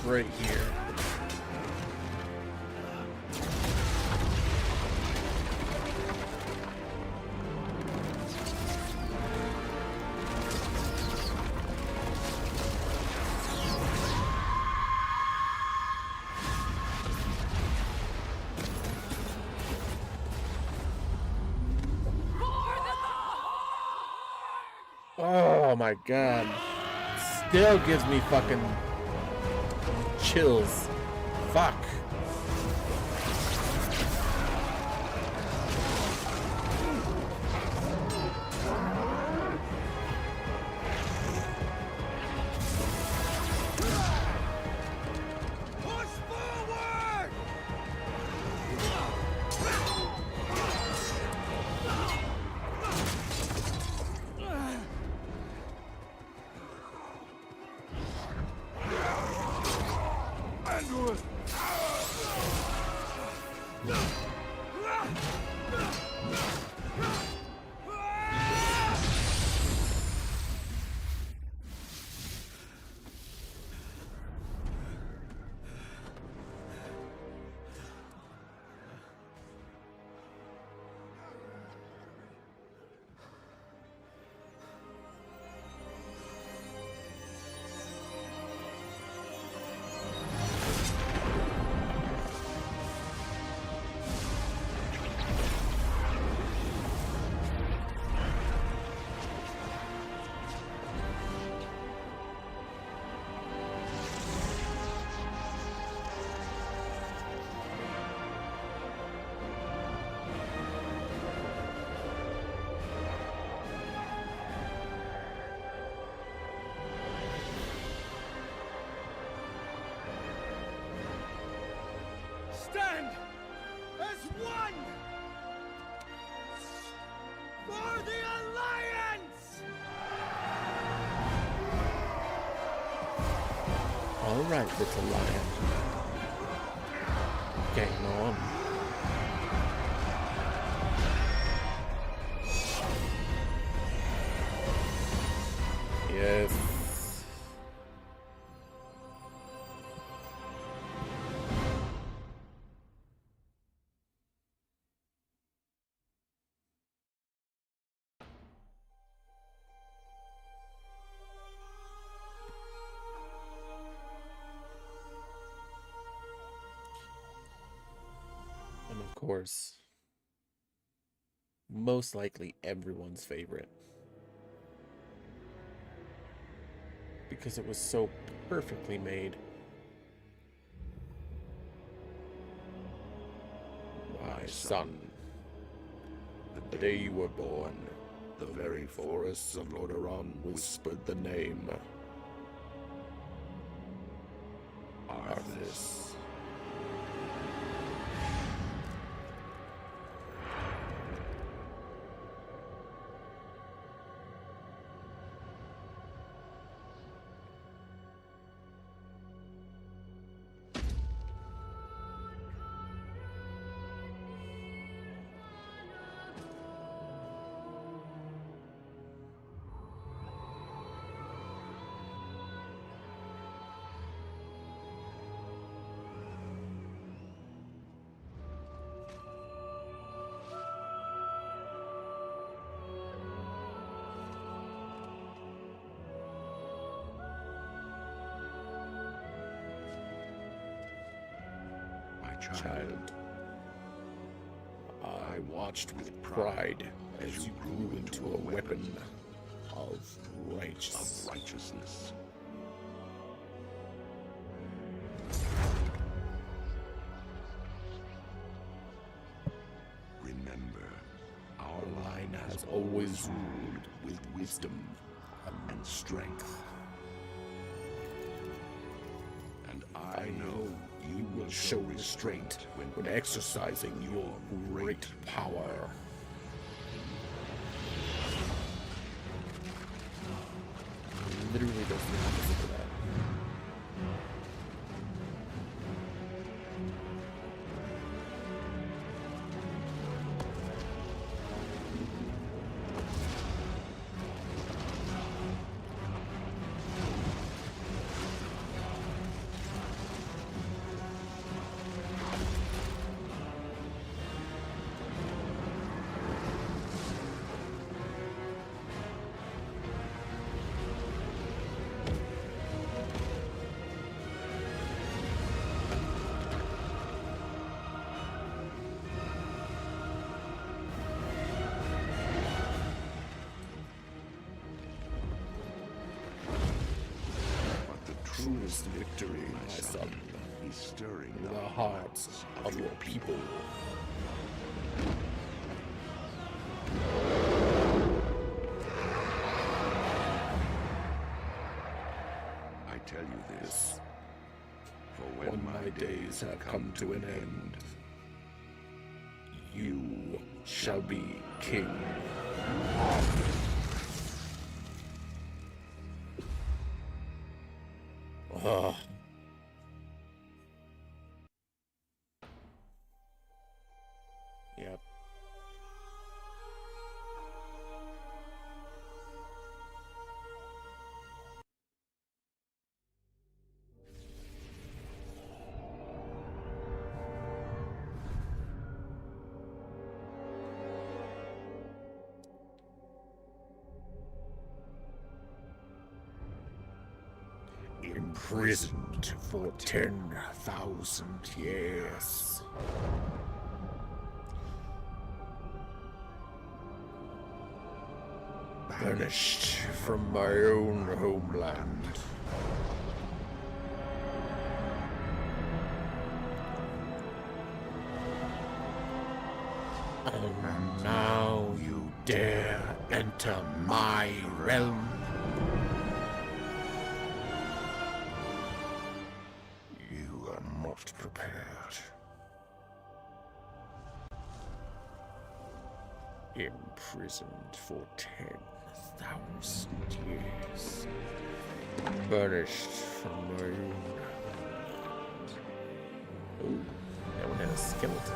Right here. Oh my god. Still gives me fucking chills. Fuck. Stand as one for the Alliance! All right, little lion. Game on. Yes. And of course, most likely everyone's favorite. Because it was so perfectly made. My son, the day you were born, the very forests of Lordaeron whispered the name Arthas. Child, I watched with pride as you grew into a weapon of righteousness. Remember, our line has always ruled with wisdom and strength. And I know you will show restraint when exercising your great power. Literally does the opposite of that. is victory, my son. He's stirring In the hearts of your people. I tell you this, for when my days have come to an end, you shall be king. Ugh. Yep. Imprisoned for 10,000 years. Banished from my own homeland. And now you dare enter my realm. You are not prepared. Imprisoned for 10,000 years. Banished from my own land. Ooh, that one has a skeleton.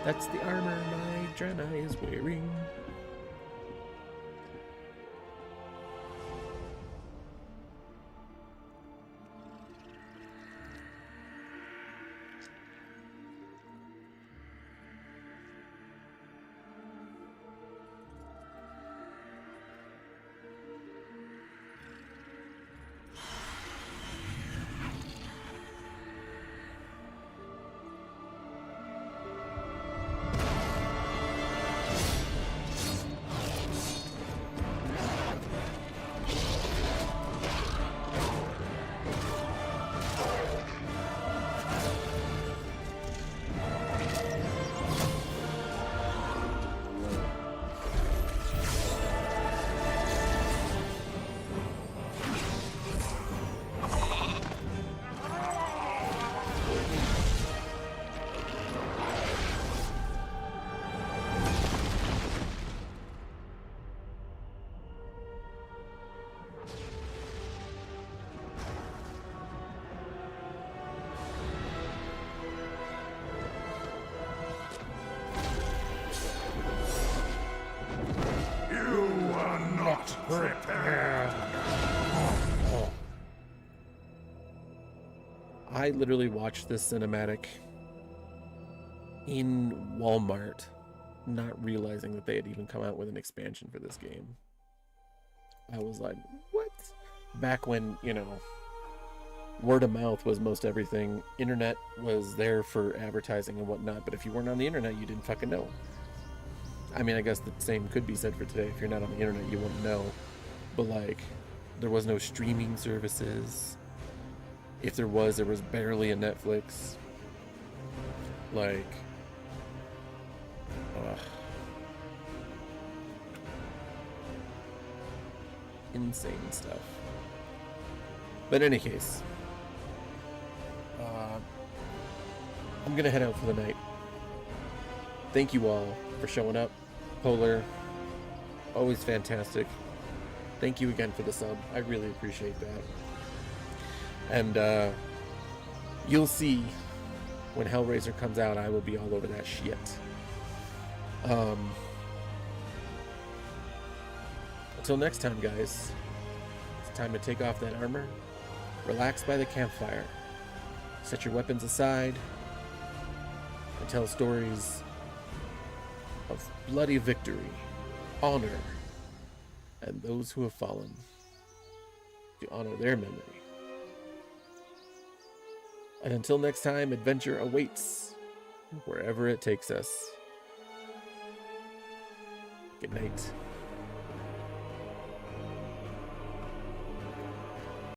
That's the armor my Draenei is wearing. Prepared. I literally watched this cinematic in Walmart, not realizing that they had even come out with an expansion for this game. I was like, what? Back when, you know, word of mouth was most everything. Internet was there for advertising and whatnot, but if you weren't on the internet, you didn't fucking know. I mean, I guess the same could be said for today. If you're not on the internet, you wouldn't know. But, like, there was no streaming services. If there was barely a Netflix. Like, insane stuff. But in any case, I'm gonna head out for the night. Thank you all for showing up. Polar, always fantastic. Thank you again for the sub. I really appreciate that. And you'll see when Hellraiser comes out, I will be all over that shit. Until next time, guys, it's time to take off that armor, relax by the campfire, set your weapons aside, and tell stories of bloody victory, honor, and those who have fallen, to honor their memory. And until next time, adventure awaits wherever it takes us. Good night.